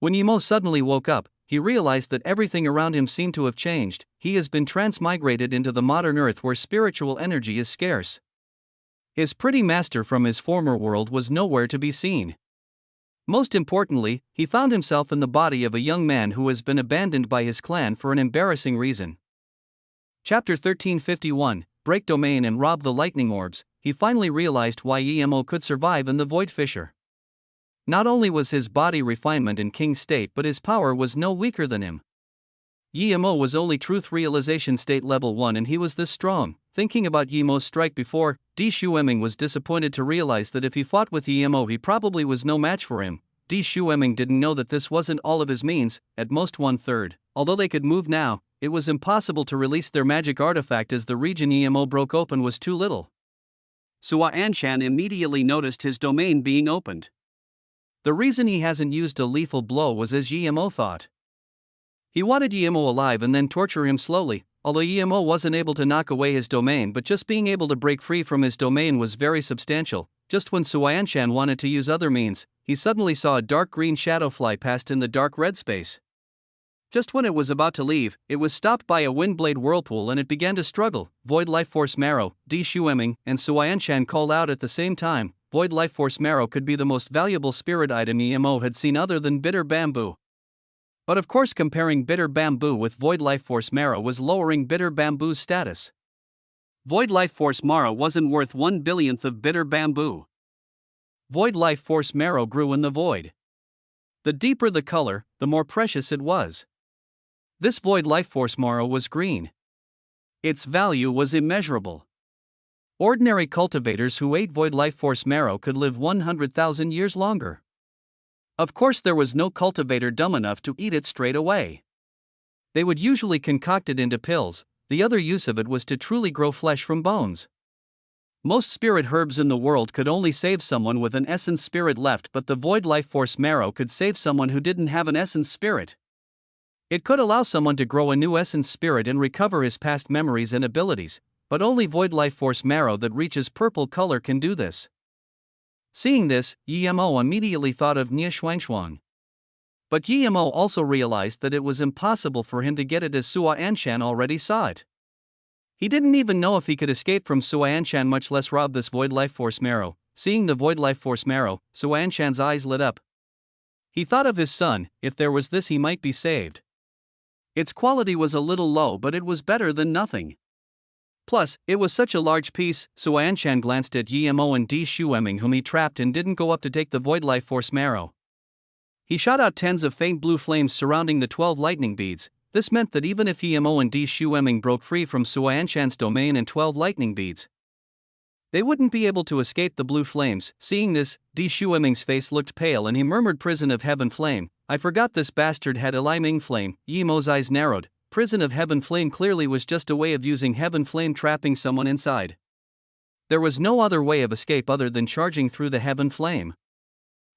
When Yimo suddenly woke up, he realized that everything around him seemed to have changed. He has been transmigrated into the modern Earth where spiritual energy is scarce. His pretty master from his former world was nowhere to be seen. Most importantly, he found himself in the body of a young man who has been abandoned by his clan for an embarrassing reason. Chapter 1351, Break Domain and Rob the Lightning Orbs. He finally realized why Yimo could survive in the Void Fissure. Not only was his body refinement in king state, but his power was no weaker than him. Yimo was only truth realization state level 1 and he was this strong. Thinking about Yimo's strike before, Di Shueming was disappointed to realize that if he fought with Yimo he probably was no match for him. Di Shueming didn't know that this wasn't all of his means, at most 1/3. Although they could move now, it was impossible to release their magic artifact as the region Yimo broke open was too little. Sua Anshan immediately noticed his domain being opened. The reason he hasn't used a lethal blow was as Yimo thought. He wanted Yimo alive and then torture him slowly, although Yimo wasn't able to knock away his domain, but just being able to break free from his domain was very substantial. Just when Suayanshan wanted to use other means, he suddenly saw a dark green shadow fly past in the dark red space. Just when it was about to leave, it was stopped by a windblade whirlpool and it began to struggle. Void Life Force Marrow, Di Shueming, and Suayanshan called out at the same time. Void Life Force Marrow could be the most valuable spirit item Yimo had seen other than Bitter Bamboo. But of course comparing Bitter Bamboo with Void Life Force Marrow was lowering Bitter Bamboo's status. Void Life Force Marrow wasn't worth 1/1000th of Bitter Bamboo. Void Life Force Marrow grew in the void. The deeper the color, the more precious it was. This Void Life Force Marrow was green. Its value was immeasurable. Ordinary cultivators who ate Void Life Force Marrow could live 100,000 years longer. Of course, there was no cultivator dumb enough to eat it straight away. They would usually concoct it into pills. The other use of it was to truly grow flesh from bones. Most spirit herbs in the world could only save someone with an essence spirit left, but the Void Life Force Marrow could save someone who didn't have an essence spirit. It could allow someone to grow a new essence spirit and recover his past memories and abilities, but only Void Life Force Marrow that reaches purple color can do this. Seeing this, Yimo immediately thought of Nia Shuangshuang. But Yimo also realized that it was impossible for him to get it as Sua Anshan already saw it. He didn't even know if he could escape from Sua Anshan, much less rob this Void Life Force Marrow. Seeing the Void Life Force Marrow, Sua Anshan's eyes lit up. He thought of his son. If there was this, he might be saved. Its quality was a little low, but it was better than nothing. Plus, it was such a large piece. Suayanshan glanced at Yimo and Di Shueming, whom he trapped, and didn't go up to take the Void Life Force Marrow. He shot out tens of faint blue flames surrounding the 12 lightning beads. This meant that even if Yimo and Di Shueming broke free from Suayanshan's domain and 12 lightning beads, they wouldn't be able to escape the blue flames. Seeing this, Di Shueming's face looked pale and he murmured, "Prison of Heaven Flame. I forgot this bastard had a Liming Flame." Yimo's eyes narrowed. Prison of Heaven Flame clearly was just a way of using Heaven Flame, trapping someone inside. There was no other way of escape other than charging through the Heaven Flame.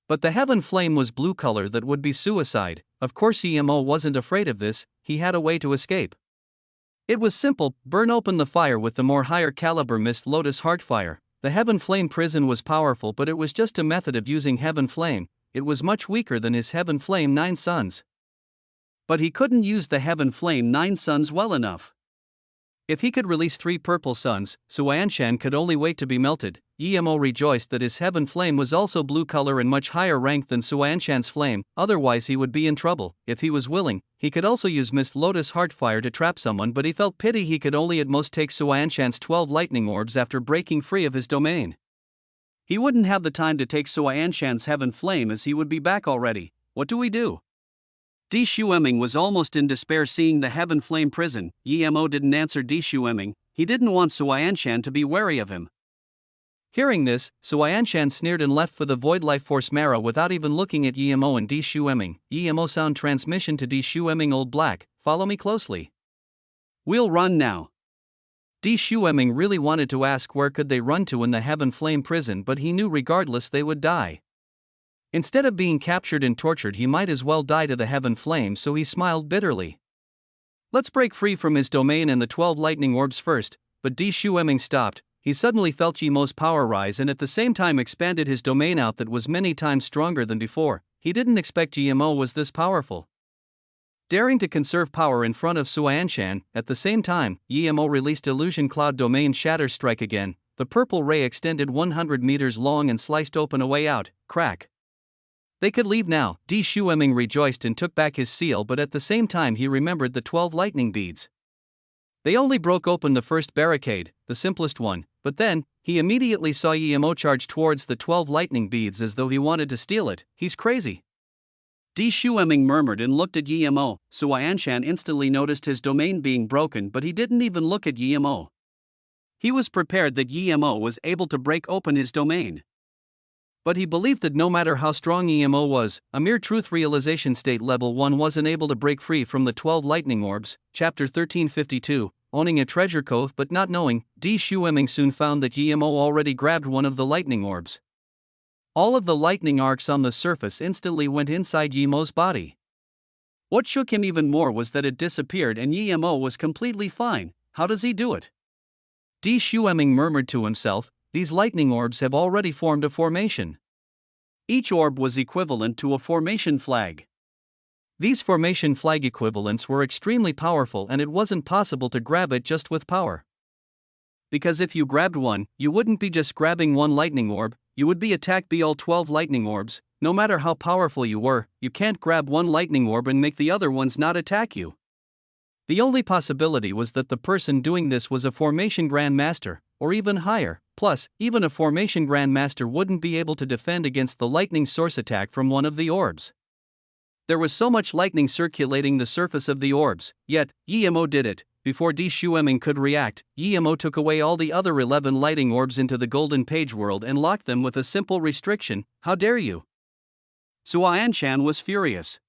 But the Heaven Flame was blue color, that would be suicide. Of course Yimo wasn't afraid of this. He had a way to escape. It was simple: burn open the fire with the more higher caliber Mist Lotus Heartfire. The Heaven Flame prison was powerful, but it was just a method of using Heaven Flame. It was much weaker than his Heaven Flame 9 Suns. But he couldn't use the Heaven Flame 9 Suns well enough. If he could release 3 purple suns, Suayanshan could only wait to be melted. Yimo rejoiced that his Heaven Flame was also blue color and much higher rank than Suayanshan's flame, otherwise he would be in trouble. If he was willing, he could also use Mist Lotus Heartfire to trap someone, but he felt pity he could only at most take Suayanshan's 12 lightning orbs after breaking free of his domain. He wouldn't have the time to take Suayanshan's Heaven Flame as he would be back already. What do we do? Di Shueming was almost in despair seeing the Heaven Flame prison. Yimo didn't answer Di Shueming. He didn't want Suayanshan to be wary of him. Hearing this, Suayanshan sneered and left for the Void Life Force Marrow without even looking at Yimo and Di Shueming. Yimo sound transmission to Di Shueming: Old Black, follow me closely. We'll run now. Di Shueming really wanted to ask where could they run to in the Heaven Flame prison, but he knew regardless they would die. Instead of being captured and tortured, he might as well die to the Heaven Flame, so he smiled bitterly. Let's break free from his domain and the 12 lightning orbs first. But Di Shueming stopped. He suddenly felt Yimo's power rise and at the same time expanded his domain out that was many times stronger than before. he didn't expect Yimo was this powerful. Daring to conserve power in front of Suanshan, at the same time, Yimo released Illusion Cloud Domain Shatter Strike again. The purple ray extended 100 meters long and sliced open a way out. Crack. They could leave now. Di Shueming rejoiced and took back his seal, but at the same time he remembered the 12 lightning beads. They only broke open the first barricade, the simplest one, but then, he immediately saw Yimo charge towards the 12 lightning beads as though he wanted to steal it. He's crazy. Di Shueming murmured and looked at Yimo. Suanshan instantly noticed his domain being broken, but he didn't even look at Yimo. He was prepared that Yimo was able to break open his domain. But he believed that no matter how strong Yimo was, a mere truth realization state level 1 wasn't able to break free from the 12 lightning orbs. Chapter 1352, Owning a Treasure Cove but Not Knowing. Di Shueming soon found that Yimo already grabbed one of the lightning orbs. All of the lightning arcs on the surface instantly went inside Yimo's body. What shook him even more was that it disappeared and Yimo was completely fine. How does he do it? Di Shueming murmured to himself, these lightning orbs have already formed a formation. Each orb was equivalent to a formation flag. These formation flag equivalents were extremely powerful and it wasn't possible to grab it just with power. Because if you grabbed one, you wouldn't be just grabbing one lightning orb, you would be attacked by all 12 lightning orbs. No matter how powerful you were, you can't grab one lightning orb and make the other ones not attack you. The only possibility was that the person doing this was a Formation Grandmaster, or even higher. Plus, even a Formation Grandmaster wouldn't be able to defend against the lightning source attack from one of the orbs. There was so much lightning circulating the surface of the orbs, yet, Yimo did it. Before Di Shueming could react, Yimo took away all the other 11 lighting orbs into the Golden Page world and locked them with a simple restriction. How dare you? Suanshan was furious.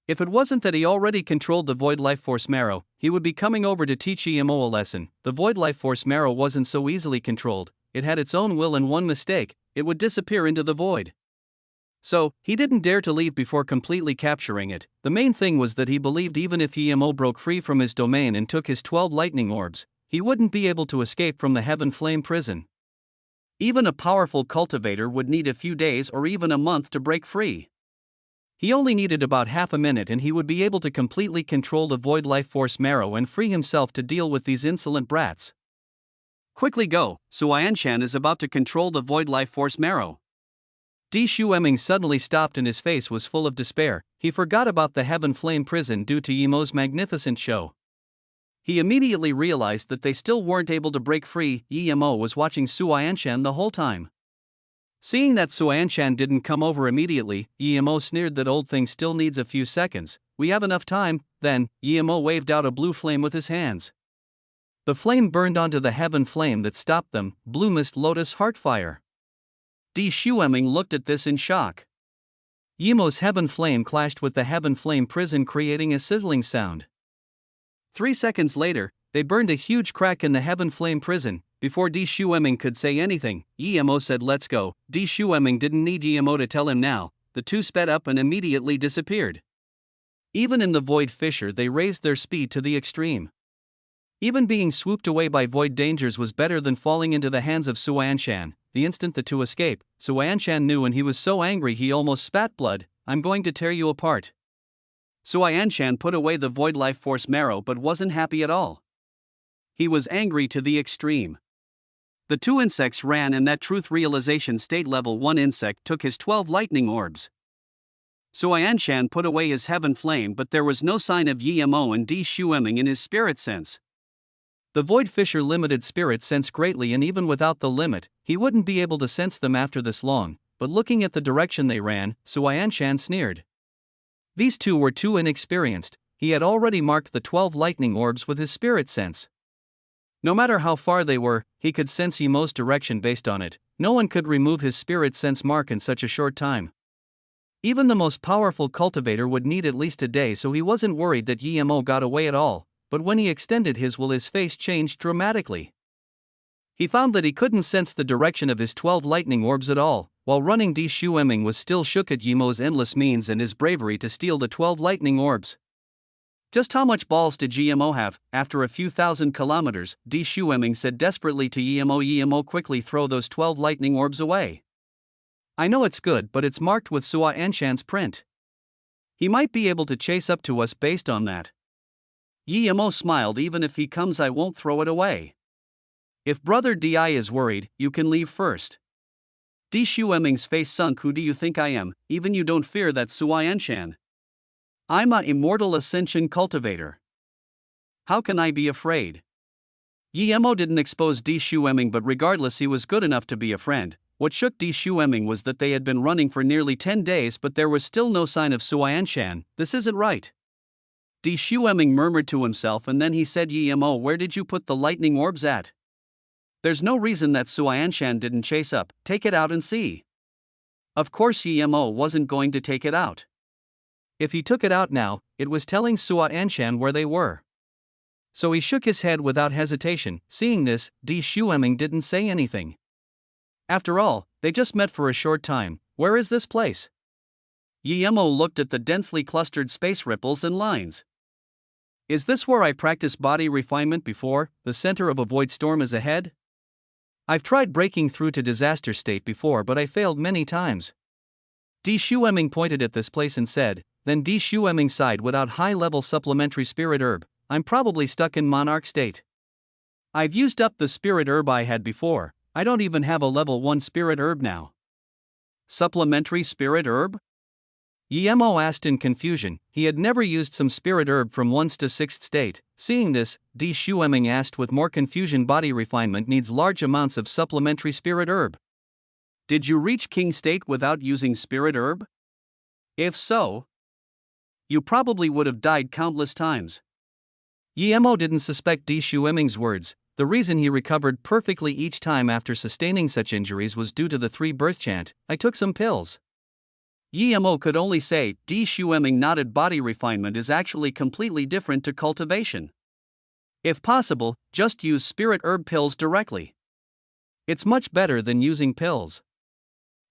If it wasn't that he already controlled the Void Life Force Marrow, he would be coming over to teach Yimo a lesson. The Void Life Force Marrow wasn't so easily controlled, it had its own will and one mistake, it would disappear into the void. So, he didn't dare to leave before completely capturing it. The main thing was that he believed even if Yimo broke free from his domain and took his 12 lightning orbs, he wouldn't be able to escape from the Heaven Flame prison. Even a powerful cultivator would need a few days or even a month to break free. He only needed about half a minute and he would be able to completely control the Void Life Force Marrow and free himself to deal with these insolent brats. Quickly go, Suanshan is about to control the Void Life Force Marrow. Di Shueming suddenly stopped and his face was full of despair. He forgot about the Heaven Flame prison due to Yimo's magnificent show. He immediately realized that they still weren't able to break free. Yimo was watching Suanshan the whole time. Seeing that Suanshan didn't come over immediately, Yimo sneered that old thing still needs a few seconds. We have enough time. Then, Yimo waved out a blue flame with his hands. The flame burned onto the Heaven Flame that stopped them. Blue Mist Lotus Heartfire. Di Shueming looked at this in shock. Yimo's Heaven Flame clashed with the Heaven Flame prison, creating a sizzling sound. 3 seconds later, they burned a huge crack in the Heaven Flame prison. Before Di Shueming could say anything, Yimo said let's go. Di Shueming didn't need Yimo to tell him now. The two sped up and immediately disappeared. Even in the Void Fissure they raised their speed to the extreme. Even being swooped away by void dangers was better than falling into the hands of Suanshan. The instant the two escaped, Suanshan knew and he was so angry he almost spat blood. I'm going to tear you apart. Suanshan put away the Void Life Force Marrow but wasn't happy at all. He was angry to the extreme. The two insects ran and that truth realization state level 1 insect took his 12 lightning orbs. Suanshan put away his Heaven Flame but there was no sign of Yimo and Di Shueming in his spirit sense. The Void Fissure limited spirit sense greatly and even without the limit, he wouldn't be able to sense them after this long, but looking at the direction they ran, Suanshan sneered. These two were too inexperienced, he had already marked the 12 lightning orbs with his spirit sense. No matter how far they were, he could sense Yimo's direction based on it. No one could remove his spirit sense mark in such a short time. Even the most powerful cultivator would need at least a day, so he wasn't worried that Yimo got away at all. But when he extended his will, his face changed dramatically. He found that he couldn't sense the direction of his 12 lightning orbs at all. While running, Di Shueming was still shook at Yimo's endless means and his bravery to steal the 12 lightning orbs. Just how much balls did Yimo have? After a few thousand kilometers, Di Shueming said desperately to Yimo, Yimo, quickly throw those 12 lightning orbs away. I know it's good, but it's marked with Sua Anshan's print. He might be able to chase up to us based on that. Yemo smiled. Even if he comes, I won't throw it away. If Brother Di is worried, you can leave first. Di Shueming's face sunk. Who do you think I am? Even you don't fear that Sua Anshan. I'm a immortal ascension cultivator. How can I be afraid? Yemo didn't expose Di Shueming, but regardless, he was good enough to be a friend. What shook Di Shueming was that they had been running for nearly 10 days, but there was still no sign of Sua Anshan. This isn't right. Di Shueming murmured to himself, and then he said, Yemo, where did you put the lightning orbs at? There's no reason that Sua Anshan didn't chase up. Take it out and see. Of course Yemo wasn't going to take it out. If he took it out now, it was telling Sua Anshan where they were. So he shook his head without hesitation. Seeing this, Di Shueming didn't say anything. After all, they just met for a short time. Where is this place? Yemo looked at the densely clustered space ripples and lines. Is this where I practiced body refinement before? The center of a void storm is ahead? I've tried breaking through to disaster state before, but I failed many times. Di Shueming pointed at this place and said. Then Di Shueming sighed. Without high-level supplementary spirit herb, I'm probably stuck in monarch state. I've used up the spirit herb I had before. I don't even have a level 1 spirit herb now. Supplementary spirit herb? Yemo asked in confusion. He had never used some spirit herb from 1st to 6th state. Seeing this, Di Shueming asked with more confusion. Body refinement needs large amounts of supplementary spirit herb. Did you reach king state without using spirit herb? If so, you probably would have died countless times. Yemo didn't suspect Di Shueming's words. The reason he recovered perfectly each time after sustaining such injuries was due to the 3 birth chant. I took some pills. Yemo could only say. Di Shueming nodded. Body refinement is actually completely different to cultivation. If possible, just use spirit herb pills directly. It's much better than using pills.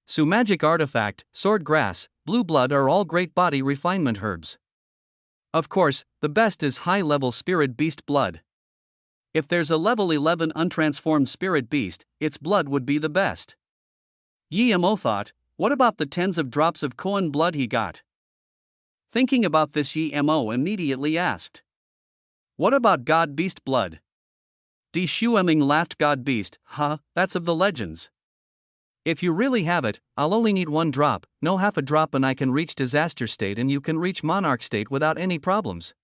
Su magic artifact, sword grass, blue blood are all great body refinement herbs. Of course, the best is high-level spirit beast blood. If there's a level 11 untransformed spirit beast, its blood would be the best. Yemo thought, what about the tens of drops of Koan blood he got? Thinking about this, Yemo immediately asked, what about God beast blood? Di Shueming laughed. God beast, huh, that's of the legends. If you really have it, I'll only need 1 drop, no half a drop, and I can reach disaster state and you can reach monarch state without any problems.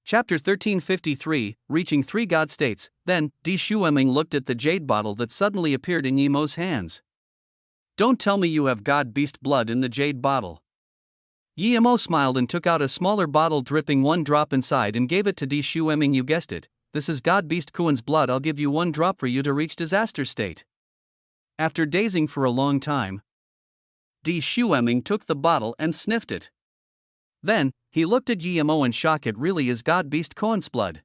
Chapter 1353, Reaching 3 God States. Then, Di Shueming looked at the jade bottle that suddenly appeared in Yemo's hands. Don't tell me you have God beast blood in the jade bottle. Yemo smiled and took out a smaller bottle dripping 1 drop inside and gave it to Di Shueming. You guessed it, this is God beast Koan's blood. I'll give you 1 drop for you to reach disaster state. After dazing for a long time, Di Shueming took the bottle and sniffed it. Then, he looked at Yemo in shock. It really is God beast Koan's blood.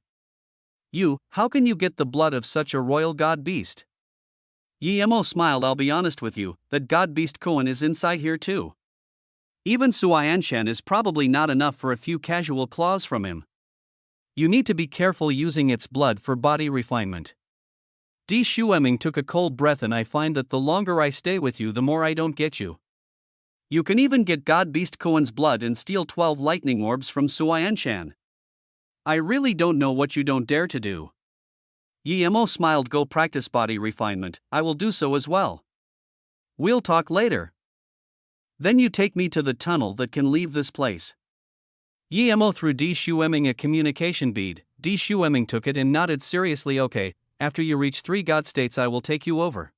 How can you get the blood of such a royal god beast? Yemo smiled. I'll be honest with you, that god beast Koan is inside here too. Even Sua Anshan is probably not enough for a few casual claws from him. You need to be careful using its blood for body refinement. Di Shueming took a cold breath. And I find that the longer I stay with you, the more I don't get you. You can even get God beast Koan's blood and steal 12 lightning orbs from Sua Anshan. I really don't know what you don't dare to do. Yemo smiled. Go practice body refinement. I will do so as well. We'll talk later. Then you take me to the tunnel that can leave this place. Yemo threw Di Shueming a communication bead. Di Shueming took it and nodded seriously. Okay, after you reach 3 God states I will take you over.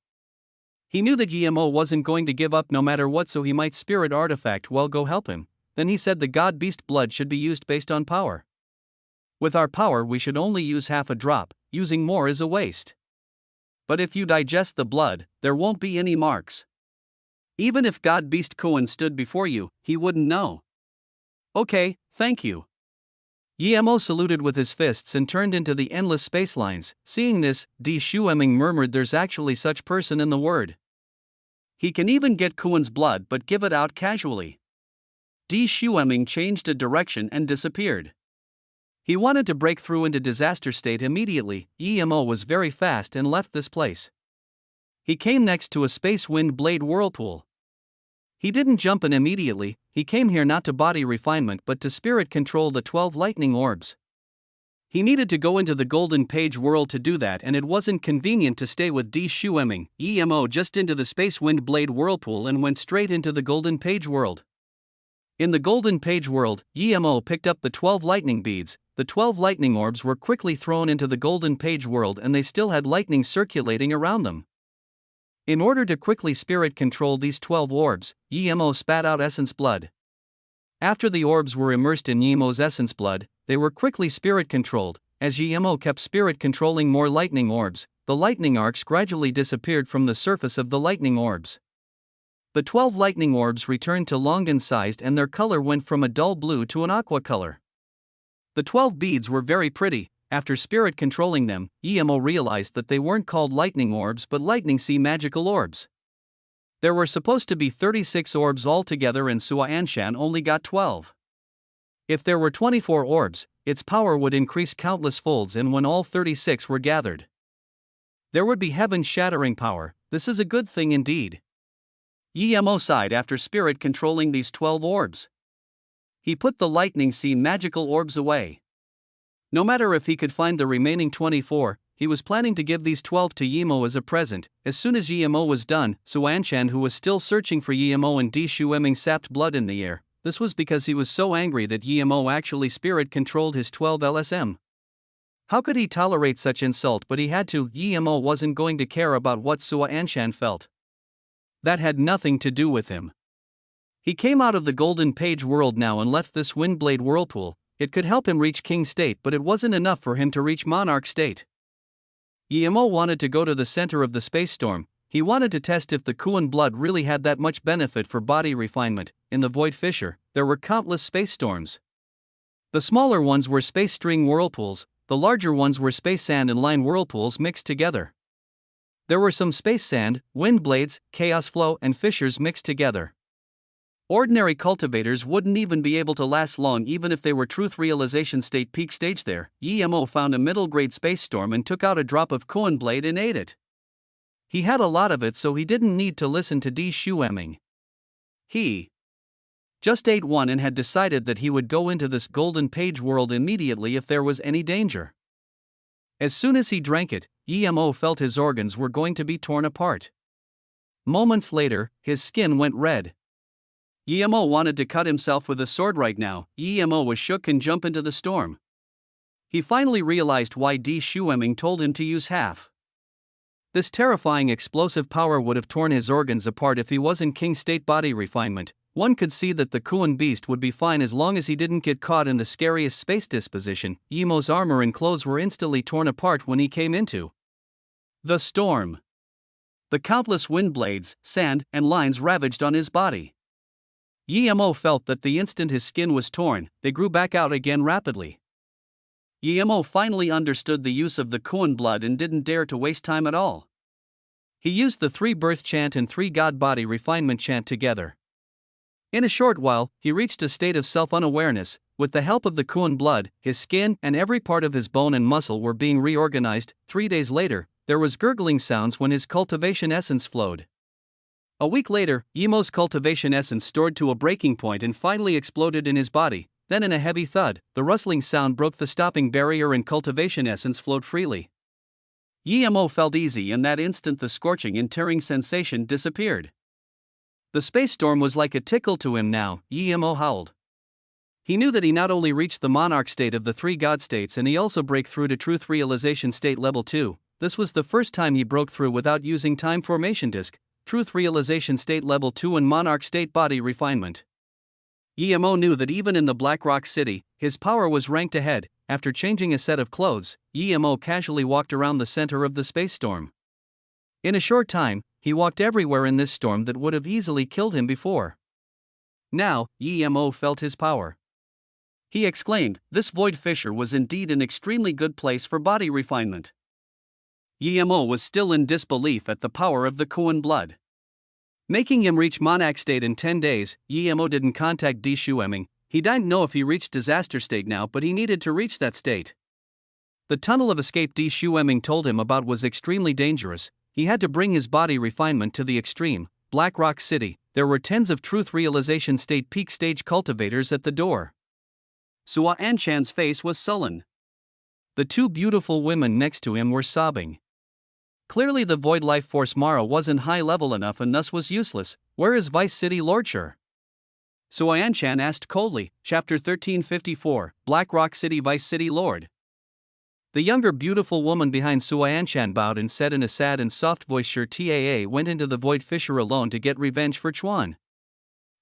He knew that Yemo wasn't going to give up no matter what, so he might spirit artifact well go help him. Then he said the god beast blood should be used based on power. With our power we should only use half a drop, using more is a waste. But if you digest the blood, there won't be any marks. Even if God beast Koan stood before you, he wouldn't know. Okay, thank you. Yemo saluted with his fists and turned into the endless space lines. Seeing this, Di Shueming murmured, there's actually such person in the word. He can even get Koan's blood but give it out casually. Di Shueming changed a direction and disappeared. He wanted to break through into disaster state immediately. Yemo was very fast and left this place. He came next to a space wind blade whirlpool. He didn't jump in immediately. He came here not to body refinement but to spirit control the 12 lightning orbs. He needed to go into the golden page world to do that, and it wasn't convenient to stay with D. Shueming, EMO just into the space wind blade whirlpool and went straight into the golden page world. In the golden page world, EMO picked up the 12 lightning beads. The 12 lightning orbs were quickly thrown into the golden page world and they still had lightning circulating around them. In order to quickly spirit control these 12 orbs, EMO spat out essence blood. After the orbs were immersed in EMO's essence blood, they were quickly spirit controlled. As EMO kept spirit controlling more lightning orbs, the lightning arcs gradually disappeared from the surface of the lightning orbs. The 12 lightning orbs returned to longan-sized and their color went from a dull blue to an aqua color. The 12 beads were very pretty. After spirit controlling them, EMO realized that they weren't called lightning orbs but lightning sea magical orbs. There were supposed to be 36 orbs altogether and Sua Anshan only got 12. If there were 24 orbs, its power would increase countless folds, and when all 36 were gathered, there would be heaven-shattering power. This is a good thing indeed. EMO sighed after spirit controlling these 12 orbs. He put the lightning sea magical orbs away. No matter if he could find the remaining 24, he was planning to give these 12 to Yemo as a present. As soon as Yemo was done, Suanshan, who was still searching for Yemo and Di Shueming, sapped blood in the air. This was because he was so angry that Yemo actually spirit controlled his 12 LSM. How could he tolerate such insult? But he had to. Yemo wasn't going to care about what Suanshan felt. That had nothing to do with him. He came out of the golden page world now and left this windblade whirlpool. It could help him reach king state, but it wasn't enough for him to reach monarch state. Yemo wanted to go to the center of the space storm. He wanted to test if the Kuan blood really had that much benefit for body refinement. In the void fissure, there were countless space storms. The smaller ones were space string whirlpools, the larger ones were space sand and line whirlpools mixed together. There were some space sand, wind blades, chaos flow, and fissures mixed together. Ordinary cultivators wouldn't even be able to last long even if they were truth realization state peak stage there. Yemo found a middle grade space storm and took out a drop of Kuan blade and ate it. He had a lot of it, so he didn't need to listen to Di Shueming. He just ate one and had decided that he would go into this golden page world immediately if there was any danger. As soon as he drank it, Yemo felt his organs were going to be torn apart. Moments later, his skin went red. Yemo wanted to cut himself with a sword right now. Yemo was shook and jumped into the storm. He finally realized why Di Shueming told him to use half. This terrifying explosive power would have torn his organs apart if he wasn't king state body refinement. One could see that the Kuan beast would be fine as long as he didn't get caught in the scariest space disposition. Yemo's armor and clothes were instantly torn apart when he came into the storm. The countless wind blades, sand, and lines ravaged on his body. Yemo felt that the instant his skin was torn, they grew back out again rapidly. Yemo finally understood the use of the Kuan blood and didn't dare to waste time at all. He used the 3 birth chant and 3 god body refinement chant together. In a short while, he reached a state of self-unawareness. With the help of the Kuan blood, his skin and every part of his bone and muscle were being reorganized. 3 days later, there was gurgling sounds when his cultivation essence flowed. A week later, Yemo's cultivation essence soared to a breaking point and finally exploded in his body. Then in a heavy thud, the rustling sound broke the stopping barrier and cultivation essence flowed freely. Yemo felt easy. In that instant the scorching and tearing sensation disappeared. The space storm was like a tickle to him now. Yemo howled. He knew that he not only reached the monarch state of the 3 god states, and he also break through to truth realization state level 2. This was the first time he broke through without using time formation disk. Truth realization state level 2 and monarch state body refinement. Yemo knew that even in the Black Rock City, his power was ranked ahead. After changing a set of clothes, Yemo casually walked around the center of the space storm. In a short time, he walked everywhere in this storm that would have easily killed him before. Now, Yemo felt his power. He exclaimed, this void fissure was indeed an extremely good place for body refinement. Yemo was still in disbelief at the power of the Kuan blood. Making him reach monarch state in 10 days, Yemo didn't contact Di Shueming. He didn't know if he reached disaster state now, but he needed to reach that state. The tunnel of escape Di Shueming told him about was extremely dangerous. He had to bring his body refinement to the extreme. Black Rock City, there were tens of truth realization state peak stage cultivators at the door. Sua Anshan's face was sullen. The two beautiful women next to him were sobbing. Clearly the void life force Mara wasn't high level enough and thus was useless. Where is Vice City Lordshire? Sua Anshan asked coldly. Chapter 1354, Black Rock City Vice City Lord. The younger beautiful woman behind Sua Anshan bowed and said in a sad and soft voice, "Sure, Taa went into the void fissure alone to get revenge for Chuan."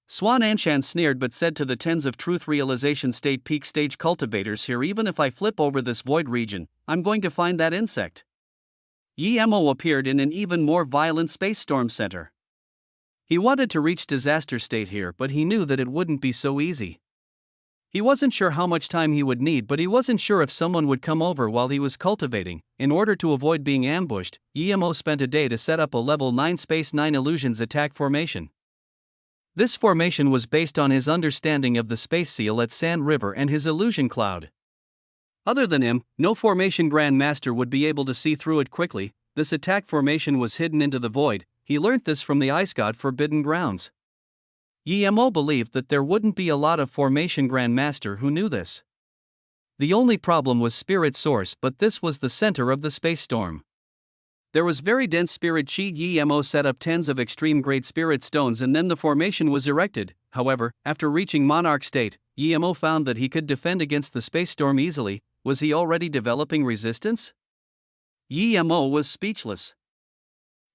Swan Anshan sneered but said to the tens of truth realization state peak stage cultivators here, "Even if I flip over this void region, I'm going to find that insect." Yi Mo appeared in an even more violent space storm center. He wanted to reach disaster state here, but he knew that it wouldn't be so easy. He wasn't sure how much time he would need, but he wasn't sure if someone would come over while he was cultivating. In order to avoid being ambushed, Yi Mo spent a day to set up a level 9 Space 9 Illusions attack formation. This formation was based on his understanding of the space seal at Sand River and his illusion cloud. Other than him, no formation Grandmaster would be able to see through it quickly. This attack formation was hidden into the void. He learnt this from the Ice God Forbidden Grounds. Yi Mo believed that there wouldn't be a lot of formation Grandmaster who knew this. The only problem was Spirit Source, but this was the center of the space storm. There was very dense spirit chi. Yi Mo set up tens of extreme grade spirit stones and then the formation was erected. However, after reaching Monarch state, Yi Mo found that he could defend against the space storm easily. Was he already developing resistance? Yi Mo was speechless.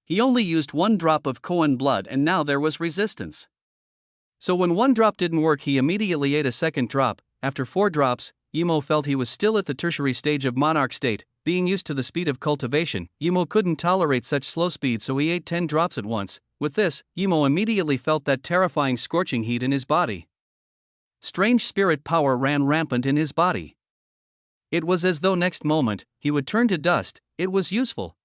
He only used 1 drop of Koan blood and now there was resistance. So when 1 drop didn't work, he immediately ate a second drop. After 4 drops, Yi Mo felt he was still at the tertiary stage of Monarch state. Being used to the speed of cultivation, Yi Mo couldn't tolerate such slow speed, so he ate 10 drops at once. With this, Yi Mo immediately felt that terrifying scorching heat in his body. Strange spirit power ran rampant in his body. It was as though next moment, he would turn to dust. It was useful.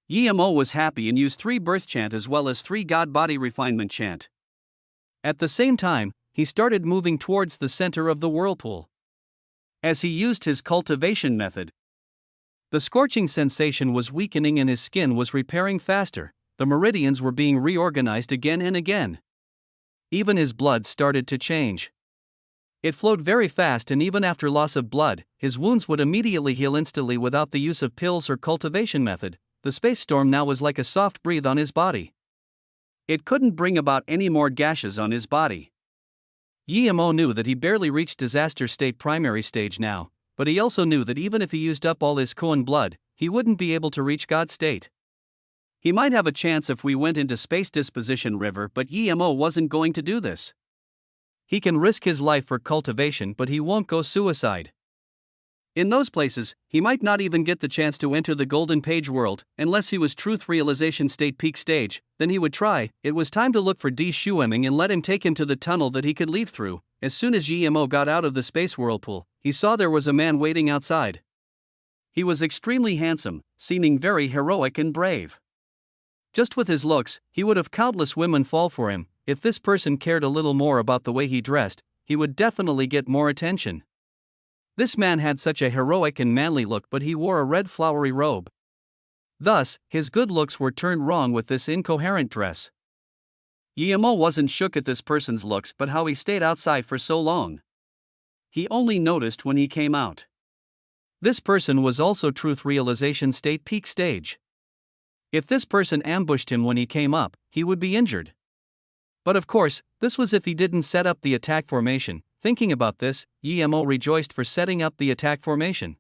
Yi Mo was happy and used 3 birth chant as well as 3 god body refinement chant. At the same time, he started moving towards the center of the whirlpool. As he used his cultivation method, the scorching sensation was weakening and his skin was repairing faster. The meridians were being reorganized again and again. Even his blood started to change. It flowed very fast, and even after loss of blood, his wounds would immediately heal instantly without the use of pills or cultivation method. The space storm now was like a soft breathe on his body. It couldn't bring about any more gashes on his body. Yi Mo knew that he barely reached disaster state primary stage now, but he also knew that even if he used up all his Koan blood, he wouldn't be able to reach God state. He might have a chance if we went into Space Disposition River, but Yi Mo wasn't going to do this. He can risk his life for cultivation, but he won't go suicide. In those places, he might not even get the chance to enter the Golden Page world, unless he was Truth Realization State Peak Stage, then he would try. It was time to look for Di Shueming and let him take him to the tunnel that he could leave through. As soon as Yi Mo got out of the space whirlpool, he saw there was a man waiting outside. He was extremely handsome, seeming very heroic and brave. Just with his looks, he would have countless women fall for him. If this person cared a little more about the way he dressed, he would definitely get more attention. This man had such a heroic and manly look, but he wore a red flowery robe. Thus, his good looks were turned wrong with this incoherent dress. Yi Mo wasn't shook at this person's looks, but how he stayed outside for so long. He only noticed when he came out. This person was also Truth Realization State Peak Stage. If this person ambushed him when he came up, he would be injured. But of course, this was if he didn't set up the attack formation. Thinking about this, Yi Mo rejoiced for setting up the attack formation.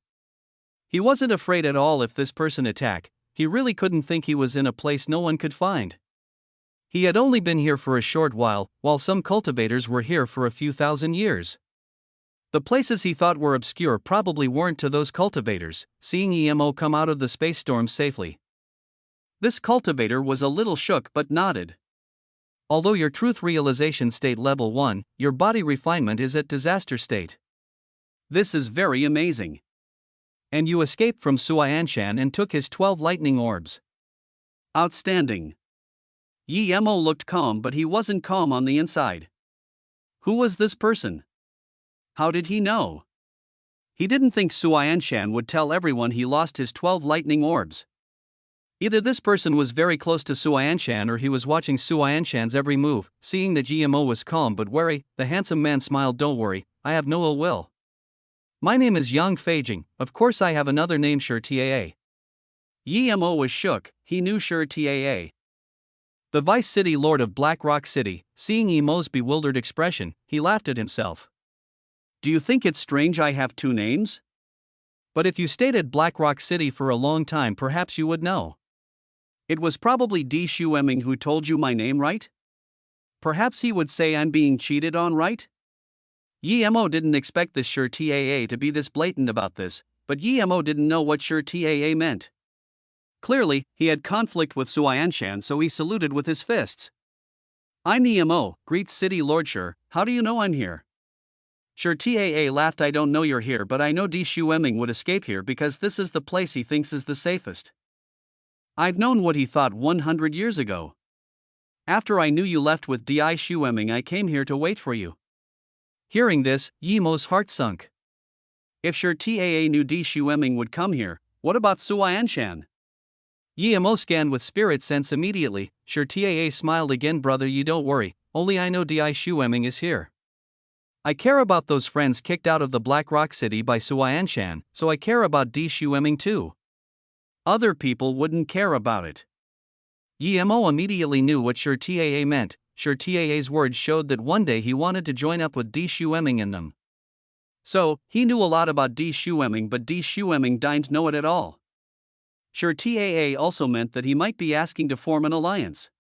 He wasn't afraid at all if this person attacked. He really couldn't think he was in a place no one could find. He had only been here for a short while some cultivators were here for a few thousand years. The places he thought were obscure probably weren't to those cultivators. Seeing Yi Mo come out of the space storm safely, this cultivator was a little shook but nodded. Although your Truth Realization State Level 1, your body refinement is at disaster state. This is very amazing. And you escaped from Sua Anshan and took his 12 lightning orbs. Outstanding. Yi Mo looked calm, but he wasn't calm on the inside. Who was this person? How did he know? He didn't think Sua Anshan would tell everyone he lost his 12 lightning orbs. Either this person was very close to Suanshan or he was watching Suanshan's every move. Seeing that Yimo was calm but wary, the handsome man smiled. Don't worry, I have no ill will. My name is Yang Feijing, of course I have another name Shi Taa. Yimo was shook, he knew Shi Taa. The vice city lord of Black Rock City. Seeing Yimo's bewildered expression, he laughed at himself. Do you think it's strange I have two names? But if you stayed at Black Rock City for a long time perhaps you would know. It was probably Di Shueming who told you my name, right? Perhaps he would say I'm being cheated on, right? Yimo didn't expect this Shi Taa to be this blatant about this, but Yimo didn't know what Shi Taa meant. Clearly, he had conflict with Suanshan, so he saluted with his fists. I'm Yimo, greets City Lord Shi, how do you know I'm here? Shi Taa laughed. I don't know you're here, but I know Di Shueming would escape here because this is the place he thinks is the safest. I've known what he thought 100 years ago. After I knew you left with Di Shueming, I came here to wait for you. Hearing this, Yimo's heart sunk. If Shi Taa knew Di Shueming would come here, what about Suanshan? Yimo scanned with spirit sense immediately. Shi Taa smiled again. Brother, you don't worry, only I know Di Shueming is here. I care about those friends kicked out of the Black Rock City by Suanshan, so I care about Di Shueming too. Other people wouldn't care about it. Yimo immediately knew what Shi Taa meant. Shi Taa's words showed that one day he wanted to join up with Di Shueming in them. So, he knew a lot about Di Shueming, but Di Shueming didn't know it at all. Shi Taa also meant that he might be asking to form an alliance.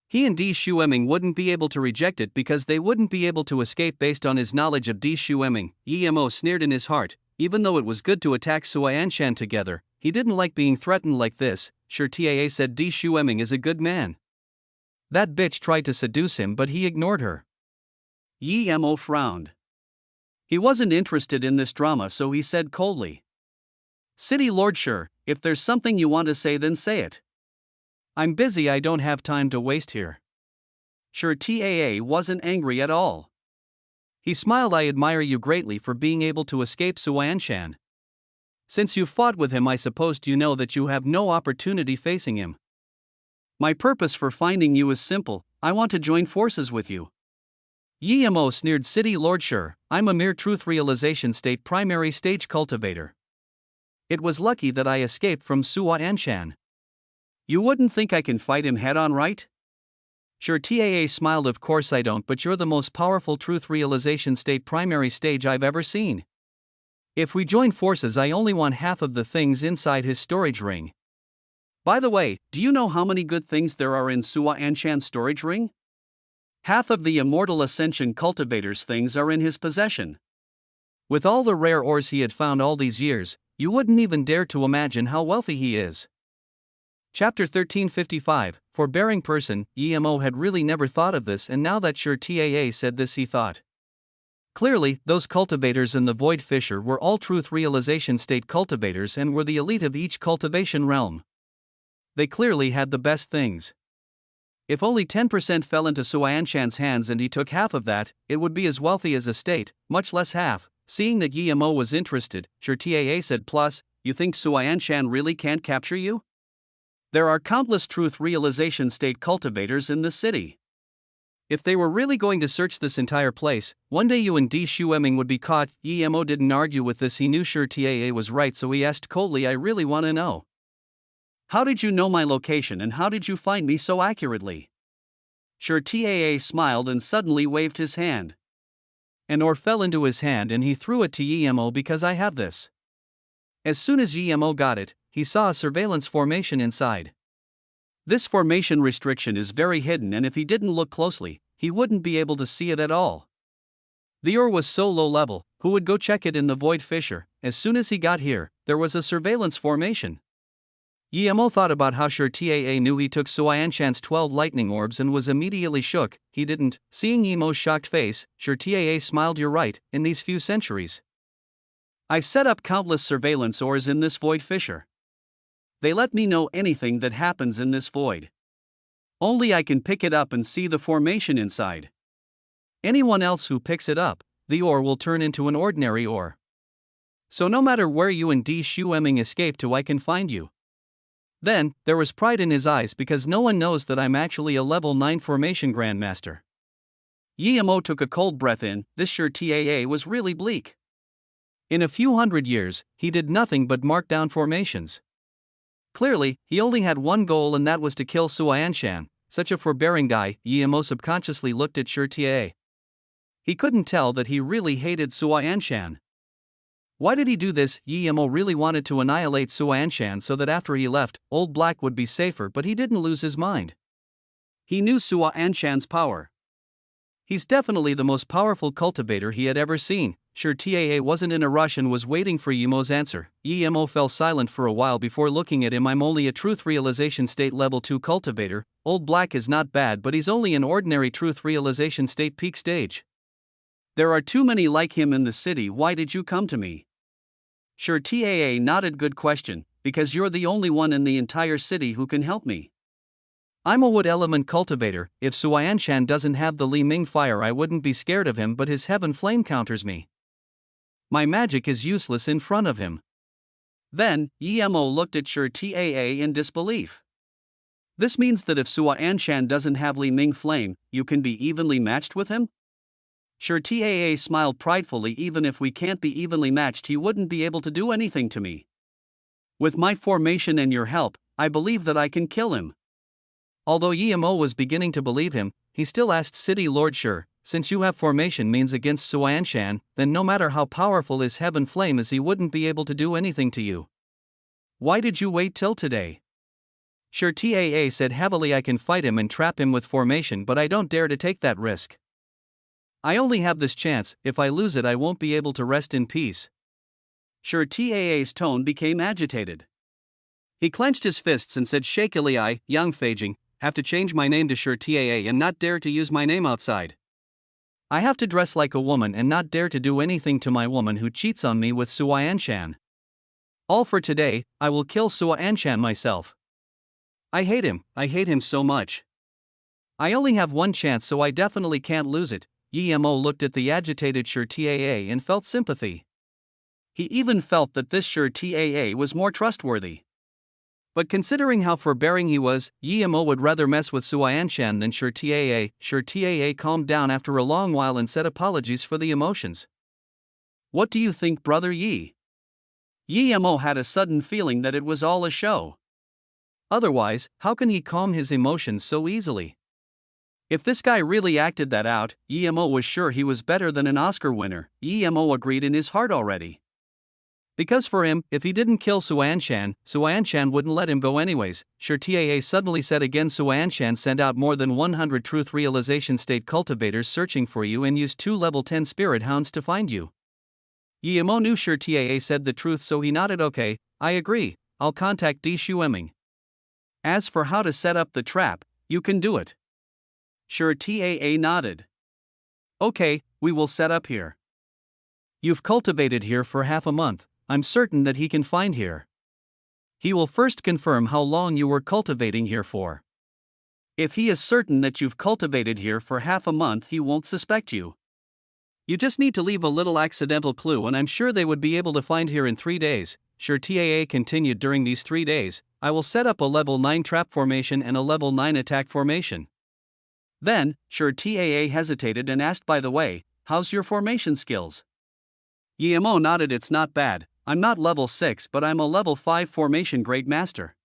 He and Di Shueming wouldn't be able to reject it because they wouldn't be able to escape based on his knowledge of Di Shueming. Yimo sneered in his heart. Even though it was good to attack Suanshan together, he didn't like being threatened like this. Shi Taa said Di Shueming is a good man. That bitch tried to seduce him but he ignored her. Yimo frowned. He wasn't interested in this drama, so he said coldly. City Lord Shi, if there's something you want to say then say it. I'm busy, I don't have time to waste here. Shi Taa wasn't angry at all. He smiled. I admire you greatly for being able to escape Suanshan. Since you fought with him, I suppose you know that you have no opportunity facing him. My purpose for finding you is simple, I want to join forces with you. Yimo sneered. City Lord Shi, I'm a mere truth realization state primary stage cultivator. It was lucky that I escaped from Suanshan. You wouldn't think I can fight him head on, right? Shi Taa smiled. Of course I don't, but you're the most powerful truth realization state primary stage I've ever seen. If we join forces, I only want half of the things inside his storage ring. By the way, do you know how many good things there are in Suanshan's storage ring? Half of the Immortal Ascension cultivator's things are in his possession. With all the rare ores he had found all these years, you wouldn't even dare to imagine how wealthy he is. Chapter 1355, Forbearing Person. Yimo had really never thought of this, and now that Shi Taa said this he thought. Clearly, those cultivators in the Void Fissure were all truth realization state cultivators and were the elite of each cultivation realm. They clearly had the best things. If only 10% fell into Suanshan's hands and he took half of that, it would be as wealthy as a state, much less half. Seeing that Yimo was interested, Shi Taa said, plus, you think Suanshan really can't capture you? There are countless truth realization state cultivators in this city. If they were really going to search this entire place, one day you and Di Shueming would be caught. Yimo didn't argue with this, he knew Shi Taa was right, so he asked coldly, I really want to know. How did you know my location and how did you find me so accurately? Shi Taa smiled and suddenly waved his hand. An ore fell into his hand and he threw it to Yimo. Because I have this. As soon as Yimo got it, he saw a surveillance formation inside. This formation restriction is very hidden, and if he didn't look closely, he wouldn't be able to see it at all. The ore was so low level, who would go check it in the Void Fissure? As soon as he got here, there was a surveillance formation. Yimo thought about how Shi Taa knew he took Suanshan's 12 lightning orbs and was immediately shook. He didn't. Seeing Yimo's shocked face, Shi Taa smiled. You're right, in these few centuries, I've set up countless surveillance ores in this Void Fissure. They let me know anything that happens in this void. Only I can pick it up and see the formation inside. Anyone else who picks it up, the ore will turn into an ordinary ore. So no matter where you and Di Shueming escape to, I can find you. Then, there was pride in his eyes because no one knows that I'm actually a level 9 formation grandmaster. Yemo took a cold breath in. This sure TAA was really bleak. In a few hundred years, he did nothing but mark down formations. Clearly, he only had one goal, and that was to kill Suanshan. Such a forbearing guy. Yemo subconsciously looked at Sure TAA. He couldn't tell that he really hated Suanshan. Why did he do this? Yemo really wanted to annihilate Suanshan so that after he left, Old Black would be safer, but he didn't lose his mind. He knew Suanshan's power. He's definitely the most powerful cultivator he had ever seen. Sure TAA wasn't in a rush and was waiting for Yemo's answer. Yemo fell silent for a while before looking at him. I'm only a truth realization state level 2 cultivator. Old Black is not bad, but he's only an ordinary truth realization state peak stage. There are too many like him in the city. Why did you come to me? Sure TAA nodded. Good question, because you're the only one in the entire city who can help me. I'm a wood element cultivator. If Suanshan doesn't have the Li Ming fire, I wouldn't be scared of him, but his heaven flame counters me. My magic is useless in front of him. Then, Yemo looked at Sure TAA in disbelief. This means that if Suanshan doesn't have Li Ming flame, you can be evenly matched with him? Sure TAA smiled pridefully. Even if we can't be evenly matched, he wouldn't be able to do anything to me. With my formation and your help, I believe that I can kill him. Although Yemo was beginning to believe him, he still asked City Lord Sure, since you have formation means against Suanshan, then no matter how powerful his heaven flame is, he wouldn't be able to do anything to you. Why did you wait till today? Sure TAA said heavily. I can fight him and trap him with formation, but I don't dare to take that risk. I only have this chance. If I lose it, I won't be able to rest in peace. Sure TAA's tone became agitated. He clenched his fists and said shakily, I, Yang Feijing, have to change my name to Sure TAA and not dare to use my name outside. I have to dress like a woman and not dare to do anything to my woman who cheats on me with Suanshan. All for today. I will kill Suanshan myself. I hate him so much. I only have one chance, so I definitely can't lose it. Yemo looked at the agitated Sure TAA and felt sympathy. He even felt that this Sure TAA was more trustworthy. But considering how forbearing he was, Yemo would rather mess with Suanshan than Sure TAA. Sure TAA calmed down after a long while and said apologies for the emotions. What do you think, Brother Yi? Yemo had a sudden feeling that it was all a show. Otherwise, how can he calm his emotions so easily? If this guy really acted that out, Yemo was sure he was better than an Oscar winner. Yemo agreed in his heart already. Because for him, if he didn't kill Suanshan, Suanshan wouldn't let him go anyways. Sure TAA suddenly said again. Suanshan sent out more than 100 truth realization state cultivators searching for you and used 2 level 10 spirit hounds to find you. Yemo knew Sure TAA said the truth, so he nodded. Okay, I agree, I'll contact Di Shueming. As for how to set up the trap, you can do it. Sure TAA nodded. Okay, we will set up here. You've cultivated here for half a month. I'm certain that he can find here. He will first confirm how long you were cultivating here for. If he is certain that you've cultivated here for half a month, he won't suspect you. You just need to leave a little accidental clue, and I'm sure they would be able to find here in 3 days. Sure TAA continued. During these 3 days, I will set up a level 9 trap formation and a level 9 attack formation. Then, Sure TAA hesitated and asked, by the way, how's your formation skills? Yemo nodded. It's not bad. I'm not level 6, but I'm a level 5 formation grade master.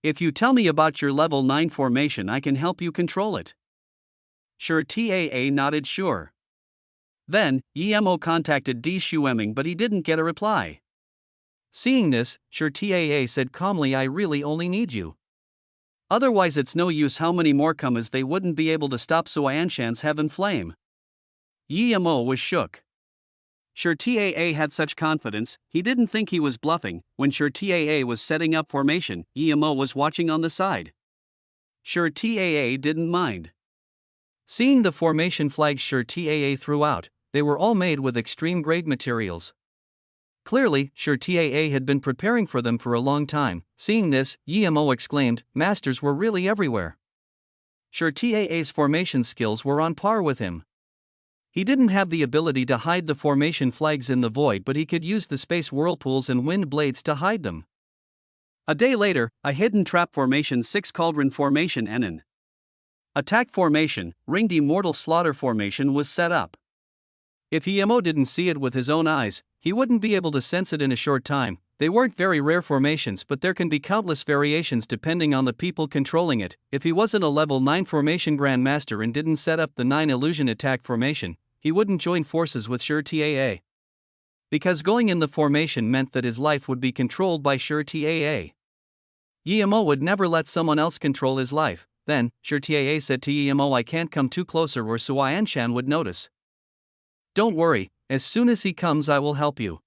If you tell me about your level 9 formation, I can help you control it. Sure TAA nodded sure. Then, Yemo contacted Di Shueming, but he didn't get a reply. Seeing this, Sure TAA said calmly, I really only need you. Otherwise it's no use. How many more come, as they wouldn't be able to stop Suanshan's heaven flame. Yemo was shook. Sure TAA had such confidence, he didn't think he was bluffing. When Sure TAA was setting up formation, Yemo was watching on the side. Sure TAA didn't mind. Seeing the formation flags Sure TAA threw out, they were all made with extreme grade materials. Clearly, Sure TAA had been preparing for them for a long time. Seeing this, Yemo exclaimed, masters were really everywhere. Sure TAA's formation skills were on par with him. He didn't have the ability to hide the formation flags in the void, but he could use the space whirlpools and wind blades to hide them. A day later, a hidden trap formation 6 Cauldron Formation NN. Attack Formation, Ringed Immortal Slaughter Formation was set up. If EMO didn't see it with his own eyes, he wouldn't be able to sense it in a short time. They weren't very rare formations, but there can be countless variations depending on the people controlling it. If he wasn't a level 9 formation Grandmaster and didn't set up the 9 Illusion Attack Formation, he wouldn't join forces with Sure TAA. Because going in the formation meant that his life would be controlled by Sure TAA. EMO would never let someone else control his life. Then, Sure TAA said to EMO, "I can't come too closer or Suayanshan would notice. Don't worry, as soon as he comes I will help you."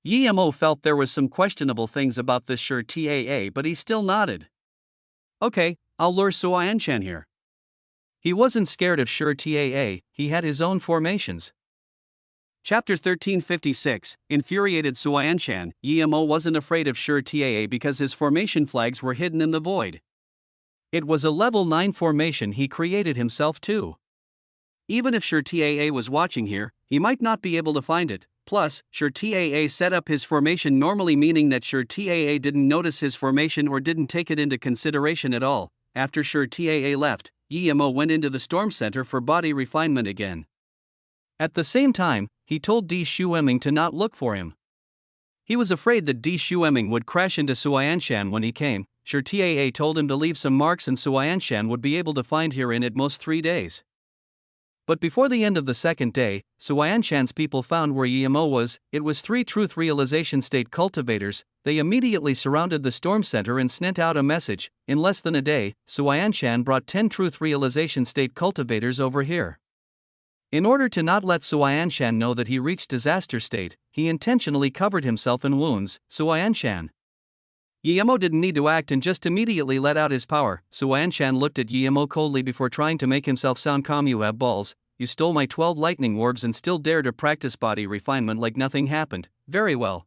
EMO felt there was some questionable things about this Sure TAA, but he still nodded. "Okay, I'll lure Suayanshan here." He wasn't scared of Sure TAA, he had his own formations. Chapter 1356, Infuriated Suayanshan. EMO wasn't afraid of Sure TAA because his formation flags were hidden in the void. It was a level 9 formation he created himself too. Even if Sure TAA was watching here, he might not be able to find it. Plus, Sure TAA set up his formation normally, meaning that Sure TAA didn't notice his formation or didn't take it into consideration at all. After Sure TAA left, EMO went into the Storm Center for body refinement again. At the same time, he told D. Shueming to not look for him. He was afraid that D. Shueming would crash into Suayanshan when he came. Sure TAA told him to leave some marks and Suayanshan would be able to find here in at most 3 days. But before the end of the second day, Suayanshan's people found where EMO was. It was 3 Truth Realization State cultivators. They immediately surrounded the Storm Center and sent out a message. In less than a day, Suayanshan brought 10 Truth Realization State cultivators over here. In order to not let Suayanshan know that he reached disaster state, he intentionally covered himself in wounds. Suayanshan. EMO didn't need to act and just immediately let out his power. Suayanshan looked at EMO coldly before trying to make himself sound calm. "You have balls. You stole my 12 lightning orbs and still dare to practice body refinement like nothing happened. Very well."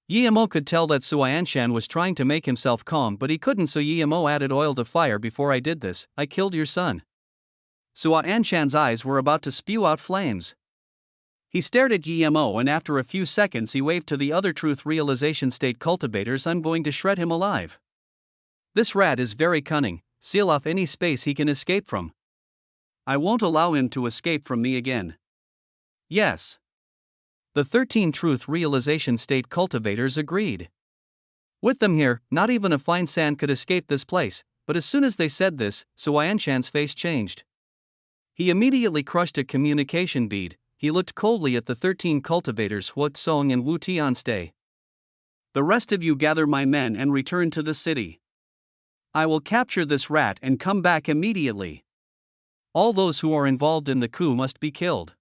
EMO could tell that Suayanshan was trying to make himself calm, but he couldn't, so EMO added oil to fire. "Before I did this, I killed your son." Suayanshan's eyes were about to spew out flames. He stared at EMO and after a few seconds he waved to the other Truth Realization State cultivators. "I'm going to shred him alive. This rat is very cunning. Seal off any space he can escape from. I won't allow him to escape from me again." Yes. The 13 Truth Realization State cultivators agreed. With them here, not even a fine sand could escape this place. But as soon as they said this, Suayanshan's face changed. He immediately crushed a communication bead. He looked coldly at the 13 cultivators, Wu Song and Wu Tianstei. "The rest of you gather my men and return to the city. I will capture this rat and come back immediately. All those who are involved in the coup must be killed."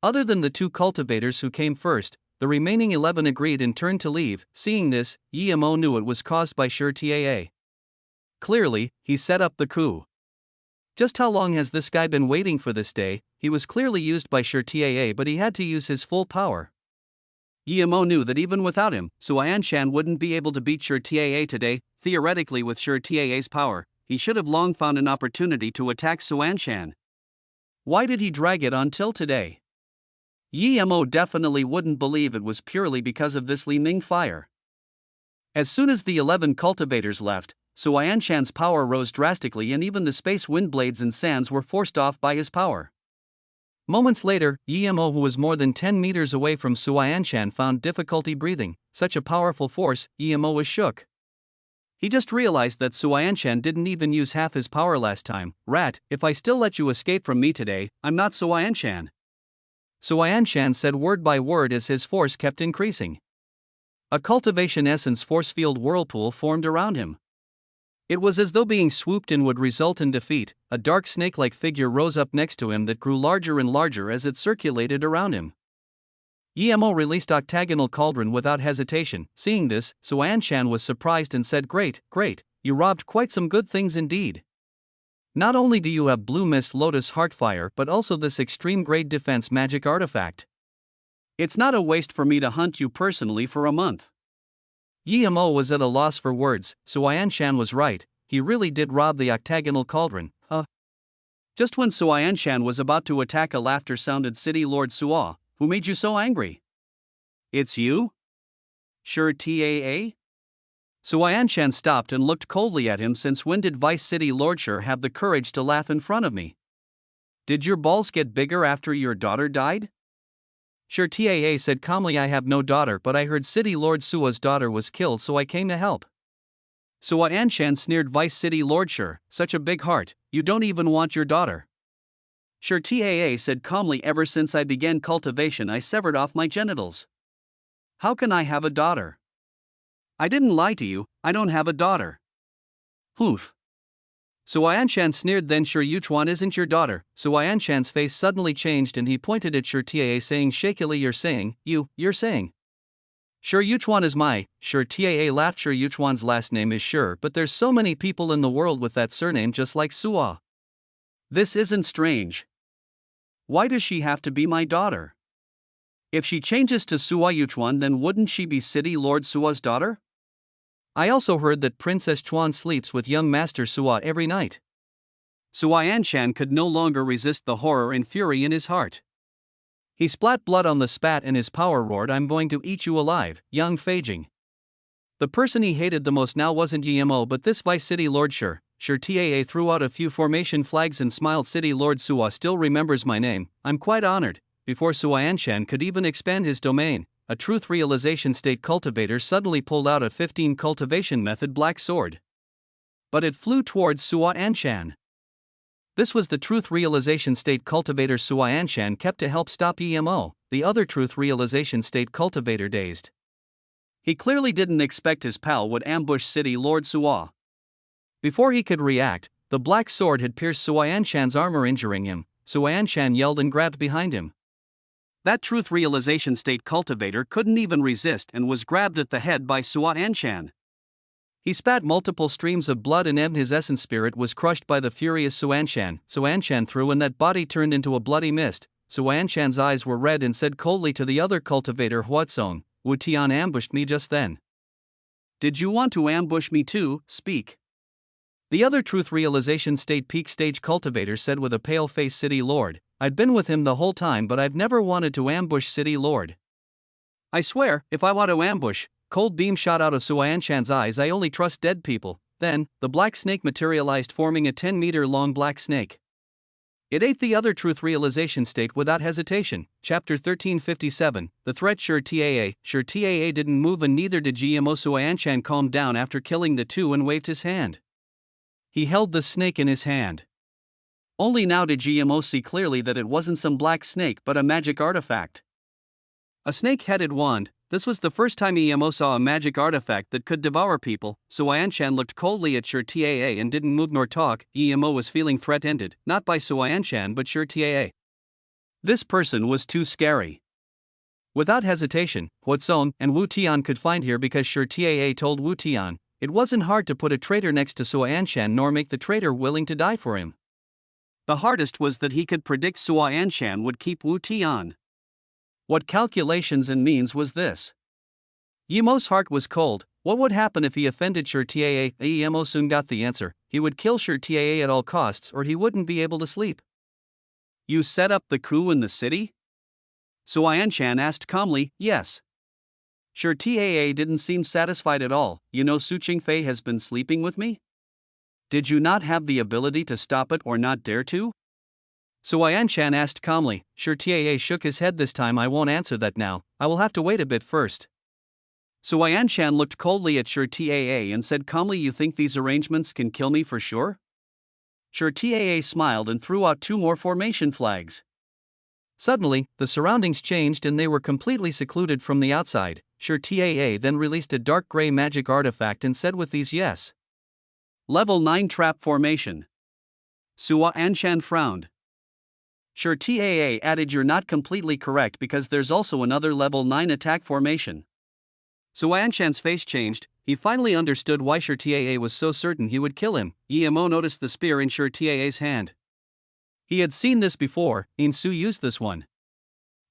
Other than the 2 cultivators who came first, the remaining 11 agreed and turned to leave. Seeing this, EMO knew it was caused by Sure TAA. Clearly, he set up the coup. Just how long has this guy been waiting for this day? He was clearly used by Sure TAA, but he had to use his full power. EMO knew that even without him, Suayanshan wouldn't be able to beat Sure TAA today. Theoretically, with Sure TAA's power, he should have long found an opportunity to attack Suayanshan. Why did he drag it on till today? EMO definitely wouldn't believe it was purely because of this Li Ming fire. As soon as the 11 cultivators left, Suayanshan's power rose drastically and even the space wind blades and sands were forced off by his power. Moments later, EMO, who was more than 10 meters away from Suayanshan, found difficulty breathing. Such a powerful force, EMO was shook. He just realized that Suayanshan didn't even use half his power last time. "Rat, if I still let you escape from me today, I'm not Suayanshan." Suayanshan said word by word as his force kept increasing. A cultivation essence force field whirlpool formed around him. It was as though being swooped in would result in defeat. A dark snake-like figure rose up next to him that grew larger and larger as it circulated around him. EMO released Octagonal Cauldron without hesitation. Seeing this, Suayanshan was surprised and said, great, you robbed quite some good things indeed. Not only do you have Blue Mist Lotus Heartfire but also this extreme grade defense magic artifact. It's not a waste for me to hunt you personally for a month." EMO was at a loss for words. Suayanshan was right, he really did rob the Octagonal Cauldron. Just when Suayanshan was about to attack, a laughter sounded. "City Lord Sua, who made you so angry?" "It's you? Sure TAA?" Suayanshan stopped and looked coldly at him. Since when did Vice City Lordshire have the courage to laugh in front of me? Did your balls get bigger after your daughter died? Sure, Taa said calmly. I have no daughter, but I heard City Lord Sua's daughter was killed, so I came to help. Suayanshan sneered. Vice City Lordshire, such a big heart, you don't even want your daughter. Sure, Taa said calmly. Ever since I began cultivation I severed off my genitals. How can I have a daughter? I didn't lie to you, I don't have a daughter. Hoof. Suayanshan sneered. Then Sure Yuchuan isn't your daughter. Suayanshan's face suddenly changed and he pointed at Sure Taa saying shakily, you're saying. You're saying. Sure Yuchuan is my. Sure Taa laughed. Sure Yuchuan's last name is Sure, but there's so many people in the world with that surname just like Sua. This isn't strange. Why does she have to be my daughter? If she changes to Sua Yuchuan, then wouldn't she be City Lord Sua's daughter? I also heard that Princess Chuan sleeps with young Master Sua every night. Suayanshan could no longer resist the horror and fury in his heart. He splat blood on the spat and his power roared, I'm going to eat you alive, young Feijing. The person he hated the most now wasn't Yimo but this Vice City Lord Sure. Sure Taa threw out a few formation flags and smiled. City Lord Sua still remembers my name, I'm quite honored. Before Suayanshan could even expand his domain, a truth realization state cultivator suddenly pulled out a 15 cultivation method black sword. But it flew towards Suayanshan. This was the truth realization state cultivator Suayanshan kept to help stop EMO, the other truth realization state cultivator dazed. He clearly didn't expect his pal would ambush City Lord Sua. Before he could react, the black sword had pierced Suayanshan's armor, injuring him. Suayanshan yelled and grabbed behind him. That truth realization state cultivator couldn't even resist and was grabbed at the head by Suayanshan. He spat multiple streams of blood and his essence spirit was crushed by the furious Suayanshan. Suayanshan threw and that body turned into a bloody mist. Suayanshan's eyes were red and said coldly to the other cultivator, Huatsong, Wu Tian ambushed me just then. Did you want to ambush me too? Speak. The other truth realization state peak stage cultivator said with a pale face. City Lord, I'd been with him the whole time but I've never wanted to ambush City Lord. I swear, if I want to ambush. Cold beam shot out of Suayanshan's eyes. I only trust dead people. Then, the black snake materialized, forming a 10-meter-long black snake. It ate the other truth realization state without hesitation. Chapter 1357, The Threat. Sure Taa didn't move and neither did GMO. Suayanshan calmed down after killing the two and waved his hand. He held the snake in his hand. Only now did GMO see clearly that it wasn't some black snake but a magic artifact. A snake-headed wand. This was the first time EMO saw a magic artifact that could devour people. Suayanshan looked coldly at Sure Taa and didn't move nor talk. EMO was feeling threatened, not by Suayanshan but Sure Taa. This person was too scary. Without hesitation, Huatsong and Wu Tian could find here because Sure Taa told Wu Tian, it wasn't hard to put a traitor next to Suayanshan nor make the traitor willing to die for him. The hardest was that he could predict Suayanshan would keep Wu Tian. What calculations and means was this? Yimo's heart was cold. What would happen if he offended Sure Taa? Yimo soon got the answer. He would kill Sure Taa at all costs or he wouldn't be able to sleep. You set up the coup in the city? Suayanshan asked calmly. Yes. Sure Taa didn't seem satisfied at all. You know Su Qingfei has been sleeping with me? Did you not have the ability to stop it or not dare to? Suayanshan asked calmly. Sure Taa shook his head. This time I won't answer that now, I will have to wait a bit first. Suayanshan looked coldly at Sure Taa and said calmly, you think these arrangements can kill me for sure? Sure Taa smiled and threw out 2 more formation flags. Suddenly, the surroundings changed and they were completely secluded from the outside. Sure Taa then released a dark gray magic artifact and said with these, yes. Level 9 trap formation. Suayanshan frowned. Sure Taa added, you're not completely correct because there's also another level 9 attack formation. Suayanshan's face changed. He finally understood why Sure Taa was so certain he would kill him. Yimo noticed the spear in Sure Taa's hand. He had seen this before. Insu used this one.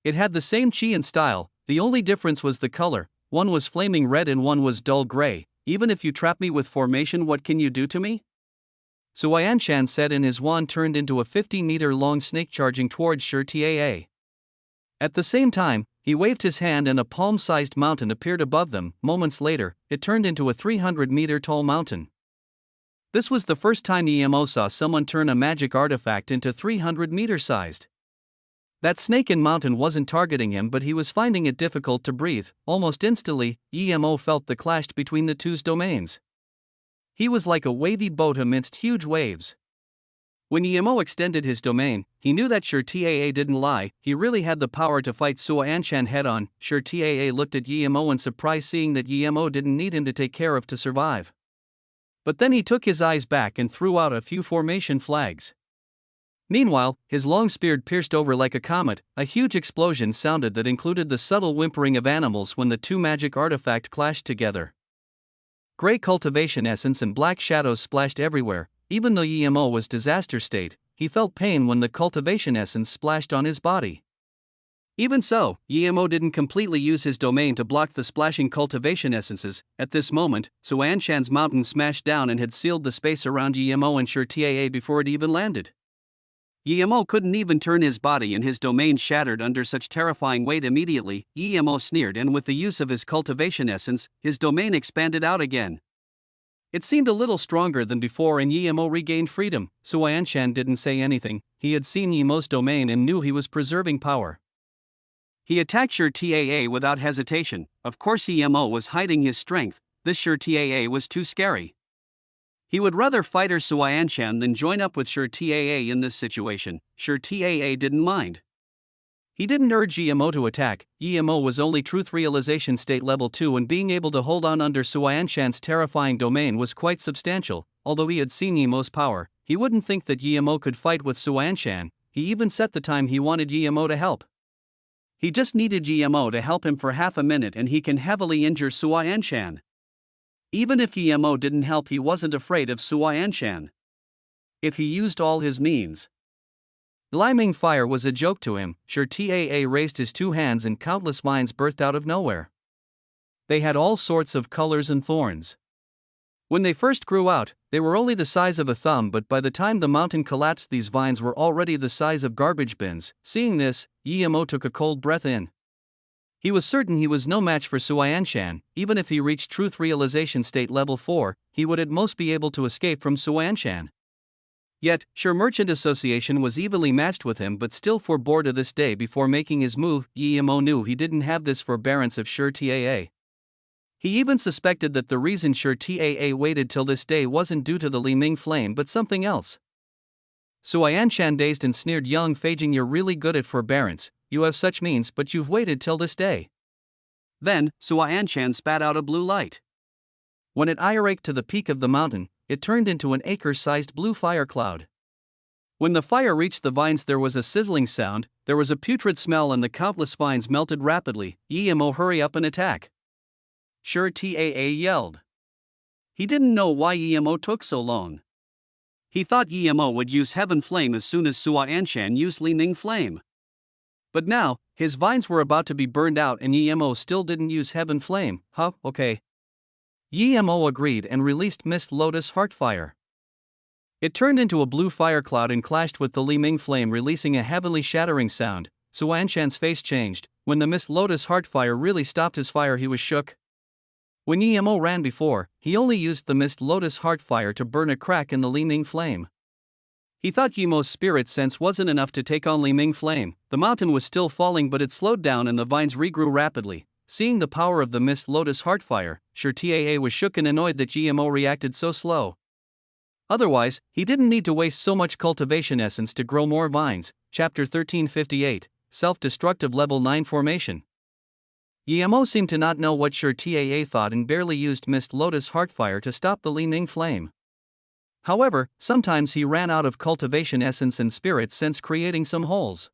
It had the same chi and style, the only difference was the color. One was flaming red and one was dull gray. Even if you trap me with formation, what can you do to me? Suayanshan said, and his wand turned into a 50-meter-long snake charging towards Sure Taa. At the same time, He waved his hand and a palm-sized mountain appeared above them. Moments later, it turned into a 300-meter-tall mountain. This was the first time EMO saw someone turn a magic artifact into 300-meter-sized. That snake in mountain wasn't targeting him, but he was finding it difficult to breathe. Almost instantly, EMO felt the clash between the two's domains. He was like a wavy boat amidst huge waves. When EMO extended his domain, he knew that Taa didn't lie. He really had the power to fight Sua Anshan head-on. Taa looked at EMO in surprise, seeing that EMO didn't need him to take care of to survive. But then he took his eyes back and threw out a few formation flags. Meanwhile, his long spear pierced over like a comet. A huge explosion sounded that included the subtle whimpering of animals when the two magic artifacts clashed together. Gray cultivation essence and black shadows splashed everywhere. Even though EMO was disaster state, he felt pain when the cultivation essence splashed on his body. Even so, EMO didn't completely use his domain to block the splashing cultivation essences. At this moment, Suanshan's mountain smashed down and had sealed the space around EMO and Taa before it even landed. EMO couldn't even turn his body and his domain shattered under such terrifying weight. Immediately, EMO sneered, and with the use of his cultivation essence, his domain expanded out again. It seemed a little stronger than before and EMO regained freedom. Suanshan didn't say anything. He had seen EMO's domain and knew he was preserving power. He attacked Taa without hesitation. Of course EMO was hiding his strength. This Taa was too scary. He would rather fight Suanshan than join up with Taa in this situation. Taa didn't mind. He didn't urge EMO to attack. EMO was only truth realization state level 2, and being able to hold on under Suanshan's terrifying domain was quite substantial. Although he had seen EMO's power, he wouldn't think that EMO could fight with Suanshan. He even set the time he wanted EMO to help. He just needed EMO to help him for half a minute and he can heavily injure Suanshan. Even if EMO didn't help, he wasn't afraid of Suanshan. If he used all his means. Liming fire was a joke to him. Taa raised his two hands and countless vines birthed out of nowhere. They had all sorts of colors and thorns. When they first grew out, they were only the size of a thumb, but by the time the mountain collapsed, these vines were already the size of garbage bins. Seeing this, EMO took a cold breath in. He was certain he was no match for Suanshan. Even if he reached truth realization state level 4, he would at most be able to escape from Suanshan. Yet, Merchant Association was evenly matched with him, but still forbore to this day before making his move. EMO knew he didn't have this forbearance of Taa. He even suspected that the reason Taa waited till this day wasn't due to the Li Ming flame but something else. Suanshan dazed and sneered, "Young Feijing, you're really good at forbearance. You have such means, but you've waited till this day." Then, Suanshan spat out a blue light. When it iraked to the peak of the mountain, it turned into an acre-sized blue fire cloud. When the fire reached the vines, there was a sizzling sound, there was a putrid smell, and the countless vines melted rapidly. EMO, hurry up and attack! Taa yelled. He didn't know why EMO took so long. He thought EMO would use Heaven Flame as soon as Suanshan used Li Ming Flame. But now, his vines were about to be burned out and EMO still didn't use Heaven Flame. Okay. EMO agreed and released Mist Lotus Heartfire. It turned into a blue fire cloud and clashed with the Li Ming Flame, releasing a heavily shattering sound. Suanshan's face changed. When the Mist Lotus Heartfire really stopped his fire, he was shook. When EMO ran before, he only used the Mist Lotus Heartfire to burn a crack in the Li Ming Flame. He thought EMO's spirit sense wasn't enough to take on Li Ming Flame. The mountain was still falling, but it slowed down and the vines regrew rapidly. Seeing the power of the Mist Lotus Heartfire, Taa was shook and annoyed that EMO reacted so slow. Otherwise, he didn't need to waste so much cultivation essence to grow more vines. Chapter 1358, Self-Destructive Level 9 Formation. EMO seemed to not know what Taa thought and barely used Mist Lotus Heartfire to stop the Li Ming Flame. However, sometimes he ran out of cultivation essence and spirit sense, creating some holes.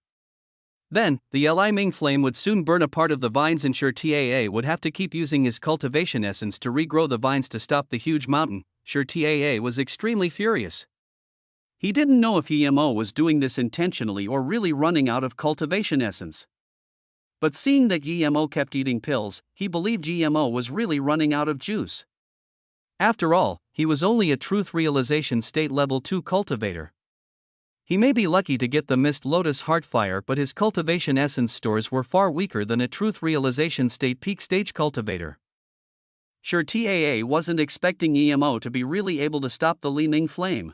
Then, the Li Ming Flame would soon burn a part of the vines and Taa would have to keep using his cultivation essence to regrow the vines to stop the huge mountain. Taa was extremely furious. He didn't know if EMO was doing this intentionally or really running out of cultivation essence. But seeing that EMO kept eating pills, he believed EMO was really running out of juice. After all, he was only a truth realization state level 2 cultivator. He may be lucky to get the Mist Lotus Heartfire, but his cultivation essence stores were far weaker than a truth realization state peak stage cultivator. Sure, TAA wasn't expecting EMO to be really able to stop the Li Ning flame.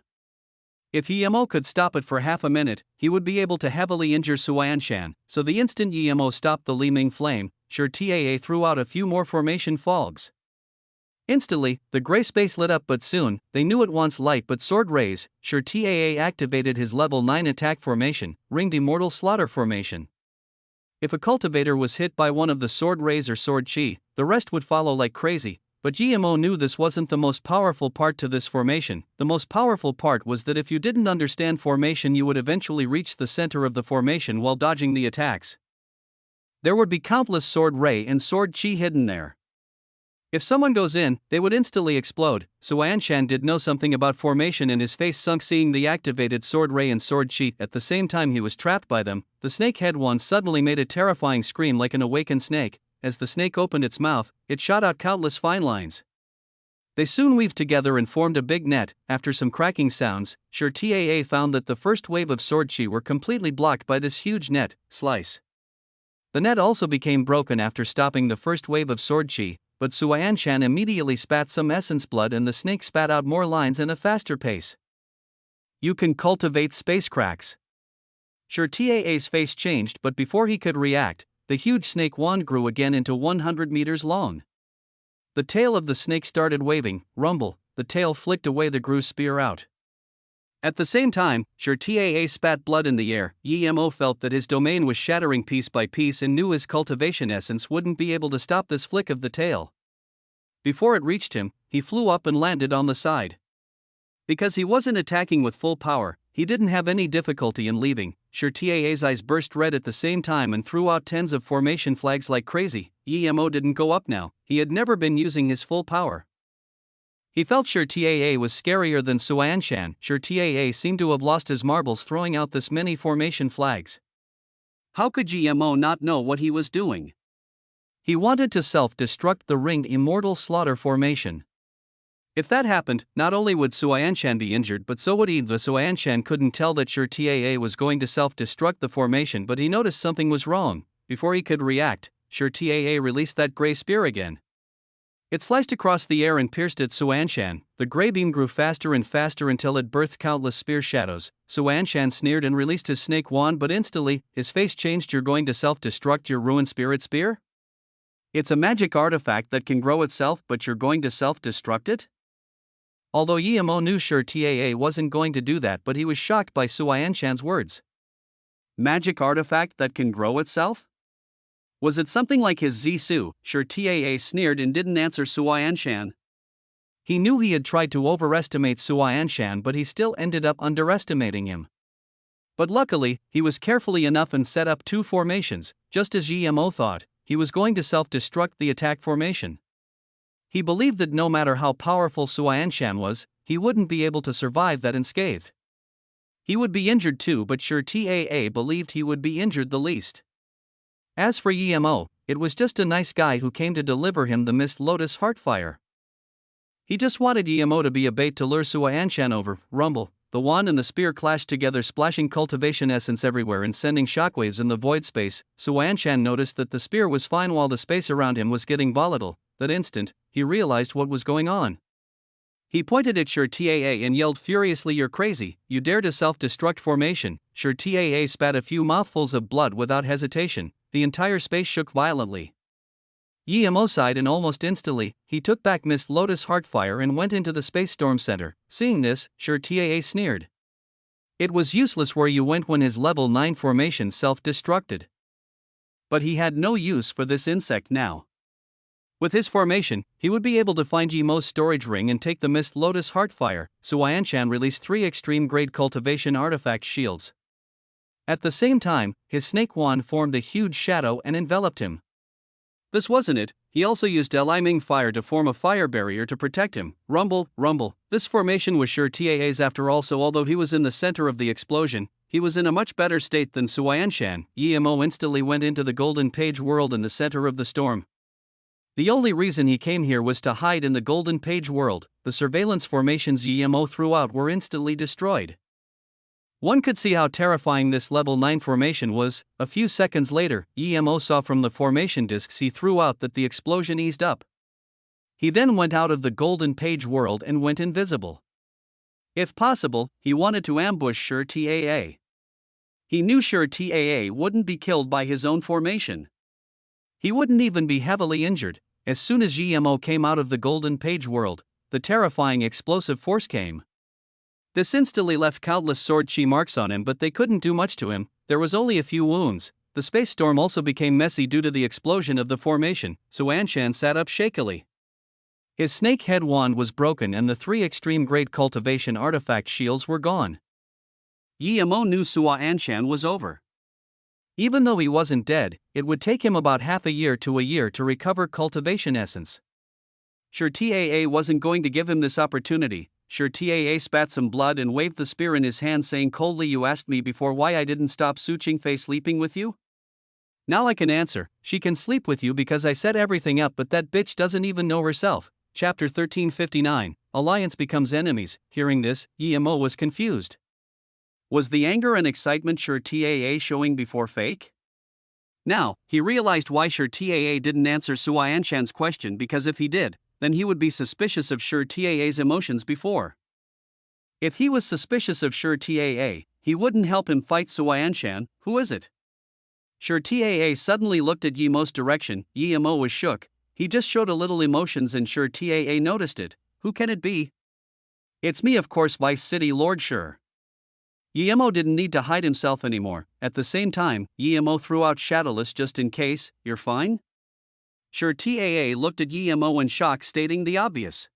If EMO could stop it for half a minute, he would be able to heavily injure Suanshan, so the instant EMO stopped the Li Ming flame, Sure TAA threw out a few more formation fogs. Instantly, the gray space lit up, but soon, they knew it wants light but sword rays. Sure TAA activated his level 9 attack formation, Ringed Immortal Slaughter formation. If a cultivator was hit by one of the sword rays or sword chi, the rest would follow like crazy, but GMO knew this wasn't the most powerful part to this formation. The most powerful part was that if you didn't understand formation, you would eventually reach the center of the formation while dodging the attacks. There would be countless sword ray and sword chi hidden there. If someone goes in, they would instantly explode. Suanshan did know something about formation, and his face sunk seeing the activated sword ray and sword chi. At the same time he was trapped by them, the snakehead one suddenly made a terrifying scream like an awakened snake. As the snake opened its mouth, it shot out countless fine lines. They soon weaved together and formed a big net. After some cracking sounds, Sure TAA found that the first wave of sword chi were completely blocked by this huge net. Slice. The net also became broken after stopping the first wave of sword chi, but Suanshan immediately spat some essence blood and the snake spat out more lines in a faster pace. You can cultivate space cracks. Sure TAA's face changed, but before he could react, the huge snake wand grew again into 100 meters long. The tail of the snake started waving, rumble, the tail flicked away the grew spear out. At the same time, Sure TAA spat blood in the air. EMO felt that his domain was shattering piece by piece and knew his cultivation essence wouldn't be able to stop this flick of the tail. Before it reached him, he flew up and landed on the side. Because he wasn't attacking with full power, he didn't have any difficulty in leaving. Sure TAA's eyes burst red at the same time and threw out tens of formation flags like crazy. EMO didn't go up now, he had never been using his full power. He felt Sure TAA was scarier than Suanshan. Sure TAA seemed to have lost his marbles throwing out this many formation flags. How could GMO not know what he was doing? He wanted to self-destruct the Ringed Immortal Slaughter formation. If that happened, not only would Suanshan be injured but so would Eva. Suanshan couldn't tell that Sure TAA was going to self-destruct the formation, but he noticed something was wrong. Before he could react, Sure TAA released that gray spear again. It sliced across the air and pierced at Suanshan. The gray beam grew faster and faster until it birthed countless spear shadows. Suanshan sneered and released his snake wand, but instantly, his face changed. You're going to self-destruct your ruined spirit spear? It's a magic artifact that can grow itself, but you're going to self-destruct it? Although EMO knew Sure TAA wasn't going to do that, but he was shocked by Suanshan's words. Magic artifact that can grow itself? Was it something like his Zisu? Sure TAA sneered and didn't answer Suanshan. He knew he had tried to overestimate Suanshan, but he still ended up underestimating him. But luckily, he was carefully enough and set up two formations. Just as EMO thought, he was going to self-destruct the attack formation. He believed that no matter how powerful Suanshan was, he wouldn't be able to survive that unscathed. He would be injured too, but Sure TAA believed he would be injured the least. As for EMO, it was just a nice guy who came to deliver him the Mist Lotus Heartfire. He just wanted EMO to be a bait to lure Suanshan over. Rumble, the wand and the spear clashed together, splashing cultivation essence everywhere and sending shockwaves in the void space. Suanshan noticed that the spear was fine while the space around him was getting volatile. That instant, he realized what was going on. He pointed at Sure TAA and yelled furiously, "You're crazy, you dare to self-destruct formation." Sure TAA spat a few mouthfuls of blood without hesitation. The entire space shook violently. EMO sighed, and almost instantly, he took back Mist Lotus Heartfire and went into the Space Storm Center. Seeing this, Sure TAA sneered. It was useless where you went when his level 9 formation self-destructed. But he had no use for this insect now. With his formation, he would be able to find EMO's storage ring and take the Mist Lotus Heartfire. Suanshan released 3 extreme-grade cultivation artifact shields. At the same time, his snake wand formed a huge shadow and enveloped him. This wasn't it, he also used Li Ming fire to form a fire barrier to protect him. Rumble, rumble. This formation was Sure TAA's after all, so although he was in the center of the explosion, he was in a much better state than Suanshan. EMO instantly went into the Golden Page world in the center of the storm. The only reason he came here was to hide in the Golden Page world. The surveillance formations EMO threw out were instantly destroyed. One could see how terrifying this level 9 formation was. A few seconds later, Emo saw from the formation discs he threw out that the explosion eased up. He then went out of the golden page world and went invisible. If possible, he wanted to ambush Sure Taa. He knew Sure Taa wouldn't be killed by his own formation. He wouldn't even be heavily injured. As soon as Emo came out of the golden page world, the terrifying explosive force came. This instantly left countless sword chi marks on him, but they couldn't do much to him. There was only a few wounds. The space storm also became messy due to the explosion of the formation, so Anshan sat up shakily. His snake head wand was broken and the 3 extreme grade cultivation artifact shields were gone. Emo knew Sua Anshan was over. Even though he wasn't dead, it would take him about half a year to recover cultivation essence. Sure Taa wasn't going to give him this opportunity. Sure Taa spat some blood and waved the spear in his hand, saying coldly, "You asked me before why I didn't stop Su Qingfei sleeping with you? Now I can answer, she can sleep with you because I set everything up, but that bitch doesn't even know herself." Chapter 1359, Alliance Becomes Enemies. Hearing this, Emo was confused. Was the anger and excitement Sure Taa showing before fake? Now, he realized why Sure Taa didn't answer Sua Anshan's question, because if he did, then he would be suspicious of Sure Taa's emotions before. If he was suspicious of Sure Taa, he wouldn't help him fight Sua Anshan. Who is it? Sure Taa suddenly looked at Yemo's direction. Emo was shook. He just showed a little emotions and Sure Taa noticed it. Who can it be? It's me, of course, Vice City Lord Sure. Emo didn't need to hide himself anymore. At the same time, Emo threw out Shadowless just in case. You're fine? Sure Taa looked at Emo in shock, stating the obvious.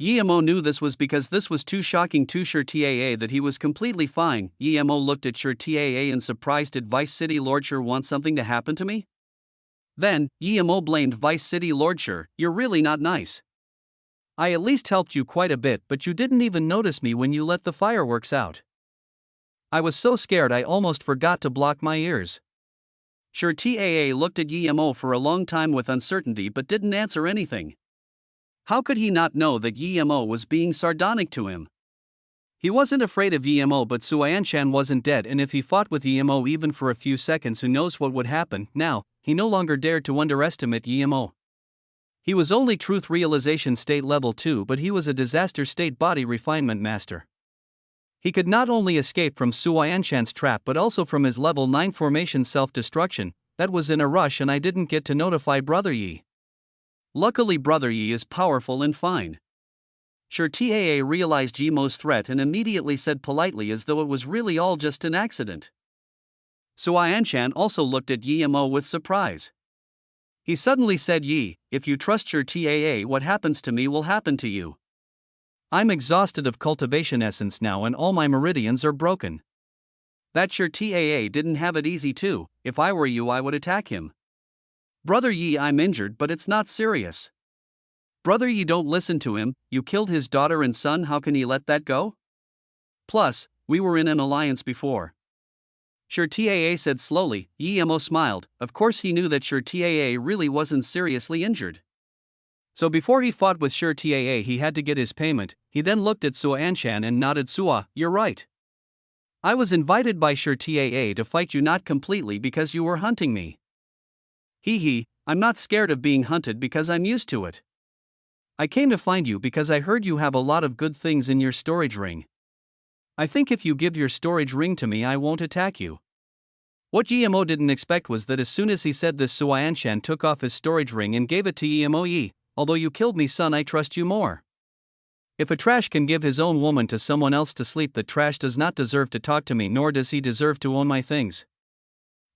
Emo knew this was because this was too shocking to Sure Taa that he was completely fine. Emo looked at Sure Taa in surprise. Did Vice City Lord Sure want something to happen to me? Then, Emo blamed Vice City Lord Sure. You're really not nice. I at least helped you quite a bit, but you didn't even notice me when you let the fireworks out. I was so scared I almost forgot to block my ears. Sure Taa looked at Emo for a long time with uncertainty but didn't answer anything. How could he not know that Emo was being sardonic to him? He wasn't afraid of Emo, but Sua Anshan wasn't dead, and if he fought with Emo even for a few seconds, who knows what would happen. Now, he no longer dared to underestimate Emo. He was only truth realization state level 2, but he was a disaster state body refinement master. He could not only escape from Sua Anshan's trap but also from his level 9 formation self-destruction. That was in a rush and I didn't get to notify Brother Yi. Luckily Brother Yi is powerful and fine. Sure Taa realized Emo's threat and immediately said politely as though it was really all just an accident. Sua Anshan also looked at Emo with surprise. He suddenly said, "Yi, if you trust Sure Taa, what happens to me will happen to you. I'm exhausted of cultivation essence now and all my meridians are broken." That Sure Taa didn't have it easy too. If I were you I would attack him. Brother Yi, I'm injured but it's not serious. Brother Yi, don't listen to him, you killed his daughter and son, how can he let that go? Plus, we were in an alliance before. Sure Taa said slowly. Emo smiled. Of course he knew that Sure Taa really wasn't seriously injured. So before he fought with Sure Taa he had to get his payment. He then looked at Sua Anshan and nodded. Sua, you're right. I was invited by Sure Taa to fight you, not completely because you were hunting me. Hee, I'm not scared of being hunted because I'm used to it. I came to find you because I heard you have a lot of good things in your storage ring. I think if you give your storage ring to me I won't attack you. What Emo didn't expect was that as soon as he said this, Sua Anshan took off his storage ring and gave it to Emo. Yi, although you killed me son, I trust you more. If a trash can give his own woman to someone else to sleep, the trash does not deserve to talk to me, nor does he deserve to own my things.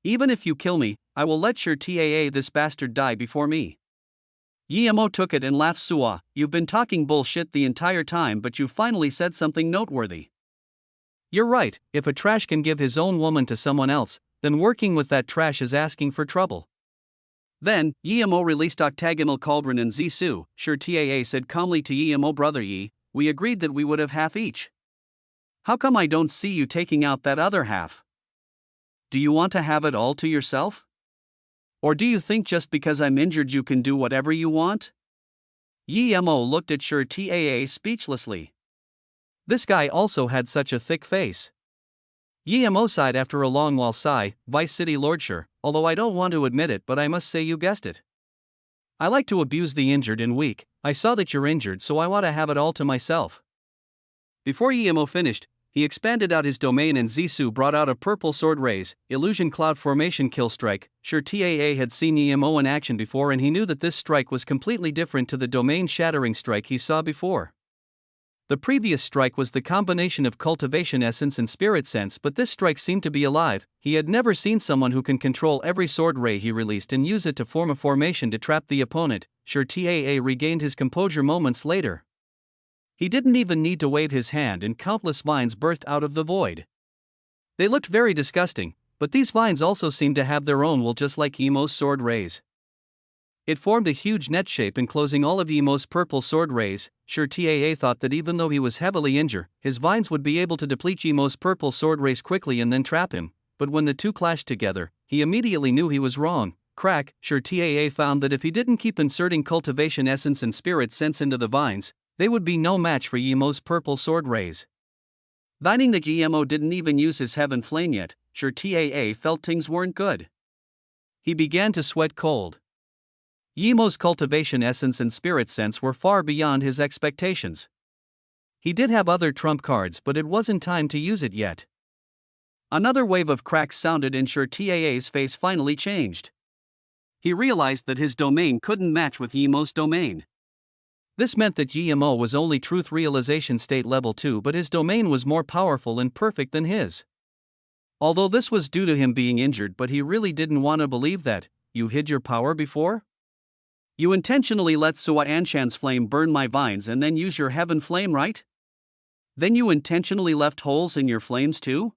Even if you kill me, I will let Sure Taa this bastard die before me. Emo took it and laughed. Sua, you've been talking bullshit the entire time, but you finally said something noteworthy. You're right, if a trash can give his own woman to someone else, then working with that trash is asking for trouble. Then, Emo released octagonal cauldron and Zisu. Sure Taa said calmly to Emo, Brother Yi, we agreed that we would have half each. How come I don't see you taking out that other half? Do you want to have it all to yourself? Or do you think just because I'm injured you can do whatever you want? Emo looked at Sure Taa speechlessly. This guy also had such a thick face. Yemo sighed after a long while. Sigh, Vice City Lordshire, although I don't want to admit it, but I must say you guessed it. I like to abuse the injured and weak. I saw that you're injured, so I want to have it all to myself. Before Yemo finished, he expanded out his domain and Zissou brought out a purple sword raise, illusion cloud formation kill strike. Sure, TAA had seen Yemo in action before and he knew that this strike was completely different to the domain shattering strike he saw before. The previous strike was the combination of cultivation essence and spirit sense, but this strike seemed to be alive. He had never seen someone who can control every sword ray he released and use it to form a formation to trap the opponent. Sure, TAA regained his composure moments later. He didn't even need to wave his hand and countless vines burst out of the void. They looked very disgusting, but these vines also seemed to have their own will, just like Yemo's sword rays. It formed a huge net shape enclosing all of Yemo's purple sword rays. Sure, TAA thought that even though he was heavily injured, his vines would be able to deplete Yemo's purple sword rays quickly and then trap him, but when the two clashed together, he immediately knew he was wrong. Crack. Sure, TAA found that if he didn't keep inserting cultivation essence and spirit sense into the vines, they would be no match for Yemo's purple sword rays. Finding that Yemo didn't even use his heaven flame yet, sure, TAA felt things weren't good. He began to sweat cold. Yemo's cultivation essence and spirit sense were far beyond his expectations. He did have other trump cards, but it wasn't time to use it yet. Another wave of cracks sounded and sure, TAA's face finally changed. He realized that his domain couldn't match with Yemo's domain. This meant that Yemo was only truth realization state level 2, but his domain was more powerful and perfect than his. Although this was due to him being injured, but he really didn't want to believe that. You hid your power before? You intentionally let Sua Anshan's flame burn my vines and then use your heaven flame, right? Then you intentionally left holes in your flames too?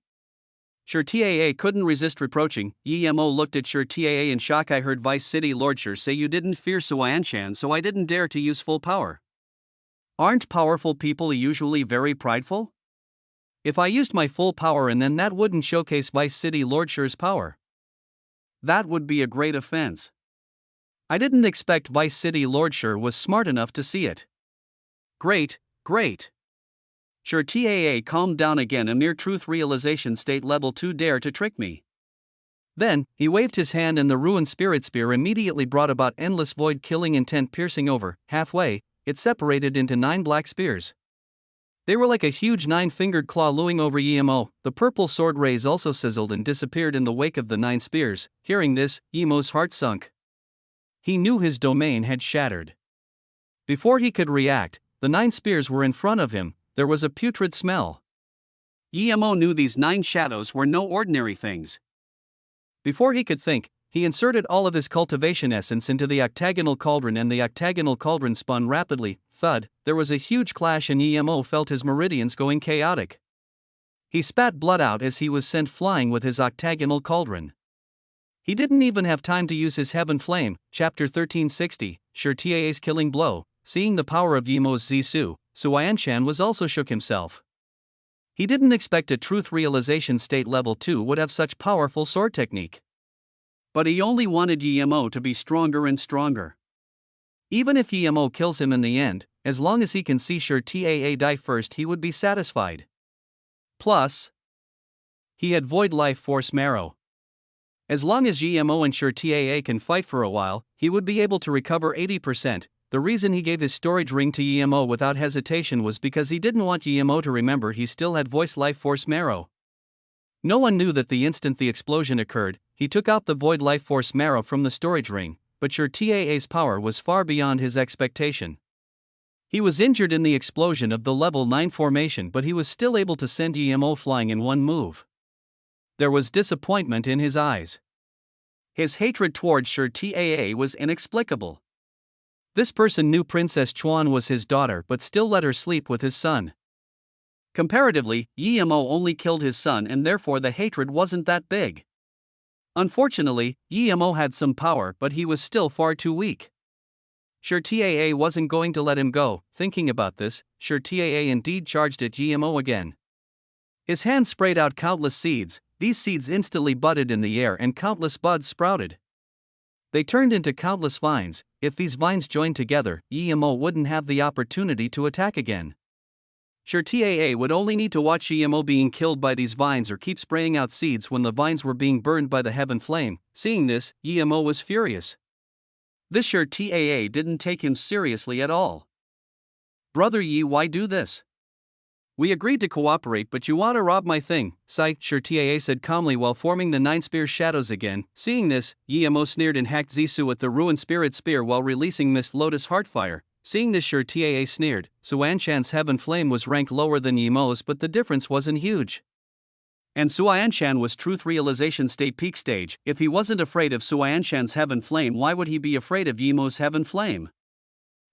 Sure, TAA couldn't resist reproaching. Yemo looked at Sure TAA in shock. I heard Vice City Lordshire say you didn't fear Sua Anshan, so I didn't dare to use full power. Aren't powerful people usually very prideful? If I used my full power and then that wouldn't showcase Vice City Lordshire's power. That would be a great offense. I didn't expect Vice City Lordshire was smart enough to see it. Great, great. Sure, TAA calmed down again. A mere truth realization state level 2 dare to trick me. Then, he waved his hand and the ruined spirit spear immediately brought about endless void killing intent piercing over. Halfway, it separated into 9 black spears. They were like a huge 9-fingered claw looming over Yemo. The purple sword rays also sizzled and disappeared in the wake of the 9 spears. Hearing this, Yemo's heart sunk. He knew his domain had shattered. Before he could react, the 9 spears were in front of him. There was a putrid smell. Yemo knew these 9 shadows were no ordinary things. Before he could think, he inserted all of his cultivation essence into the octagonal cauldron and the octagonal cauldron spun rapidly. Thud, there was a huge clash and Yemo felt his meridians going chaotic. He spat blood out as he was sent flying with his octagonal cauldron. He didn't even have time to use his heaven flame. Chapter 1360, Sure TAA's killing blow. Seeing the power of Yemo's Zissou, Sua Anshan was also shook himself. He didn't expect a truth realization state level 2 would have such powerful sword technique. But he only wanted Yemo to be stronger and stronger. Even if Yemo kills him in the end, as long as he can see Sure TAA die first, he would be satisfied. Plus, he had void life force marrow. As long as Yemo and Sure TAA can fight for a while, he would be able to recover 80%. The reason he gave his storage ring to Yemo without hesitation was because he didn't want Yemo to remember he still had voice life force marrow. No one knew that the instant the explosion occurred, he took out the void life force marrow from the storage ring, but Sure TAA's power was far beyond his expectation. He was injured in the explosion of the level 9 formation, but he was still able to send Yemo flying in one move. There was disappointment in his eyes. His hatred towards Sure TAA was inexplicable. This person knew Princess Chuan was his daughter but still let her sleep with his son. Comparatively, Yemo only killed his son and therefore the hatred wasn't that big. Unfortunately, Yemo had some power but he was still far too weak. Sure TAA wasn't going to let him go. Thinking about this, Sure TAA indeed charged at Yemo again. His hand sprayed out countless seeds. These seeds instantly budded in the air and countless buds sprouted. They turned into countless vines. If these vines joined together, Yemo wouldn't have the opportunity to attack again. Sure, TAA would only need to watch EMO being killed by these vines or keep spraying out seeds when the vines were being burned by the heaven flame. Seeing this, EMO was furious. This sure TAA didn't take him seriously at all. "Brother Yi, why do this? We agreed to cooperate, but you want to rob my thing," Sure TAA said calmly while forming the 9 spear shadows again. Seeing this, EMO sneered and hacked Zisu at the ruined spirit spear while releasing Mist Lotus Heartfire. Seeing this, sure TAA sneered. Suanshan's heaven flame was ranked lower than Yemo's, but the difference wasn't huge. And Suanshan was truth realization state peak stage. If he wasn't afraid of Suanshan's heaven flame, why would he be afraid of Yemo's heaven flame?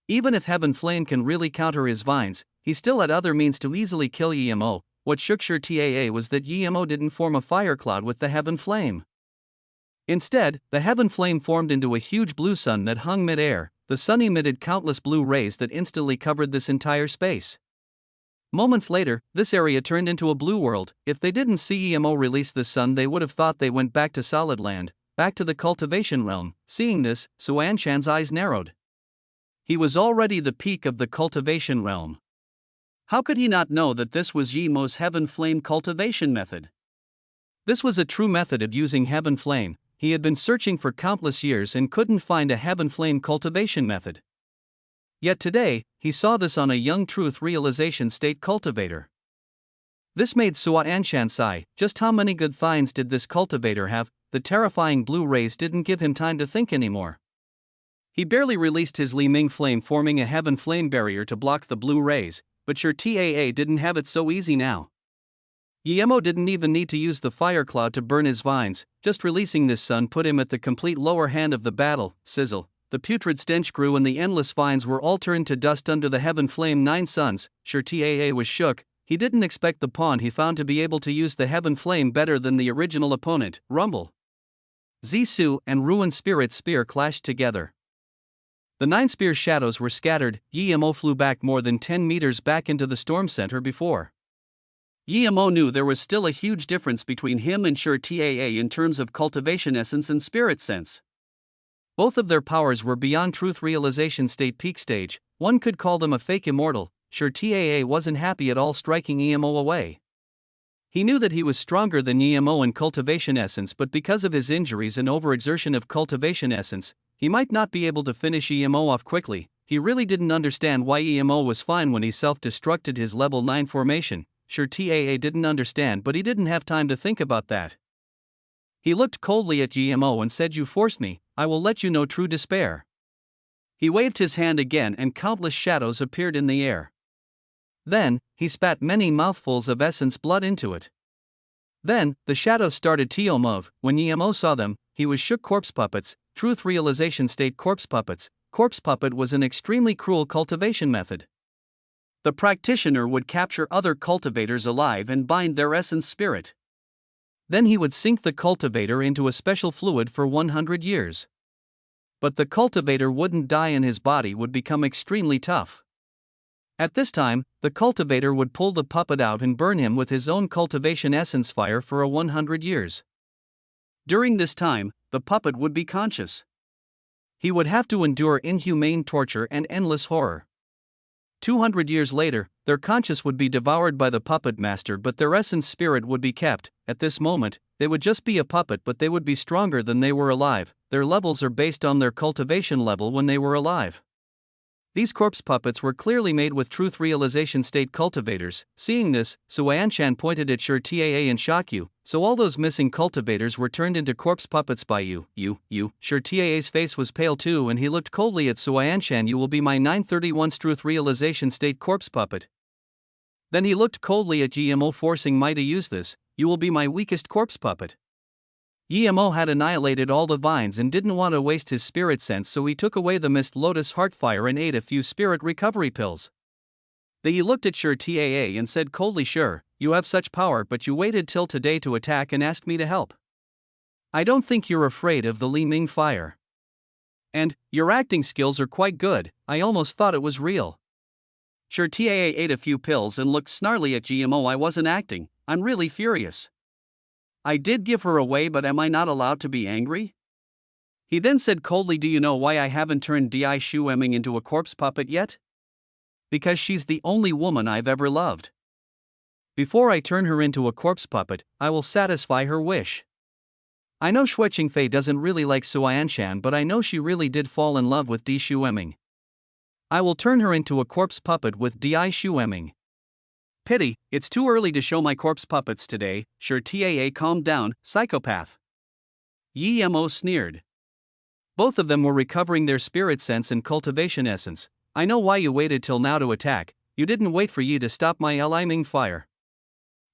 Even if heaven flame can really counter his vines, he still had other means to easily kill Yemo. What shook sure TAA was that Yemo didn't form a fire cloud with the heaven flame. Instead, the heaven flame formed into a huge blue sun that hung mid-air. The sun emitted countless blue rays that instantly covered this entire space. Moments later, this area turned into a blue world. If they didn't see EMO release the sun, they would have thought they went back to solid land, back to the cultivation realm. Seeing this, Suanshan's eyes narrowed. He was already the peak of the cultivation realm. How could he not know that this was Yemo's heaven flame cultivation method? This was a true method of using heaven flame. He had been searching for countless years and couldn't find a heaven flame cultivation method. Yet today, he saw this on a young truth realization state cultivator. This made Suanshan sigh. Just how many good finds did this cultivator have? The terrifying blue rays didn't give him time to think anymore. He barely released his Li Ming flame, forming a heaven flame barrier to block the blue rays, but sure TAA didn't have it so easy now. Yemo didn't even need to use the fire cloud to burn his vines. Just releasing this sun put him at the complete lower hand of the battle. Sizzle. The putrid stench grew and the endless vines were all turned to dust under the heaven flame 9 suns. Sure TAA was shook. He didn't expect the pawn he found to be able to use the heaven flame better than the original opponent. Rumble. Zisu and Ruined Spirit Spear clashed together. The 9 spear shadows were scattered. Yemo flew back more than 10 meters back into the storm center before. Yemo knew there was still a huge difference between him and sure TAA in terms of cultivation essence and spirit sense. Both of their powers were beyond truth realization state peak stage. One could call them a fake immortal. Sure TAA wasn't happy at all striking Yemo away. He knew that he was stronger than Yemo in cultivation essence, but because of his injuries and overexertion of cultivation essence, he might not be able to finish Yemo off quickly. He really didn't understand why Yemo was fine when he self-destructed his level 9 formation. Sure TAA didn't understand, but he didn't have time to think about that. He looked coldly at Yemo and said, "You forced me, I will let you know true despair." He waved his hand again and countless shadows appeared in the air. Then, he spat many mouthfuls of essence blood into it. Then, the shadows started to move. When Yemo saw them, he was shook. Corpse puppets, truth realization state corpse puppets. Corpse puppet was an extremely cruel cultivation method. The practitioner would capture other cultivators alive and bind their essence spirit. Then he would sink the cultivator into a special fluid for 100 years. But the cultivator wouldn't die and his body would become extremely tough. At this time, the cultivator would pull the puppet out and burn him with his own cultivation essence fire for 100 years. During this time, the puppet would be conscious. He would have to endure inhumane torture and endless horror. 200 years later, their conscience would be devoured by the puppet master, but their essence spirit would be kept. At this moment, they would just be a puppet, but they would be stronger than they were alive. Their levels are based on their cultivation level when they were alive. These corpse puppets were clearly made with truth realization state cultivators. Seeing this, Suanshan pointed at sure TAA and shock you. So all those missing cultivators were turned into corpse puppets by you. Sure TAA's face was pale too and he looked coldly at Suanshan. You will be my 931 truth realization state corpse puppet. Then he looked coldly at Yemo, forcing Mai to use this. You will be my weakest corpse puppet. Yemo had annihilated all the vines and didn't want to waste his spirit sense, so he took away the Mist Lotus Heartfire and ate a few spirit recovery pills. Then he looked at sure TAA and said coldly, "Sure, you have such power, but you waited till today to attack and asked me to help. I don't think you're afraid of the Li Ming fire. And your acting skills are quite good, I almost thought it was real." Sure TAA ate a few pills and looked snarly at Yemo. "I wasn't acting, I'm really furious. I did give her away, but am I not allowed to be angry?" He then said coldly, "Do you know why I haven't turned Dai Shueming into a corpse puppet yet? Because she's the only woman I've ever loved. Before I turn her into a corpse puppet, I will satisfy her wish. I know Shui Qingfei doesn't really like Suanshan, but I know she really did fall in love with Di Shueming. I will turn her into a corpse puppet with Di Shueming. Pity, it's too early to show my corpse puppets today. Sure, Taa calmed down, psychopath. Yi Mo sneered. Both of them were recovering their spirit sense and cultivation essence. I know why you waited till now to attack. You didn't wait for Yi to stop my aligning fire.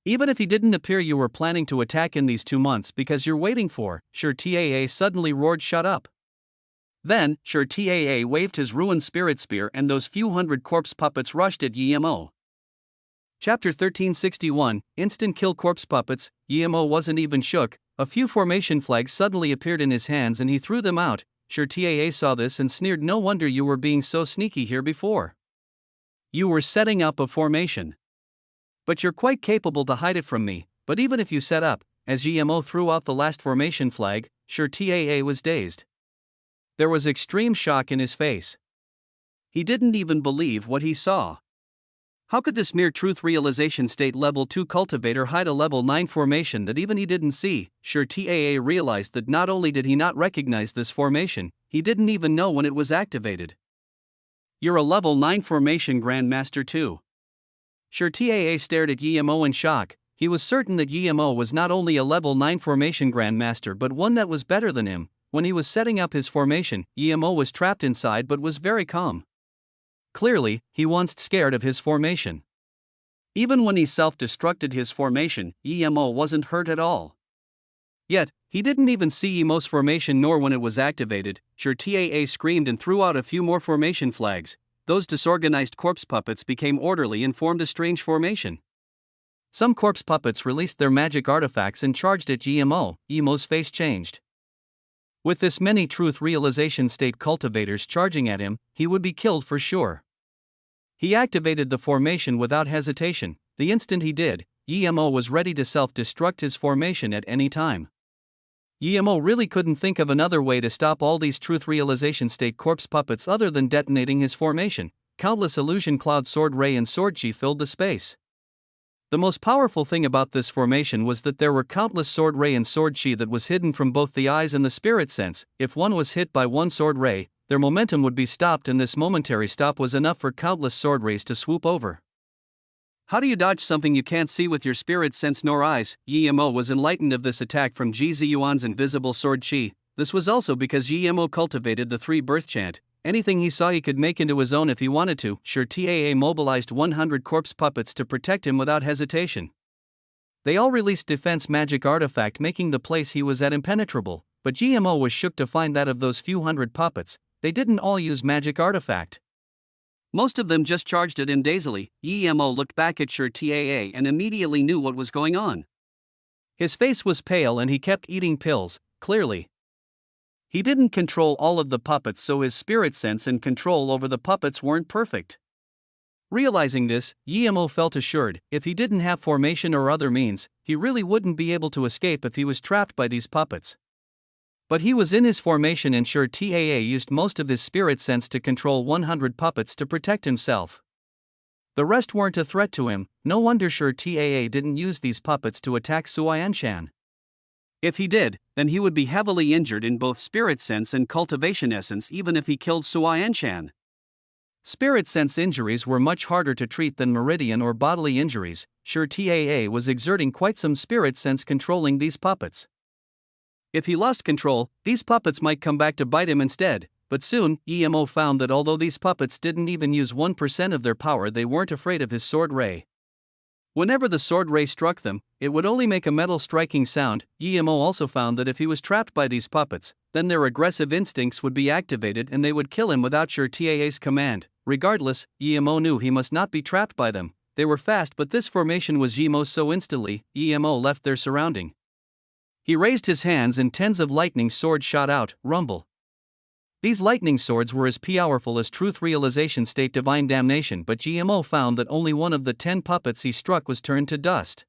Even if he didn't appear, you were planning to attack in these 2 months because you're waiting for. Sure, Taa suddenly roared, shut up. Then, Sure Taa waved his ruined spirit spear and those few hundred corpse puppets rushed at Yi Mo. Chapter 1361, Instant Kill Corpse Puppets. Yi Mo wasn't even shook. A few formation flags suddenly appeared in his hands and he threw them out. Sure Taa saw this and sneered, no wonder you were being so sneaky here before. You were setting up a formation. But you're quite capable to hide it from me. But even if you set up, as Yi Mo threw out the last formation flag, Sure Taa was dazed. There was extreme shock in his face. He didn't even believe what he saw. How could this mere truth realization state level 2 cultivator hide a level 9 formation that even he didn't see? Sure Taa realized that not only did he not recognize this formation, he didn't even know when it was activated. You're a level 9 formation Grandmaster too. Sure Taa stared at Yi Mo in shock. He was certain that Yi Mo was not only a level 9 formation Grandmaster but one that was better than him. When he was setting up his formation, Yi Mo was trapped inside but was very calm. Clearly, he wasn't scared of his formation. Even when he self-destructed his formation, Yi Mo wasn't hurt at all. Yet, he didn't even see Yi Mo's formation nor when it was activated. Sure Taa screamed and threw out a few more formation flags. Those disorganized corpse puppets became orderly and formed a strange formation. Some corpse puppets released their magic artifacts and charged at Yi Mo. Yi Mo's face changed. With this many truth realization state cultivators charging at him, he would be killed for sure. He activated the formation without hesitation. The instant he did, Yi Mo was ready to self-destruct his formation at any time. Yi Mo really couldn't think of another way to stop all these truth realization state corpse puppets other than detonating his formation. Countless illusion cloud sword ray and sword chi filled the space. The most powerful thing about this formation was that there were countless sword ray and sword chi that was hidden from both the eyes and the spirit sense. If one was hit by one sword ray, their momentum would be stopped, and this momentary stop was enough for countless sword rays to swoop over. How do you dodge something you can't see with your spirit sense nor eyes? Yi Mo was enlightened of this attack from Ji Ziyuan's invisible sword chi. This was also because Yi Mo cultivated the 3 birth chant. Anything he saw he could make into his own if he wanted to. Sure Taa mobilized 100 corpse puppets to protect him without hesitation. They all released defense magic artifact, making the place he was at impenetrable, but Yi Mo was shook to find that of those few hundred puppets, they didn't all use magic artifact. Most of them just charged it in dazily. Yi Mo looked back at Sure Taa and immediately knew what was going on. His face was pale and he kept eating pills, clearly. He didn't control all of the puppets, so his spirit sense and control over the puppets weren't perfect. Realizing this, Yi Mo felt assured, if he didn't have formation or other means, he really wouldn't be able to escape if he was trapped by these puppets. But he was in his formation, and Sure Taa used most of his spirit sense to control 100 puppets to protect himself. The rest weren't a threat to him. No wonder Sure Taa didn't use these puppets to attack Suanshan. If he did, then he would be heavily injured in both spirit sense and cultivation essence even if he killed Suanshan. Spirit sense injuries were much harder to treat than meridian or bodily injuries. Sure Taa was exerting quite some spirit sense controlling these puppets. If he lost control, these puppets might come back to bite him instead, but soon, Yi Mo found that although these puppets didn't even use 1% of their power, they weren't afraid of his sword ray. Whenever the sword ray struck them, it would only make a metal striking sound. Yi Mo also found that if he was trapped by these puppets, then their aggressive instincts would be activated and they would kill him without Sure Taa's command. Regardless, Yi Mo knew he must not be trapped by them. They were fast, but this formation was Yi Mo, so instantly, Yi Mo left their surrounding. He raised his hands and tens of lightning swords shot out, rumble. These lightning swords were as powerful as truth realization state divine damnation, but Yi Mo found that only one of the 10 puppets he struck was turned to dust.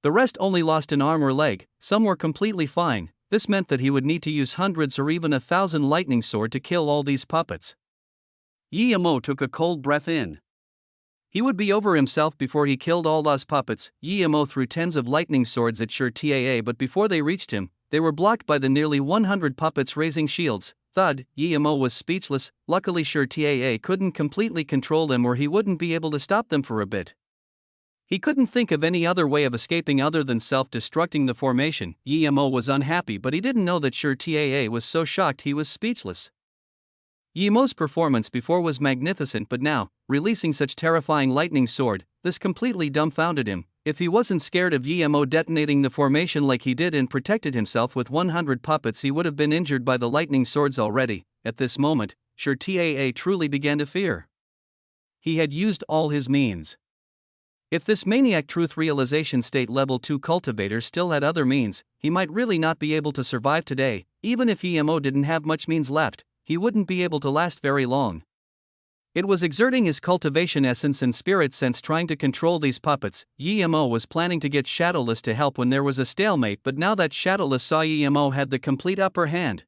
The rest only lost an arm or leg, some were completely fine. This meant that he would need to use hundreds or even 1,000 lightning sword to kill all these puppets. Yi Mo took a cold breath in. He would be over himself before he killed all those puppets. Yemo threw tens of lightning swords at Taa, but before they reached him, they were blocked by the nearly 100 puppets raising shields. Thud, Yemo was speechless. Luckily Taa couldn't completely control them or he wouldn't be able to stop them for a bit. He couldn't think of any other way of escaping other than self-destructing the formation. Yemo was unhappy, but he didn't know that Taa was so shocked he was speechless. Yemo's performance before was magnificent, but now, releasing such terrifying lightning sword, this completely dumbfounded him. If he wasn't scared of Yemo detonating the formation like he did and protected himself with 100 puppets, he would have been injured by the lightning swords already. At this moment, Taa truly began to fear. He had used all his means. If this maniac truth realization state level 2 cultivator still had other means, he might really not be able to survive today. Even if Yemo didn't have much means left, he wouldn't be able to last very long. It was exerting his cultivation essence and spirit sense trying to control these puppets. Yemo was planning to get Shadowless to help when there was a stalemate, but now that Shadowless saw Yemo had the complete upper hand,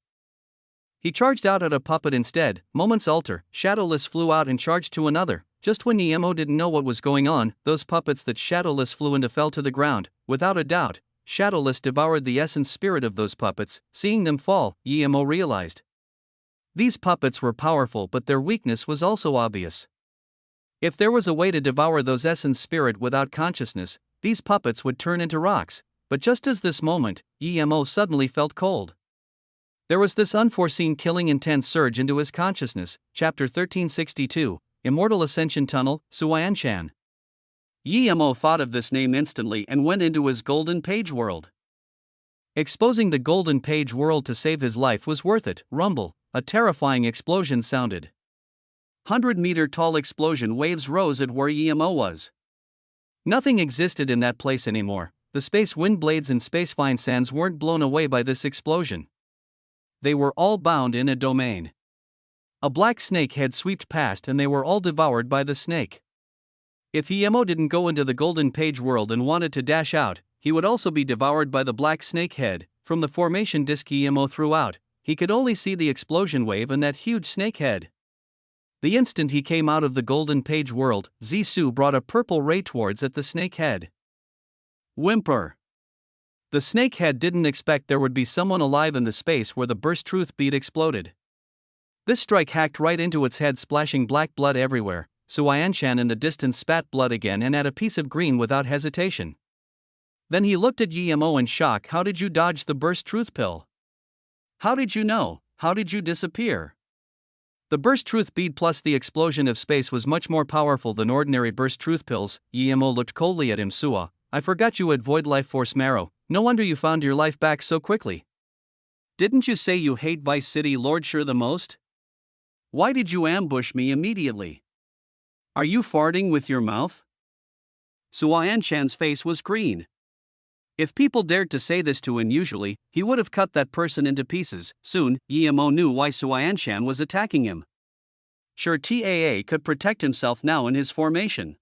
he charged out at a puppet instead. Moments alter, Shadowless flew out and charged to another. Just when Yemo didn't know what was going on, those puppets that Shadowless flew into fell to the ground. Without a doubt, Shadowless devoured the essence spirit of those puppets. Seeing them fall, Yemo realized these puppets were powerful, but their weakness was also obvious. If there was a way to devour those essence spirit without consciousness, these puppets would turn into rocks. But just as this moment, Yemo suddenly felt cold. There was this unforeseen killing intense surge into his consciousness. Chapter 1362, Immortal Ascension Tunnel, Suanshan. Yemo thought of this name instantly and went into his golden page world. Exposing the golden page world to save his life was worth it. Rumble. A terrifying explosion sounded. 100-meter-tall explosion waves rose at where Yemo was. Nothing existed in that place anymore. The space wind blades and space fine sands weren't blown away by this explosion. They were all bound in a domain. A black snake head swept past and they were all devoured by the snake. If Yemo didn't go into the golden page world and wanted to dash out, he would also be devoured by the black snake head. From the formation disc Yemo threw out, he could only see the explosion wave and that huge snake head. The instant he came out of the golden page world, Zisu brought a purple ray towards at the snake head. Whimper. The snake head didn't expect there would be someone alive in the space where the burst truth bead exploded. This strike hacked right into its head, splashing black blood everywhere. Suanshan in the distance spat blood again and had a piece of green without hesitation. Then he looked at Yemo in shock. How did you dodge the burst truth pill? How did you know? How did you disappear? The burst truth bead plus the explosion of space was much more powerful than ordinary burst truth pills. Yemo looked coldly at him. Sua, I forgot you had void life force marrow. No wonder you found your life back so quickly. Didn't you say you hate Vice City Lord Sure the most? Why did you ambush me immediately? Are you farting with your mouth? Suanshan's face was green. If people dared to say this to him usually, he would have cut that person into pieces. Soon, Yemo knew why Suanshan was attacking him. Sure, Taa could protect himself now in his formation.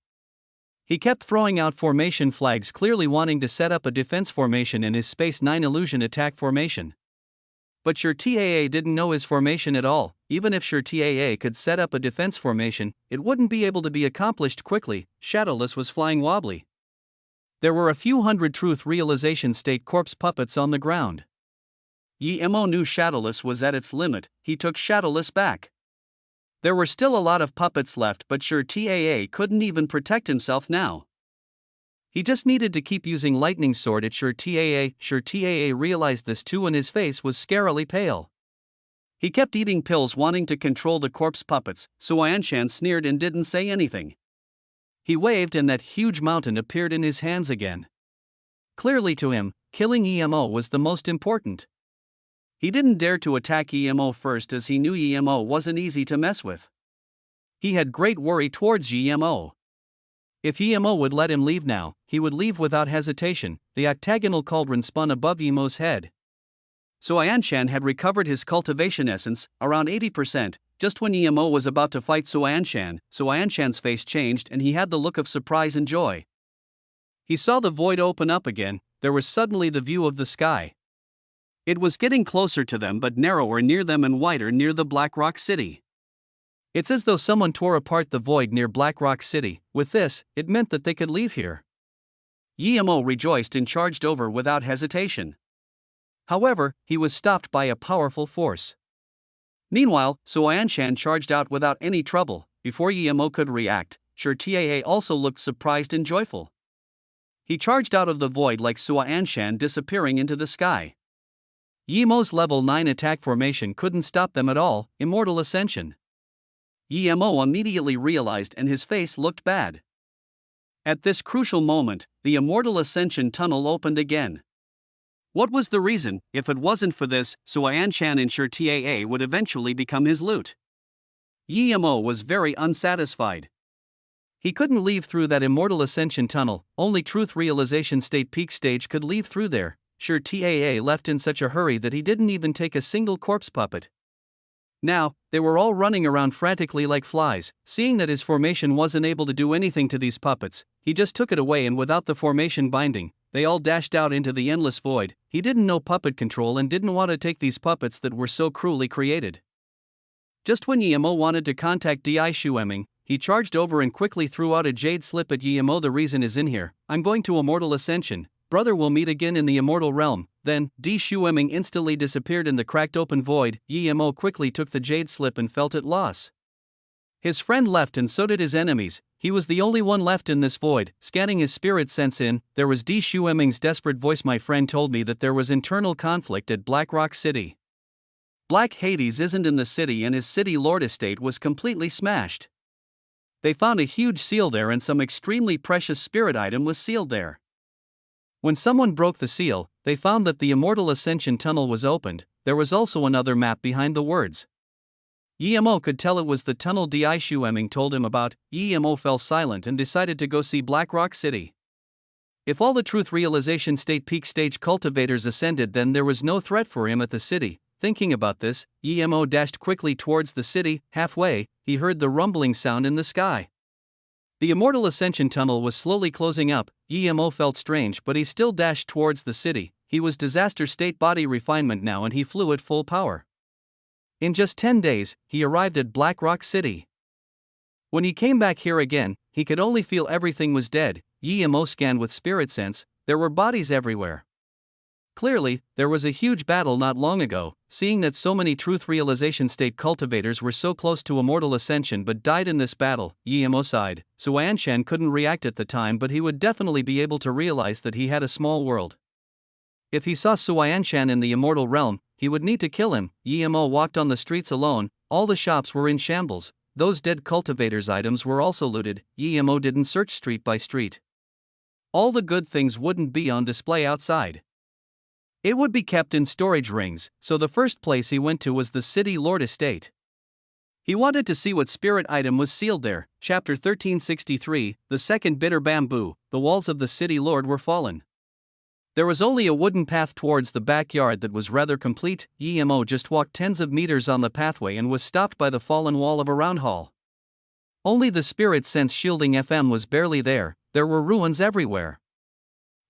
He kept throwing out formation flags, clearly wanting to set up a defense formation in his Space 9 illusion attack formation. But Sure Taa didn't know his formation at all. Even if Sure Taa could set up a defense formation, it wouldn't be able to be accomplished quickly. Shadowless was flying wobbly. There were a few hundred truth realization state corpse puppets on the ground. Yemo knew Shadowless was at its limit. He took Shadowless back. There were still a lot of puppets left, but Sure Taa couldn't even protect himself now. He just needed to keep using lightning sword at Sure Taa. Sure Taa realized this too and his face was scarily pale. He kept eating pills wanting to control the corpse puppets. Suanshan sneered and didn't say anything. He waved and that huge mountain appeared in his hands again. Clearly to him, killing Yemo was the most important. He didn't dare to attack Yemo first as he knew Yemo wasn't easy to mess with. He had great worry towards Yemo. If Yemo would let him leave now, he would leave without hesitation. The octagonal cauldron spun above Yemo's head. Suanshan had recovered his cultivation essence, around 80%, just when Yemo was about to fight Suanshan. Suanshan's face changed and he had the look of surprise and joy. He saw the void open up again. There was suddenly the view of the sky. It was getting closer to them but narrower near them and wider near the Black Rock City. It's as though someone tore apart the void near Black Rock City. With this, it meant that they could leave here. Yemo rejoiced and charged over without hesitation. However, he was stopped by a powerful force. Meanwhile, Suanshan charged out without any trouble. Before Yemo could react, Taa also looked surprised and joyful. He charged out of the void like Suanshan, disappearing into the sky. Yemo's level 9 attack formation couldn't stop them at all. Immortal Ascension. Yemo immediately realized and his face looked bad. At this crucial moment, the Immortal Ascension tunnel opened again. What was the reason? If it wasn't for this, Suanshan and Taa would eventually become his loot. Yemo was very unsatisfied. He couldn't leave through that Immortal Ascension tunnel. Only Truth Realization State Peak Stage could leave through there. Taa left in such a hurry that he didn't even take a single corpse puppet. Now, they were all running around frantically like flies. Seeing that his formation wasn't able to do anything to these puppets, he just took it away, and without the formation binding, they all dashed out into the endless void. He didn't know puppet control and didn't want to take these puppets that were so cruelly created. Just when Yemo wanted to contact Di Shueming, he charged over and quickly threw out a jade slip at Yemo. The reason is in here. I'm going to Immortal Ascension. Brother, will meet again in the immortal realm. Then, Di Shueming instantly disappeared in the cracked open void. Yemo quickly took the jade slip and felt at loss. His friend left and so did his enemies. He was the only one left in this void. Scanning his spirit sense in, there was Di Shueming's desperate voice. My friend told me that there was internal conflict at Black Rock City. Black Hades isn't in the city and his city lord estate was completely smashed. They found a huge seal there and some extremely precious spirit item was sealed there. When someone broke the seal, they found that the Immortal Ascension tunnel was opened. There was also another map behind the words. Yemo could tell it was the tunnel Di Shueming told him about. Yemo fell silent and decided to go see Black Rock City. If all the Truth Realization State Peak Stage cultivators ascended, then there was no threat for him at the city. Thinking about this, Yemo dashed quickly towards the city. Halfway, he heard the rumbling sound in the sky. The Immortal Ascension tunnel was slowly closing up. Yemo felt strange, but he still dashed towards the city. He was disaster state body refinement now and he flew at full power. In just 10 days, he arrived at Black Rock City. When he came back here again, he could only feel everything was dead. Yemo scanned with spirit sense. There were bodies everywhere. Clearly, there was a huge battle not long ago. Seeing that so many Truth Realization State cultivators were so close to Immortal Ascension but died in this battle, Yemo sighed. Suanshan couldn't react at the time, but he would definitely be able to realize that he had a small world. If he saw Suanshan in the immortal realm, he would need to kill him. Yemo walked on the streets alone. All the shops were in shambles. Those dead cultivators' items were also looted. Yemo didn't search street by street. All the good things wouldn't be on display outside. It would be kept in storage rings, so the first place he went to was the City Lord Estate. He wanted to see what spirit item was sealed there. Chapter 1363, The Second Bitter Bamboo. The walls of the City Lord were fallen. There was only a wooden path towards the backyard that was rather complete. Yemo just walked tens of meters on the pathway and was stopped by the fallen wall of a round hall. Only the spirit sense shielding FM was barely there. There were ruins everywhere.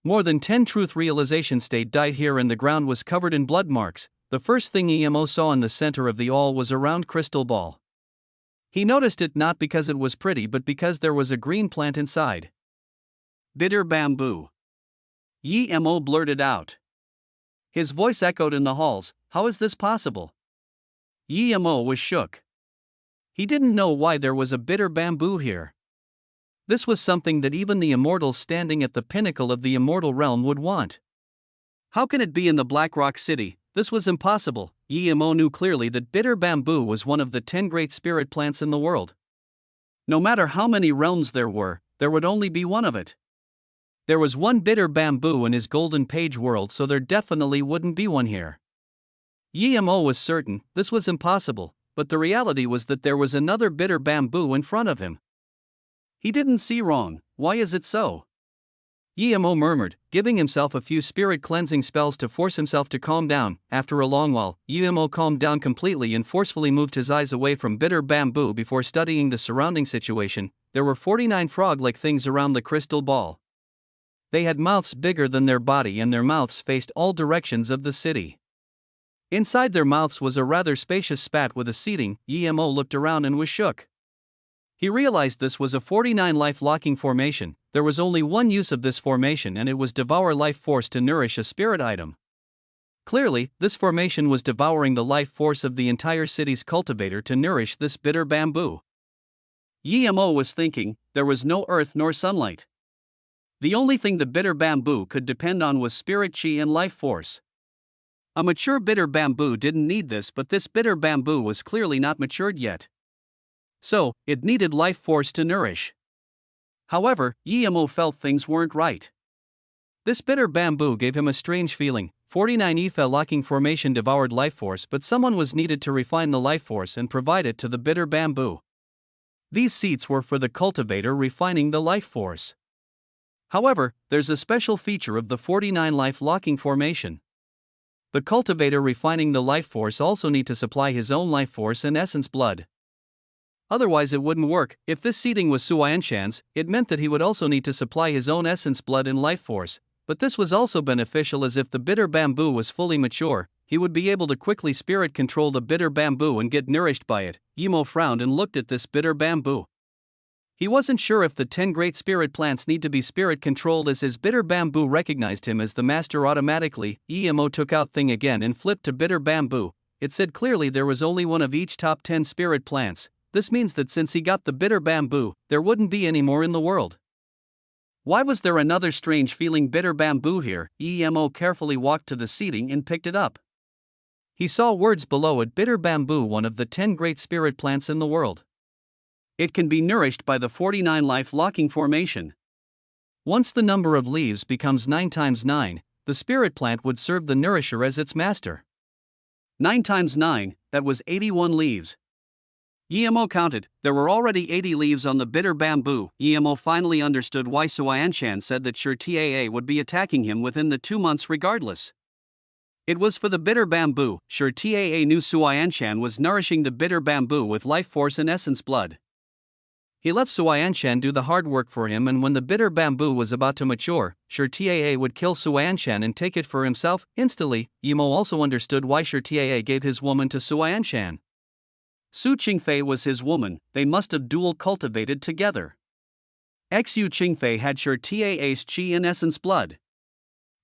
More than 10 Truth Realization State died here and the ground was covered in blood marks. The first thing Yemo saw in the center of the all was a round crystal ball. He noticed it not because it was pretty but because there was a green plant inside. Bitter bamboo. Yemo blurted out. His voice echoed in the halls. How is this possible? Yemo was shook. He didn't know why there was a bitter bamboo here. This was something that even the immortals standing at the pinnacle of the immortal realm would want. How can it be in the Black Rock City? This was impossible. Yemo knew clearly that bitter bamboo was one of the 10 great spirit plants in the world. No matter how many realms there would only be one of it. There was one bitter bamboo in his golden page world, so there definitely wouldn't be one here. Yemo was certain this was impossible, but the reality was that there was another bitter bamboo in front of him. He didn't see wrong. Why is it so? Yemo murmured, giving himself a few spirit cleansing spells to force himself to calm down. After a long while, Yemo calmed down completely and forcefully moved his eyes away from bitter bamboo before studying the surrounding situation. There were 49 frog-like things around the crystal ball. They had mouths bigger than their body and their mouths faced all directions of the city. Inside their mouths was a rather spacious spat with a seating. Emo looked around and was shook. He realized this was a 49 life locking formation. There was only one use of this formation, and it was devour life force to nourish a spirit item. Clearly, this formation was devouring the life force of the entire city's cultivator to nourish this bitter bamboo. Emo was thinking, there was no earth nor sunlight. The only thing the bitter bamboo could depend on was spirit chi and life force. A mature bitter bamboo didn't need this, but this bitter bamboo was clearly not matured yet. So, it needed life force to nourish. However, Emo felt things weren't right. This bitter bamboo gave him a strange feeling. 49 Ifa locking formation devoured life force, but someone was needed to refine the life force and provide it to the bitter bamboo. These seats were for the cultivator refining the life force. However, there's a special feature of the 49 life locking formation. The cultivator refining the life force also need to supply his own life force and essence blood. Otherwise it wouldn't work. If this seating was Suanshan's, it meant that he would also need to supply his own essence blood and life force, but this was also beneficial, as if the bitter bamboo was fully mature, he would be able to quickly spirit control the bitter bamboo and get nourished by it. Emo frowned and looked at this bitter bamboo. He wasn't sure if the 10 great spirit plants need to be spirit controlled, as his bitter bamboo recognized him as the master automatically. Emo took out thing again and flipped to bitter bamboo. It said clearly there was only one of each top 10 spirit plants. This means that since he got the bitter bamboo, there wouldn't be any more in the world. Why was there another strange feeling bitter bamboo here? Emo carefully walked to the seating and picked it up. He saw words below it: bitter bamboo, one of the 10 great spirit plants in the world. It can be nourished by the 49 life locking formation. Once the number of leaves becomes 9 times 9, the spirit plant would serve the nourisher as its master. 9 times 9, that was 81 leaves. Emo counted, there were already 80 leaves on the bitter bamboo. Emo finally understood why Suanshan said that sure Taa would be attacking him within the 2 months regardless. It was for the bitter bamboo. Sure Taa knew Suanshan was nourishing the bitter bamboo with life force and essence blood. He left Suanshan do the hard work for him, and when the bitter bamboo was about to mature, sure Taa would kill Suanshan and take it for himself. Instantly, Emo also understood why sure Taa gave his woman to Suanshan. Su Qingfei was his woman, they must have dual cultivated together. Xu Qingfei had sure Taa's qi and essence blood.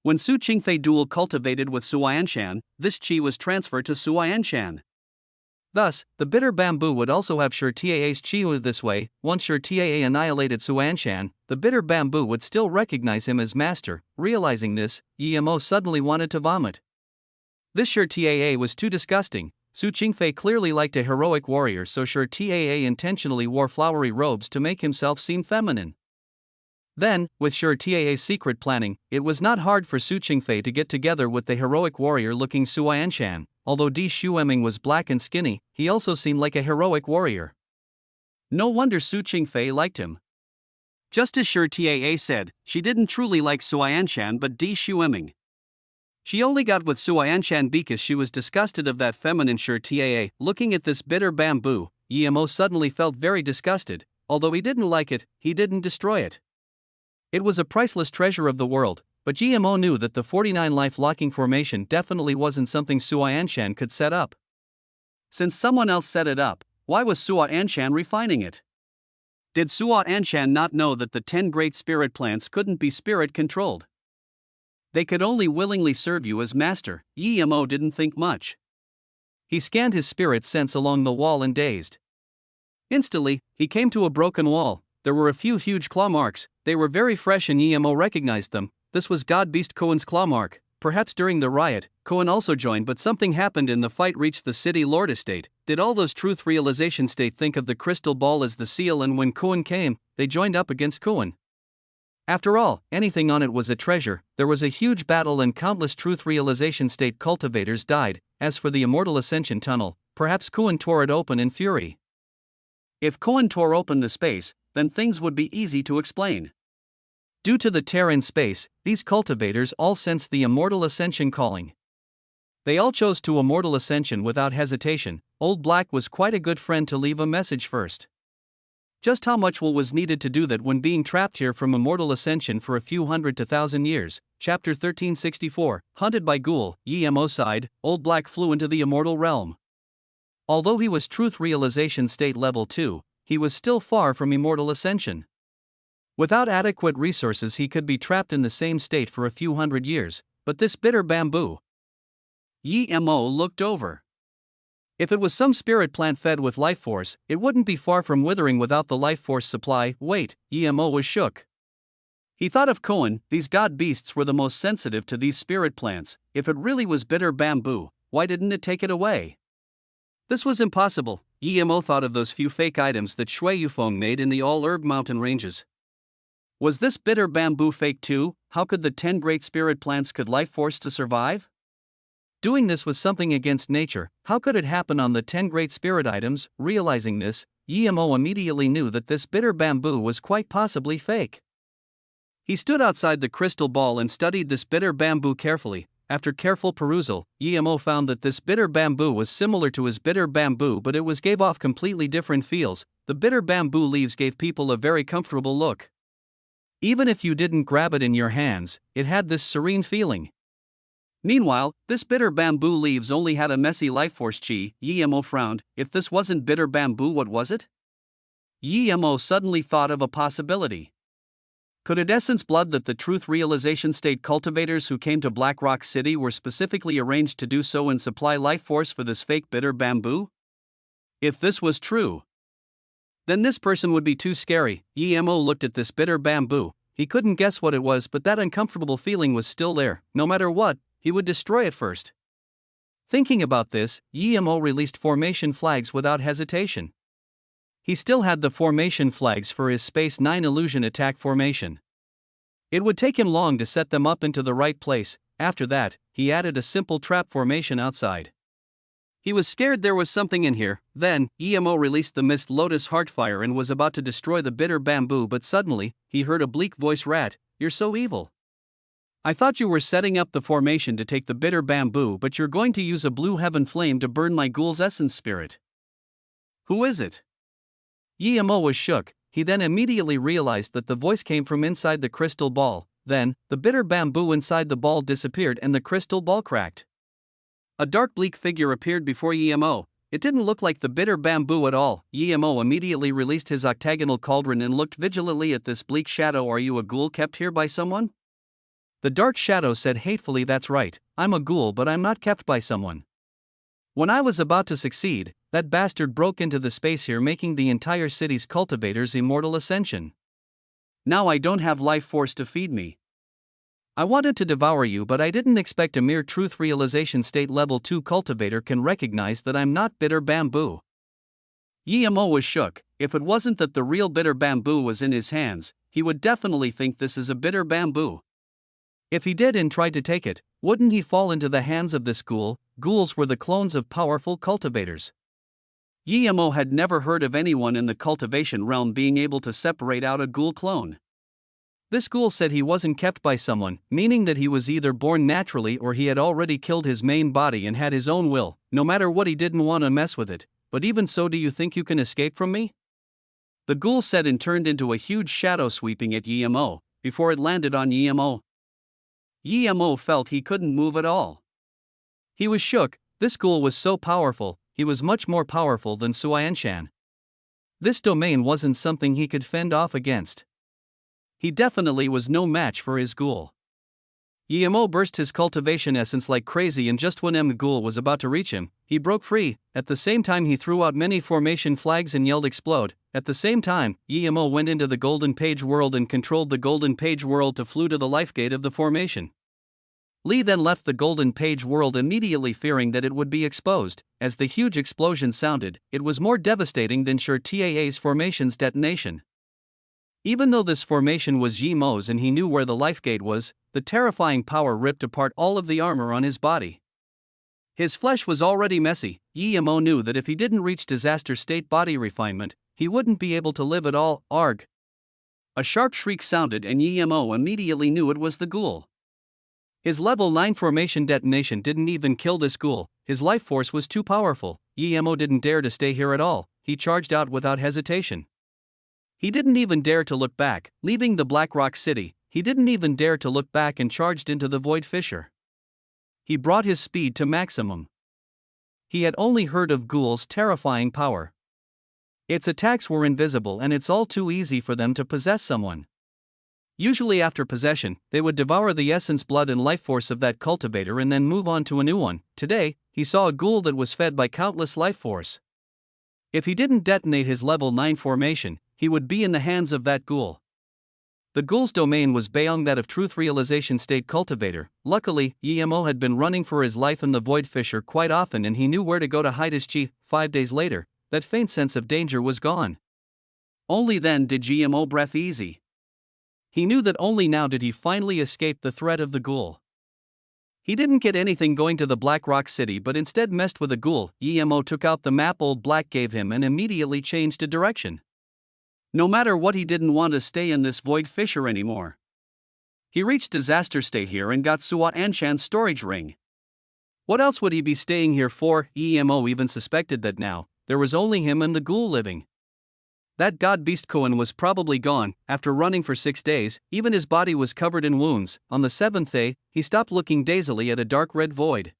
When Su Qingfei dual cultivated with Suanshan, this qi was transferred to Suanshan. Thus, the bitter bamboo would also have sure Taa's qi. This way, once sure Taa annihilated Suanshan, the bitter bamboo would still recognize him as master. Realizing this, Emo suddenly wanted to vomit. This sure Taa was too disgusting. Su Qingfei clearly liked a heroic warrior, so sure Taa intentionally wore flowery robes to make himself seem feminine. Then, with sure Taa's secret planning, it was not hard for Su Qingfei to get together with the heroic warrior-looking Suanshan. Although Di Shueming was black and skinny, he also seemed like a heroic warrior. No wonder Su Qingfei liked him. Just as sure Taa said, she didn't truly like Suanshan but Di Shueming. She only got with Suanshan because she was disgusted of that feminine sure Taa. Looking at this bitter bamboo, Emo suddenly felt very disgusted. Although he didn't like it, he didn't destroy it. It was a priceless treasure of the world, but Emo knew that the 49 life locking formation definitely wasn't something Suanshan could set up. Since someone else set it up, why was Suanshan refining it? Did Suanshan not know that the 10 great spirit plants couldn't be spirit controlled? They could only willingly serve you as master. Emo didn't think much. He scanned his spirit sense along the wall and dazed. Instantly, he came to a broken wall. There were a few huge claw marks. They were very fresh and Emo recognized them. This was God Beast Koan's claw mark. Perhaps during the riot, Koan also joined, but something happened and the fight reached the city lord estate. Did all those truth realization state think of the crystal ball as the seal, and when Koan came, they joined up against Koan? After all, anything on it was a treasure. There was a huge battle and countless truth realization state cultivators died. As for the immortal ascension tunnel, perhaps Koan tore it open in fury. If Koan tore open the space, then things would be easy to explain. Due to the tear in space, these cultivators all sensed the immortal ascension calling. They all chose to immortal ascension without hesitation. Old Black was quite a good friend to leave a message first. Just how much will was needed to do that when being trapped here from immortal ascension for a few hundred to thousand years? Chapter 1364, Hunted by Ghoul. Emo sighed. Old Black flew into the immortal realm. Although he was truth realization state level 2, he was still far from immortal ascension. Without adequate resources he could be trapped in the same state for a few hundred years, but this bitter bamboo. Emo looked over. If it was some spirit plant fed with life force, it wouldn't be far from withering without the life force supply. Wait, Emo was shook. He thought of Cohen. These god beasts were the most sensitive to these spirit plants. If it really was bitter bamboo, why didn't it take it away? This was impossible. Emo thought of those few fake items that Shui Yufeng made in the all-herb mountain ranges. Was this bitter bamboo fake too? How could the 10 great spirit plants could life force to survive? Doing this was something against nature. How could it happen on the 10 great spirit items? Realizing this, Emo immediately knew that this bitter bamboo was quite possibly fake. He stood outside the crystal ball and studied this bitter bamboo carefully. After careful perusal, Emo found that this bitter bamboo was similar to his bitter bamboo, but it gave off completely different feels. The bitter bamboo leaves gave people a very comfortable look. Even if you didn't grab it in your hands, it had this serene feeling. Meanwhile, this bitter bamboo leaves only had a messy life force chi. Emo frowned. If this wasn't bitter bamboo, what was it? Emo suddenly thought of a possibility. Could it essence blood that the truth realization state cultivators who came to Black Rock City were specifically arranged to do so and supply life force for this fake bitter bamboo? If this was true, then this person would be too scary. Emo looked at this bitter bamboo. He couldn't guess what it was, but that uncomfortable feeling was still there. No matter what, he would destroy it first. Thinking about this, Emo released formation flags without hesitation. He still had the formation flags for his Space 9 illusion attack formation. It would take him long to set them up into the right place. After that, he added a simple trap formation outside. He was scared there was something in here. Then, Emo released the Mist Lotus Heartfire and was about to destroy the bitter bamboo, but suddenly, he heard a bleak voice rat, "You're so evil. I thought you were setting up the formation to take the bitter bamboo, but you're going to use a blue heaven flame to burn my ghoul's essence spirit. Who is it?" Emo was shook. He then immediately realized that the voice came from inside the crystal ball. Then, the bitter bamboo inside the ball disappeared and the crystal ball cracked. A dark bleak figure appeared before Emo. It didn't look like the bitter bamboo at all. Emo immediately released his octagonal cauldron and looked vigilantly at this bleak shadow. "Are you a ghoul kept here by someone?" The dark shadow said hatefully, "That's right, I'm a ghoul, but I'm not kept by someone. When I was about to succeed, that bastard broke into the space here, making the entire city's cultivators immortal ascension. Now I don't have life force to feed me. I wanted to devour you, but I didn't expect a mere truth realization state level 2 cultivator can recognize that I'm not bitter bamboo." Emo was shook. If it wasn't that the real bitter bamboo was in his hands, he would definitely think this is a bitter bamboo. If he did and tried to take it, wouldn't he fall into the hands of this ghoul? Ghouls were the clones of powerful cultivators. Emo had never heard of anyone in the cultivation realm being able to separate out a ghoul clone. This ghoul said he wasn't kept by someone, meaning that he was either born naturally or he had already killed his main body and had his own will. No matter what, he didn't want to mess with it. "But even so, do you think you can escape from me?" The ghoul said and turned into a huge shadow sweeping at Emo. Before it landed on Emo, Emo felt he couldn't move at all. He was shook. This ghoul was so powerful, he was much more powerful than Suanshan. This domain wasn't something he could fend off against. He definitely was no match for his ghoul. Emo burst his cultivation essence like crazy, and just when the ghoul was about to reach him, he broke free. At the same time he threw out many formation flags and yelled, "Explode." At the same time, Emo went into the Golden Page world and controlled the Golden Page world to flew to the life gate of the formation. Lee then left the Golden Page world immediately, fearing that it would be exposed. As the huge explosion sounded, it was more devastating than TAA's formation's detonation. Even though this formation was Yemo's and he knew where the life gate was, the terrifying power ripped apart all of the armor on his body. His flesh was already messy. Emo knew that if he didn't reach disaster state body refinement, he wouldn't be able to live at all. Arg! A sharp shriek sounded and Emo immediately knew it was the ghoul. His level 9 formation detonation didn't even kill this ghoul. His life force was too powerful. Emo didn't dare to stay here at all. He charged out without hesitation. He didn't even dare to look back, leaving the Black Rock City. He didn't even dare to look back and charged into the void fissure. He brought his speed to maximum. He had only heard of ghouls' terrifying power. Its attacks were invisible and it's all too easy for them to possess someone. Usually after possession, they would devour the essence, blood and life force of that cultivator and then move on to a new one. Today, he saw a ghoul that was fed by countless life force. If he didn't detonate his level 9 formation, he would be in the hands of that ghoul. The ghoul's domain was beyond that of Truth Realization State Cultivator. Luckily, EMO had been running for his life in the void fissure quite often and he knew where to go to hide his chi. 5 days later, that faint sense of danger was gone. Only then did GMO breathe easy. He knew that only now did he finally escape the threat of the ghoul. He didn't get anything going to the Black Rock City but instead messed with a ghoul. EMO took out the map Old Black gave him and immediately changed a direction. No matter what, he didn't want to stay in this void fissure anymore. He reached Disaster State here and got Sua Anshan's storage ring. What else would he be staying here for? EMO even suspected that now, there was only him and the ghoul living. That god beast Cohen was probably gone. After running for 6 days, even his body was covered in wounds. On the 7th day, he stopped looking dazedly at a dark red void.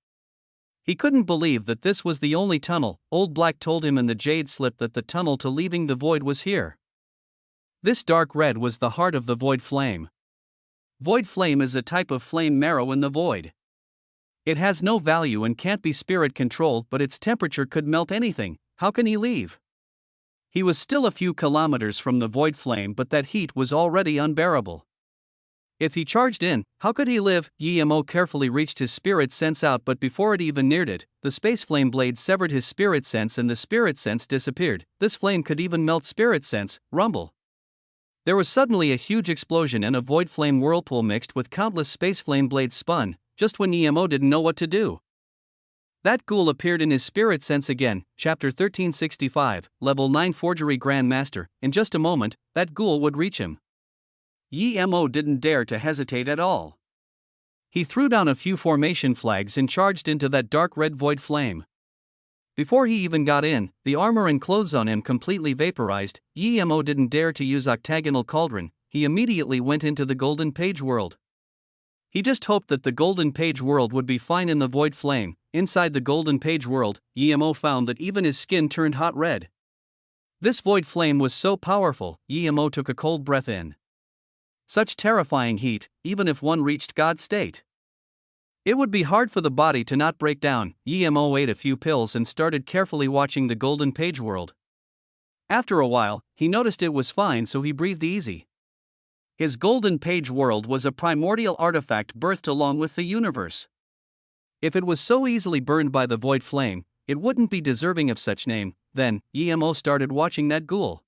He couldn't believe that this was the only tunnel. Old Black told him in the jade slip that the tunnel to leaving the void was here. This dark red was the heart of the void flame. Void flame is a type of flame marrow in the void. It has no value and can't be spirit controlled, but its temperature could melt anything. How can he leave? He was still a few kilometers from the void flame, but that heat was already unbearable. If he charged in, how could he live? EMO carefully reached his spirit sense out, but before it even neared it, the space flame blade severed his spirit sense and the spirit sense disappeared. This flame could even melt spirit sense. Rumble. There was suddenly a huge explosion and a void flame whirlpool mixed with countless space flame blades spun, just when EMO didn't know what to do. That ghoul appeared in his spirit sense again. Chapter 1365, Level 9 Forgery Grandmaster. In just a moment, that ghoul would reach him. EMO didn't dare to hesitate at all. He threw down a few formation flags and charged into that dark red void flame. Before he even got in, the armor and clothes on him completely vaporized. EMO didn't dare to use Octagonal Cauldron. He immediately went into the Golden Page world. He just hoped that the Golden Page world would be fine in the void flame. Inside the Golden Page world, EMO found that even his skin turned hot red. This void flame was so powerful, EMO took a cold breath in. Such terrifying heat, even if one reached God state. It would be hard for the body to not break down. EMO ate a few pills and started carefully watching the Golden Page world. After a while, he noticed it was fine, so he breathed easy. His Golden Page world was a primordial artifact birthed along with the universe. If it was so easily burned by the void flame, it wouldn't be deserving of such name. Then, EMO started watching that ghoul.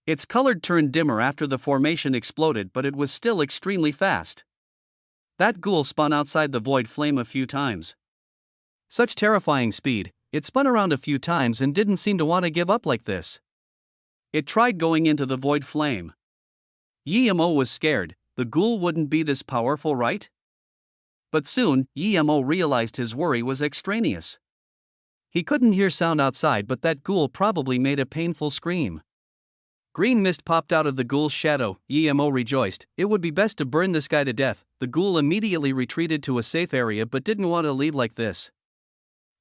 Its color turned dimmer after the formation exploded, but it was still extremely fast. That ghoul spun outside the void flame a few times. Such terrifying speed, it spun around a few times and didn't seem to want to give up like this. It tried going into the void flame. EMO was scared. The ghoul wouldn't be this powerful, right? But soon, EMO realized his worry was extraneous. He couldn't hear sound outside, but that ghoul probably made a painful scream. Green mist popped out of the ghoul's shadow. EMO rejoiced. It would be best to burn this guy to death. The ghoul immediately retreated to a safe area but didn't want to leave like this.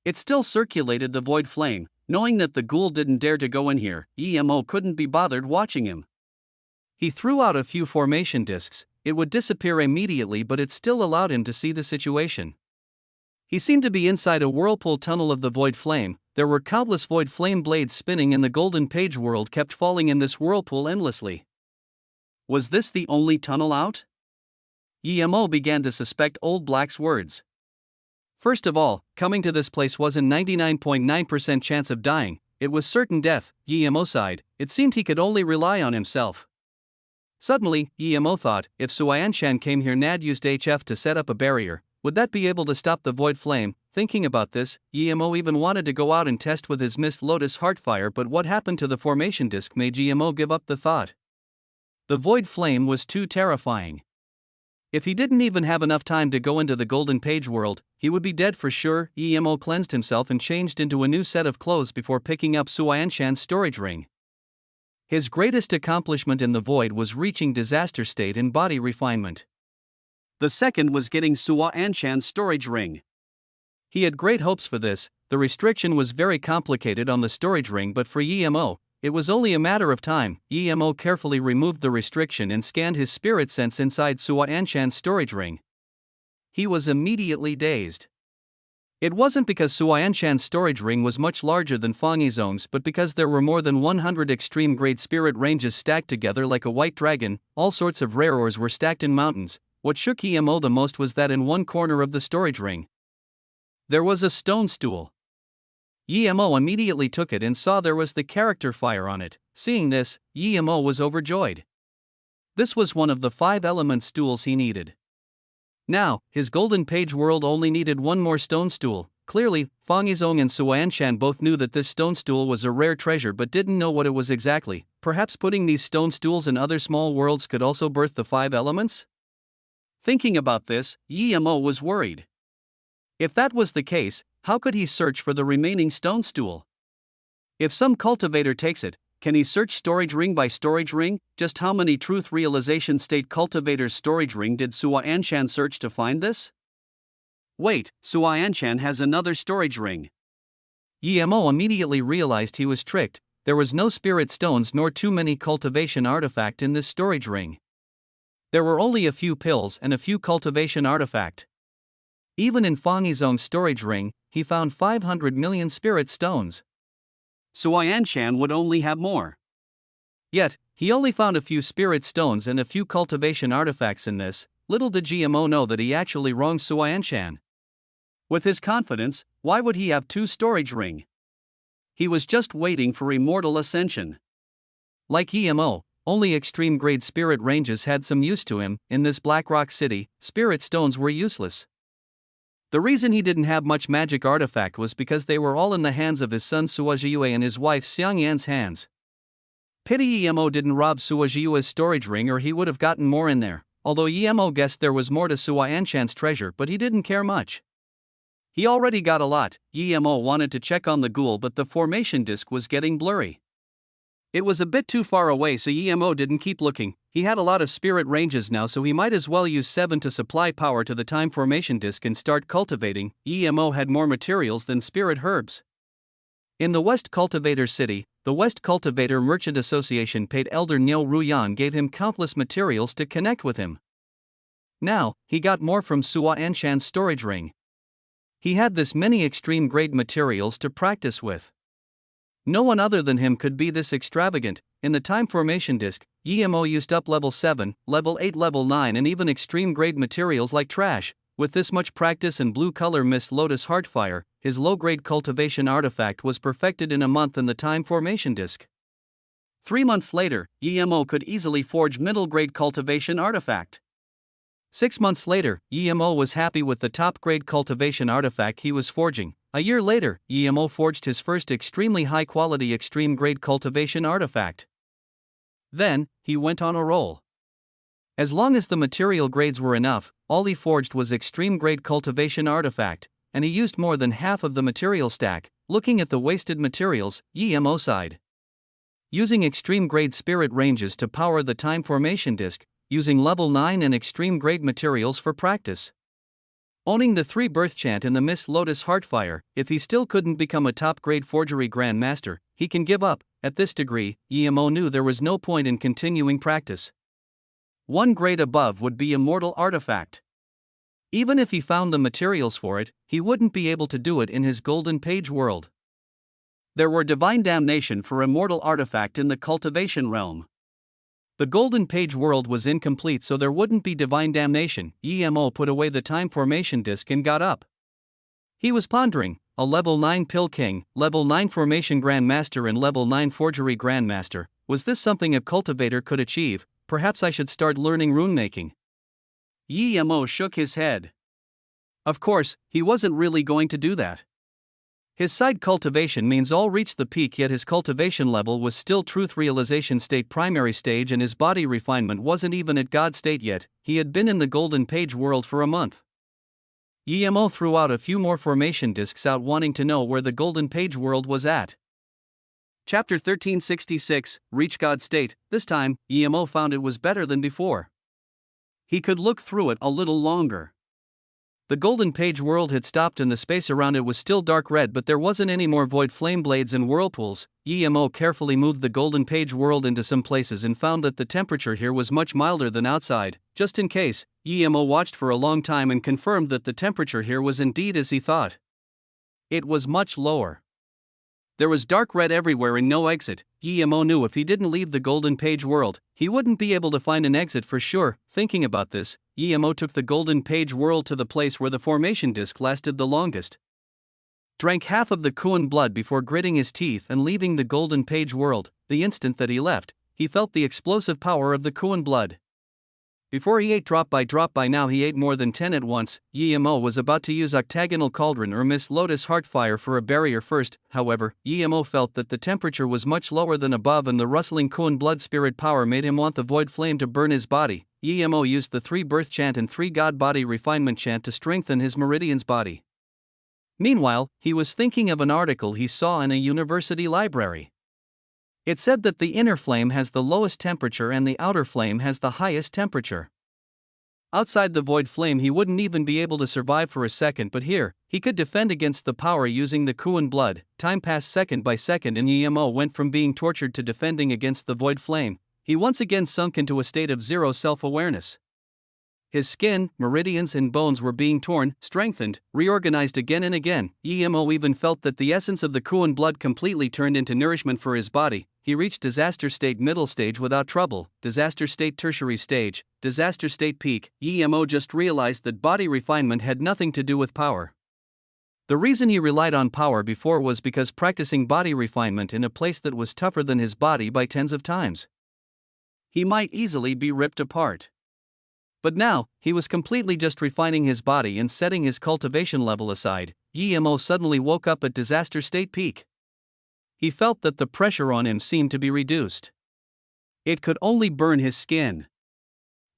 It still circulated the void flame. Knowing that the ghoul didn't dare to go in here, EMO couldn't be bothered watching him. He threw out a few formation discs. It would disappear immediately, but it still allowed him to see the situation. He seemed to be inside a whirlpool tunnel of the void flame. There were countless void flame blades spinning and the Golden Page world kept falling in this whirlpool endlessly. Was this the only tunnel out? EMO began to suspect Old Black's words. First of all, coming to this place wasn't 99.9% chance of dying, it was certain death. EMO sighed. It seemed he could only rely on himself. Suddenly, EMO thought, if Suayanshan came here and used HF to set up a barrier, would that be able to stop the void flame? Thinking about this, EMO even wanted to go out and test with his Mist Lotus Heartfire, but what happened to the formation disc made EMO give up the thought. The void flame was too terrifying. If he didn't even have enough time to go into the Golden Page world, he would be dead for sure. EMO cleansed himself and changed into a new set of clothes before picking up Suayanshan's storage ring. His greatest accomplishment in the void was reaching disaster state in body refinement. The second was getting Sua Anshan's storage ring. He had great hopes for this. The restriction was very complicated on the storage ring, but for Emo, it was only a matter of time. Emo carefully removed the restriction and scanned his spirit sense inside Sua Anshan's storage ring. He was immediately dazed. It wasn't because Sua Anshan's storage ring was much larger than Fangizong's, but because there were more than 100 extreme-grade spirit ranges stacked together like a white dragon. All sorts of rare ores were stacked in mountains. What shook Emo the most was that in one corner of the storage ring, there was a stone stool. Emo immediately took it and saw there was the character fire on it. Seeing this, Emo was overjoyed. This was one of the 5 element stools he needed. Now, his golden page world only needed one more stone stool. Clearly, Fangizong and Sua Anshan both knew that this stone stool was a rare treasure but didn't know what it was exactly. Perhaps putting these stone stools in other small worlds could also birth the 5 elements? Thinking about this, Emo was worried. If that was the case, how could he search for the remaining stone stool? If some cultivator takes it, can he search storage ring by storage ring? Just how many truth realization state cultivators' storage ring did Sua Anshan search to find this? Wait, Sua Anshan has another storage ring. Emo immediately realized he was tricked. There was no spirit stones nor too many cultivation artifact in this storage ring. There were only a few pills and a few cultivation artifact. Even in Fangizong's storage ring, he found 500 million spirit stones. Sua Anshan would only have more. Yet, he only found a few spirit stones and a few cultivation artifacts in this. Little did Emo know that he actually wronged Sua Anshan. With his confidence, why would he have 2 storage ring? He was just waiting for immortal ascension. Like Emo, only extreme grade spirit ranges had some use to him. In this Black Rock City, spirit stones were useless. The reason he didn't have much magic artifact was because they were all in the hands of his son Suajiue and his wife Xiangyan's hands. Pity Emo didn't rob Suajiue's storage ring, or he would have gotten more in there. Although Emo guessed there was more to Sua Anshan's treasure, but he didn't care much. He already got a lot. Emo wanted to check on the ghoul, but the formation disk was getting blurry. It was a bit too far away, so Emo didn't keep looking. He had a lot of spirit ranges now, so he might as well use 7 to supply power to the time formation disk and start cultivating. Emo had more materials than spirit herbs. In the West Cultivator City, the West Cultivator Merchant Association paid Elder Niu Ruyan gave him countless materials to connect with him. Now, he got more from Sua Anshan's storage ring. He had this many extreme grade materials to practice with. No one other than him could be this extravagant. In the time formation disk, Emo used up level 7, level 8, level 9 and even extreme grade materials like trash. With this much practice and blue color mist lotus heartfire, his low grade cultivation artifact was perfected in a month in the time formation disk. 3 months later, Emo could easily forge middle grade cultivation artifact. 6 months later, Emo was happy with the top grade cultivation artifact he was forging. A year later, Emo forged his first extremely high quality extreme grade cultivation artifact. Then, he went on a roll. As long as the material grades were enough, all he forged was extreme grade cultivation artifact, and he used more than half of the material stack. Looking at the wasted materials, Emo sighed. Using extreme grade spirit ranges to power the time formation disk, using level 9 and extreme grade materials for practice. Owning the 3 birth chant in the Miss Lotus Heartfire, if he still couldn't become a top grade forgery grandmaster, he can give up. At this degree, Emo knew there was no point in continuing practice. 1 grade above would be immortal artifact. Even if he found the materials for it, he wouldn't be able to do it in his golden page world. There were divine damnation for immortal artifact in the cultivation realm. The golden page world was incomplete, so there wouldn't be divine damnation. Emo put away the time formation disk and got up. He was pondering, a level 9 pill king, level 9 formation grandmaster and level 9 forgery grandmaster. Was this something a cultivator could achieve? Perhaps I should start learning runemaking. Emo shook his head. Of course, he wasn't really going to do that. His side cultivation means all reached the peak, yet his cultivation level was still truth realization state primary stage and his body refinement wasn't even at God state yet. He had been in the golden page world for a month. Emo threw out a few more formation discs out, wanting to know where the golden page world was at. Chapter 1366, Reach God State. This time, EMO found it was better than before. He could look through it a little longer. The golden page world had stopped and the space around it was still dark red, but there wasn't any more void flame blades and whirlpools. EMO carefully moved the golden page world into some places and found that the temperature here was much milder than outside. Just in case, EMO watched for a long time and confirmed that the temperature here was indeed as he thought. It was much lower. There was dark red everywhere and no exit. EMO knew if he didn't leave the golden page world, he wouldn't be able to find an exit for sure. Thinking about this, EMO took the golden page world to the place where the formation disk lasted the longest. Drank half of the Kuan blood before gritting his teeth and leaving the golden page world. The instant that he left, he felt the explosive power of the Kuan blood. Before he ate drop by now he ate more than 10 at once. EMO was about to use octagonal cauldron or Miss Lotus Heartfire for a barrier first. However, EMO felt that the temperature was much lower than above and the rustling Kuan blood spirit power made him want the void flame to burn his body. EMO used the 3 birth chant and 3 god body refinement chant to strengthen his meridian's body. Meanwhile, he was thinking of an article he saw in a university library. It said that the inner flame has the lowest temperature and the outer flame has the highest temperature. Outside the void flame he wouldn't even be able to survive for a second, but here, he could defend against the power using the Kuan blood. Time passed second by second and EMO went from being tortured to defending against the void flame. He once again sunk into a state of zero self-awareness. His skin, meridians and bones were being torn, strengthened, reorganized again and again. EMO even felt that the essence of the Kuan blood completely turned into nourishment for his body. He reached disaster state middle stage without trouble, disaster state tertiary stage, disaster state peak. EMO just realized that body refinement had nothing to do with power. The reason he relied on power before was because practicing body refinement in a place that was tougher than his body by tens of times, he might easily be ripped apart. But now, he was completely just refining his body and setting his cultivation level aside. EMO suddenly woke up at disaster state peak. He felt that the pressure on him seemed to be reduced. It could only burn his skin.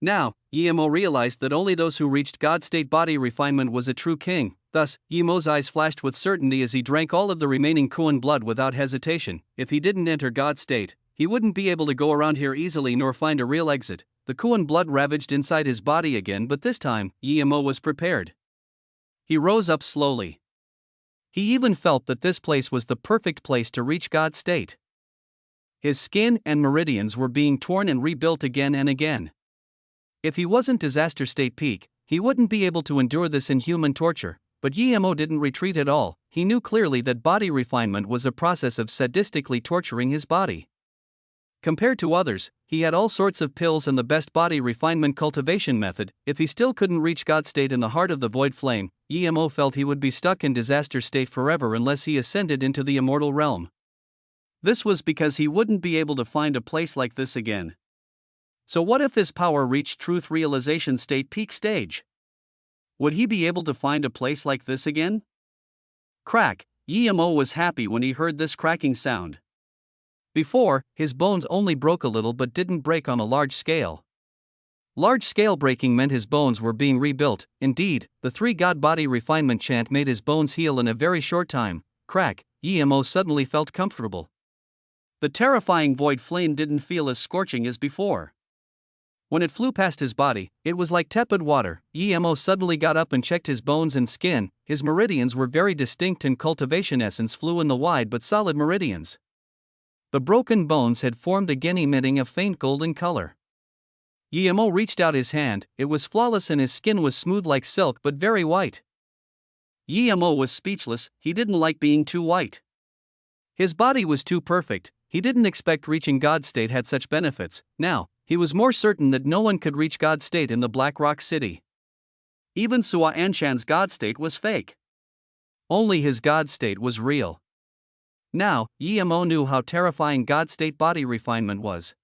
Now, EMO realized that only those who reached God state body refinement was a true king. Thus, EMO's eyes flashed with certainty as he drank all of the remaining Kuan blood without hesitation. If he didn't enter God state, he wouldn't be able to go around here easily nor find a real exit. The Kuan blood ravaged inside his body again, but this time, EMO was prepared. He rose up slowly. He even felt that this place was the perfect place to reach God state. His skin and meridians were being torn and rebuilt again and again. If he wasn't disaster state peak, he wouldn't be able to endure this inhuman torture, but EMO didn't retreat at all. He knew clearly that body refinement was a process of sadistically torturing his body. Compared to others, he had all sorts of pills and the best body refinement cultivation method. If he still couldn't reach God state in the heart of the void flame, EMO felt he would be stuck in disaster state forever unless he ascended into the immortal realm. This was because he wouldn't be able to find a place like this again. So what if his power reached truth realization state peak stage? Would he be able to find a place like this again? Crack! EMO was happy when he heard this cracking sound. Before, his bones only broke a little but didn't break on a large scale. Large-scale breaking meant his bones were being rebuilt. Indeed, the 3 god body refinement chant made his bones heal in a very short time. Crack! EMO suddenly felt comfortable. The terrifying void flame didn't feel as scorching as before. When it flew past his body, it was like tepid water. EMO suddenly got up and checked his bones and skin. His meridians were very distinct and cultivation essence flew in the wide but solid meridians. The broken bones had formed again, emitting a faint golden color. EMO reached out his hand. It was flawless and his skin was smooth like silk but very white. EMO was speechless. He didn't like being too white. His body was too perfect. He didn't expect reaching God state had such benefits. Now, he was more certain that no one could reach God state in the Black Rock City. Even Sua Anshan's God state was fake. Only his God state was real. Now, EMO knew how terrifying God state body refinement was.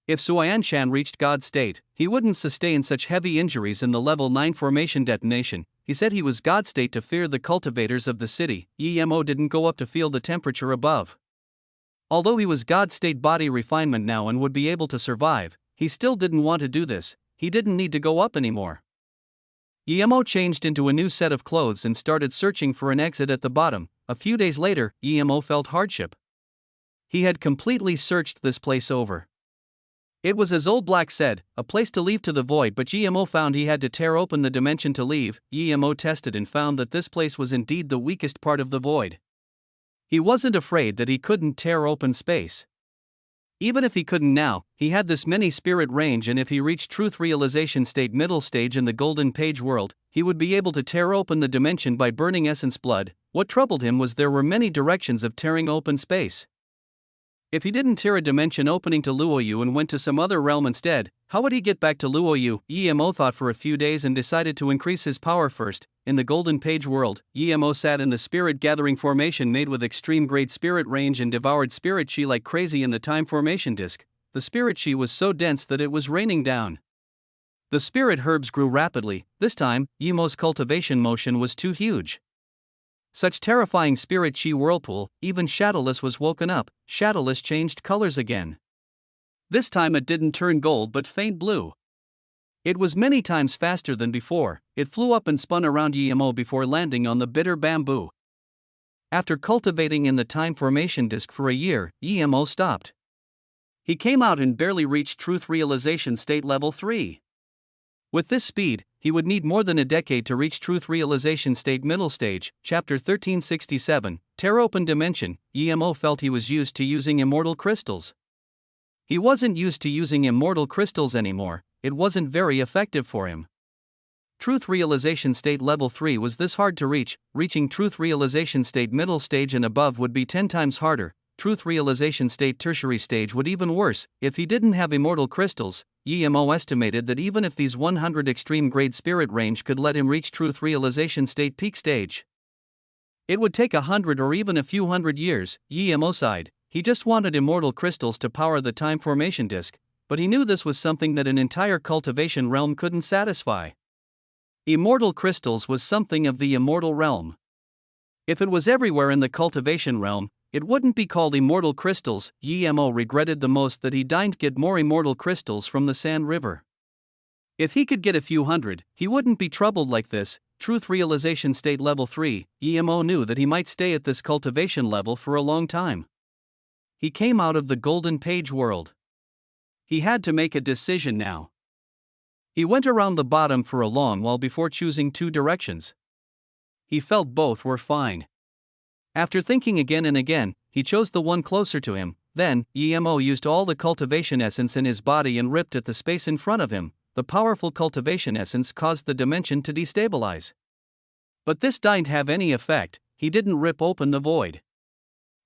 If Suayan Shan reached God state, he wouldn't sustain such heavy injuries in the level 9 formation detonation. He said he was God state to fear the cultivators of the city. EMO didn't go up to feel the temperature above. Although he was God state body refinement now and would be able to survive, he still didn't want to do this. He didn't need to go up anymore. EMO changed into a new set of clothes and started searching for an exit at the bottom. A few days later, EMO felt hardship. He had completely searched this place over. It was as Old Black said, a place to leave to the void, but Guillermo found he had to tear open the dimension to leave. Guillermo tested and found that this place was indeed the weakest part of the void. He wasn't afraid that he couldn't tear open space. Even if he couldn't now, he had this many spirit range, and if he reached truth realization state middle stage in the golden page world, he would be able to tear open the dimension by burning essence blood. What troubled him was there were many directions of tearing open space. If he didn't tear a dimension opening to Luoyu and went to some other realm instead, how would he get back to Luoyu? Guillermo thought for a few days and decided to increase his power first. In the golden page world, Guillermo sat in the spirit gathering formation made with extreme grade spirit range and devoured spirit chi like crazy in the time formation disc. The spirit chi was so dense that it was raining down. The spirit herbs grew rapidly. This time, Guillermo's cultivation motion was too huge. Such terrifying spirit chi whirlpool, even Shadowless was woken up. Shadowless changed colors again. This time it didn't turn gold but faint blue. It was many times faster than before. It flew up and spun around Guillermo before landing on the bitter bamboo. After cultivating in the time formation disc for a year, Guillermo stopped. He came out and barely reached truth realization state level 3. With this speed, he would need more than a decade to reach truth realization state middle stage. Chapter 1367, Tear Open Dimension. Guillermo felt he was used to using immortal crystals. He wasn't used to using immortal crystals anymore. It wasn't very effective for him. Truth realization state level 3 was this hard to reach. Reaching truth realization state middle stage and above would be 10 times harder. Truth realization state tertiary stage would even worse. If he didn't have immortal crystals, Guillermo estimated that even if these 100 extreme grade spirit range could let him reach truth realization state peak stage, it would take 100 or even a few hundred years. Guillermo sighed. He just wanted immortal crystals to power the time formation disc, but he knew this was something that an entire cultivation realm couldn't satisfy. Immortal crystals was something of the immortal realm. If it was everywhere in the cultivation realm, it wouldn't be called immortal crystals. Guillermo regretted the most that he didn't get more immortal crystals from the Sand River. If he could get a few hundred, he wouldn't be troubled like this. Truth realization state level 3, Guillermo knew that he might stay at this cultivation level for a long time. He came out of the golden page world. He had to make a decision now. He went around the bottom for a long while before choosing two directions. He felt both were fine. After thinking again and again, he chose the one closer to him. Then, Guillermo used all the cultivation essence in his body and ripped at the space in front of him. The powerful cultivation essence caused the dimension to destabilize. But this didn't have any effect. He didn't rip open the void.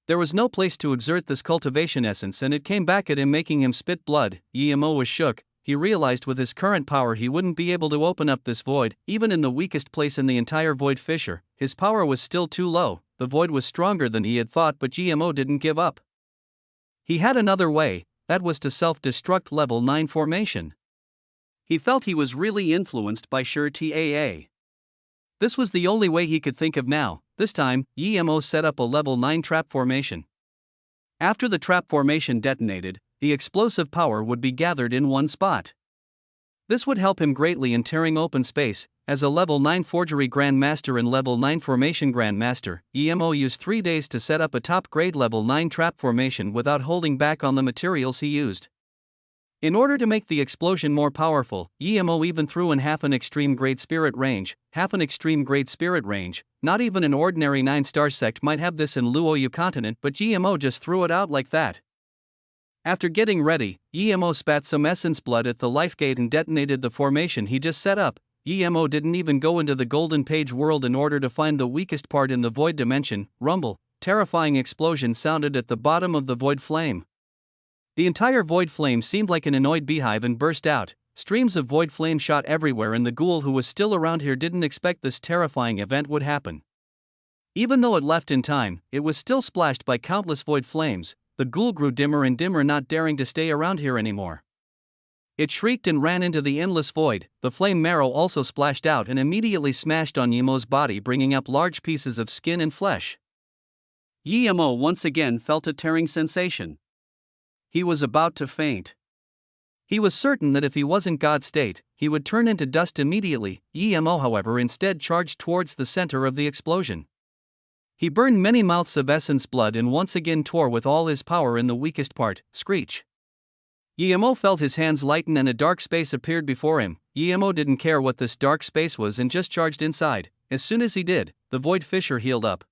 There was no place to exert this cultivation essence, and it came back at him, making him spit blood. Guillermo was shook. He realized with his current power he wouldn't be able to open up this void, even in the weakest place in the entire void fissure. His power was still too low. The void was stronger than he had thought, but Guillermo didn't give up. He had another way, that was to self-destruct level 9 formation. He felt he was really influenced by Sure TAA. This was the only way he could think of now. This time, Guillermo set up a level 9 trap formation. After the trap formation detonated, the explosive power would be gathered in one spot. This would help him greatly in tearing open space. As a level 9 forgery grandmaster and level 9 formation grandmaster, Guillermo used 3 days to set up a top grade level 9 trap formation without holding back on the materials he used. In order to make the explosion more powerful, Guillermo even threw in half an extreme grade spirit range. Half an extreme grade spirit range. Not even an ordinary 9-star sect might have this in Luoyu continent, but Guillermo just threw it out like that. After getting ready, Guillermo spat some essence blood at the life gate and detonated the formation he just set up. Guillermo didn't even go into the golden page world in order to find the weakest part in the void dimension. Rumble. Terrifying explosion sounded at the bottom of the void flame. The entire void flame seemed like an annoyed beehive and burst out. Streams of void flame shot everywhere, and the ghoul who was still around here didn't expect this terrifying event would happen. Even though it left in time, it was still splashed by countless void flames. The ghoul grew dimmer and dimmer, not daring to stay around here anymore. It shrieked and ran into the endless void. The flame marrow also splashed out and immediately smashed on Guillermo's body, bringing up large pieces of skin and flesh. Guillermo once again felt a tearing sensation. He was about to faint. He was certain that if he wasn't God state, he would turn into dust immediately. Guillermo, however, instead charged towards the center of the explosion. He burned many mouths of essence blood and once again tore with all his power in the weakest part, screech. Yemo felt his hands lighten and a dark space appeared before him. Yemo didn't care what this dark space was and just charged inside. As soon as he did, the void fissure healed up.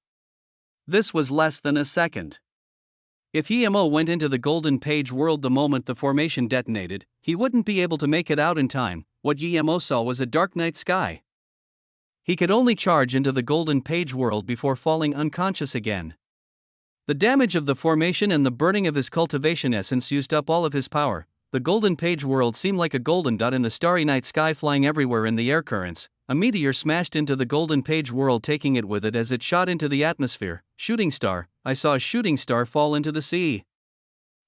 This was less than a second. If Yemo went into the golden page world the moment the formation detonated, he wouldn't be able to make it out in time. What Yemo saw was a dark night sky. He could only charge into the golden page world before falling unconscious again. The damage of the formation and the burning of his cultivation essence used up all of his power. The golden page world seemed like a golden dot in the starry night sky flying everywhere in the air currents. A meteor smashed into the golden page world, taking it with it as it shot into the atmosphere. Shooting star. I saw a shooting star fall into the sea.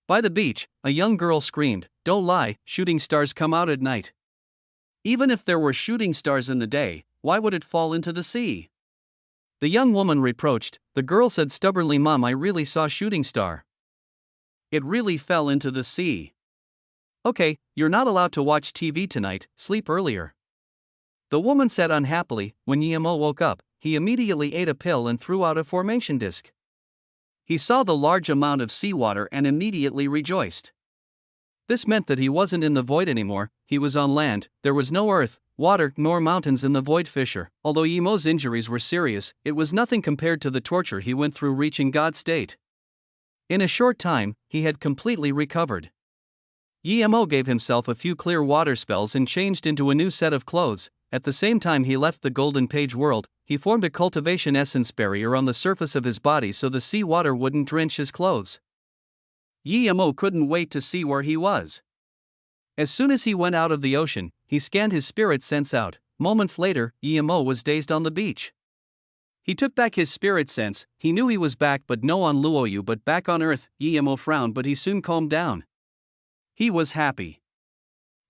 By the beach, a young girl screamed, "Don't lie, shooting stars come out at night." Even if there were shooting stars in the day, why would it fall into the sea? The young woman reproached. The girl said stubbornly, "Mom, I really saw shooting star. It really fell into the sea." "Okay, you're not allowed to watch TV tonight, sleep earlier." The woman said unhappily. When Yemo woke up, he immediately ate a pill and threw out a formation disc. He saw the large amount of seawater and immediately rejoiced. This meant that he wasn't in the void anymore, he was on land. There was no earth, water, nor mountains in the void fissure. Although Yemo's injuries were serious, it was nothing compared to the torture he went through reaching God's state. In a short time, he had completely recovered. Yemo gave himself a few clear water spells and changed into a new set of clothes. At the same time he left the golden page world, he formed a cultivation essence barrier on the surface of his body so the sea water wouldn't drench his clothes. Yemo couldn't wait to see where he was. As soon as he went out of the ocean, he scanned his spirit sense out. Moments later, Yemo was dazed on the beach. He took back his spirit sense. He knew he was back, but no on Luoyu but back on Earth. Yemo frowned, but he soon calmed down. He was happy.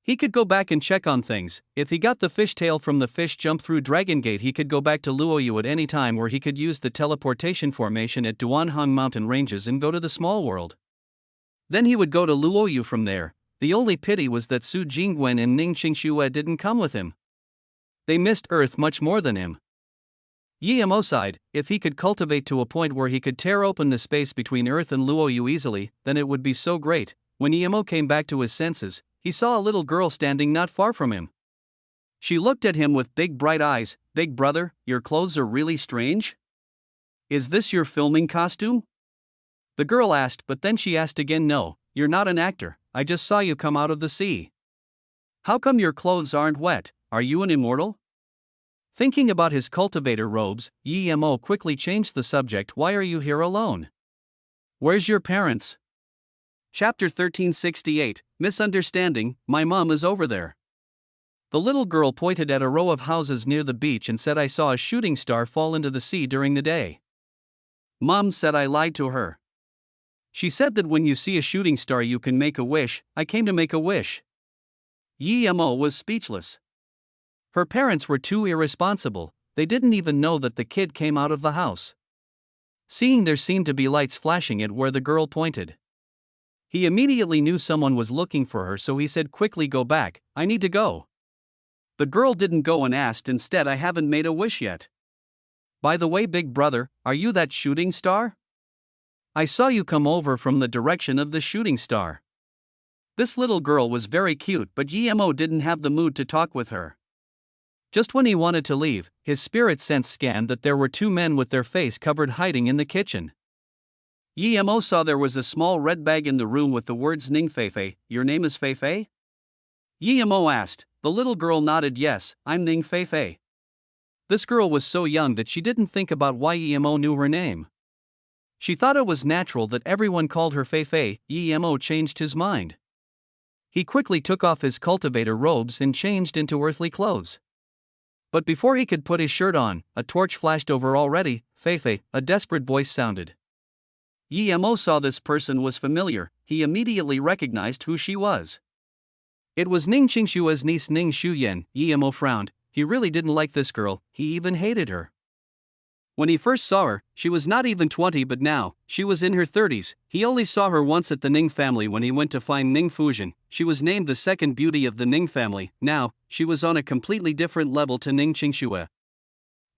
He could go back and check on things. If he got the fishtail from the fish jump through Dragon Gate, he could go back to Luoyu at any time, where he could use the teleportation formation at Duanhang mountain ranges and go to the small world. Then he would go to Luoyu from there. The only pity was that Su Jingwen and Ning Qingxue didn't come with him. They missed Earth much more than him. Yemo sighed. If he could cultivate to a point where he could tear open the space between Earth and Luoyu easily, then it would be so great. When Yemo came back to his senses, he saw a little girl standing not far from him. She looked at him with big bright eyes. "Big brother, your clothes are really strange. Is this your filming costume?" The girl asked, but then she asked again, "No, you're not an actor, I just saw you come out of the sea. How come your clothes aren't wet? Are you an immortal?" Thinking about his cultivator robes, Yemo quickly changed the subject. "Why are you here alone? Where's your parents?" Chapter 1368, Misunderstanding. "My mom is over there." The little girl pointed at a row of houses near the beach and said, "I saw a shooting star fall into the sea during the day." Mom said I lied to her. She said that when you see a shooting star you can make a wish. I came to make a wish. Yemo was speechless. Her parents were too irresponsible. They didn't even know that the kid came out of the house. Seeing there seemed to be lights flashing at where the girl pointed, he immediately knew someone was looking for her, so he said quickly, "Go back, I need to go." The girl didn't go and asked instead, "I haven't made a wish yet." "By the way, big brother, are you that shooting star? I saw you come over from the direction of the shooting star." This little girl was very cute, but Yemo didn't have the mood to talk with her. Just when he wanted to leave, his spirit sense scanned that there were two men with their face covered hiding in the kitchen. Yemo saw there was a small red bag in the room with the words Ning Feifei. "Your name is Feifei?" Yemo asked. The little girl nodded. "Yes, I'm Ning Feifei." This girl was so young that she didn't think about why Yemo knew her name. She thought it was natural that everyone called her Feifei. Yemo changed his mind. He quickly took off his cultivator robes and changed into earthly clothes. But before he could put his shirt on, a torch flashed over already. "Feifei," a desperate voice sounded. Yemo saw this person was familiar. He immediately recognized who she was. It was Ning Qingshue's niece Ning Shuyan. Yemo frowned. He really didn't like this girl, he even hated her. When he first saw her, she was not even 20, but now, she was in her 30s. He only saw her once at the Ning family when he went to find Ning Fujian. She was named the second beauty of the Ning family. Now, she was on a completely different level to Ning Qingxue.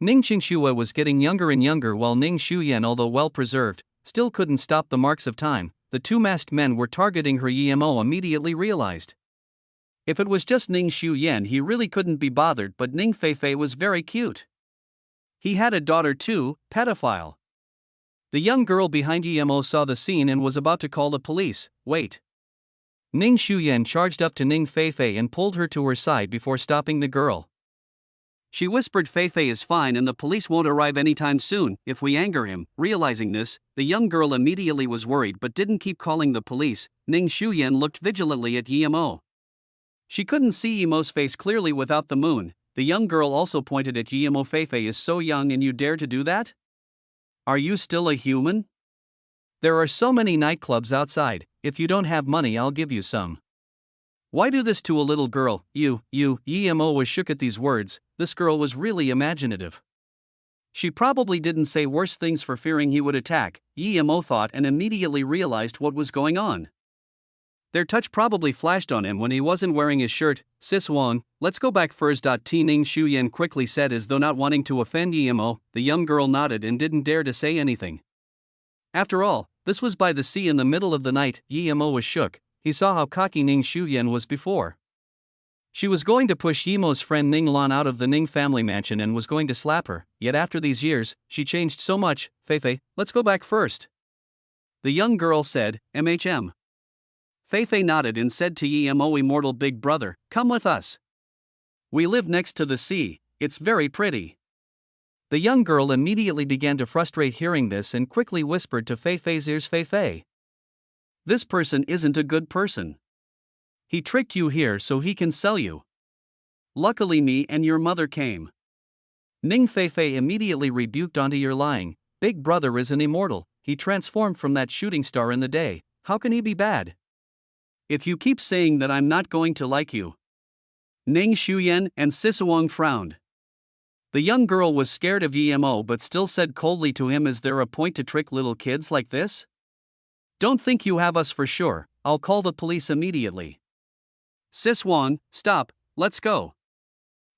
Ning Qingxue was getting younger and younger while Ning Shuyan, although well preserved, still couldn't stop the marks of time. The two masked men were targeting her. Emo immediately realized. If it was just Ning Shuyan, he really couldn't be bothered, but Ning Feifei was very cute. He had a daughter too, pedophile. The young girl behind Emo saw the scene and was about to call the police. Wait. Ning Shuyan charged up to Ning Feifei and pulled her to her side before stopping the girl. She whispered, Feifei is fine and the police won't arrive anytime soon if we anger him. Realizing this, the young girl immediately was worried but didn't keep calling the police. Ning Shuyan looked vigilantly at Emo. She couldn't see Emo's face clearly without the moon. The young girl also pointed at Emo. Feifei is so young and you dare to do that? Are you still a human? There are so many nightclubs outside. If you don't have money, I'll give you some. Why do this to a little girl? Emo was shook at these words. This girl was really imaginative. She probably didn't say worse things for fearing he would attack, Emo thought, and immediately realized what was going on. Their touch probably flashed on him when he wasn't wearing his shirt. Sis Wong, let's go back first. Ning Shuyan quickly said as though not wanting to offend Emo. The young girl nodded and didn't dare to say anything. After all, this was by the sea in the middle of the night. Emo was shook. He saw how cocky Ning Shuyan was before. She was going to push Emo's friend Ning Lan out of the Ning family mansion and was going to slap her, yet after these years, she changed so much. Feifei, let's go back first. The young girl said, MHM. Feifei nodded and said to Emo, immortal big brother, come with us. We live next to the sea, it's very pretty. The young girl immediately began to frustrate hearing this and quickly whispered to Feifei's ears, Feifei. This person isn't a good person. He tricked you here so he can sell you. Luckily me and your mother came. Ning Feifei immediately rebuked, onto you're lying. Big brother is an immortal. He transformed from that shooting star in the day. How can he be bad? If you keep saying that, I'm not going to like you. Ning Shuyan and Sisuang frowned. The young girl was scared of Emo but still said coldly to him, is there a point to trick little kids like this? Don't think you have us for sure. I'll call the police immediately. Sis Wong, stop, let's go.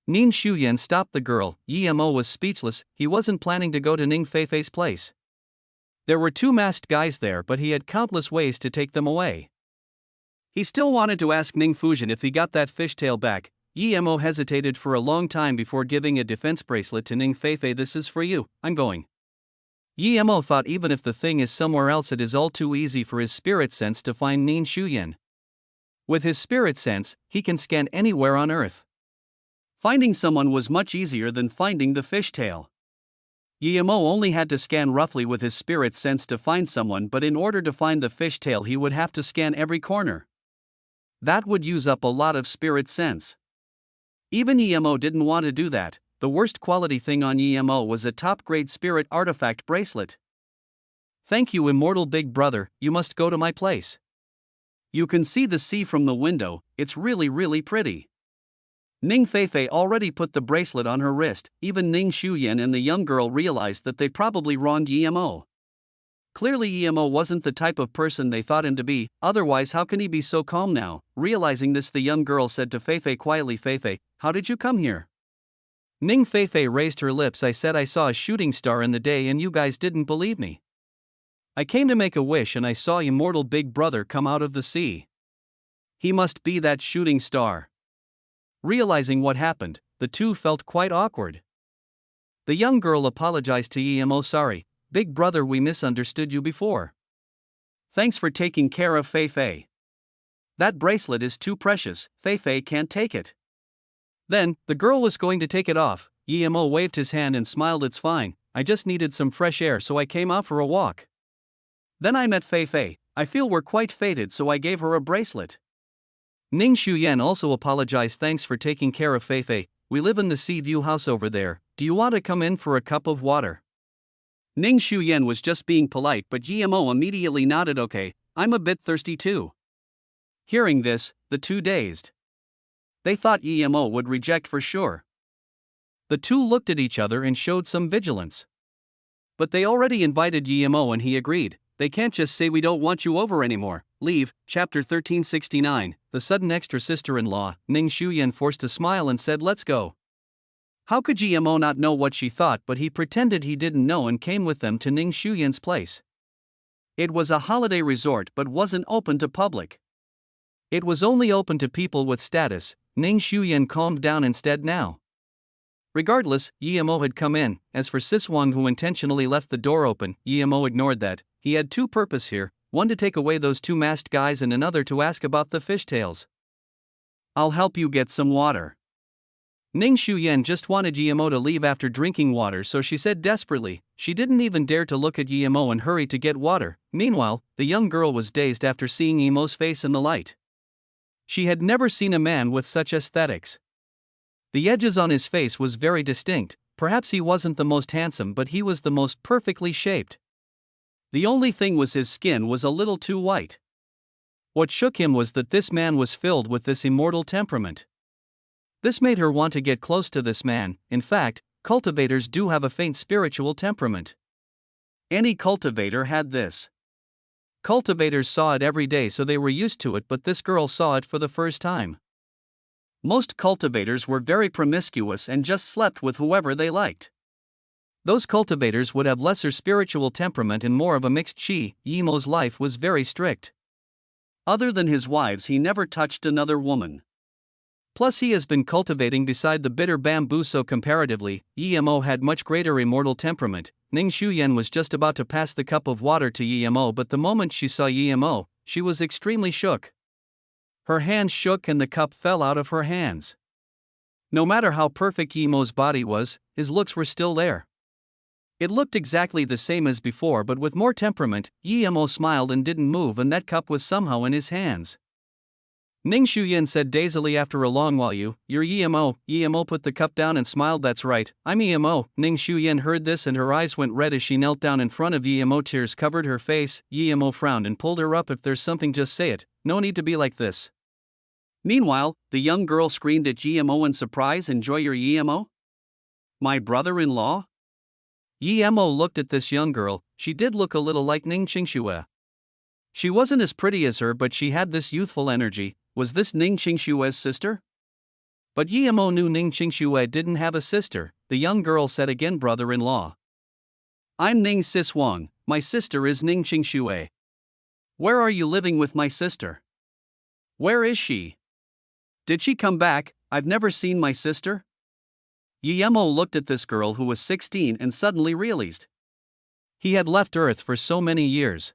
Ning Shuyan stopped the girl. Emo was speechless. He wasn't planning to go to Ning Feifei's place. There were two masked guys there, but he had countless ways to take them away. He still wanted to ask Ning Fujian if he got that fishtail back. Emo hesitated for a long time before giving a defense bracelet to Ning Feifei. This is for you, I'm going. Emo thought even if the thing is somewhere else, it is all too easy for his spirit sense to find Ning Shuyan. With his spirit sense, he can scan anywhere on Earth. Finding someone was much easier than finding the fishtail. Emo only had to scan roughly with his spirit sense to find someone, but in order to find the fishtail he would have to scan every corner. That would use up a lot of spirit sense. Even Emo didn't want to do that. The worst quality thing on Emo was a top-grade spirit artifact bracelet. Thank you, immortal big brother, you must go to my place. You can see the sea from the window, it's really pretty. Ning Feifei already put the bracelet on her wrist. Even Ning Shuyan and the young girl realized that they probably wronged Emo. Clearly Emo wasn't the type of person they thought him to be, otherwise how can he be so calm now? Realizing this, the young girl said to Feifei quietly, Feifei, how did you come here? Ning Feifei raised her lips. I said I saw a shooting star in the day and you guys didn't believe me. I came to make a wish and I saw immortal big brother come out of the sea. He must be that shooting star. Realizing what happened, the two felt quite awkward. The young girl apologized to Emo. Sorry, big brother, we misunderstood you before. Thanks for taking care of Feifei. That bracelet is too precious, Feifei can't take it. Then, the girl was going to take it off. Emo waved his hand and smiled. It's fine, I just needed some fresh air so I came out for a walk. Then I met Feifei. I feel we're quite fated, so I gave her a bracelet. Ning Shuyan also apologized. Thanks for taking care of Feifei. We live in the sea view house over there. Do you want to come in for a cup of water? Ning Shuyan was just being polite, but Emo immediately nodded. Okay, I'm a bit thirsty too. Hearing this, the two dazed. They thought Emo would reject for sure. The two looked at each other and showed some vigilance. But they already invited Emo and he agreed. They can't just say we don't want you over anymore. Leave. Chapter 1369, The Sudden Extra Sister-in-Law. Ning Shuyan forced a smile and said let's go. How could GMO not know what she thought, but he pretended he didn't know and came with them to Ning Shuyan's place. It was a holiday resort but wasn't open to public. It was only open to people with status. Ning Shuyan calmed down instead now. Regardless, Yemo had come in. As for Siswang, who intentionally left the door open, Yemo ignored that. He had two purposes here, one to take away those two masked guys and another to ask about the fishtails. "I'll help you get some water." Ning Shuyan just wanted Yemo to leave after drinking water, so she said desperately. She didn't even dare to look at Yemo and hurry to get water. Meanwhile, the young girl was dazed after seeing Yemo's face in the light. She had never seen a man with such aesthetics. The edges on his face was very distinct. Perhaps he wasn't the most handsome, but he was the most perfectly shaped. The only thing was his skin was a little too white. What shook him was that this man was filled with this immortal temperament. This made her want to get close to this man. In fact, cultivators do have a faint spiritual temperament. Any cultivator had this. Cultivators saw it every day, so they were used to it, but this girl saw it for the first time. Most cultivators were very promiscuous and just slept with whoever they liked. Those cultivators would have lesser spiritual temperament and more of a mixed chi. Yemo's life was very strict. Other than his wives, he never touched another woman. Plus, he has been cultivating beside the bitter bamboo, so comparatively, Yemo had much greater immortal temperament. Ning Shuyan was just about to pass the cup of water to Yemo, but the moment she saw Yemo, she was extremely shook. Her hands shook and the cup fell out of her hands. No matter how perfect Yemo's body was, his looks were still there. It looked exactly the same as before, but with more temperament. Yemo smiled and didn't move, and that cup was somehow in his hands. Ning Shuyan said dazedly after a long while, You're Yemo. Yemo put the cup down and smiled. That's right, I'm Yemo. Ning Shuyan heard this and her eyes went red as she knelt down in front of Yemo. Tears covered her face. Yemo frowned and pulled her up. If there's something, just say it. No need to be like this. Meanwhile, the young girl screamed at Yemo in surprise. Enjoy your Yemo? My brother-in-law? Yemo looked at this young girl. She did look a little like Ning Qingxue. She wasn't as pretty as her, but she had this youthful energy. Was this Ning Qingxue's sister? But Yemo knew Ning Qingxue didn't have a sister. The young girl said again, brother-in-law. I'm Ning Siswang, my sister is Ning Qingxue. Where are you living with my sister? Where is she? Did she come back? I've never seen my sister. Yemo looked at this girl who was 16 and suddenly realized. He had left Earth for so many years.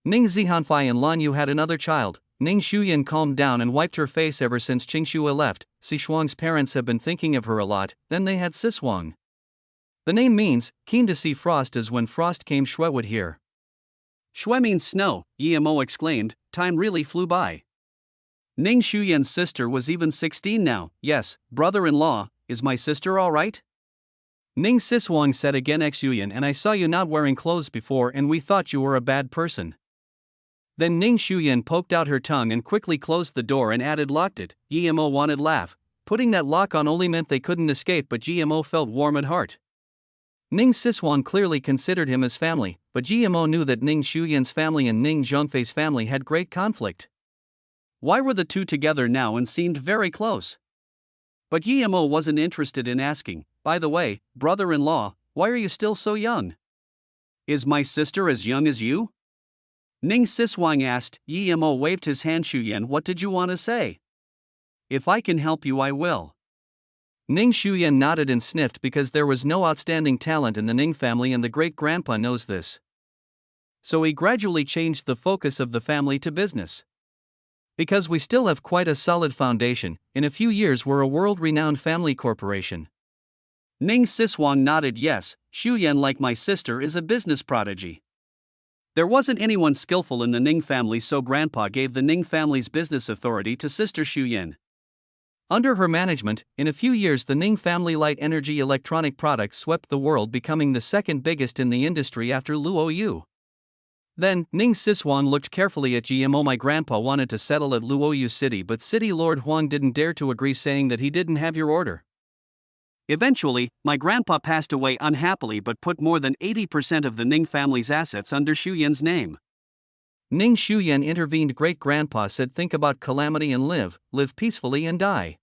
Ning Zihanfei and Lan Yu had another child. Ning Shuyan calmed down and wiped her face. Ever since Qingxue left, Sishuang's parents have been thinking of her a lot. Then they had Siswang. The name means, keen to see frost, as when frost came Shui would hear. Shui means snow, Yemo exclaimed. Time really flew by. Ning Shuyan's sister was even 16 now. Yes, brother-in-law, is my sister all right? Ning Siswang said again, Xuyan, and I saw you not wearing clothes before and we thought you were a bad person. Then Ning Shuyan poked out her tongue and quickly closed the door and added, locked it. Yemo wanted laugh. Putting that lock on only meant they couldn't escape, but Yemo felt warm at heart. Ning Siswang clearly considered him as family, but Yemo knew that Ning Shuyan's family and Ning Zhongfei's family had great conflict. Why were the two together now and seemed very close? But Yemo wasn't interested in asking, by the way, brother-in-law, why are you still so young? Is my sister as young as you? Ning Siswang asked. Yemo waved his hand. Shuyan, what did you want to say? If I can help you, I will. Ning Shuyan nodded and sniffed because there was no outstanding talent in the Ning family and the great-grandpa knows this. So he gradually changed the focus of the family to business. Because we still have quite a solid foundation, in a few years we're a world-renowned family corporation. Ning Siswang nodded yes. Shuyan, like my sister, is a business prodigy. There wasn't anyone skillful in the Ning family, so Grandpa gave the Ning family's business authority to Sister Shuyan. Under her management, in a few years the Ning family light energy electronic products swept the world, becoming the second biggest in the industry after Luo Yu. Then, Ning Siswang looked carefully at Yemo. My grandpa wanted to settle at Luoyu City, but City Lord Huang didn't dare to agree, saying that he didn't have your order. Eventually, my grandpa passed away unhappily but put more than 80% of the Ning family's assets under Shuyan's name. Ning Shuyan intervened. Great-grandpa said, think about calamity and live peacefully and die.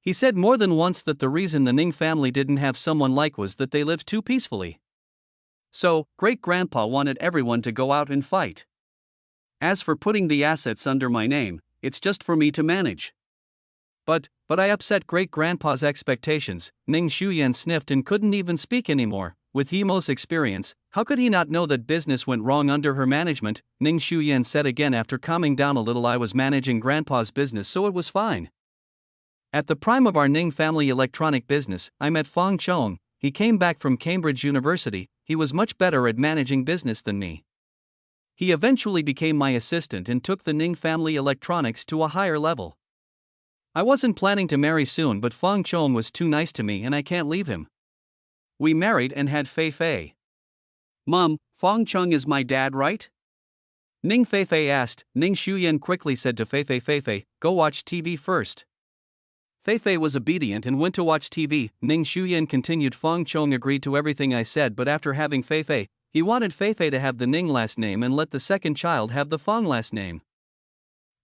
He said more than once that the reason the Ning family didn't have someone like was that they lived too peacefully. So, great-grandpa wanted everyone to go out and fight. As for putting the assets under my name, it's just for me to manage. But I upset great-grandpa's expectations. Ning Shuyan sniffed and couldn't even speak anymore. With Yimo's experience, how could he not know that business went wrong under her management? Ning Shuyan said again after calming down a little. I was managing grandpa's business, so it was fine. At the prime of our Ning family electronic business, I met Fong Chong. He came back from Cambridge University. He was much better at managing business than me. He eventually became my assistant and took the Ning family electronics to a higher level. I wasn't planning to marry soon, but Fong Chong was too nice to me and I can't leave him. We married and had Fei Fei. Mom, Fong Chung is my dad, right? Ning Fei Fei asked. Ning Shuyan quickly said to Fei Fei, go watch TV first. Fei Fei was obedient and went to watch TV. Ning Shuyan continued. Fong Chong agreed to everything I said, but after having Fei Fei, he wanted Fei Fei to have the Ning last name and let the second child have the Fong last name.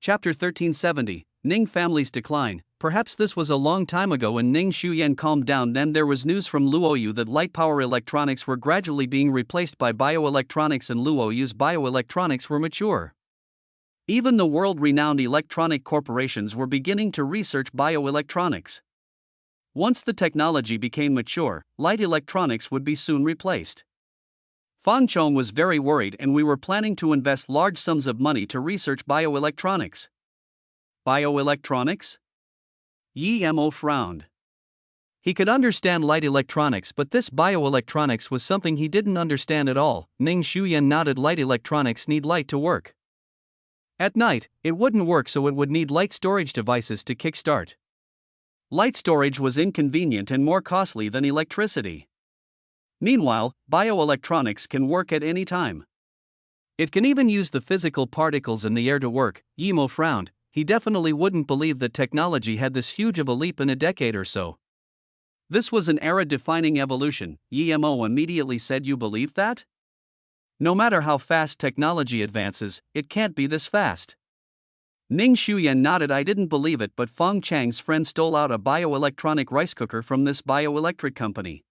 Chapter 1370, Ning Family's Decline. Perhaps this was a long time ago and Ning Shuyan calmed down. Then there was news from Luoyu that light power electronics were gradually being replaced by bioelectronics and Luoyu's bioelectronics were mature. Even the world-renowned electronic corporations were beginning to research bioelectronics. Once the technology became mature, light electronics would be soon replaced. Fong Chong was very worried and we were planning to invest large sums of money to research bioelectronics. Bioelectronics? Yi Mo frowned. He could understand light electronics, but this bioelectronics was something he didn't understand at all. Ning Shuyan nodded. Light electronics need light to work. At night, it wouldn't work, so it would need light storage devices to kickstart. Light storage was inconvenient and more costly than electricity. Meanwhile, bioelectronics can work at any time. It can even use the physical particles in the air to work. Yimo frowned. He definitely wouldn't believe that technology had this huge of a leap in a decade or so. This was an era-defining evolution, Yimo immediately said. You believe that? No matter how fast technology advances, it can't be this fast. Ning Shuyan nodded. I didn't believe it, but Fong Chang's friend stole out a bioelectronic rice cooker from this bioelectric company.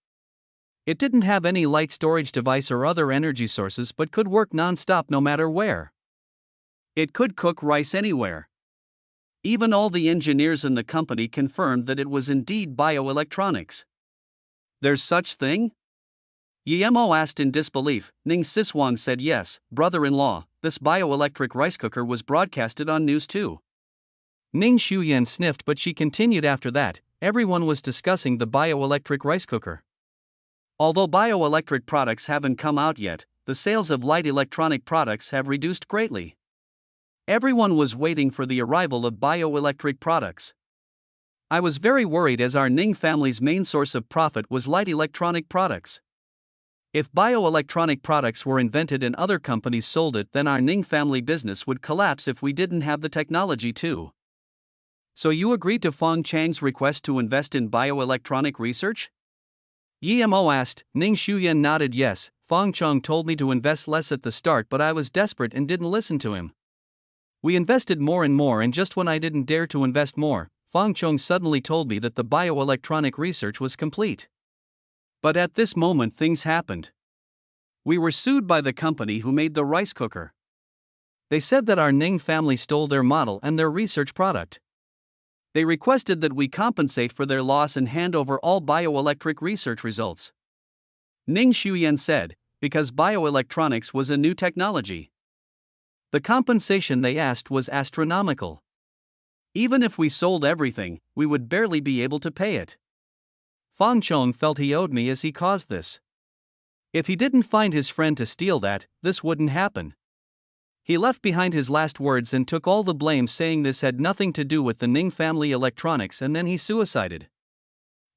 It didn't have any light storage device or other energy sources but could work non-stop no matter where. It could cook rice anywhere. Even all the engineers in the company confirmed that it was indeed bioelectronics. There's such thing? Yemo asked in disbelief. Ning Siswang said yes, brother-in-law, this bioelectric rice cooker was broadcasted on news too. Ning Shuyan sniffed, but she continued after that. Everyone was discussing the bioelectric rice cooker. Although bioelectric products haven't come out yet, the sales of light electronic products have reduced greatly. Everyone was waiting for the arrival of bioelectric products. I was very worried as our Ning family's main source of profit was light electronic products. If bioelectronic products were invented and other companies sold it, then our Ning family business would collapse if we didn't have the technology too. So you agreed to Fong Chang's request to invest in bioelectronic research? Yemo asked. Ning Shuyan nodded yes. Fong Chang told me to invest less at the start, but I was desperate and didn't listen to him. We invested more and more, and just when I didn't dare to invest more, Fong Chong suddenly told me that the bioelectronic research was complete. But at this moment things happened. We were sued by the company who made the rice cooker. They said that our Ning family stole their model and their research product. They requested that we compensate for their loss and hand over all bioelectric research results. Ning Shuyan said, because bioelectronics was a new technology. The compensation they asked was astronomical. Even if we sold everything, we would barely be able to pay it. Fong Chong felt he owed me as he caused this. If he didn't find his friend to steal that, this wouldn't happen. He left behind his last words and took all the blame, saying this had nothing to do with the Ning family electronics, and then he suicided.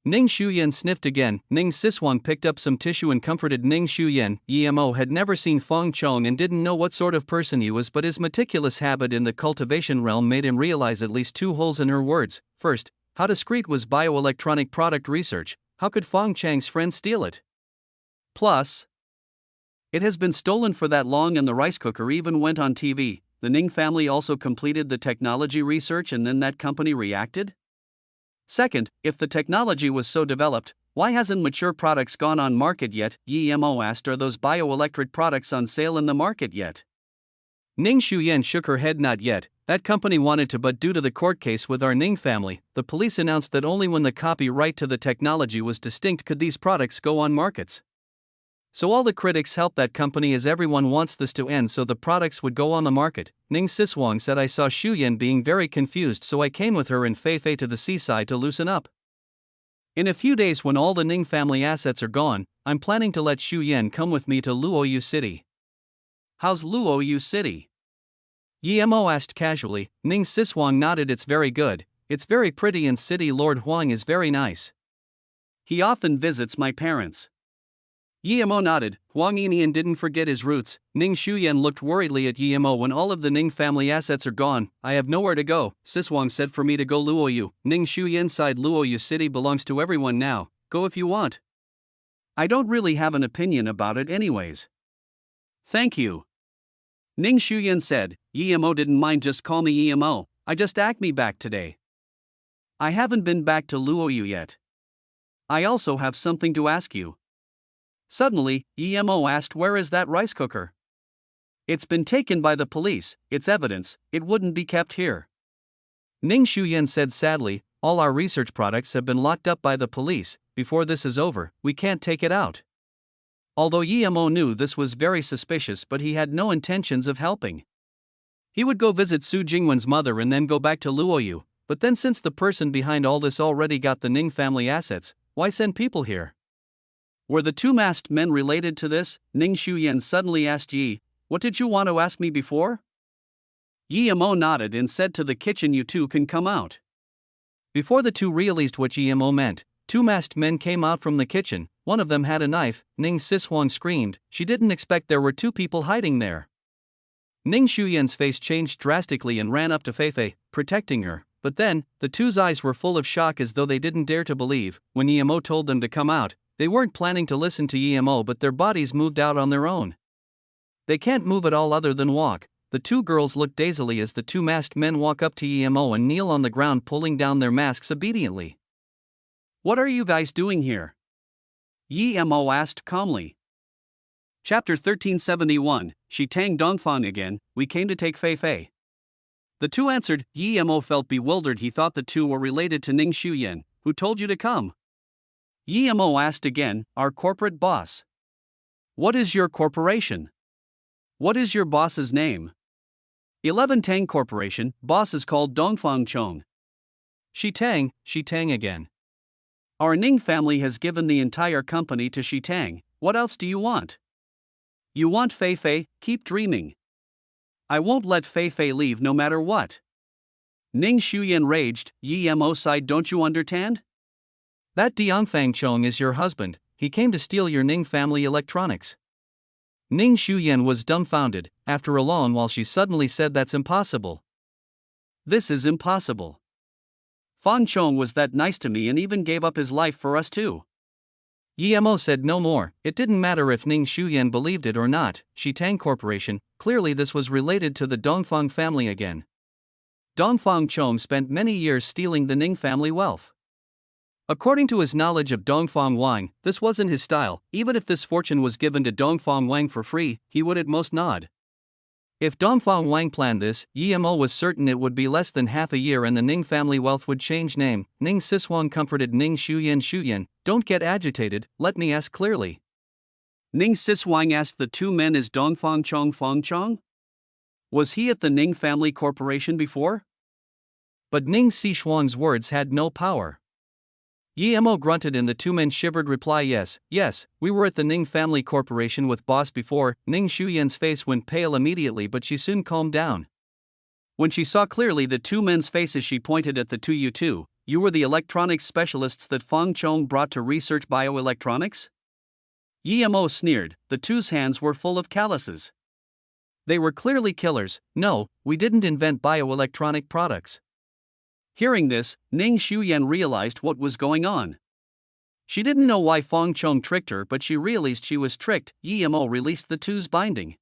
Ning Shuyan sniffed again. Ning Siswang picked up some tissue and comforted Ning Shuyan. Yemo had never seen Fong Chong and didn't know what sort of person he was, but his meticulous habit in the cultivation realm made him realize at least two holes in her words. First, how discreet was bioelectronic product research? How could Fong Chang's friend steal it? Plus, it has been stolen for that long and the rice cooker even went on TV. The Ning family also completed the technology research and then that company reacted? Second, if the technology was so developed, why hasn't mature products gone on market yet? Emo asked. Are those bioelectric products on sale in the market yet? Ning Shuyan shook her head. Not yet. That company wanted to, but due to the court case with our Ning family, the police announced that only when the copyright to the technology was distinct could these products go on markets. So all the critics helped that company as everyone wants this to end so the products would go on the market. Ning Siswang said. I saw Shuyan being very confused, so I came with her and Fei Fei to the seaside to loosen up. In a few days, when all the Ning family assets are gone, I'm planning to let Shuyan come with me to Luoyu City. How's Luoyu City? Emo asked casually. Ning Siswang nodded. It's very good, it's very pretty, and city Lord Huang is very nice. He often visits my parents. Emo nodded. Huang Yinian didn't forget his roots. Ning Shuyan looked worriedly at Emo. When all of the Ning family assets are gone, I have nowhere to go, Siswang said. For me to go Luoyu. Ning Shuyan sighed. Luoyu City belongs to everyone now, go if you want. I don't really have an opinion about it anyways. Thank you. Ning Shuyan said. Emo didn't mind. Just call me Emo, I just act me back today. I haven't been back to Luoyu yet. I also have something to ask you. Suddenly, Emo asked. Where is that rice cooker? It's been taken by the police, it's evidence, it wouldn't be kept here. Ning Shuyan said sadly. All our research products have been locked up by the police. Before this is over, we can't take it out. Although Emo knew this was very suspicious, but he had no intentions of helping. He would go visit Su Jingwen's mother and then go back to Luoyu, but then since the person behind all this already got the Ning family assets, why send people here? Were the two masked men related to this? Ning Shuyan suddenly asked. What did you want to ask me before? Emo nodded and said to the kitchen. You two can come out. Before the two realized what Emo meant, two masked men came out from the kitchen. One of them had a knife. Ning Siswang screamed. She didn't expect there were two people hiding there. Ning Shuyan's face changed drastically and ran up to Fei Fei, protecting her. But then, the two's eyes were full of shock as though they didn't dare to believe. When Emo told them to come out, they weren't planning to listen to Emo, but their bodies moved out on their own. They can't move at all other than walk. The two girls looked dazedly as the two masked men walk up to Emo and kneel on the ground, pulling down their masks obediently. What are you guys doing here? Emo asked calmly. Chapter 1371, Shi Tang Dongfang again. We came to take Fei Fei. The two answered. Emo felt bewildered. He thought the two were related to Ning Shuyan. Who told you to come? Emo asked again. Our corporate boss. What is your corporation? What is your boss's name? 11 Tang Corporation, boss is called Dongfang Chong. Shi Tang again. Our Ning family has given the entire company to Shi Tang. What else do you want? You want Fei Fei? Keep dreaming. I won't let Fei Fei leave no matter what. Ning Shuyan raged. Emo sighed. Don't you understand? That Dongfang Chong is your husband. He came to steal your Ning family electronics. Ning Shuyan was dumbfounded. After a long while she suddenly said. That's impossible. This is impossible. Fang Chong was that nice to me and even gave up his life for us too. Emo said no more. It didn't matter if Ning Shuyan believed it or not. Shi Tang Corporation, clearly this was related to the Dongfang family again. Dongfang Chong spent many years stealing the Ning family wealth. According to his knowledge of Dongfang Wang, this wasn't his style. Even if this fortune was given to Dongfang Wang for free, he would at most nod. If Dongfang Wang planned this, Emo was certain it would be less than half a year and the Ning family wealth would change name. Ning Siswang comforted Ning Shuyan, don't get agitated, let me ask clearly. Ning Siswang asked the two men. Is Dongfang Chong Fang Chong? Was he at the Ning family corporation before? But Ning Siswang's words had no power. Emo grunted and the two men shivered. Reply. Yes, we were at the Ning family corporation with boss before. Ning Shuyan's face went pale immediately, but she soon calmed down. When she saw clearly the two men's faces, she pointed at the two. You were the electronics specialists that Fang Chong brought to research bioelectronics? Emo sneered. The two's hands were full of calluses. They were clearly killers. No, we didn't invent bioelectronic products. Hearing this, Ning Shuyan realized what was going on. She didn't know why Fang Chong tricked her, but she realized she was tricked. Emo released the two's binding.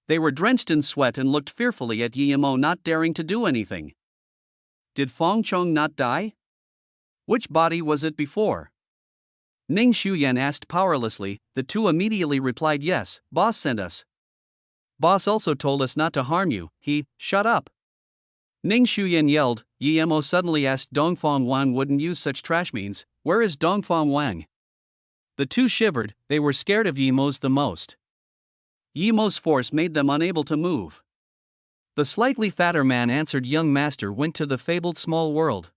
They were drenched in sweat and looked fearfully at Emo, not daring to do anything. Did Fang Chong not die? Which body was it before? Ning Shuyan asked powerlessly. The two immediately replied, yes, boss sent us. Boss also told us not to harm you. Shut up. Ning Shuyan yelled. Yemo suddenly asked Dongfang Wang wouldn't use such trash means. Where is Dongfang Wang? The two shivered, they were scared of Yemo's the most. Yemo's force made them unable to move. The slightly fatter man answered, young master went to the fabled small world.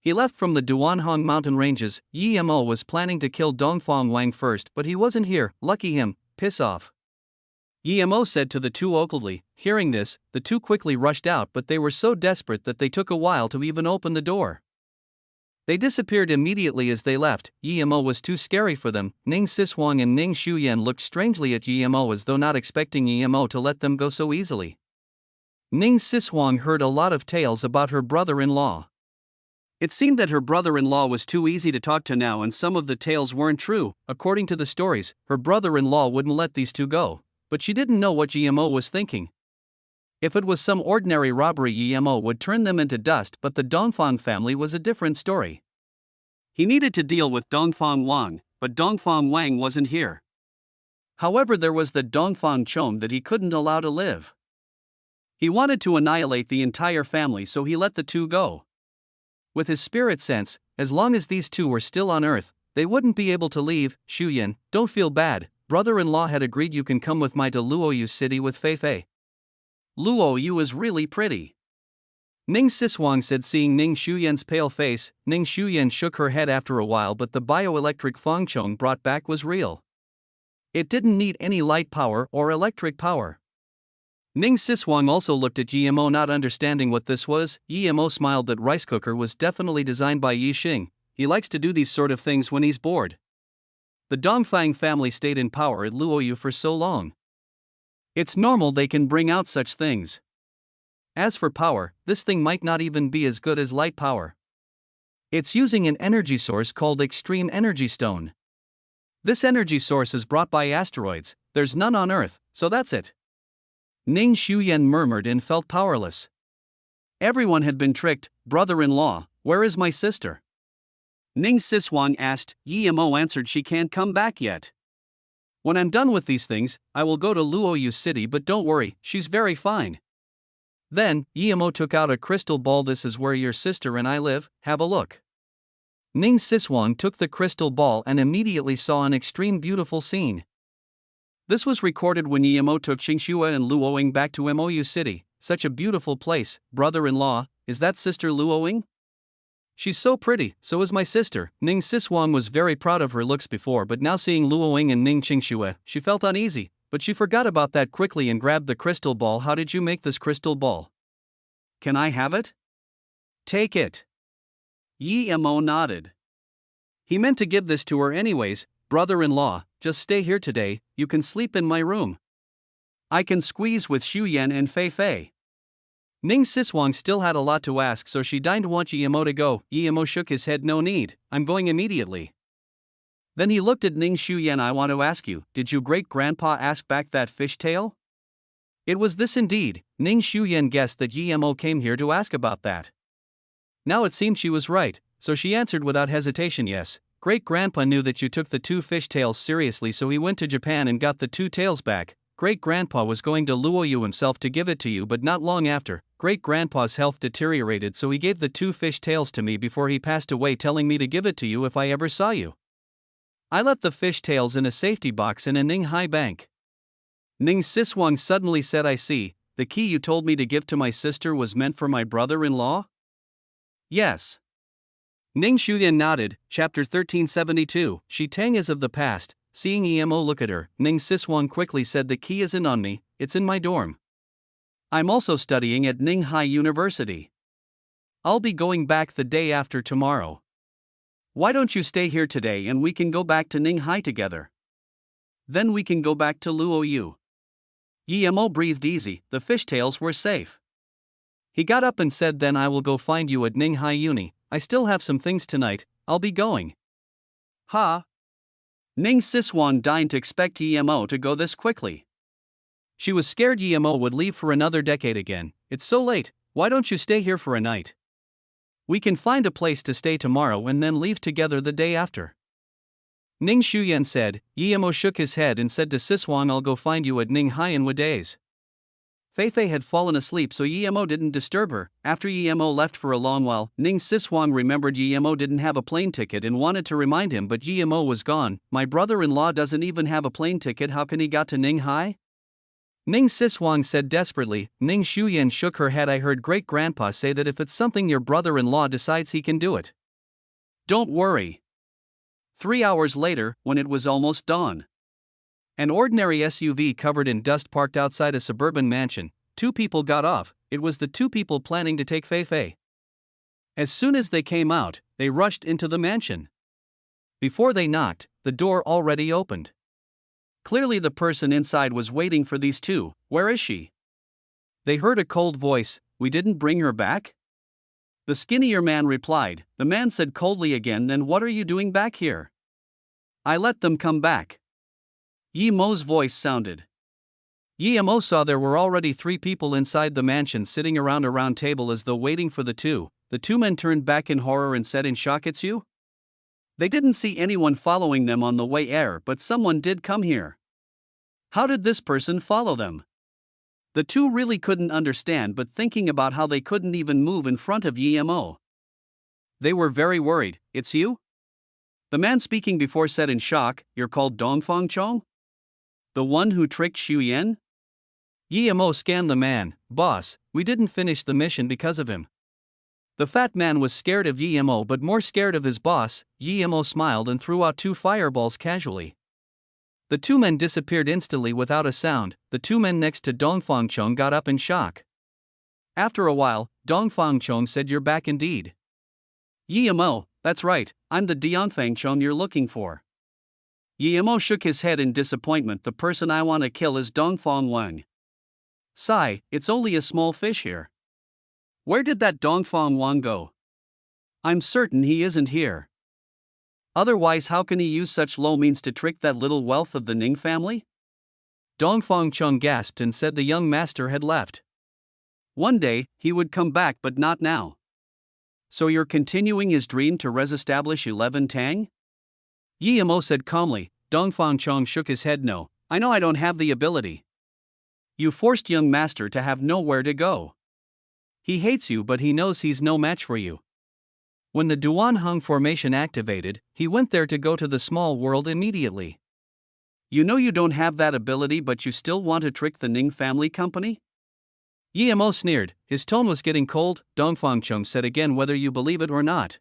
He left from the Duanhong mountain ranges. Yemo was planning to kill Dongfang Wang first, but he wasn't here. Lucky him, piss off. Yemo said to the two awkwardly. Hearing this, the two quickly rushed out, but they were so desperate that they took a while to even open the door. They disappeared immediately as they left. Yemo was too scary for them. Ning Siswang and Ning Shuyan looked strangely at Yemo as though not expecting Yemo to let them go so easily. Ning Siswang heard a lot of tales about her brother-in-law. It seemed that her brother-in-law was too easy to talk to now, and some of the tales weren't true. According to the stories, her brother-in-law wouldn't let these two go, but she didn't know what Yemo was thinking. If it was some ordinary robbery, Yemo would turn them into dust, but the Dongfang family was a different story. He needed to deal with Dongfang Wang, but Dongfang Wang wasn't here. However, there was the Dongfang Chom that he couldn't allow to live. He wanted to annihilate the entire family, so he let the two go. With his spirit sense, as long as these two were still on Earth, they wouldn't be able to leave. Shuyan, don't feel bad. Brother-in-law had agreed you can come with my to Luoyu city with Fei Fei. Luoyu is really pretty. Ning Siswang said, seeing Ning Shuyan's pale face. Ning Shuyan shook her head after a while, but the bioelectric Fangchong brought back was real. It didn't need any light power or electric power. Ning Siswang also looked at Yemo, not understanding what this was. Yemo smiled. That rice cooker was definitely designed by Yi Xing. He likes to do these sort of things when he's bored. The Dongfang family stayed in power at Luoyu for so long. It's normal they can bring out such things. As for power, this thing might not even be as good as light power. It's using an energy source called Extreme Energy Stone. This energy source is brought by asteroids. There's none on Earth, so that's it. Ning Shuyan murmured and felt powerless. Everyone had been tricked. Brother-in-law, where is my sister? Ning Siswang asked. Yemo answered, she can't come back yet. When I'm done with these things, I will go to Luoyu city, but don't worry, she's very fine. Then, Yemo took out a crystal ball. This is where your sister and I live, have a look. Ning Siswang took the crystal ball and immediately saw an extreme beautiful scene. This was recorded when Yemo took Qingxue and Luoying back to Mou City. Such a beautiful place. Brother-in-law, is that sister Luoying? She's so pretty, so is my sister. Ning Siswang was very proud of her looks before, but now seeing Luoying and Ning Qingxue, she felt uneasy, but she forgot about that quickly and grabbed the crystal ball. How did you make this crystal ball? Can I have it? Take it. Yemo nodded. He meant to give this to her anyways. Brother-in-law, just stay here today, you can sleep in my room. I can squeeze with Shuyan and Fei Fei. Ning Siswang still had a lot to ask, so she didn't want Yemo to go. Yemo shook his head. No need, I'm going immediately. Then he looked at Ning Shuyan. I want to ask you, did you great-grandpa ask back that fishtail? It was this indeed. Ning Shuyan guessed that Yemo came here to ask about that. Now it seemed she was right, so she answered without hesitation, yes. Great-grandpa knew that you took the two fish tails seriously, so he went to Japan and got the two tails back. Great-grandpa was going to Luoyu himself to give it to you, but not long after, great-grandpa's health deteriorated, so he gave the two fish tails to me before he passed away, telling me to give it to you if I ever saw you. I left the fish tails in a safety box in a Ninghai bank. Ning Siswang suddenly said, I see, the key you told me to give to my sister was meant for my brother-in-law? Yes. Ning Shuyan nodded. Chapter 1372, Shi Tang is of the past. Seeing Yemo look at her, Ning Siswang quickly said, the key isn't on me, it's in my dorm. I'm also studying at Ninghai University. I'll be going back the day after tomorrow. Why don't you stay here today and we can go back to Ninghai together? Then we can go back to Luoyu. Yemo breathed easy, the fishtails were safe. He got up and said, then I will go find you at Ninghai Uni. I still have some things tonight, I'll be going. Ha! Ning Siswang didn't expect Yemo to go this quickly. She was scared Yemo would leave for another decade again. It's so late, why don't you stay here for a night? We can find a place to stay tomorrow and then leave together the day after. Ning Shuyan said. Yemo shook his head and said to Siswang, I'll go find you at Ning Haiyan days. Feifei had fallen asleep, so Yemo didn't disturb her. After Yemo left for a long while, Ning Siswang remembered Yemo didn't have a plane ticket and wanted to remind him, but Yemo was gone. My brother-in-law doesn't even have a plane ticket, how can he got to Ning Hai? Ning Siswang said desperately. Ning Shuyan shook her head. I heard great-grandpa say that if it's something your brother-in-law decides, he can do it. Don't worry. 3 hours later, when it was almost dawn, an ordinary SUV covered in dust parked outside a suburban mansion. 2 people got off. It was the 2 people planning to take Feifei. As soon as they came out, they rushed into the mansion. Before they knocked, the door already opened. Clearly the person inside was waiting for these 2. Where is she? They heard a cold voice. We didn't bring her back? The skinnier man replied. The man said coldly again, then what are you doing back here? I let them come back. Yi Mo's voice sounded. Yi Mo saw there were already 3 people inside the mansion sitting around a round table as though waiting for the 2. The 2 men turned back in horror and said in shock, it's you? They didn't see anyone following them on the way air, but someone did come here. How did this person follow them? The 2 really couldn't understand, but thinking about how they couldn't even move in front of Yi Mo, they were very worried. It's you? The man speaking before said in shock, you're called Dongfang Chong? The one who tricked Xu Yan? Yi Mo scanned the man. Boss, we didn't finish the mission because of him. The fat man was scared of Yi Mo but more scared of his boss. Yi Mo smiled and threw out 2 fireballs casually. The 2 men disappeared instantly without a sound. The 2 men next to Dongfang Chong got up in shock. After a while, Dongfang Chong said, you're back indeed. Yi Mo, that's right, I'm the Dongfang Chong you're looking for. Yi Mo shook his head in disappointment. The person I want to kill is Dongfang Wang. Sigh, it's only a small fish here. Where did that Dongfang Wang go? I'm certain he isn't here. Otherwise, how can he use such low means to trick that little wealth of the Ning family? Dongfang Chong gasped and said the young master had left. One day, he would come back, but not now. So you're continuing his dream to re-establish 11 Tang? Yi Mo said calmly. Dongfang Chong shook his head. No, I know I don't have the ability. You forced young master to have nowhere to go. He hates you, but he knows he's no match for you. When the Duan Hung formation activated, he went there to go to the small world immediately. You know you don't have that ability, but you still want to trick the Ning family company? Yi Mo sneered. His tone was getting cold. Dongfang Chong said again, whether you believe it or not.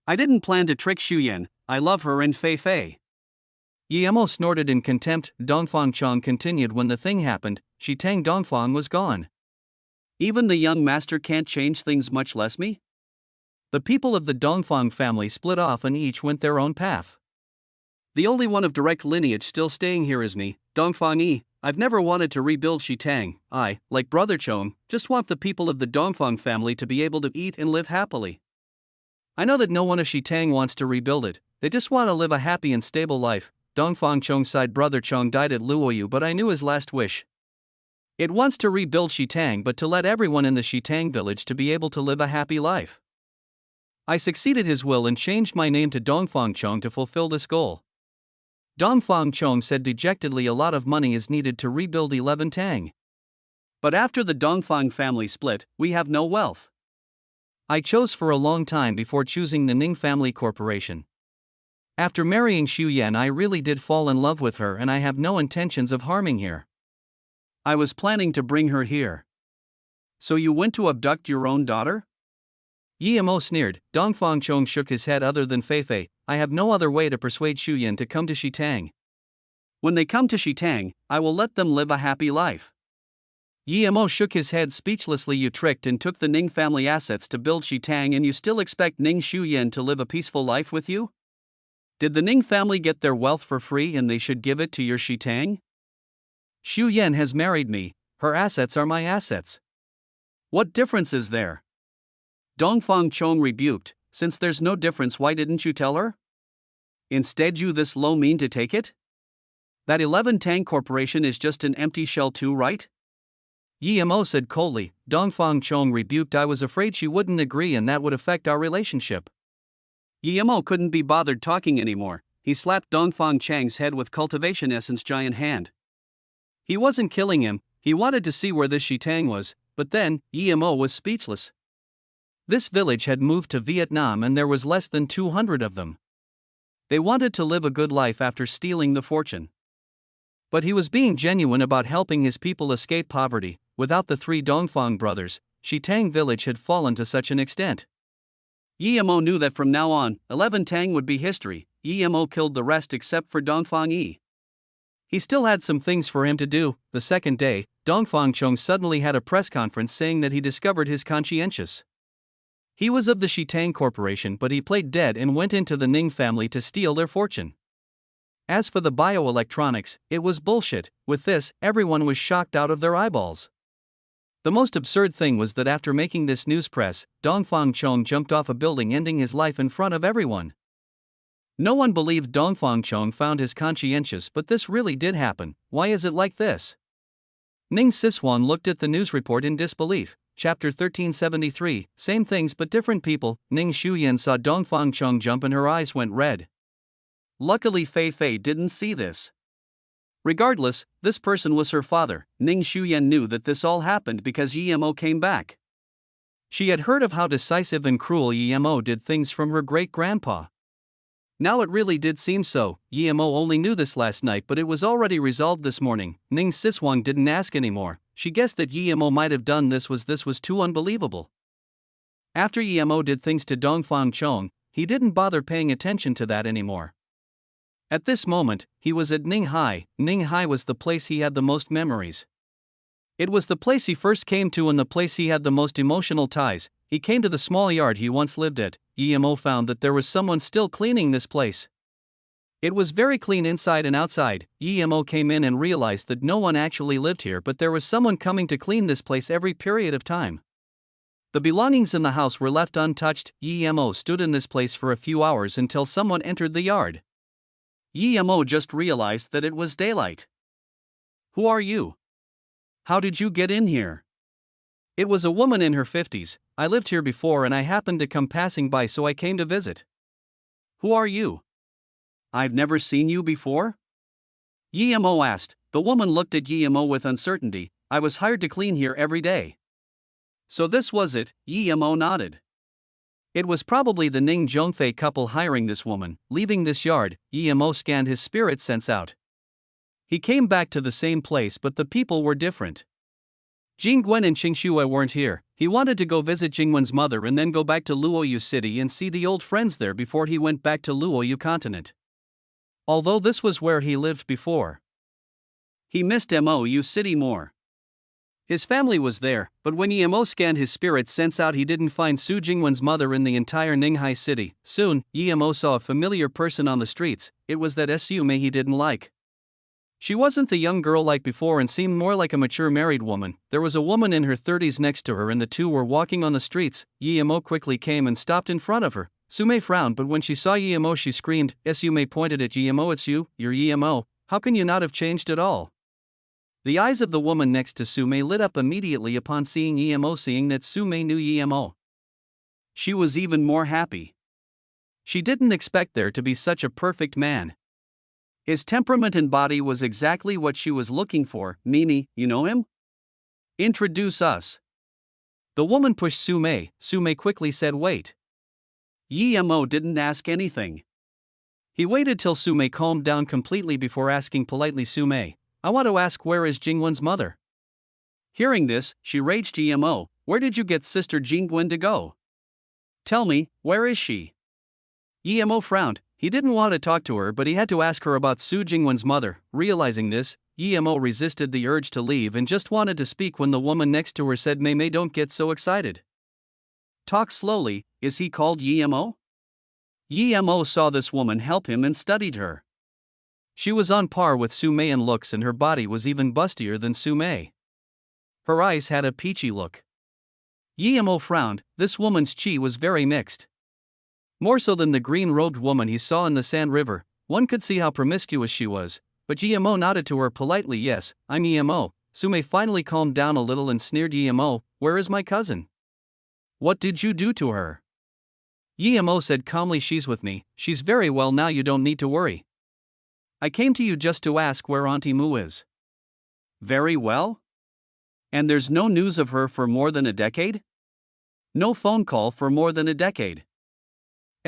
I didn't plan to trick Xu Yan. I love her and Feifei. Yi Mo snorted in contempt. Dongfang Chong continued. When the thing happened, Shi Tang Dongfang was gone. Even the young master can't change things, much less me? The people of the Dongfang family split off and each went their own path. The only one of direct lineage still staying here is me, Dongfang Yi. I've never wanted to rebuild Shi Tang. I, like Brother Chong, just want the people of the Dongfang family to be able to eat and live happily. I know that no one of Shi Tang wants to rebuild it, they just want to live a happy and stable life. Dongfang Chong sighed. Brother Chong died at Luoyu, but I knew his last wish. It wants to rebuild Shi Tang, but to let everyone in the Shi Tang village to be able to live a happy life. I succeeded his will and changed my name to Dongfang Chong to fulfill this goal. Dongfang Chong said dejectedly, a lot of money is needed to rebuild 11 Tang. But after the Dongfang family split, we have no wealth. I chose for a long time before choosing the Ning Family Corporation. After marrying Xu Yan, I really did fall in love with her and I have no intentions of harming her. I was planning to bring her here. So you went to abduct your own daughter? Yi Mo sneered. Dongfang Chong shook his head. Other than Feifei, I have no other way to persuade Xu Yan to come to Shi Tang. When they come to Shi Tang, I will let them live a happy life. Yi Mo shook his head speechlessly. You tricked and took the Ning family assets to build Shi Tang, and you still expect Ning Xu Yan to live a peaceful life with you? Did the Ning family get their wealth for free and they should give it to your Shi Tang? Xu Yan has married me, her assets are my assets. What difference is there? Dongfang Chong rebuked. Since there's no difference, why didn't you tell her? Instead, you this low mean to take it? That 11 Tang Corporation is just an empty shell too, right? Yemo said coldly. Dongfang Chong rebuked. I was afraid she wouldn't agree and that would affect our relationship. Yemo couldn't be bothered talking anymore. He slapped Dongfang Chang's head with cultivation essence giant hand. He wasn't killing him, he wanted to see where this Shitang was, but then, Yemo was speechless. This village had moved to Vietnam and there was less than 200 of them. They wanted to live a good life after stealing the fortune. But he was being genuine about helping his people escape poverty. Without the three Dongfang brothers, Shitang village had fallen to such an extent. Yemo knew that from now on, 11 Tang would be history. Yemo killed the rest except for Dongfang Yi. He still had some things for him to do. The second day, Dongfang Chong suddenly had a press conference saying that he discovered his conscientious. He was of the Shitang Corporation, but he played dead and went into the Ning family to steal their fortune. As for the bioelectronics, it was bullshit. With this, everyone was shocked out of their eyeballs. The most absurd thing was that after making this news press, Dongfang Chong jumped off a building, ending his life in front of everyone. No one believed Dongfang Chong found his conscientious, but this really did happen. Why is it like this? Ning Siswan looked at the news report in disbelief. Chapter 1373, same things but different people. Ning Shuyan saw Dongfang Chong jump and her eyes went red. Luckily Fei Fei didn't see this. Regardless, this person was her father. Ning Shuyan knew that this all happened because Yemo came back. She had heard of how decisive and cruel Yemo did things from her great-grandpa. Now it really did seem so. Yemo only knew this last night, but it was already resolved this morning. Ning Siswang didn't ask anymore. She guessed that Yemo might have done this was too unbelievable. After Yemo did things to Dongfang Chong, he didn't bother paying attention to that anymore. At this moment, he was at Ning Hai. Ning Hai was the place he had the most memories. It was the place he first came to and the place he had the most emotional ties. He came to the small yard he once lived at. Yemo found that there was someone still cleaning this place. It was very clean inside and outside. Yemo came in and realized that no one actually lived here, but there was someone coming to clean this place every period of time. The belongings in the house were left untouched. Yemo stood in this place for a few hours until someone entered the yard. Yemo just realized that it was daylight. Who are you? How did you get in here? It was a woman in her 50s. I lived here before and I happened to come passing by, so I came to visit. Who are you? I've never seen you before? Yemo asked. The woman looked at Yemo with uncertainty. I was hired to clean here every day. So this was it. Yemo nodded. It was probably the Ning Zhongfei couple hiring this woman. Leaving this yard, Yemo scanned his spirit sense out. He came back to the same place, but the people were different. Jingwen and Qingxue weren't here. He wanted to go visit Jingwen's mother and then go back to Luoyu City and see the old friends there before he went back to Luoyu continent. Although this was where he lived before, he missed Mou City more. His family was there, but when Yemo scanned his spirit sense out, he didn't find Su Jingwen's mother in the entire Ninghai city. Soon, Yemo saw a familiar person on the streets. It was that Su Mei he didn't like. She wasn't the young girl like before and seemed more like a mature married woman. There was a woman in her 30s next to her and the two were walking on the streets. Yemo quickly came and stopped in front of her. Sume frowned, but when she saw Yemo she screamed. Sume pointed at Yemo. It's you, you're Yemo. How can you not have changed at all? The eyes of the woman next to Sume lit up immediately upon seeing Yemo, seeing that Sume knew Yemo. She was even more happy. She didn't expect there to be such a perfect man. His temperament and body was exactly what she was looking for. Mimi, you know him? Introduce us. The woman pushed Sume. Sume quickly said wait. Yemo didn't ask anything. He waited till Sume calmed down completely before asking politely, Sume, I want to ask, where is Jingwen's mother? Hearing this, she raged. Yemo, where did you get Sister Jingwen to go? Tell me, where is she? Yemo frowned. He didn't want to talk to her, but he had to ask her about Su Jingwen's mother. Realizing this, Yemo resisted the urge to leave and just wanted to speak when the woman next to her said, Mei, don't get so excited. Talk slowly. Is he called Yemo? Yemo saw this woman help him and studied her. She was on par with Sume in looks and her body was even bustier than Sume. Her eyes had a peachy look. Yemo frowned. This woman's chi was very mixed. More so than the green-robed woman he saw in the Sand River. One could see how promiscuous she was, but Yemo nodded to her politely. Yes, I'm Yemo. Sume finally calmed down a little and sneered, Emo, where is my cousin? What did you do to her? Emo said calmly, she's with me, she's very well now, you don't need to worry. I came to you just to ask where Auntie Moo is. Very well? And there's no news of her for more than a decade? No phone call for more than a decade.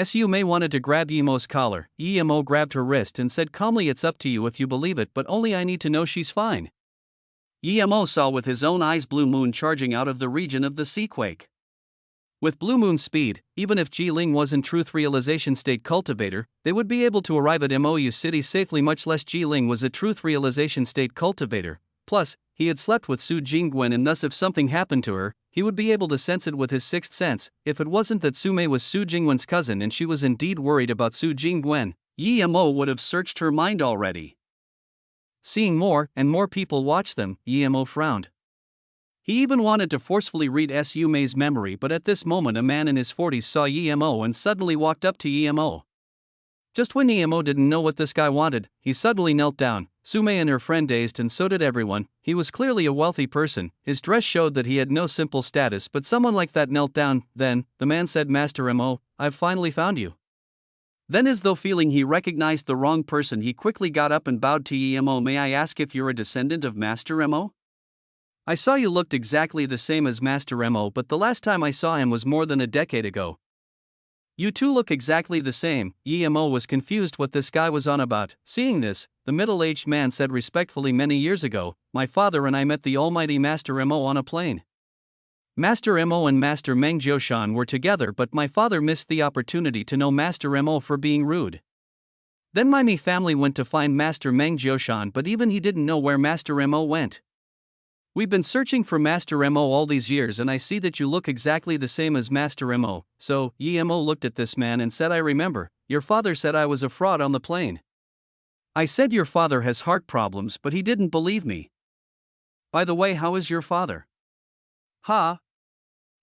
Sume wanted to grab Emo's collar. Emo grabbed her wrist and said calmly, it's up to you if you believe it, but only I need to know she's fine. Emo saw with his own eyes Blue Moon charging out of the region of the seaquake. With Blue Moon's speed, even if Ji-Ling was in truth realization state cultivator, they would be able to arrive at MOU City safely, much less Ji-Ling was a truth realization state cultivator. Plus, he had slept with Su Jingwen, and thus if something happened to her, he would be able to sense it with his sixth sense. If it wasn't that Sume was Su Jingwen's cousin and she was indeed worried about Su Jingwen, Emo would have searched her mind already. Seeing more and more people watch them, Emo frowned. He even wanted to forcefully read Sume's memory, but at this moment a man in his 40s saw Emo and suddenly walked up to Emo. Just when Emo didn't know what this guy wanted, he suddenly knelt down. Sume and her friend dazed, and so did everyone. He was clearly a wealthy person. His dress showed that he had no simple status, but someone like that knelt down. Then, the man said, Master Mo, I've finally found you. Then, as though feeling he recognized the wrong person, he quickly got up and bowed to Emo. May I ask if you're a descendant of Master Mo? I saw you looked exactly the same as Master Mo, but the last time I saw him was more than a decade ago. You two look exactly the same. Emo was confused what this guy was on about. Seeing this, the middle-aged man said respectfully, many years ago, my father and I met the almighty Master Mo on a plane. Master Mo and Master Meng Jioshan were together, but my father missed the opportunity to know Master Mo for being rude. Then my family went to find Master Meng Jioshan, but even he didn't know where Master Mo went. We've been searching for Master Mo all these years, and I see that you look exactly the same as Master Mo. So, Emo looked at this man and said, I remember, your father said I was a fraud on the plane. I said your father has heart problems, but he didn't believe me. By the way, how is your father? Ha!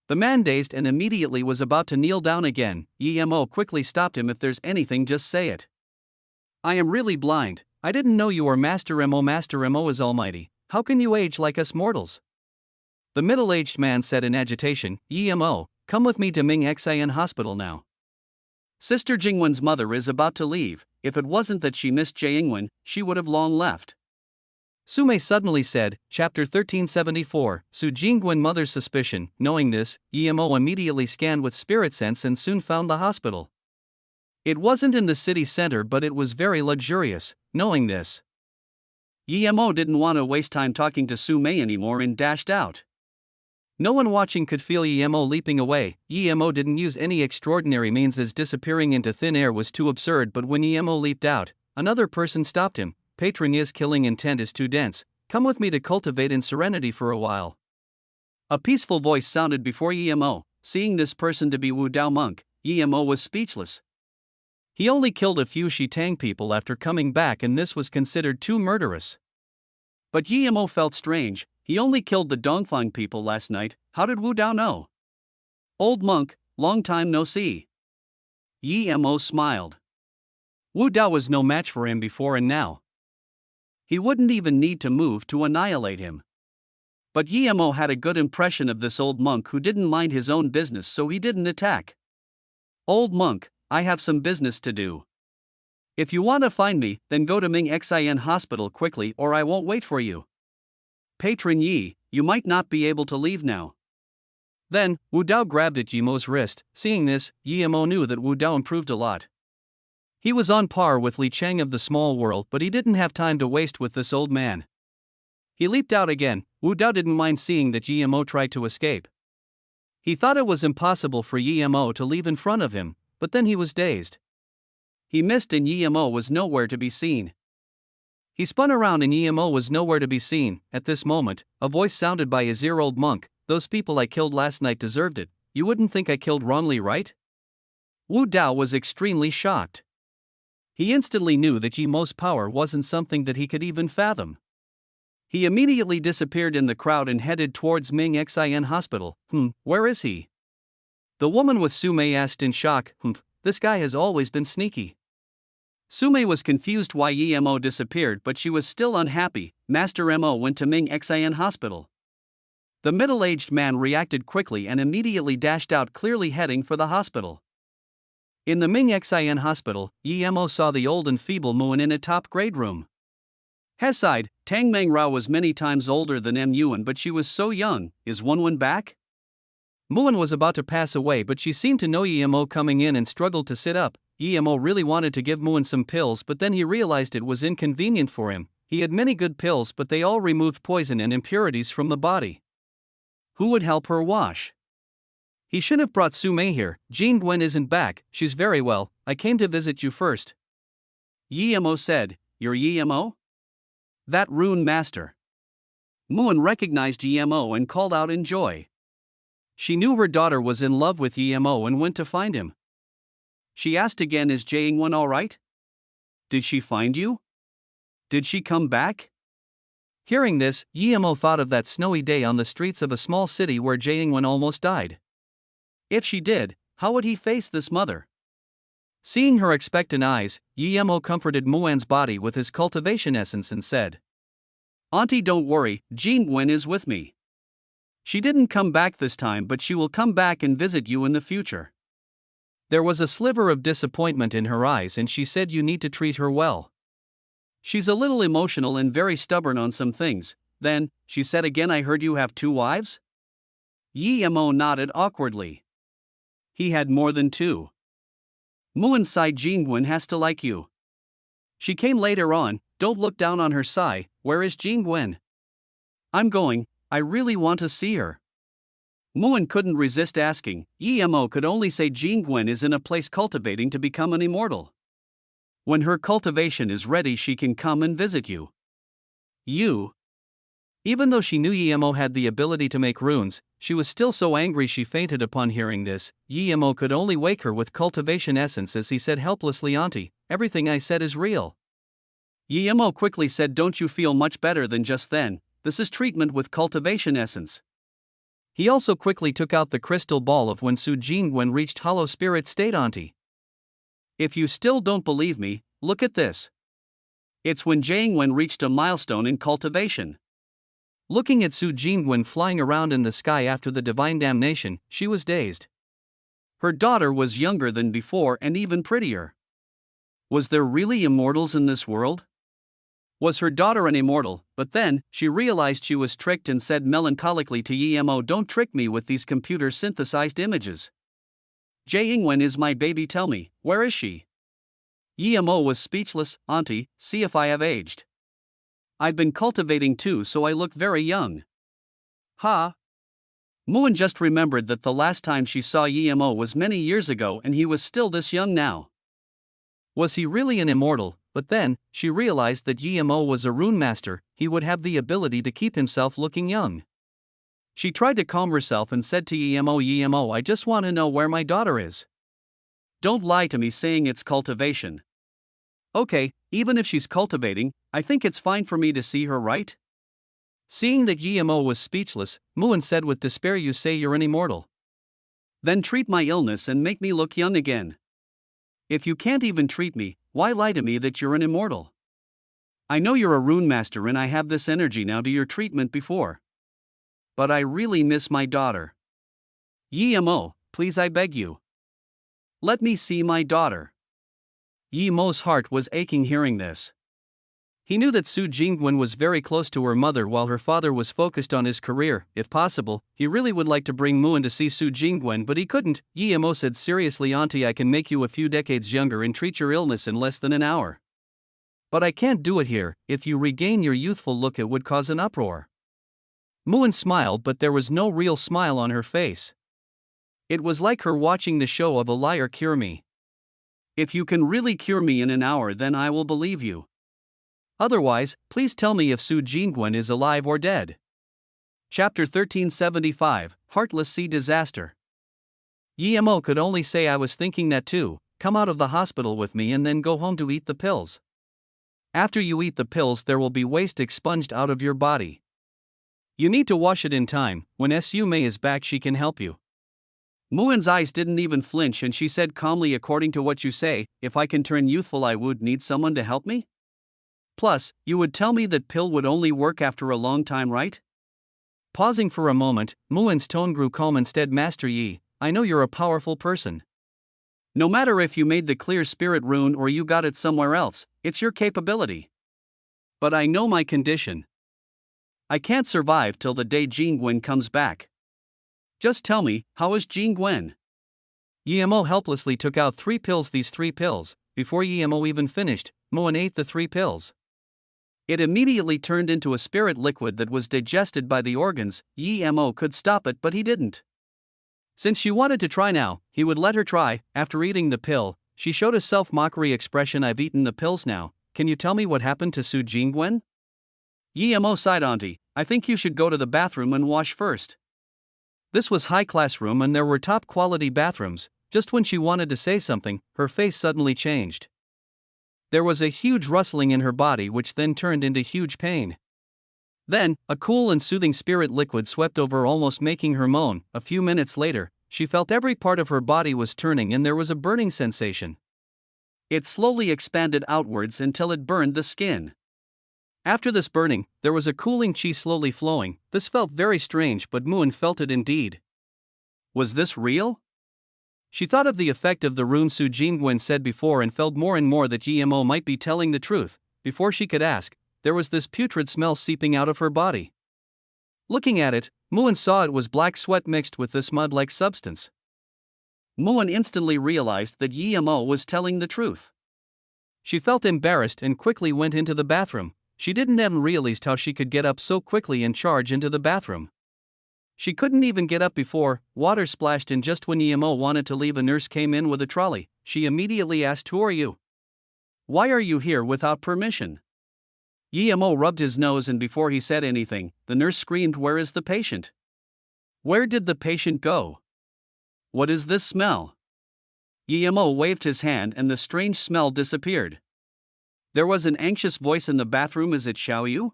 The man dazed and immediately was about to kneel down again. Emo quickly stopped him. If there's anything, just say it. I am really blind. I didn't know you were Master Mo. Master Mo is almighty. How can you age like us mortals? The middle-aged man said in agitation, Emo, come with me to Ming Xian Hospital now. Sister Jingwen's mother is about to leave. If it wasn't that she missed Jingwen, she would have long left. Sume suddenly said, Chapter 1374, Su Jingwen mother's suspicion. Knowing this, Emo immediately scanned with spirit sense and soon found the hospital. It wasn't in the city center, but it was very luxurious. Knowing this, Emo didn't want to waste time talking to Sume anymore and dashed out. No one watching could feel Emo leaping away. Emo didn't use any extraordinary means, as disappearing into thin air was too absurd, but when Emo leaped out, another person stopped him. Patron's killing intent is too dense. Come with me to cultivate in serenity for a while. A peaceful voice sounded before Emo. Seeing this person to be Wu Dao monk, Emo was speechless. He only killed a few Shitang people after coming back, and this was considered too murderous. But Emo felt strange. He only killed the Dongfang people last night. How did Wu Dao know? Old monk, long time no see. Emo smiled. Wu Dao was no match for him before and now. He wouldn't even need to move to annihilate him. But Emo had a good impression of this old monk who didn't mind his own business, so he didn't attack. Old monk, I have some business to do. If you want to find me, then go to Ming Xian Hospital quickly, or I won't wait for you. Patron Yi, you might not be able to leave now. Then, Wu Dao grabbed at Emo's wrist. Seeing this, Emo knew that Wu Dao improved a lot. He was on par with Li Cheng of the small world, but he didn't have time to waste with this old man. He leaped out again. Wu Dao didn't mind seeing that Emo tried to escape. He thought it was impossible for Emo to leave in front of him, but then he was dazed. He missed and Emo was nowhere to be seen. He spun around and Emo was nowhere to be seen. At this moment, a voice sounded by his ear, old monk, those people I killed last night deserved it. You wouldn't think I killed wrongly, right? Wu Dao was extremely shocked. He instantly knew that Emo's power wasn't something that he could even fathom. He immediately disappeared in the crowd and headed towards Ming Xian Hospital. Where is he? The woman with Sume asked in shock. This guy has always been sneaky. Sume was confused why Emo disappeared, but she was still unhappy. Master Mo went to Ming Xian Hospital. The middle-aged man reacted quickly and immediately dashed out, clearly heading for the hospital. In the Ming Xian Hospital, Emo saw the old and feeble Muan in a top-grade room. His side, Tang Meng Rao was many times older than Yuan, but she was so young. Is Wenwen back? Muan was about to pass away, but she seemed to know Emo coming in and struggled to sit up. Emo really wanted to give Muan some pills, but then he realized it was inconvenient for him. He had many good pills, but they all removed poison and impurities from the body. Who would help her wash? He should have brought Sume here. Jean Gwen isn't back. She's very well. I came to visit you first. Emo said. You're Emo? That rune master. Muan recognized Emo and called out in joy. She knew her daughter was in love with Emo and went to find him. She asked again, is Jingwen all right? Did she find you? Did she come back? Hearing this, Emo thought of that snowy day on the streets of a small city where Jingwen almost died. If she did, how would he face this mother? Seeing her expectant eyes, Emo comforted Muan's body with his cultivation essence and said, Auntie, don't worry, Jingwen is with me. She didn't come back this time, but she will come back and visit you in the future. There was a sliver of disappointment in her eyes, and she said, you need to treat her well. She's a little emotional and very stubborn on some things. Then, she said again, I heard you have 2 wives? Emo nodded awkwardly. He had more than 2. Muan sighed, Jingwen has to like you. She came later on, don't look down on her, sigh. Where is Jingwen? I'm going, I really want to see her. Muan couldn't resist asking. Emo could only say Jingwen is in a place cultivating to become an immortal. When her cultivation is ready, she can come and visit you. You? Even though she knew Emo had the ability to make runes, she was still so angry she fainted upon hearing this. Emo could only wake her with cultivation essence as he said helplessly, Auntie, everything I said is real. Emo quickly said, don't you feel much better than just then? This is treatment with cultivation essence. He also quickly took out the crystal ball of when Su Jingwen reached hollow spirit state, Auntie. If you still don't believe me, look at this. It's when Jingwen reached a milestone in cultivation. Looking at Su Jingwen flying around in the sky after the divine damnation, she was dazed. Her daughter was younger than before and even prettier. Was there really immortals in this world? Was her daughter an immortal? But then, she realized she was tricked and said melancholically to Emo, don't trick me with these computer-synthesized images. Jingwen is my baby, tell me, where is she? Emo was speechless. Auntie, see if I have aged. I've been cultivating too, so I look very young. Ha! Muan just remembered that the last time she saw Emo was many years ago and he was still this young now. Was he really an immortal? But then, she realized that Emo was a rune master, he would have the ability to keep himself looking young. She tried to calm herself and said to Emo, I just want to know where my daughter is. Don't lie to me saying it's cultivation. Okay, even if she's cultivating, I think it's fine for me to see her, right? Seeing that Emo was speechless, Muan said with despair, you say you're an immortal. Then treat my illness and make me look young again. If you can't even treat me, why lie to me that you're an immortal? I know you're a rune master and I have this energy now to your treatment before. But I really miss my daughter. Emo, please, I beg you. Let me see my daughter. Emo's heart was aching hearing this. He knew that Su Jingwen was very close to her mother while her father was focused on his career. If possible, he really would like to bring Muan to see Su Jingwen, but he couldn't. Emo said seriously, Auntie, I can make you a few decades younger and treat your illness in less than an hour. But I can't do it here. If you regain your youthful look, it would cause an uproar. Muan smiled, but there was no real smile on her face. It was like her watching the show of a liar cure me. If you can really cure me in an hour, then I will believe you. Otherwise, please tell me if Su Jingwen is alive or dead. Chapter 1375, Heartless Sea Disaster. Emo could only say, I was thinking that too. Come out of the hospital with me and then go home to eat the pills. After you eat the pills, there will be waste expunged out of your body. You need to wash it in time. When Sume is back, she can help you. Muin's eyes didn't even flinch and she said calmly, according to what you say, if I can turn youthful I would need someone to help me? Plus, you would tell me that pill would only work after a long time, right? Pausing for a moment, Muin's tone grew calm instead. Master Yi, I know you're a powerful person. No matter if you made the clear spirit rune or you got it somewhere else, it's your capability. But I know my condition. I can't survive till the day Jingwen comes back. Just tell me, how is Jingwen? Yemo helplessly took out 3 pills. These 3 pills, before Yemo even finished, Muin ate the 3 pills. It immediately turned into a spirit liquid that was digested by the organs. Yemo could stop it, but he didn't. Since she wanted to try now, he would let her try. After eating the pill, she showed a self-mockery expression. I've eaten the pills now, can you tell me what happened to Su Jingwen? Yemo sighed. Auntie, I think you should go to the bathroom and wash first. This was high-class room and there were top-quality bathrooms. Just when she wanted to say something, her face suddenly changed. There was a huge rustling in her body which then turned into huge pain. Then, a cool and soothing spirit liquid swept over, almost making her moan. A few minutes later, she felt every part of her body was turning and there was a burning sensation. It slowly expanded outwards until it burned the skin. After this burning, there was a cooling chi slowly flowing. This felt very strange, but Muin felt it indeed. Was this real? She thought of the effect of the rune Su Jingwen said before and felt more and more that Yemo might be telling the truth. Before she could ask, there was this putrid smell seeping out of her body. Looking at it, Muin saw it was black sweat mixed with this mud-like substance. Muin instantly realized that Yemo was telling the truth. She felt embarrassed and quickly went into the bathroom. She didn't even realize how she could get up so quickly and charge into the bathroom. She couldn't even get up before water splashed in. Just when Yemo wanted to leave, a nurse came in with a trolley. She immediately asked, "Who are you? Why are you here without permission?" Yemo rubbed his nose and before he said anything, the nurse screamed, "Where is the patient? Where did the patient go? What is this smell?" Yemo waved his hand and the strange smell disappeared. There was an anxious voice in the bathroom. "Is it Xiaoyu?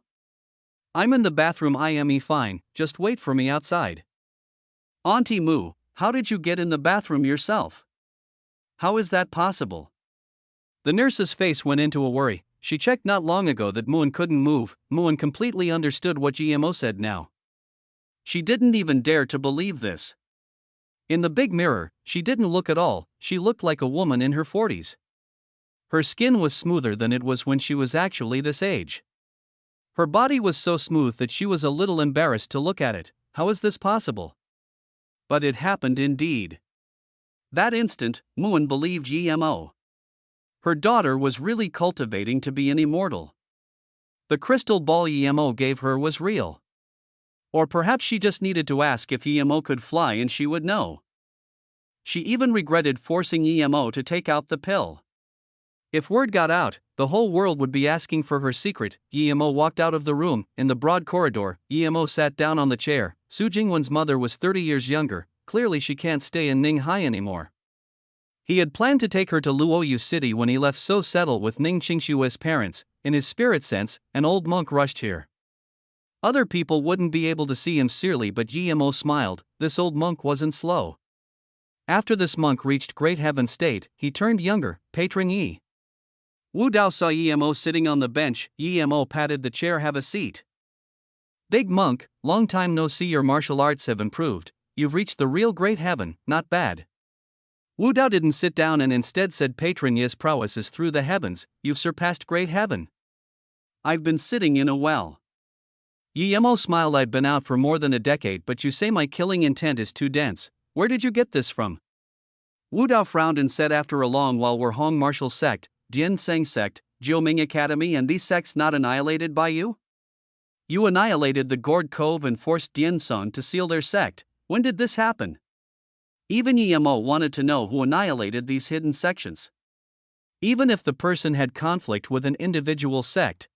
I'm in the bathroom. I am fine, just wait for me outside." "Auntie Mu, how did you get in the bathroom yourself? How is that possible?" The nurse's face went into a worry. She checked not long ago that Muin couldn't move. Muin completely understood what Yemo said now. She didn't even dare to believe this. In the big mirror, she didn't look at all. She looked like a woman in her 40s. Her skin was smoother than it was when she was actually this age. Her body was so smooth that she was a little embarrassed to look at it. How is this possible? But it happened indeed. That instant, Muin believed Yemo. Her daughter was really cultivating to be an immortal. The crystal ball Yemo gave her was real. Or perhaps she just needed to ask if Yemo could fly and she would know. She even regretted forcing Yemo to take out the pill. If word got out, the whole world would be asking for her secret. Yemo walked out of the room. In the broad corridor, Yemo sat down on the chair. Su Jingwen's mother was 30 years younger. Clearly she can't stay in Ninghai anymore. He had planned to take her to Luoyu City when he left, so settle with Ning Qingshua's parents. In his spirit sense, an old monk rushed here. Other people wouldn't be able to see him clearly, but Yemo smiled. This old monk wasn't slow. After this monk reached Great Heaven State, he turned younger. Patron Yi. Wu Dao saw Yemo sitting on the bench. Yemo patted the chair. "Have a seat." "Big monk, long time no see. Your martial arts have improved. You've reached the real Great Heaven, not bad." Wu Dao didn't sit down and instead said, "Patron Yi's prowess is through the heavens. You've surpassed Great Heaven." "I've been sitting in a well." Yemo smiled. "I've been out for more than a decade, but you say my killing intent is too dense. Where did you get this from?" Wu Dao frowned and said, "After a long while were Hong martial sect, Dian Seng sect, Jiuming Academy, and these sects not annihilated by you? You annihilated the Gourd Cove and forced Dian Song to seal their sect. When did this happen?" Even Yemo wanted to know who annihilated these hidden sections. Even if the person had conflict with an individual sect,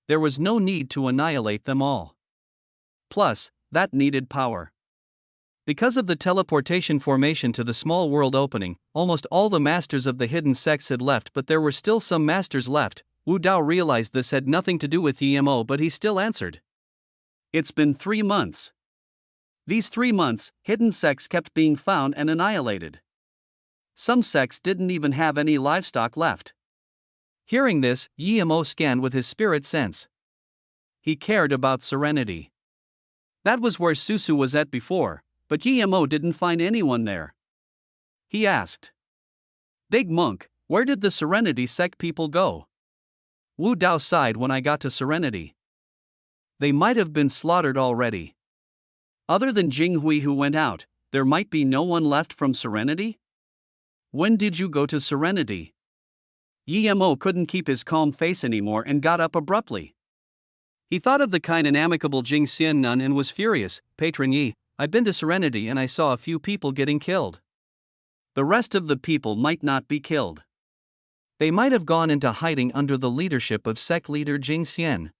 there was no need to annihilate them all. Plus, that needed power. Because of the teleportation formation to the small world opening, almost all the masters of the hidden sects had left, but there were still some masters left. Wu Dao realized this had nothing to do with Yemo, but he still answered. "It's been 3 months. These 3 months, hidden sects kept being found and annihilated. Some sects didn't even have any livestock left. Hearing this, Yemo scanned with his spirit sense. He cared about serenity. That was where Susu was at before, but Yemo didn't find anyone there. He asked, "Big Monk, where did the Serenity sect people go?" Wu Dao sighed when I got to Serenity. They might have been slaughtered already. Other than Jinghui who went out, there might be no one left from Serenity? When did you go to Serenity? Yemo couldn't keep his calm face anymore and got up abruptly. He thought of the kind and amicable Jing Xian nun and was furious. "Patron Yi, I've been to Serenity and I saw a few people getting killed. The rest of the people might not be killed. They might have gone into hiding under the leadership of sect leader Jing Xian."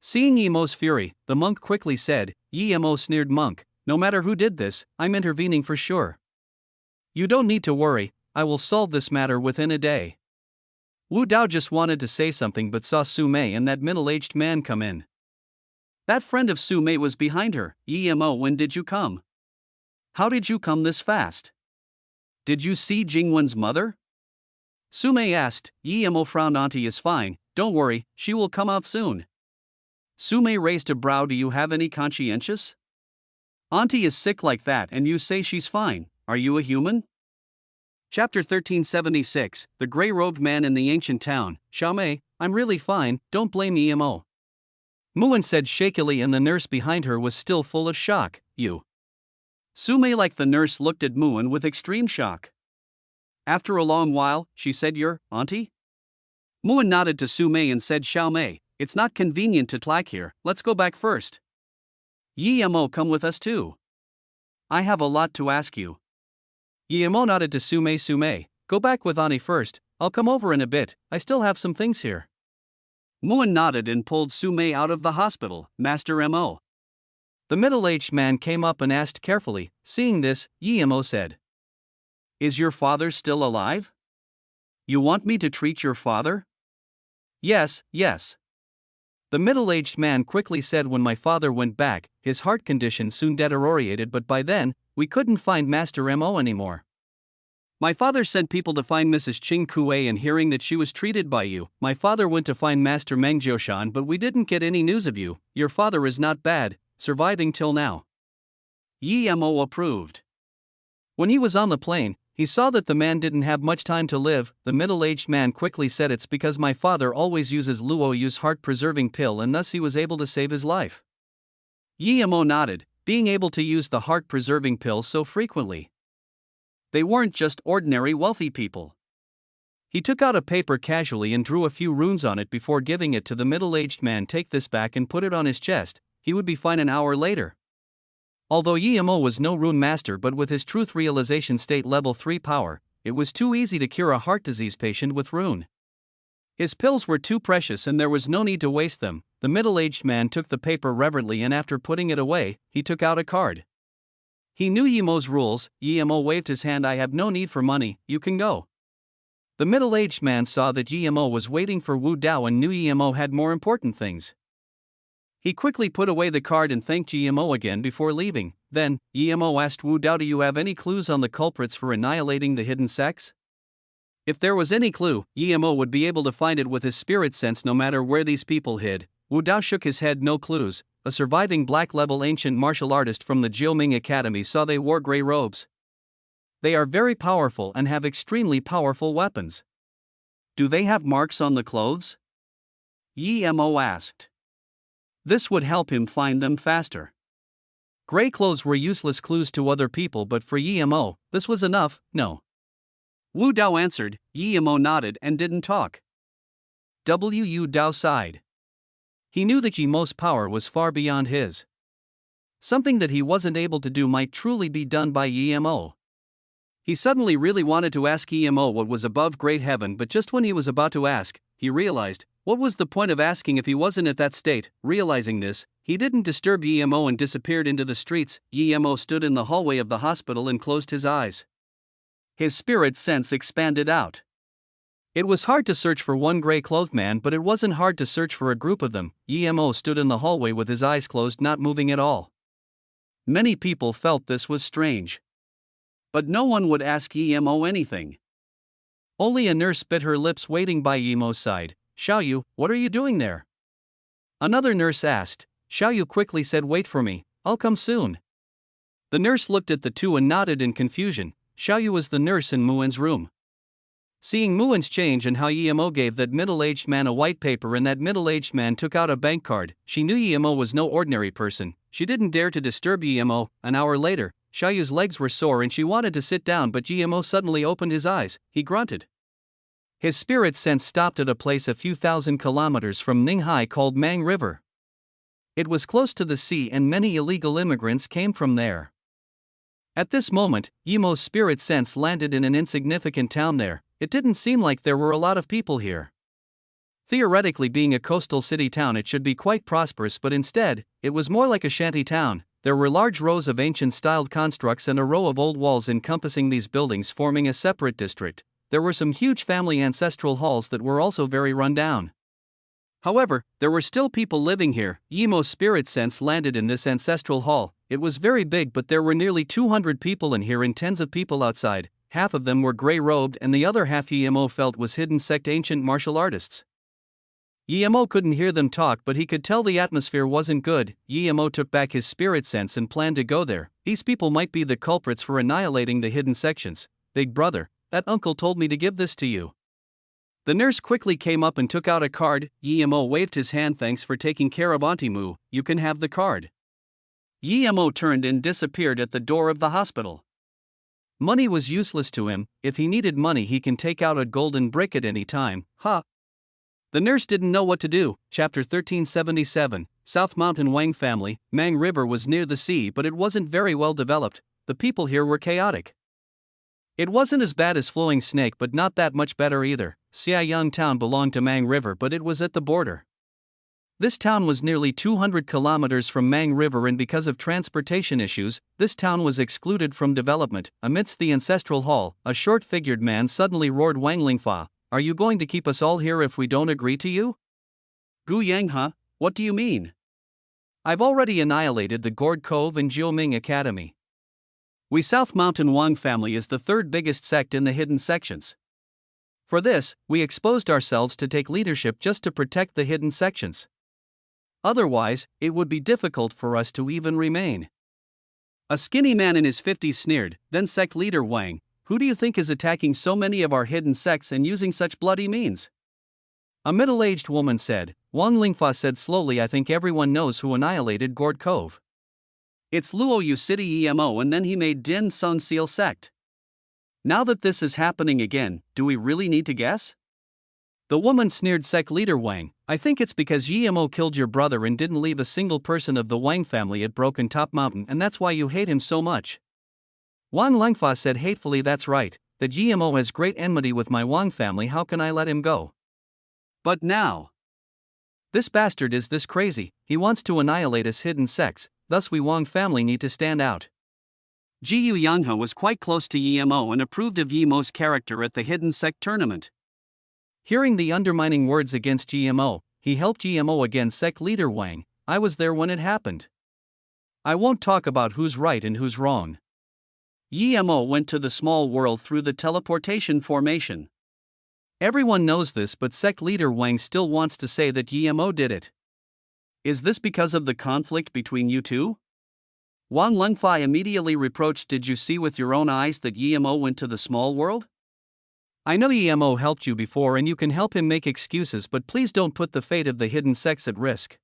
Seeing Yemo's fury, the monk quickly said, "Yemo sneered monk, no matter who did this, I'm intervening for sure. You don't need to worry, I will solve this matter within a day." Wu Dao just wanted to say something but saw Su Mei and that middle-aged man come in. That friend of Su Mei was behind her. "Yemo, when did you come? How did you come this fast? Did you see Jingwen's mother?" Su Mei asked. Yemo frowned. "Auntie is fine, don't worry, she will come out soon." Su Mei raised a brow. "Do you have any conscientious? Auntie is sick like that and you say she's fine, are you a human?" Chapter 1376, The Grey-Robed Man in the Ancient Town. "Xiaomei, I'm really fine, don't blame Yemo." Muan said shakily and the nurse behind her was still full of shock. "You?" Su Mei like the nurse looked at Muan with extreme shock. After a long while, she said, "Your auntie?" Muan nodded to Su Mei and said, "Xiaomei, it's not convenient to talk here, let's go back first. Yemo, come with us too. I have a lot to ask you." Yemo nodded to Su Mei. "Su Mei, go back with Auntie first, I'll come over in a bit, I still have some things here." Muan nodded and pulled Su Mei out of the hospital. "Master Mo." The middle-aged man came up and asked carefully. Seeing this, Yemo said, "Is your father still alive? You want me to treat your father?" Yes. The middle-aged man quickly said, "When my father went back, his heart condition soon deteriorated, but by then, we couldn't find Master Mo anymore. My father sent people to find Mrs. Qing Kuei, and hearing that she was treated by you, my father went to find Master Meng Jioshan, but we didn't get any news of you. Your father is not bad, surviving till now." Yemo approved. When he was on the plane, he saw that the man didn't have much time to live. The middle-aged man quickly said, "It's because my father always uses Luo Yu's heart-preserving pill and thus he was able to save his life." Yemo nodded, being able to use the heart-preserving pill so frequently. They weren't just ordinary wealthy people. He took out a paper casually and drew a few runes on it before giving it to the middle-aged man. "Take this back and put it on his chest, he would be fine an hour later." Although Yemo was no rune master, but with his truth realization state level 3 power, it was too easy to cure a heart disease patient with rune. His pills were too precious and there was no need to waste them. The middle-aged man took the paper reverently and after putting it away, he took out a card. He knew Yemo's rules. Yemo waved his hand. "I have no need for money, you can go." The middle-aged man saw that Yemo was waiting for Wu Dao and knew Yemo had more important things. He quickly put away the card and thanked Yemo again before leaving. Then, Yemo asked Wu Dao, "Do you have any clues on the culprits for annihilating the hidden sects?" If there was any clue, Yemo would be able to find it with his spirit sense no matter where these people hid. Wu Dao shook his head. "No clues." A surviving black-level ancient martial artist from the Jiuming Academy saw they wore grey robes. They are very powerful and have extremely powerful weapons. "Do they have marks on the clothes?" Yemo asked. This would help him find them faster. Grey clothes were useless clues to other people, but for Yemo, this was enough. "No." Wu Dao answered. Yemo nodded and didn't talk. Wu Dao sighed. He knew that Yemo's power was far beyond his. Something that he wasn't able to do might truly be done by Yemo. He suddenly really wanted to ask Yemo what was above great heaven, but just when he was about to ask, he realized, what was the point of asking if he wasn't at that state? Realizing this, he didn't disturb Yemo and disappeared into the streets. Yemo stood in the hallway of the hospital and closed his eyes. His spirit sense expanded out. It was hard to search for one grey-clothed man, but it wasn't hard to search for a group of them. Yemo stood in the hallway with his eyes closed, not moving at all. Many people felt this was strange. But no one would ask Emo anything. Only a nurse bit her lips waiting by Emo's side. Xiaoyu, what are you doing there? Another nurse asked. Xiaoyu quickly said, wait for me, I'll come soon. The nurse looked at the two and nodded in confusion. Xiaoyu was the nurse in Muen's room. Seeing Muen's change and how Emo gave that middle-aged man a white paper and that middle-aged man took out a bank card, she knew Emo was no ordinary person. She didn't dare to disturb Emo. An hour later, Xiaoyu's legs were sore and she wanted to sit down, but Emo suddenly opened his eyes. He grunted. His spirit sense stopped at a place a few thousand kilometers from Ninghai called Mang River. It was close to the sea and many illegal immigrants came from there. At this moment, Emo's spirit sense landed in an insignificant town there. It didn't seem like there were a lot of people here. Theoretically, being a coastal city town, it should be quite prosperous, but instead, it was more like a shanty town. There were large rows of ancient-styled constructs and a row of old walls encompassing these buildings, forming a separate district. There were some huge family ancestral halls that were also very run down. However, there were still people living here. Emo's spirit sense landed in this ancestral hall. It was very big, but there were nearly 200 people in here and tens of people outside. Half of them were grey-robed and the other half Emo felt was hidden sect ancient martial artists. Emo couldn't hear them talk, but he could tell the atmosphere wasn't good. Emo took back his spirit sense and planned to go there. These people might be the culprits for annihilating the hidden sections. Big brother, that uncle told me to give this to you. The nurse quickly came up and took out a card. Emo waved his hand. Thanks for taking care of Auntie Mu, you can have the card. Emo turned and disappeared at the door of the hospital. Money was useless to him. If he needed money, he can take out a golden brick at any time. Ha! The nurse didn't know what to do. Chapter 1377, South Mountain Wang family. Mang River was near the sea, but it wasn't very well developed. The people here were chaotic. It wasn't as bad as Flowing Snake, but not that much better either. Xiaoyang town belonged to Mang River, but it was at the border. This town was nearly 200 kilometers from Mang River, and because of transportation issues, this town was excluded from development. Amidst the ancestral hall, a short-figured man suddenly roared, Wang Lingfa, are you going to keep us all here if we don't agree to you? Gu Yang, what do you mean? I've already annihilated the Gourd Cove and Jiuming Academy. We South Mountain Wang family is the third biggest sect in the hidden sections. For this, we exposed ourselves to take leadership just to protect the hidden sections. Otherwise, it would be difficult for us to even remain. A skinny man in his 50s sneered. Then sect leader Wang, who do you think is attacking so many of our hidden sects and using such bloody means? A middle-aged woman said. Wang Lingfa said slowly, I think everyone knows who annihilated Gourd Cove. It's Luoyu City Emo, and then he made Din Sun Seal sect. Now that this is happening again, do we really need to guess? The woman sneered. Sect leader Wang, I think it's because Emo killed your brother and didn't leave a single person of the Wang family at Broken Top Mountain, and that's why you hate him so much. Wang Lingfa said hatefully, that's right, that Emo has great enmity with my Wang family, how can I let him go? But now, this bastard is this crazy, he wants to annihilate us hidden sects, thus we Wang family need to stand out. Jiu Yanghe was quite close to Emo and approved of Emo's character at the hidden sect tournament. Hearing the undermining words against Emo, he helped Emo again. Sect leader Wang, I was there when it happened. I won't talk about who's right and who's wrong. Emo went to the small world through the teleportation formation. Everyone knows this, but sect leader Wang still wants to say that Emo did it. Is this because of the conflict between you two? Wang Lingfa immediately reproached. Did you see with your own eyes that Emo went to the small world? I know Emo helped you before and you can help him make excuses, but please don't put the fate of the hidden sects at risk.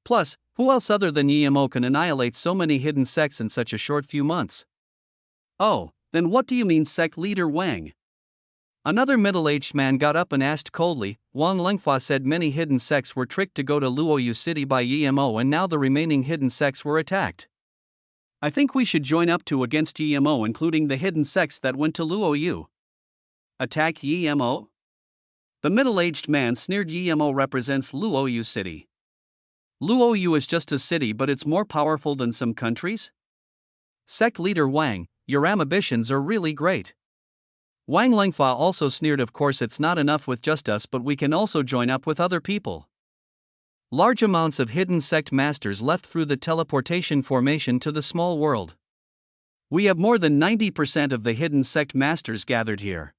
Plus, who else other than Emo can annihilate so many hidden sects in such a short few months? Oh, then what do you mean, sect leader Wang? Another middle-aged man got up and asked coldly. Wang Lingfa said many hidden sects were tricked to go to Luoyu City by Emo, and now the remaining hidden sects were attacked. I think we should join up against Emo, including the hidden sects that went to Luoyu. Attack Emo? The middle-aged man sneered. Emo represents Luoyu City. Luoyu is just a city, but it's more powerful than some countries? Sect leader Wang, your ambitions are really great. Wang Lingfa also sneered. Of course it's not enough with just us, but we can also join up with other people. Large amounts of hidden sect masters left through the teleportation formation to the small world. We have more than 90% of the hidden sect masters gathered here.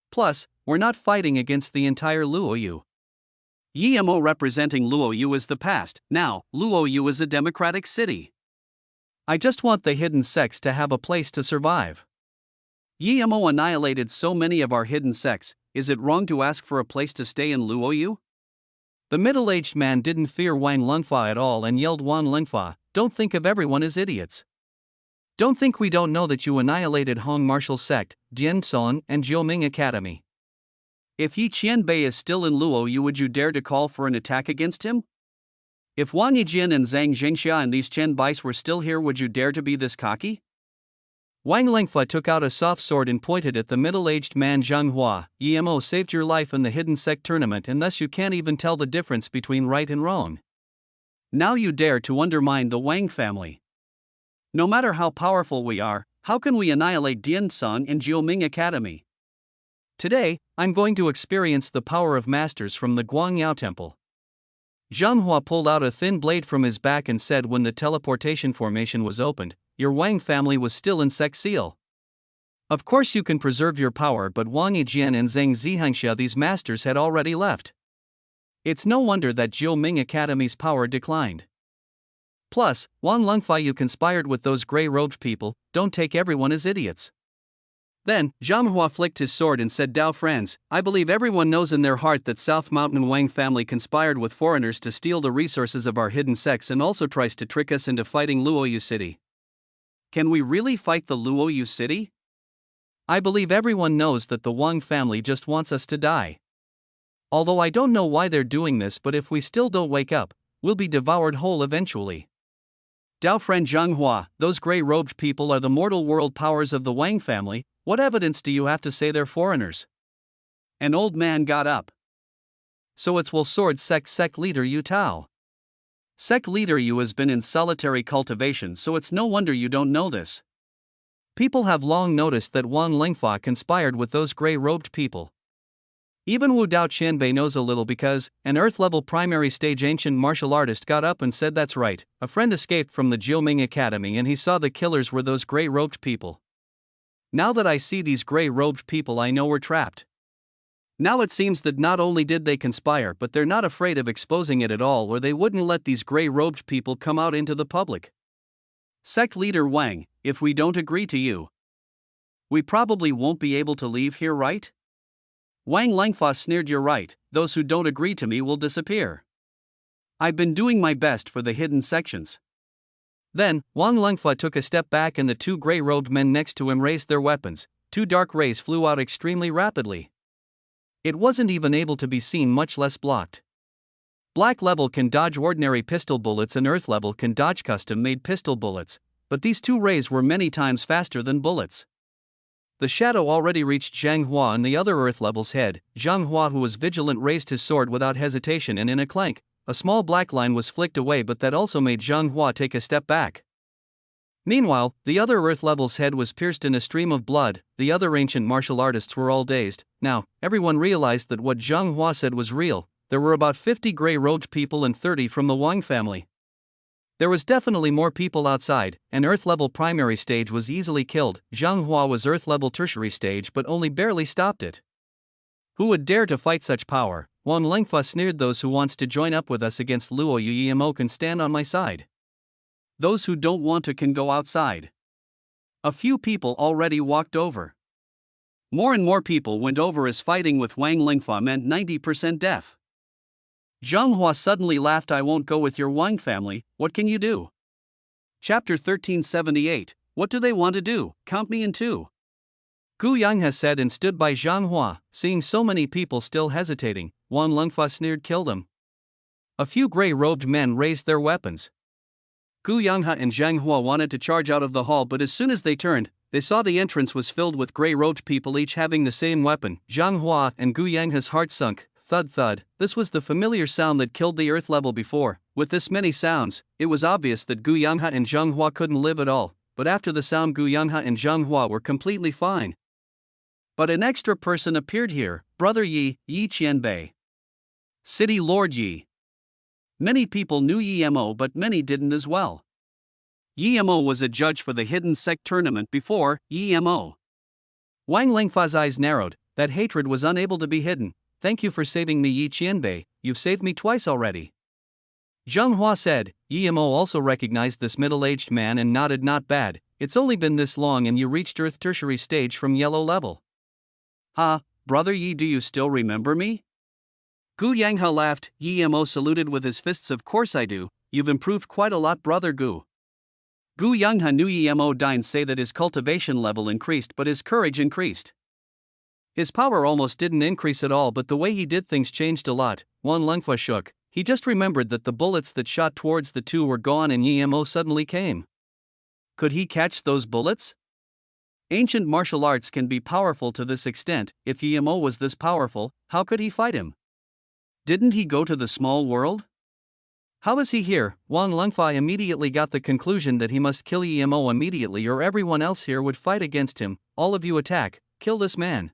Plus, we're not fighting against the entire Luoyu. Yimo representing Luoyu is the past, now, Luoyu is a democratic city. I just want the hidden sects to have a place to survive. Yimo annihilated so many of our hidden sects, is it wrong to ask for a place to stay in Luoyu? The middle-aged man didn't fear Wang Lengfa at all and yelled, Wan Lengfa, don't think of everyone as idiots. Don't think we don't know that you annihilated Hong Martial Sect, Dian Son, and Jiuming Academy. If Yi Qianbei is still in Luoyu, would you dare to call for an attack against him? If Wang Yijin and Zhang Zhengxia and these Qianbais were still here, would you dare to be this cocky? Wang Lengfa took out a soft sword and pointed at the middle-aged man. Zhang Hua, Yimo saved your life in the hidden sect tournament and thus you can't even tell the difference between right and wrong. Now you dare to undermine the Wang family. No matter how powerful we are, how can we annihilate Dian Son and Jiuming Academy? Today, I'm going to experience the power of masters from the Guangyao Temple. Zhang Hua pulled out a thin blade from his back and said when the teleportation formation was opened, your Wang family was still in Sect Seal. Of course you can preserve your power, but Wang Yijian and Zhang Zihangxia, these masters had already left. It's no wonder that Jiuming Academy's power declined. Plus, Wan Lengfa, you conspired with those gray-robed people, don't take everyone as idiots. Then, Zhang Hua flicked his sword and said, Dao friends, I believe everyone knows in their heart that South Mountain Wang family conspired with foreigners to steal the resources of our hidden sects and also tries to trick us into fighting Luoyu City. Can we really fight the Luoyu City? I believe everyone knows that the Wang family just wants us to die. Although I don't know why they're doing this, but if we still don't wake up, we'll be devoured whole eventually. Dao friend Zhang Hua, those gray-robed people are the mortal world powers of the Wang family. What evidence do you have to say they're foreigners? An old man got up. So it's Will Sword sect leader Yu Tao. Sect leader Yu has been in solitary cultivation, so it's no wonder you don't know this. People have long noticed that Wan Lengfa conspired with those gray-robed people. Even Wu Dao Qianbei knows a little because an Earth-level primary stage ancient martial artist got up and said that's right, a friend escaped from the Jiuming Academy and he saw the killers were those gray-robed people. Now that I see these gray-robed people, I know we're trapped. Now it seems that not only did they conspire, but they're not afraid of exposing it at all, or they wouldn't let these gray-robed people come out into the public. Sect leader Wang, if we don't agree to you, we probably won't be able to leave here, right? Wang Lengfa sneered, you're right, those who don't agree to me will disappear. I've been doing my best for the hidden sections. Then, Wang Lengfa took a step back and the two gray-robed men next to him raised their weapons. Two dark rays flew out extremely rapidly. It wasn't even able to be seen, much less blocked. Black level can dodge ordinary pistol bullets and Earth level can dodge custom-made pistol bullets, but these two rays were many times faster than bullets. The shadow already reached Zhang Hua and the other Earth level's head. Zhang Hua, who was vigilant, raised his sword without hesitation and in a clank, a small black line was flicked away, but that also made Zhang Hua take a step back. Meanwhile, the other Earth level's head was pierced in a stream of blood. The other ancient martial artists were all dazed. Now, everyone realized that what Zhang Hua said was real. There were about 50 gray-robed people and 30 from the Wang family. There was definitely more people outside. An Earth-level primary stage was easily killed. Zhang Hua was Earth-level tertiary stage but only barely stopped it. Who would dare to fight such power? Wan Lengfa sneered, those who wants to join up with us against Luoyu Yimo can stand on my side. Those who don't want to can go outside. A few people already walked over. More and more people went over as fighting with Wang Lengfa meant 90% death. Zhang Hua suddenly laughed, I won't go with your Wang family, what can you do? Chapter 1378, what do they want to do? Count me in two. Gu Yang has said and stood by Zhang Hua, seeing so many people still hesitating. Wan Lengfa sneered, kill them. A few gray-robed men raised their weapons. Gu Yanghe and Zhang Hua wanted to charge out of the hall, but as soon as they turned, they saw the entrance was filled with gray-robed people, each having the same weapon. Zhang Hua and Gu Yanghe's heart sunk. Thud thud, this was the familiar sound that killed the Earth level before. With this many sounds, it was obvious that Gu Yanghe and Zhang Hua couldn't live at all, but after the sound Gu Yanghe and Zhang Hua were completely fine. But an extra person appeared here, Brother Yi Qianbei. City Lord Yi. Many people knew Yemo, but many didn't as well. Yemo was a judge for the hidden sect tournament before Yemo. Wang Lingfa's eyes narrowed. That hatred was unable to be hidden. Thank you for saving me, Yi Qianbei. You've saved me twice already. Zheng Hua said. Yemo also recognized this middle-aged man and nodded. Not bad. It's only been this long and you reached Earth tertiary stage from yellow level. Ha, brother Yi, do you still remember me? Gu Yanghe laughed. Yemo saluted with his fists. Of course I do. You've improved quite a lot, brother Gu. Gu Yanghe knew Yemo didn't say that his cultivation level increased, but his courage increased. His power almost didn't increase at all, but the way he did things changed a lot. Wan Lengfa shook. He just remembered that the bullets that shot towards the two were gone and Yemo suddenly came. Could he catch those bullets? Ancient martial arts can be powerful to this extent. If Yemo was this powerful, how could he fight him? Didn't he go to the small world? How is he here? Wang Lengfa immediately got the conclusion that he must kill Yemo immediately or everyone else here would fight against him. All of you attack, kill this man.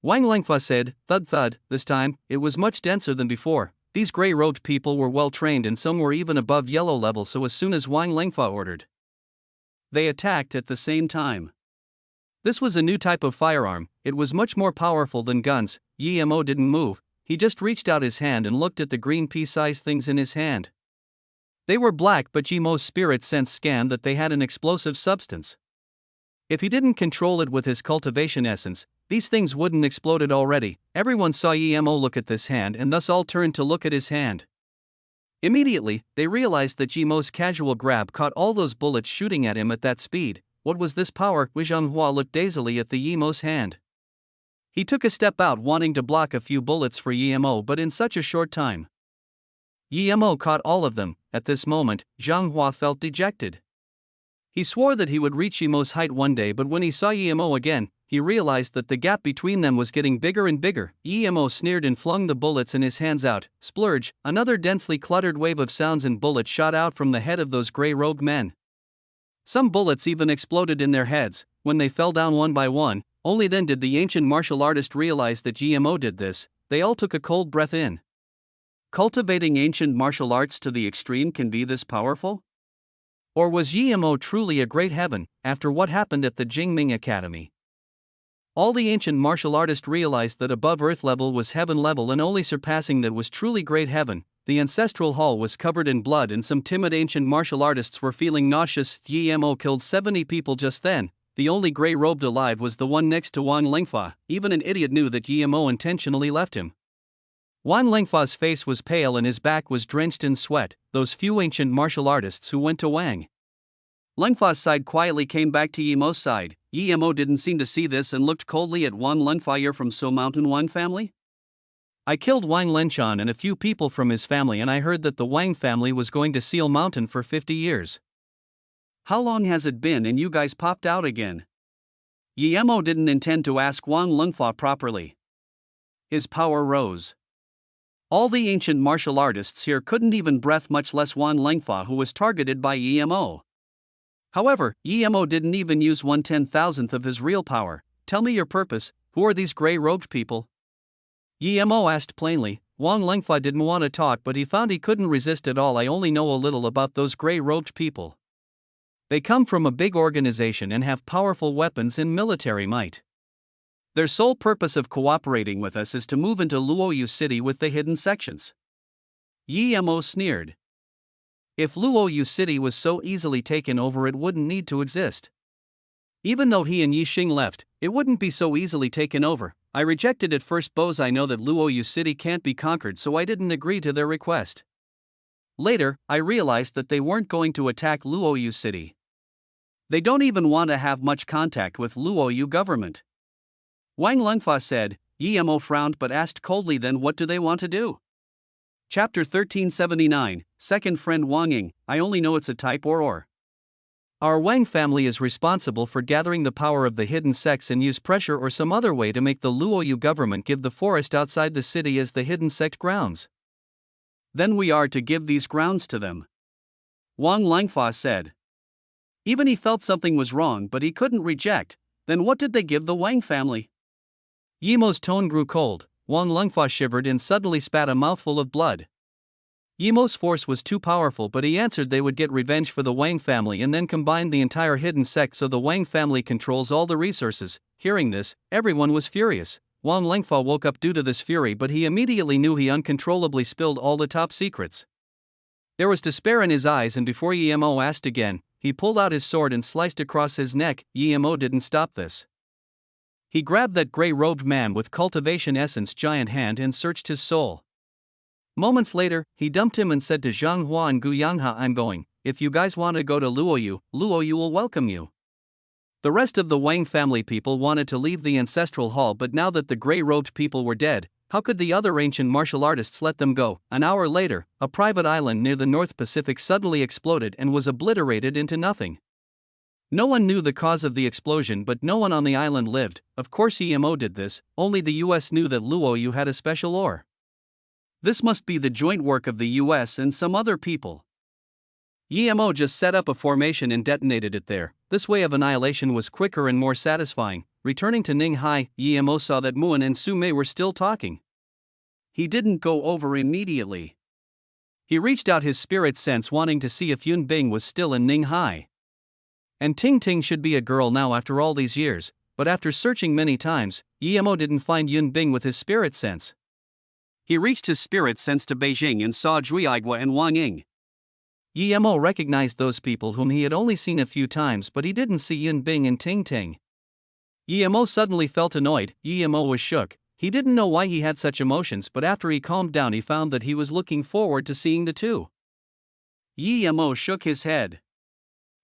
Wang Lengfa said, thud thud. This time, it was much denser than before. These grey-robed people were well trained and some were even above yellow level, so as soon as Wang Lengfa ordered, they attacked at the same time. This was a new type of firearm. It was much more powerful than guns. Yemo didn't move. He just reached out his hand and looked at the green pea-sized things in his hand. They were black, but Yemo's spirit sense scanned that they had an explosive substance. If he didn't control it with his cultivation essence, these things wouldn't exploded already. Everyone saw Yemo look at this hand and thus all turned to look at his hand. Immediately, they realized that Yemo's casual grab caught all those bullets shooting at him at that speed. What was this power? Zheng Hua looked dazedly at the Yemo's hand. He took a step out wanting to block a few bullets for Yemo, but in such a short time, Yemo caught all of them. At this moment, Zheng Hua felt dejected. He swore that he would reach Yemo's height one day, but when he saw Yemo again, he realized that the gap between them was getting bigger and bigger. Yemo sneered and flung the bullets in his hands out. Splurge, another densely cluttered wave of sounds and bullets shot out from the head of those grey-robed men. Some bullets even exploded in their heads. When they fell down one by one, only then did the ancient martial artist realize that Yemo did this. They all took a cold breath in. Cultivating ancient martial arts to the extreme can be this powerful? Or was Yemo truly a great heaven, after what happened at the Jingming Academy? All the ancient martial artists realized that above earth level was heaven level and only surpassing that was truly great heaven. The ancestral hall was covered in blood and some timid ancient martial artists were feeling nauseous. Yemo killed 70 people just then. The only grey-robed alive was the one next to Wang Lengfa. Even an idiot knew that Yemo intentionally left him. Wang Lengfa's face was pale and his back was drenched in sweat. Those few ancient martial artists who went to Wang Lengfa's side quietly came back to Yemo's side. Yemo didn't seem to see this and looked coldly at Wang Lengfa. You're from So Mountain Wang family? I killed Wang Lenchan and a few people from his family, and I heard that the Wang family was going to Seal Mountain for 50 years. How long has it been and you guys popped out again? Yemo didn't intend to ask Wang Lengfa properly. His power rose. All the ancient martial artists here couldn't even breath, much less Wang Lengfa, who was targeted by Yemo. However, Yemo didn't even use 1/10,000th of his real power. Tell me your purpose. Who are these grey-robed people? Yemo asked plainly. Wang Lengfa didn't want to talk, but he found he couldn't resist at all. I only know a little about those grey-robed people. They come from a big organization and have powerful weapons and military might. Their sole purpose of cooperating with us is to move into Luoyu City with the hidden sections. Yemo sneered. If Luoyu City was so easily taken over, it wouldn't need to exist. Even though he and Yixing left, it wouldn't be so easily taken over. I rejected at first, boss. I know that Luoyu City can't be conquered, so I didn't agree to their request. Later, I realized that they weren't going to attack Luoyu City. They don't even want to have much contact with Luoyu government. Wang Lengfa said. Yemo frowned but asked coldly, then what do they want to do? Chapter 1379, Second Friend Wang Ying. I only know it's a type or. Our Wang family is responsible for gathering the power of the hidden sects and use pressure or some other way to make the Luoyu government give the forest outside the city as the hidden sect grounds. Then we are to give these grounds to them. Wang Lengfa said. Even he felt something was wrong, but he couldn't reject. Then what did they give the Wang family? Yemo's tone grew cold. Wang Lengfa shivered and suddenly spat a mouthful of blood. Yemo's force was too powerful, but he answered they would get revenge for the Wang family and then combine the entire hidden sect so the Wang family controls all the resources. Hearing this, everyone was furious. Wang Lengfa woke up due to this fury, but he immediately knew he uncontrollably spilled all the top secrets. There was despair in his eyes, and before Yemo asked again, he pulled out his sword and sliced across his neck. Yemo didn't stop this. He grabbed that grey-robed man with cultivation essence giant hand and searched his soul. Moments later, he dumped him and said to Zhang Hua and Gu Yanghe, I'm going. If you guys want to go to Luoyu will welcome you. The rest of the Wang family people wanted to leave the ancestral hall, but now that the grey-robed people were dead, how could the other ancient martial artists let them go? An hour later, a private island near the North Pacific suddenly exploded and was obliterated into nothing. No one knew the cause of the explosion, but no one on the island lived. Of course EMO did this, only the US knew that Luoyu had a special ore. This must be the joint work of the US and some other people. EMO just set up a formation and detonated it there. This way of annihilation was quicker and more satisfying. Returning to Ninghai, EMO saw that Muan and Su Mei were still talking. He didn't go over immediately. He reached out his spirit sense, wanting to see if Yun Bing was still in Ninghai. And Ting Ting should be a girl now after all these years, but after searching many times, EMO didn't find Yun Bing with his spirit sense. He reached his spirit sense to Beijing and saw Juiagua and Wang Ying. EMO recognized those people whom he had only seen a few times, but he didn't see Yun Bing and Ting Ting. EMO suddenly felt annoyed. EMO was shook. He didn't know why he had such emotions, but after he calmed down he found that he was looking forward to seeing the two. EMO shook his head.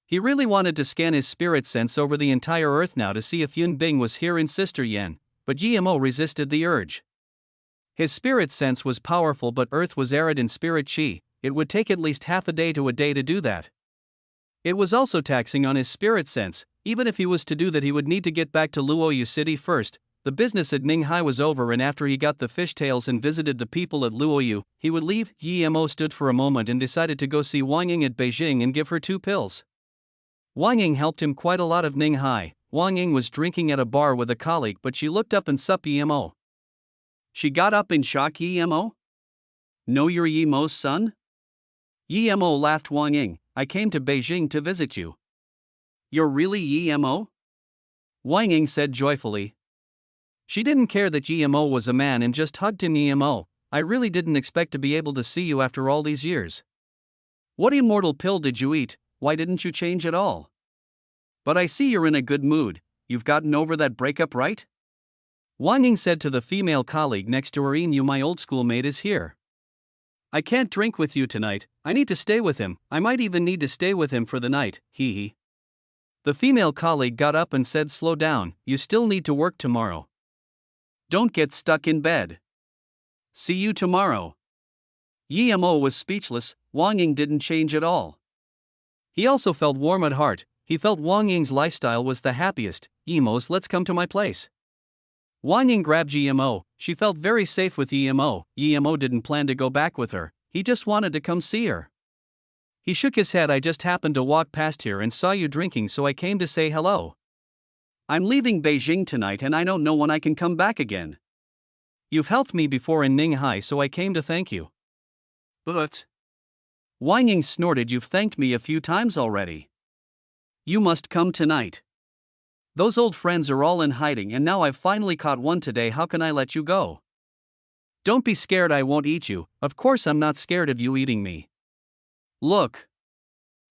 He really wanted to scan his spirit sense over the entire Earth now to see if Yun Bing was here in Sister Yan, but EMO resisted the urge. His spirit sense was powerful, but Earth was arid in spirit chi. It would take at least half a day to do that. It was also taxing on his spirit sense. Even if he was to do that, he would need to get back to Luoyu City first. The business at Ninghai was over, and after he got the fishtails and visited the people at Luoyu, he would leave. EMO stood for a moment and decided to go see Wang Ying at Beijing and give her 2 pills. Wang Ying helped him quite a lot of Ninghai. Wang Ying was drinking at a bar with a colleague, but she looked up and sup EMO. She got up in shock. EMO? Know you're EMO's son? EMO laughed. Wang Ying, I came to Beijing to visit you. You're really EMO? Wang Ying said joyfully. She didn't care that EMO was a man and just hugged him. EMO, I really didn't expect to be able to see you after all these years. What immortal pill did you eat? Why didn't you change at all? But I see you're in a good mood. You've gotten over that breakup, right? Wang Ying said to the female colleague next to her. You, my old schoolmate, is here. I can't drink with you tonight. I need to stay with him. I might even need to stay with him for the night. Hee hee. The female colleague got up and said, slow down, you still need to work tomorrow. Don't get stuck in bed. See you tomorrow. EMO was speechless. Wang Ying didn't change at all. He also felt warm at heart. He felt Wang Ying's lifestyle was the happiest. EMOs, let's come to my place. Wang Ying grabbed EMO. She felt very safe with EMO. EMO didn't plan to go back with her. He just wanted to come see her. He shook his head. I just happened to walk past here and saw you drinking, so I came to say hello. I'm leaving Beijing tonight and I don't know when I can come back again. You've helped me before in Ninghai, so I came to thank you. But... Wang Ying snorted. You've thanked me a few times already. You must come tonight. Those old friends are all in hiding and now I've finally caught one today. How can I let you go? Don't be scared, I won't eat you. Of course I'm not scared of you eating me. Look.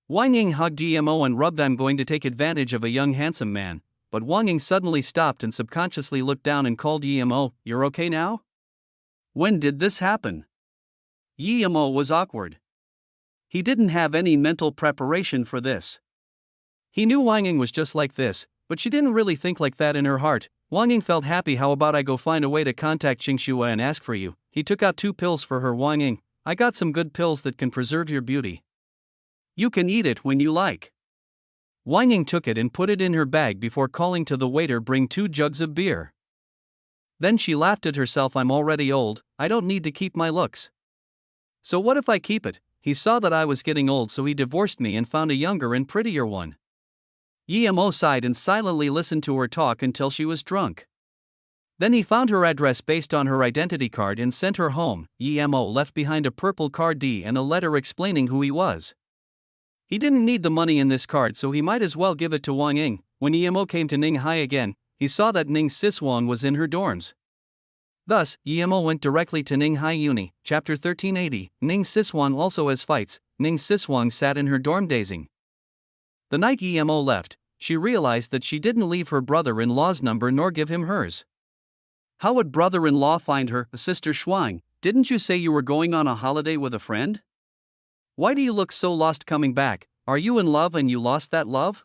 Wang Ying hugged EMO and rubbed. I'm going to take advantage of a young handsome man. But Wang Ying suddenly stopped and subconsciously looked down and called EMO. You're okay now? When did this happen? EMO was awkward. He didn't have any mental preparation for this. He knew Wang Ying was just like this, but she didn't really think like that in her heart. Wang Ying felt happy. How about I go find a way to contact Qingxue and ask for you? He took out 2 pills for her. Wang Ying, I got some good pills that can preserve your beauty. You can eat it when you like. Wang Ying took it and put it in her bag before calling to the waiter, bring 2 jugs of beer. Then she laughed at herself. I'm already old, I don't need to keep my looks. So what if I keep it? He saw that I was getting old, so he divorced me and found a younger and prettier one. EMO sighed and silently listened to her talk until she was drunk. Then he found her address based on her identity card and sent her home. Emo left behind a purple card D and a letter explaining who he was. He didn't need the money in this card, so he might as well give it to Wang Ying. When Emo came to Ning Hai again, he saw that Ning Siswang was in her dorms. Thus, Emo went directly to Ning Hai Uni. Chapter 1380. Ning Siswang also has fights. Ning Siswang sat in her dorm dazing. The night Emo left, she realized that she didn't leave her brother-in-law's number nor give him hers. How would brother-in-law find her? Sister Shuang, didn't you say you were going on a holiday with a friend? Why do you look so lost coming back? Are you in love and you lost that love?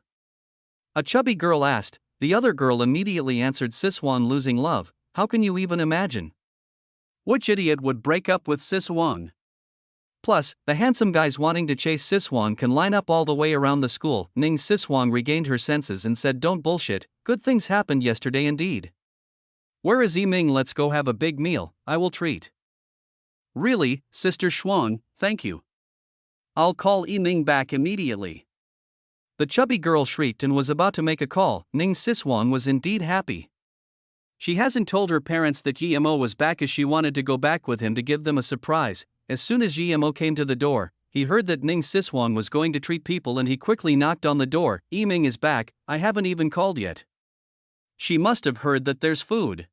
A chubby girl asked. The other girl immediately answered, Siswang losing love, how can you even imagine? Which idiot would break up with Siswang? Plus, the handsome guys wanting to chase Siswang can line up all the way around the school. Ning Siswang regained her senses and said, don't bullshit, good things happened yesterday indeed. Where is Yiming? Let's go have a big meal, I will treat. Really, Sister Shuang, thank you. I'll call Yiming back immediately. The chubby girl shrieked and was about to make a call. Ning Siswang was indeed happy. She hasn't told her parents that Yemo was back as she wanted to go back with him to give them a surprise. As soon as Yemo came to the door, he heard that Ning Siswang was going to treat people and he quickly knocked on the door. Yiming is back, I haven't even called yet. She must have heard that there's food.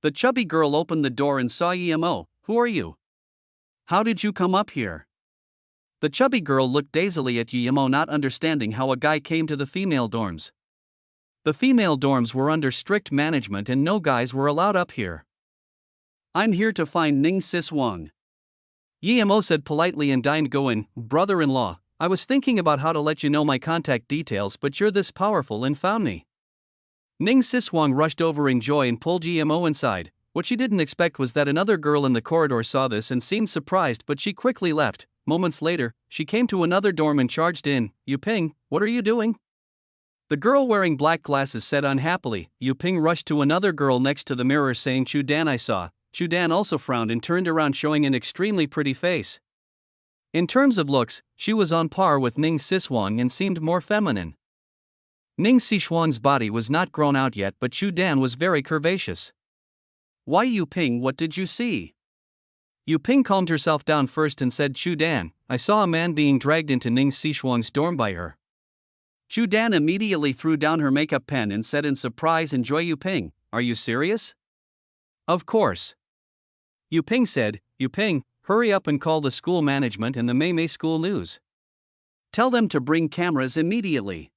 The chubby girl opened the door and saw Yemo. Who are you? How did you come up here? The chubby girl looked dazedly at Yemo, not understanding how a guy came to the female dorms. The female dorms were under strict management and no guys were allowed up here. I'm here to find Ning Siswang. Yemo said politely and dined going, brother-in-law, I was thinking about how to let you know my contact details, but you're this powerful and found me. Ning Siswang rushed over in joy and pulled Yemo inside. What she didn't expect was that another girl in the corridor saw this and seemed surprised, but she quickly left. Moments later, she came to another dorm and charged in. Yu Ping, what are you doing? The girl wearing black glasses said unhappily. Yu Ping rushed to another girl next to the mirror saying, Chu Dan, I saw. Chu Dan also frowned and turned around, showing an extremely pretty face. In terms of looks, she was on par with Ning Siswang and seemed more feminine. Ning Siswang's body was not grown out yet, but Chu Dan was very curvaceous. Why, Yu Ping, what did you see? Yu Ping calmed herself down first and said, Chu Dan, I saw a man being dragged into Ning Siswang's dorm by her. Chu Dan immediately threw down her makeup pen and said in surprise and joy, Yu Ping, are you serious? Of course. Yu Ping said, Yu Ping, hurry up and call the school management and the Mei School News. Tell them to bring cameras immediately.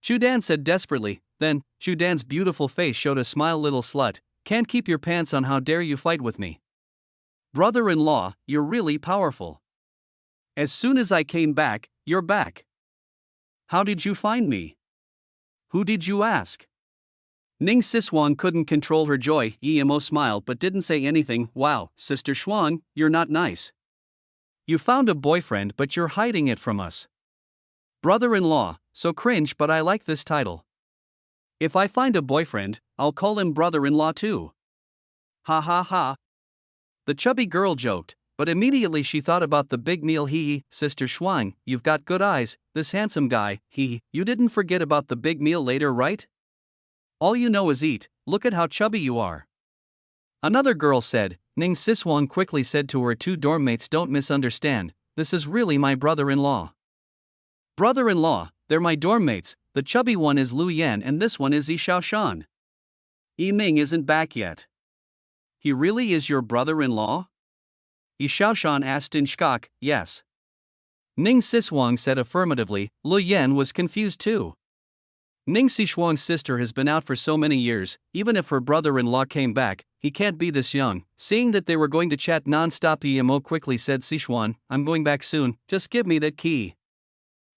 Chu Dan said desperately. Then, Chu Dan's beautiful face showed a smile. Little slut, can't keep your pants on, how dare you fight with me? Brother-in-law, you're really powerful. As soon as I came back, you're back. How did you find me? Who did you ask? Ning Siswang couldn't control her joy. Emo smiled but didn't say anything. Wow, Sister Shuang, you're not nice. You found a boyfriend but you're hiding it from us. Brother-in-law, so cringe, but I like this title. If I find a boyfriend, I'll call him brother-in-law too. Ha ha ha. The chubby girl joked, but immediately she thought about the big meal. Sister Shuang, you've got good eyes, this handsome guy, you didn't forget about the big meal later, right? All you know is eat, look at how chubby you are. Another girl said. Ning Siswang quickly said to her two dorm mates, don't misunderstand, this is really my brother-in-law. Brother-in-law, they're my dorm mates, the chubby one is Lu Yan and this one is Yi Shaoshan. Yiming isn't back yet. He really is your brother-in-law? Yi Shaoshan asked in shock. Yes. Ning Siswang said affirmatively. Lu Yan was confused too. Ning Siswang's sister has been out for so many years, even if her brother-in-law came back, he can't be this young. Seeing that they were going to chat non-stop, Emo quickly said, Sishuan, I'm going back soon, just give me that key.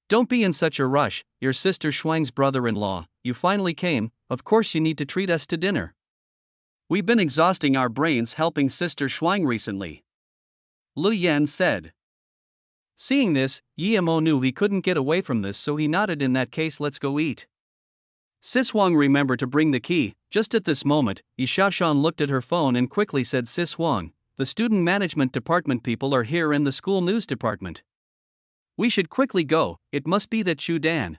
Don't be in such a rush, your sister Shuang's brother-in-law, you finally came, of course you need to treat us to dinner. We've been exhausting our brains helping Sister Shuang recently. Lu Yan said. Seeing this, Emo knew he couldn't get away from this, so he nodded. In that case, let's go eat. Siswang remembered to bring the key. Just at this moment, Yi Shaoshan looked at her phone and quickly said, Siswang, the student management department people are here in the school news department. We should quickly go, it must be that Chu Dan.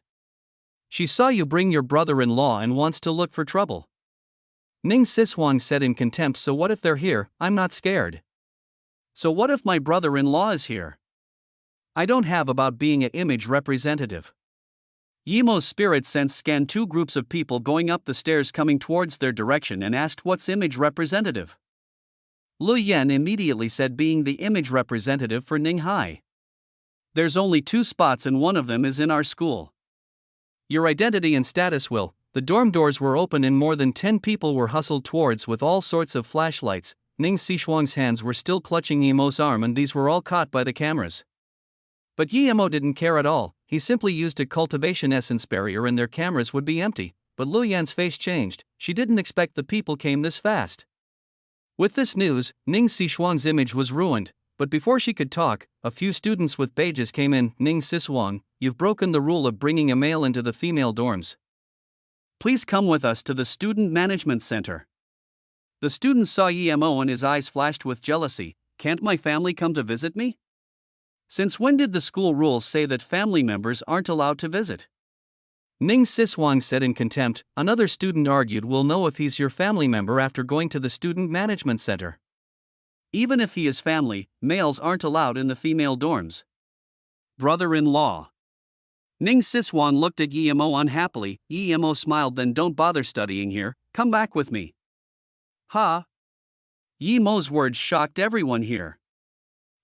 She saw you bring your brother-in-law and wants to look for trouble. Ning Siswang said in contempt. So what if they're here? I'm not scared. So what if my brother-in-law is here? I don't have about being an image representative. Yimo's spirit sense scanned two groups of people going up the stairs coming towards their direction and asked what's image representative. Lu Yan immediately said being the image representative for Ning Hai. There's only 2 spots and one of them is in our school. Your identity and status will. The dorm doors were open and more than 10 people were hustled towards with all sorts of flashlights. Ning Sishuang's hands were still clutching Yimo's arm and these were all caught by the cameras. But Yimo didn't care at all, he simply used a cultivation essence barrier and their cameras would be empty. But Lu Yan's face changed, she didn't expect the people came this fast. With this news, Ning Sishuang's image was ruined, but before she could talk, a few students with badges came in. Ning Siswang, you've broken the rule of bringing a male into the female dorms. Please come with us to the Student Management Center. The student saw Yimo and his eyes flashed with jealousy. Can't my family come to visit me? Since when did the school rules say that family members aren't allowed to visit? Ning Siswang said in contempt. Another student argued. We'll know if he's your family member after going to the Student Management Center. Even if he is family, males aren't allowed in the female dorms. Brother-in-law. Ning Siswan looked at Yimo unhappily. Yimo smiled. Then don't bother studying here, come back with me. Ha! Yimo's words shocked everyone here.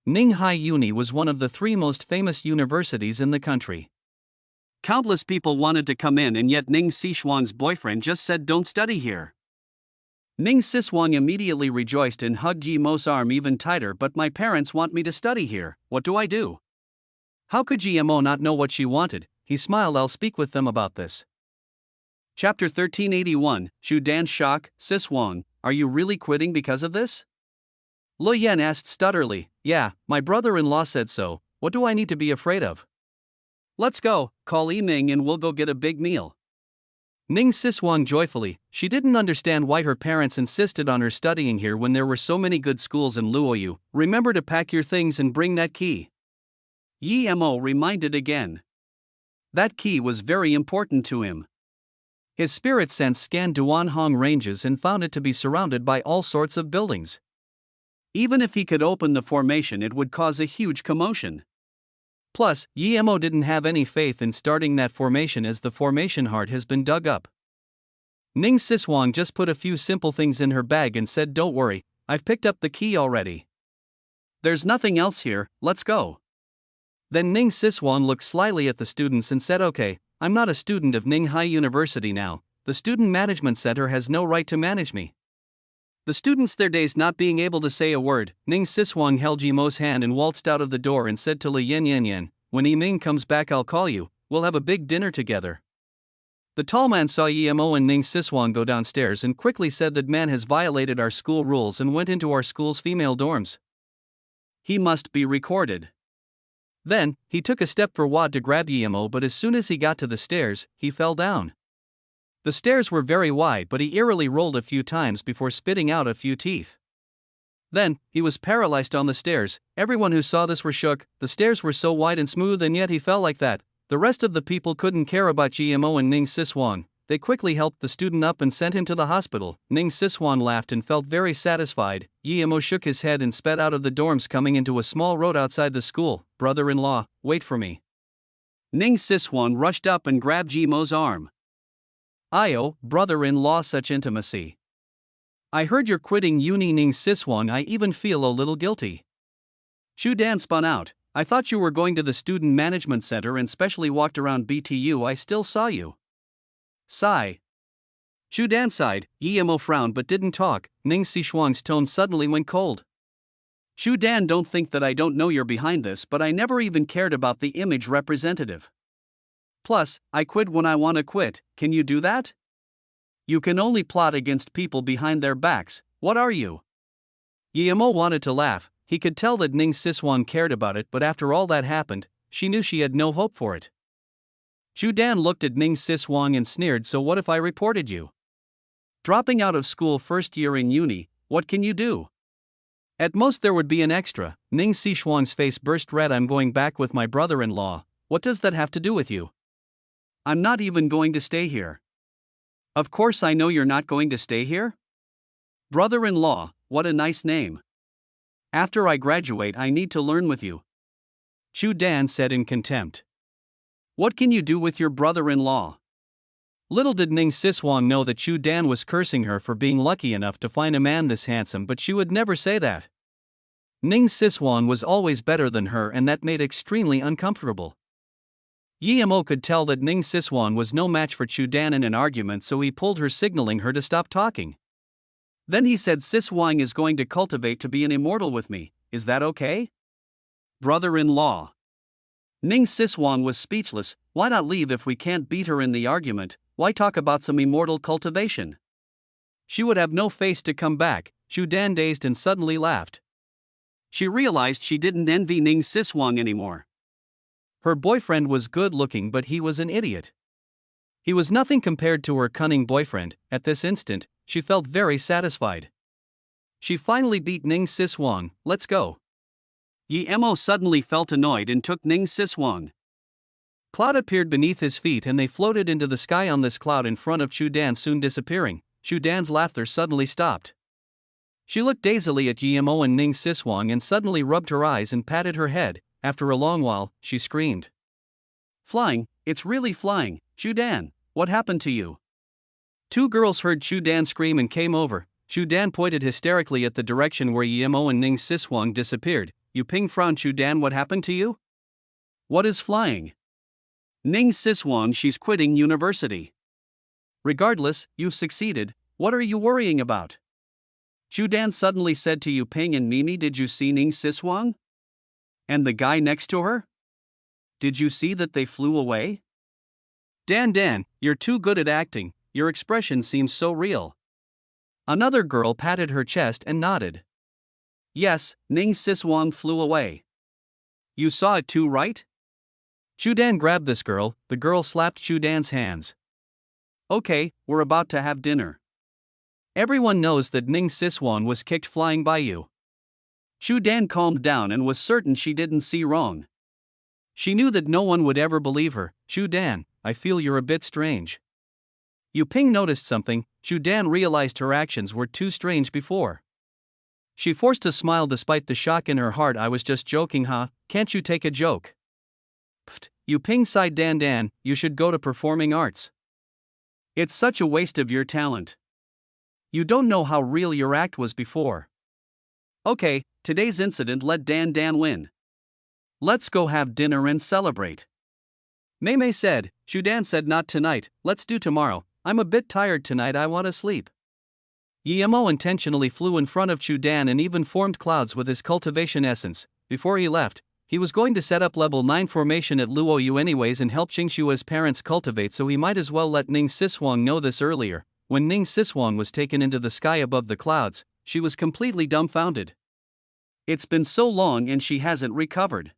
Ning Hai Uni was one of the 3 most famous universities in the country. Countless people wanted to come in and yet Ning Sishuang's boyfriend just said don't study here. Ning Siswang immediately rejoiced and hugged Yimo's arm even tighter. But my parents want me to study here, what do I do? How could Yimo not know what she wanted? He smiled. I'll speak with them about this. Chapter 1381, Shu Dan shock. Siswang, are you really quitting because of this? Lu Yan asked stutterly. Yeah, my brother-in-law said so, what do I need to be afraid of? Let's go, call Yiming and we'll go get a big meal. Ning Siswang joyfully, she didn't understand why her parents insisted on her studying here when there were so many good schools in Luoyu. Remember to pack your things and bring that key. Yimo reminded again. That key was very important to him. His spirit sense scanned Duanhong ranges and found it to be surrounded by all sorts of buildings. Even if he could open the formation, it would cause a huge commotion. Plus, Yimo didn't have any faith in starting that formation as the formation heart has been dug up. Ning Siswang just put a few simple things in her bag and said, don't worry, I've picked up the key already. There's nothing else here, let's go. Then Ning Siswang looked slyly at the students and said, okay, I'm not a student of Ning Hai University now, the Student Management Center has no right to manage me. The students their days not being able to say a word. Ning Siswang held Yimo's hand and waltzed out of the door and said to Li Yan, when Yiming comes back I'll call you, we'll have a big dinner together. The tall man saw Yimo and Ning Siswang go downstairs and quickly said that man has violated our school rules and went into our school's female dorms. He must be recorded. Then, he took a step forward to grab Yimo, but as soon as he got to the stairs, he fell down. The stairs were very wide, but he eerily rolled a few times before spitting out a few teeth. Then, he was paralyzed on the stairs. Everyone who saw this were shook. The stairs were so wide and smooth and yet he fell like that. The rest of the people couldn't care about Yimo and Ning Siswang. They quickly helped the student up and sent him to the hospital. Ning Siswang laughed and felt very satisfied. Yimo shook his head and sped out of the dorms, coming into a small road outside the school. Brother-in-law, wait for me. Ning Siswang rushed up and grabbed Yimo's arm. Io, brother-in-law, such intimacy. I heard you're quitting uni. Ning Siswang, I even feel a little guilty. Shu Dan spun out. I thought you were going to the Student Management Center and specially walked around BTU. I still saw you. Sigh. Shu Dan sighed. Yimo frowned but didn't talk. Ning Sishuang's tone suddenly went cold. Shu Dan, don't think that I don't know you're behind this, but I never even cared about the image representative. Plus, I quit when I want to quit. Can you do that? You can only plot against people behind their backs. What are you? Yimo wanted to laugh. He could tell that Ning Siswang cared about it, but after all that happened, she knew she had no hope for it. Shu Dan looked at Ning Siswang and sneered, so what if I reported you? Dropping out of school first year in uni, what can you do? At most there would be an extra. Ning Sishuang's face burst red. I'm going back with my brother-in-law. What does that have to do with you? I'm not even going to stay here. Of course I know you're not going to stay here. Brother-in-law, what a nice name. After I graduate, I need to learn with you, Chu Dan said in contempt. What can you do with your brother-in-law? Little did Ning Siswang know that Chu Dan was cursing her for being lucky enough to find a man this handsome, but she would never say that. Ning Siswang was always better than her, and that made extremely uncomfortable. Yi Mo could tell that Ning Siswang was no match for Chu Dan in an argument, so he pulled her, signaling her to stop talking. Then he said, Siswang is going to cultivate to be an immortal with me, is that okay? Brother-in-law. Ning Siswang was speechless. Why not leave if we can't beat her in the argument? Why talk about some immortal cultivation? She would have no face to come back. Chu Dan dazed and suddenly laughed. She realized she didn't envy Ning Siswang anymore. Her boyfriend was good looking, but he was an idiot. He was nothing compared to her cunning boyfriend. At this instant, she felt very satisfied. She finally beat Ning Siswang. Let's go. Yi Mo suddenly felt annoyed and took Ning Siswang. Cloud appeared beneath his feet and they floated into the sky on this cloud in front of Chu Dan, soon disappearing. Chu Dan's laughter suddenly stopped. She looked dazedly at Yi Mo and Ning Siswang and suddenly rubbed her eyes and patted her head. After a long while, she screamed. Flying, it's really flying. Chu Dan, what happened to you? Two girls heard Chu Dan scream and came over. Chu Dan pointed hysterically at the direction where Yi Mo and Ning Siswang disappeared. You Ping frowned. Chu Dan, what happened to you? What is flying? Ning Siswang, she's quitting university. Regardless, you've succeeded. What are you worrying about? Chu Dan suddenly said to Yu Ping and Mimi, did you see Ning Siswang? And the guy next to her? Did you see that they flew away? Dan, you're too good at acting. Your expression seems so real. Another girl patted her chest and nodded. Yes, Ning Siswang flew away. You saw it too, right? Chu Dan grabbed this girl. The girl slapped Chu Dan's hands. Okay, we're about to have dinner. Everyone knows that Ning Siswang was kicked flying by you. Chu Dan calmed down and was certain she didn't see wrong. She knew that no one would ever believe her. Chu Dan, I feel you're a bit strange. Yu Ping noticed something. Chu Dan realized her actions were too strange before. She forced a smile despite the shock in her heart. I was just joking, huh? Can't you take a joke? Pfft, Yu Ping sighed. Dan, you should go to performing arts. It's such a waste of your talent. You don't know how real your act was before. Okay, today's incident let Dan win. Let's go have dinner and celebrate. Mei said. Chu Dan said, not tonight, let's do tomorrow. I'm a bit tired tonight, I want to sleep. Yi Mo intentionally flew in front of Chu Dan and even formed clouds with his cultivation essence. Before he left, he was going to set up level 9 formation at Luoyu anyways and help Qingshua's parents cultivate, so he might as well let Ning Siswang know this earlier. When Ning Siswang was taken into the sky above the clouds, she was completely dumbfounded. It's been so long and she hasn't recovered.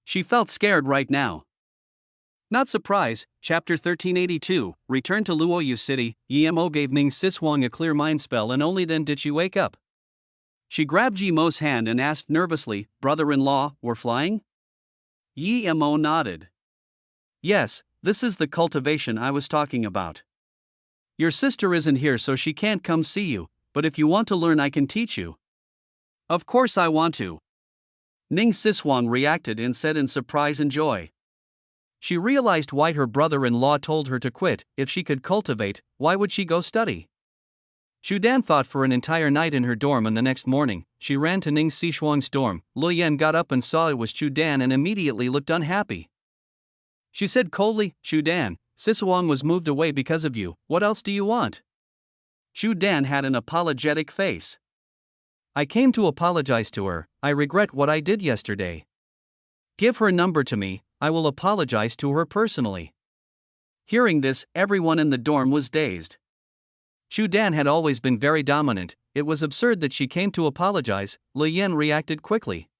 She felt scared right now. Not surprised. Chapter 1382, Return to Luoyu City. Yi Mo gave Ning Siswang a clear mind spell and only then did she wake up. She grabbed Yi Mo's hand and asked nervously, brother-in-law, we're flying? Yi Mo nodded. Yes, this is the cultivation I was talking about. Your sister isn't here so she can't come see you, but if you want to learn I can teach you. Of course I want to. Ning Siswang reacted and said in surprise and joy. She realized why her brother-in-law told her to quit. If she could cultivate, why would she go study? Chu Dan thought for an entire night in her dorm, and the next morning, she ran to Ning Siswang's dorm. Lu Yan got up and saw it was Chu Dan and immediately looked unhappy. She said coldly, Chu Dan, Siswang was moved away because of you, what else do you want? Chu Dan had an apologetic face. I came to apologize to her. I regret what I did yesterday. Give her number to me, I will apologize to her personally. Hearing this, everyone in the dorm was dazed. Chu Dan had always been very dominant. It was absurd that she came to apologize. Li Yan reacted quickly.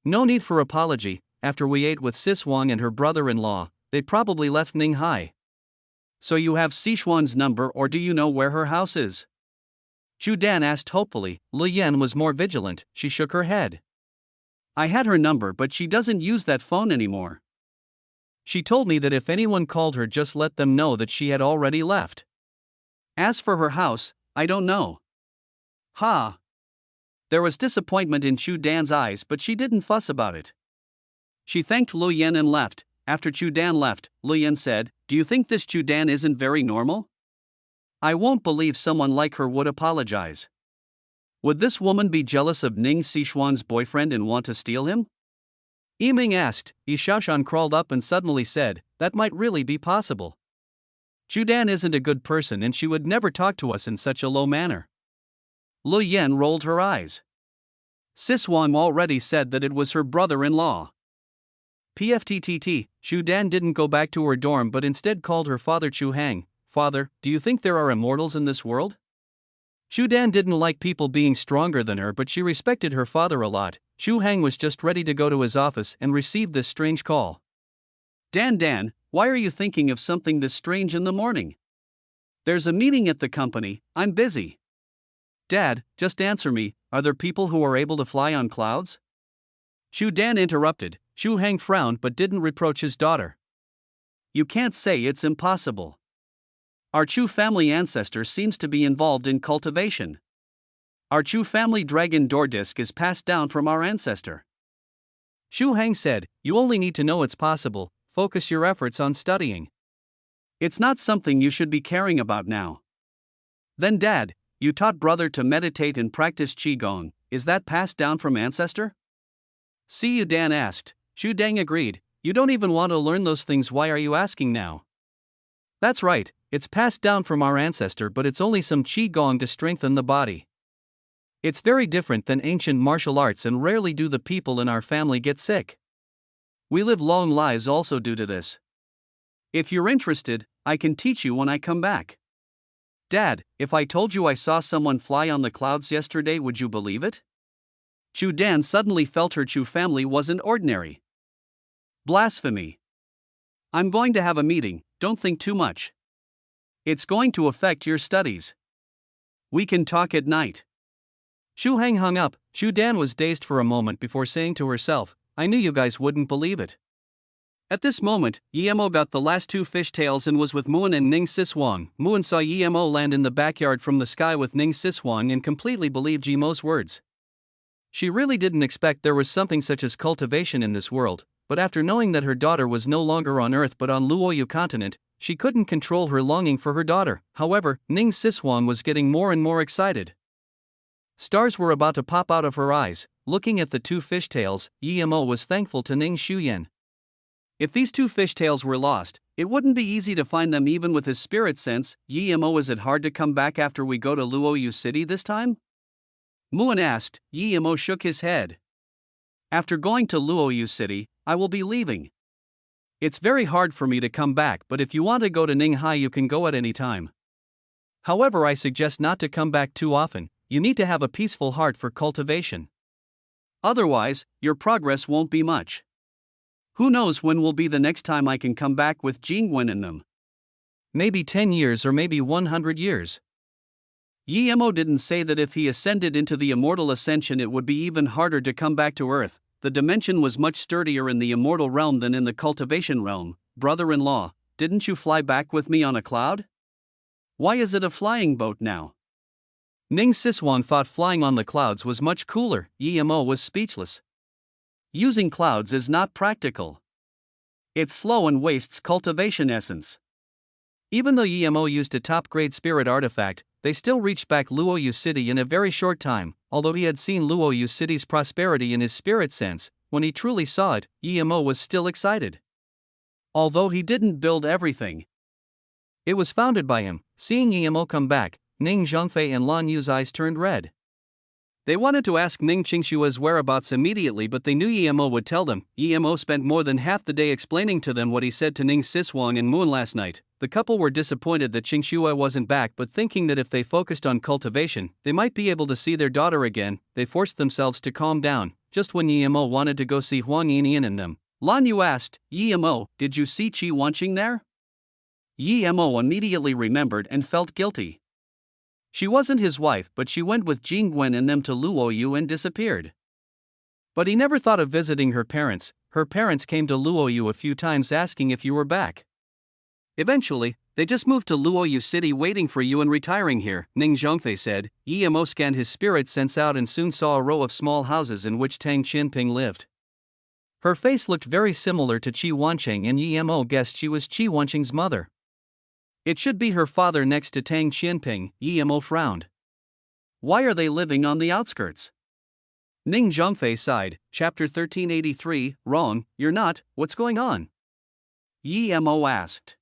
No need for apology. After we ate with Siswang and her brother-in-law, they probably left Ninghai. So you have Siswang's number, or do you know where her house is? Chu Dan asked hopefully. Li Yan was more vigilant. She shook her head. I had her number, but she doesn't use that phone anymore. She told me that if anyone called her, just let them know that she had already left. As for her house, I don't know. Ha! There was disappointment in Chu Dan's eyes, but she didn't fuss about it. She thanked Lu Yen and left. After Chu Dan left, Lu Yen said, "Do you think this Chu Dan isn't very normal? I won't believe someone like her would apologize. Would this woman be jealous of Ning Sichuan's boyfriend and want to steal him?" Yiming asked. Yi Shaoshan crawled up and suddenly said, "That might really be possible. Chu Dan isn't a good person and she would never talk to us in such a low manner." Lu Yen rolled her eyes. Siswang already said that it was her brother-in-law. PFTTT, Chu Dan didn't go back to her dorm but instead called her father Chu Hang. "Father, do you think there are immortals in this world?" Chu Dan didn't like people being stronger than her, but she respected her father a lot. Chu Hang was just ready to go to his office and received this strange call. Dan, why are you thinking of something this strange in the morning?" "There's a meeting at the company, I'm busy." "Dad, just answer me, are there people who are able to fly on clouds?" Chu Dan interrupted. Chu Hang frowned but didn't reproach his daughter. "You can't say it's impossible. Our Chu family ancestor seems to be involved in cultivation. Our Chu family dragon door disc is passed down from our ancestor." Chu Hang said, "You only need to know it's possible, focus your efforts on studying. It's not something you should be caring about now." "Then Dad, you taught brother to meditate and practice Qigong, is that passed down from ancestor?" Siyu Dan asked. Chu Dang agreed, "You don't even want to learn those things, why are you asking now?" "That's right, it's passed down from our ancestor, but it's only some Qigong to strengthen the body. It's very different than ancient martial arts and rarely do the people in our family get sick. We live long lives also due to this. If you're interested, I can teach you when I come back." "Dad, if I told you I saw someone fly on the clouds yesterday, would you believe it?" Chu Dan suddenly felt her Chu family wasn't ordinary. Blasphemy. "I'm going to have a meeting, don't think too much. It's going to affect your studies. We can talk at night." Chu Hang hung up. Chu Dan was dazed for a moment before saying to herself, "I knew you guys wouldn't believe it." At this moment, Yemo got the last two fishtails and was with Muan and Ning Siswang. Muan saw Yemo land in the backyard from the sky with Ning Siswang and completely believed Yemo's words. She really didn't expect there was something such as cultivation in this world, but after knowing that her daughter was no longer on Earth but on Luoyu continent, she couldn't control her longing for her daughter. However, Ning Siswang was getting more and more excited. Stars were about to pop out of her eyes. Looking at the two fishtails, Yemo was thankful to Ning Shuyan. If these two fishtails were lost, it wouldn't be easy to find them even with his spirit sense. "Yemo, is it hard to come back after we go to Luoyu City this time?" Muan asked. Yemo shook his head. "After going to Luoyu City, I will be leaving. It's very hard for me to come back, but if you want to go to Ninghai you can go at any time. However, I suggest not to come back too often, you need to have a peaceful heart for cultivation. Otherwise, your progress won't be much. Who knows when will be the next time I can come back with Jingwen and them? Maybe 10 years or maybe 100 years. Yemo didn't say that if he ascended into the immortal ascension it would be even harder to come back to Earth. The dimension was much sturdier in the immortal realm than in the cultivation realm. "Brother-in-law, didn't you fly back with me on a cloud? Why is it a flying boat now?" Ning Siswang thought flying on the clouds was much cooler. Yemo was speechless. Using clouds is not practical. It's slow and wastes cultivation essence. Even though Yemo used a top-grade spirit artifact, they still reached back Luoyu City in a very short time. Although he had seen Luoyu City's prosperity in his spirit sense, when he truly saw it, Yemo was still excited. Although he didn't build everything, it was founded by him. Seeing Yemo come back, Ning Zhongfei and Lan Yu's eyes turned red. They wanted to ask Ning Qingshua's whereabouts immediately, but they knew Yemo would tell them. Yemo spent more than half the day explaining to them what he said to Ning Siswang and Moon last night. The couple were disappointed that Qingshua wasn't back, but thinking that if they focused on cultivation, they might be able to see their daughter again, they forced themselves to calm down. Just when Yemo wanted to go see Huang Yinian and them, Lan Yu asked, "Yemo, did you see Qi Wanqing there?" Yemo immediately remembered and felt guilty. She wasn't his wife, but she went with Jingwen and them to Luoyu and disappeared. But he never thought of visiting her parents. Her parents came to Luoyu a few times asking if you were back. Eventually, They just moved to Luoyu City waiting for you and retiring here, Ning Zhongfei said. Yi Mo scanned his spirit sense out and soon saw a row of small houses in which Tang Qinping lived. Her face looked very similar to Qi Wanqing and Yi Mo guessed she was Qi Wanqing's mother. It should be her father next to Tang Qinping, Yi Mo frowned. Why are they living on the outskirts? Ning Zhongfei sighed. Chapter 1383, wrong, you're not, what's going on? Yi Mo asked.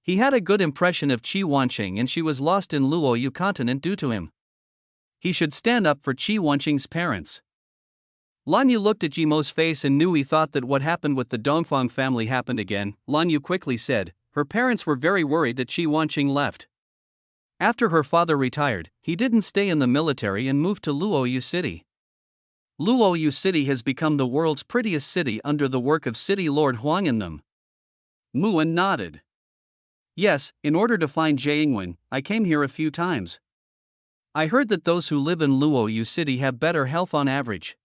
He had a good impression of Qi Wanqing and she was lost in Luoyu continent due to him. He should stand up for Qi Wanqing's parents. Lan Yu looked at Yi Mo's face and knew he thought that what happened with the Dongfang family happened again. Lan Yu quickly said, her parents were very worried that Qi Wanqing left. After her father retired, he didn't stay in the military and moved to Luoyu City. Luoyu City has become the world's prettiest city under the work of City Lord Huang in them. Muan nodded. Yes, in order to find Jiangwen, I came here a few times. I heard that those who live in Luoyu City have better health on average.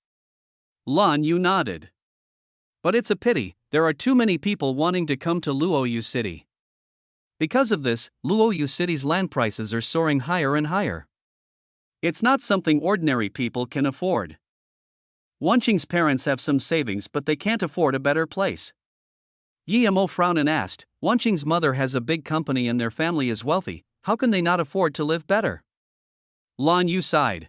Lan Yu nodded. But it's a pity, there are too many people wanting to come to Luoyu City. Because of this, Luoyu City's land prices are soaring higher and higher. It's not something ordinary people can afford. Wanqing's parents have some savings but they can't afford a better place. Yi Mo frowned and asked, Wanqing's mother has a big company and their family is wealthy, how can they not afford to live better? Lan Yu sighed.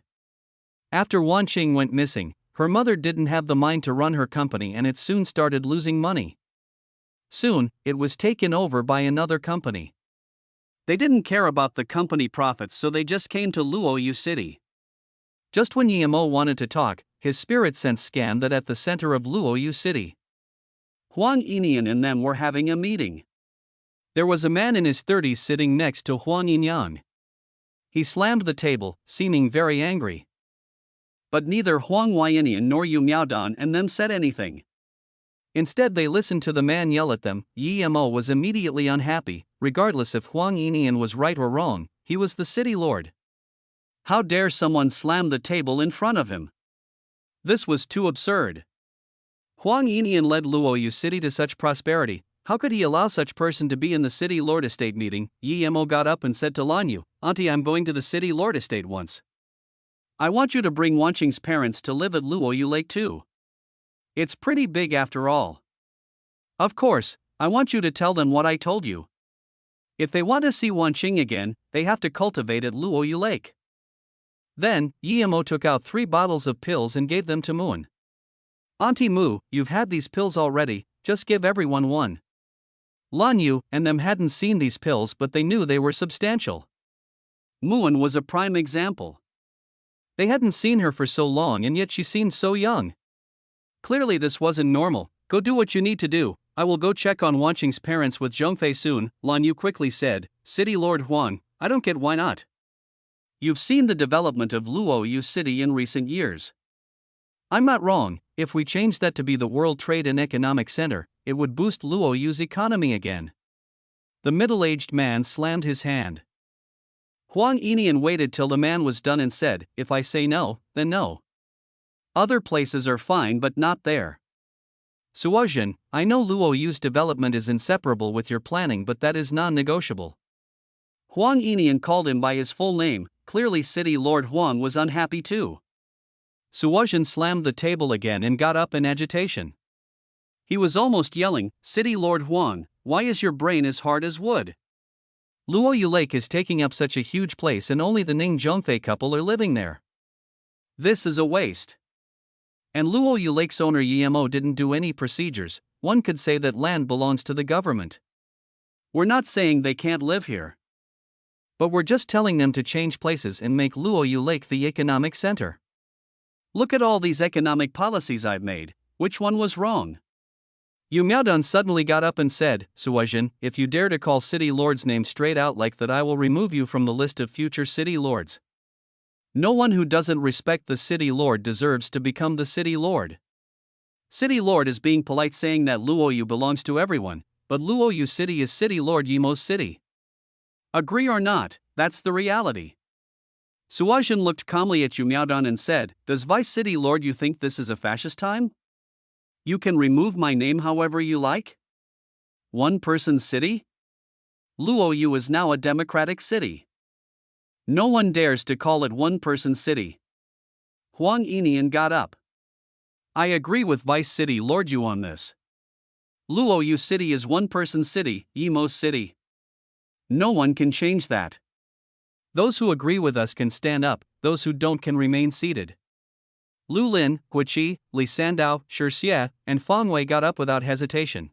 After Wanqing went missing, her mother didn't have the mind to run her company and it soon started losing money. Soon, it was taken over by another company. They didn't care about the company profits so they just came to Luoyu City. Just when Yi Mo wanted to talk, his spirit sense scanned that at the center of Luoyu City, Huang Yinian and them were having a meeting. There was a man in his 30s sitting next to Huang Yinyang. He slammed the table, seeming very angry. But neither Huang Yinian nor Yu Miaodan and them said anything. Instead they listened to the man yell at them. Yi Mo was immediately unhappy, regardless if Huang Yinian was right or wrong, he was the city lord. How dare someone slam the table in front of him? This was too absurd. Huang Yinian led Luoyu City to such prosperity, how could he allow such person to be in the city lord estate meeting? Yi Mo got up and said to Lan Yu, Auntie, I'm going to the city lord estate once. I want you to bring Wanqing's parents to live at Luoyu Lake too. It's pretty big after all. Of course, I want you to tell them what I told you. If they want to see Wanqing again, they have to cultivate at Luoyu Lake. Then, Yi Mo took out 3 bottles of pills and gave them to Muan. Auntie Mu, you've had these pills already, just give everyone one. Lan Yu and them hadn't seen these pills but they knew they were substantial. Muan was a prime example. They hadn't seen her for so long and yet she seemed so young. Clearly this wasn't normal. Go do what you need to do, I will go check on Wanqing's parents with Zhongfei soon, Lan Yu quickly said. City Lord Huang, I don't get why not. You've seen the development of Luoyu City in recent years. I'm not wrong, if we change that to be the World Trade and Economic Center, it would boost Luoyu's economy again. The middle-aged man slammed his hand. Huang Yinian waited till the man was done and said, if I say no, then no. Other places are fine but not there. Suozhen, I know Luoyu's development is inseparable with your planning but that is non-negotiable. Huang Yinian called him by his full name, clearly City Lord Huang was unhappy too. Suozhen slammed the table again and got up in agitation. He was almost yelling, City Lord Huang, why is your brain as hard as wood? Luoyu Lake is taking up such a huge place and only the Ning Zhongfei couple are living there. This is a waste. And Luoyu Lake's owner Yi Mo didn't do any procedures, one could say that land belongs to the government. We're not saying they can't live here. But we're just telling them to change places and make Luoyu Lake the economic center. Look at all these economic policies I've made, which one was wrong? Yu Miaodan suddenly got up and said, Suozhen, if you dare to call city lord's name straight out like that I will remove you from the list of future city lords. No one who doesn't respect the city lord deserves to become the city lord. City lord is being polite saying that Luoyu belongs to everyone, but Luoyu City is city lord Yi Mo's city. Agree or not, that's the reality. Suozhen looked calmly at Yu Miaodan and said, does Vice City Lord you think this is a fascist time? You can remove my name however you like? One person's city? Luoyu is now a democratic city. No one dares to call it one-person city. Huang Yinian got up. I agree with Vice City Lord Yu on this. Luoyu City is one-person city, Yimo City. No one can change that. Those who agree with us can stand up, those who don't can remain seated. Lu Lin, Guiqi, Li Sandao, Shi Xie, and Fang Wei got up without hesitation.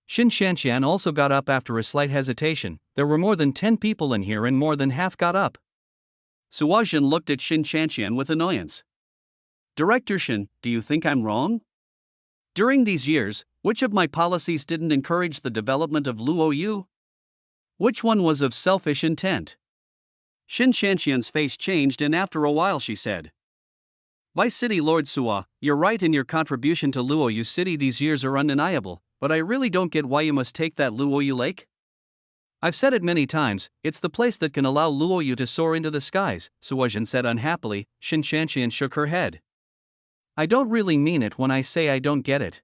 Xin Shanqian also got up after a slight hesitation. There were more than 10 people in here and more than half got up. Suozhen looked at Xin Shanqian with annoyance. Director Xin, do you think I'm wrong? During these years, which of my policies didn't encourage the development of Luoyu? Which one was of selfish intent? Xin Shanqian's face changed and after a while she said, Vice City Lord Suo, you're right in your contribution to Luoyu City these years are undeniable, but I really don't get why you must take that Luoyu Lake. I've said it many times, it's the place that can allow Luoyu to soar into the skies, Suozhen said unhappily. Xin Shanqian shook her head. I don't really mean it when I say I don't get it.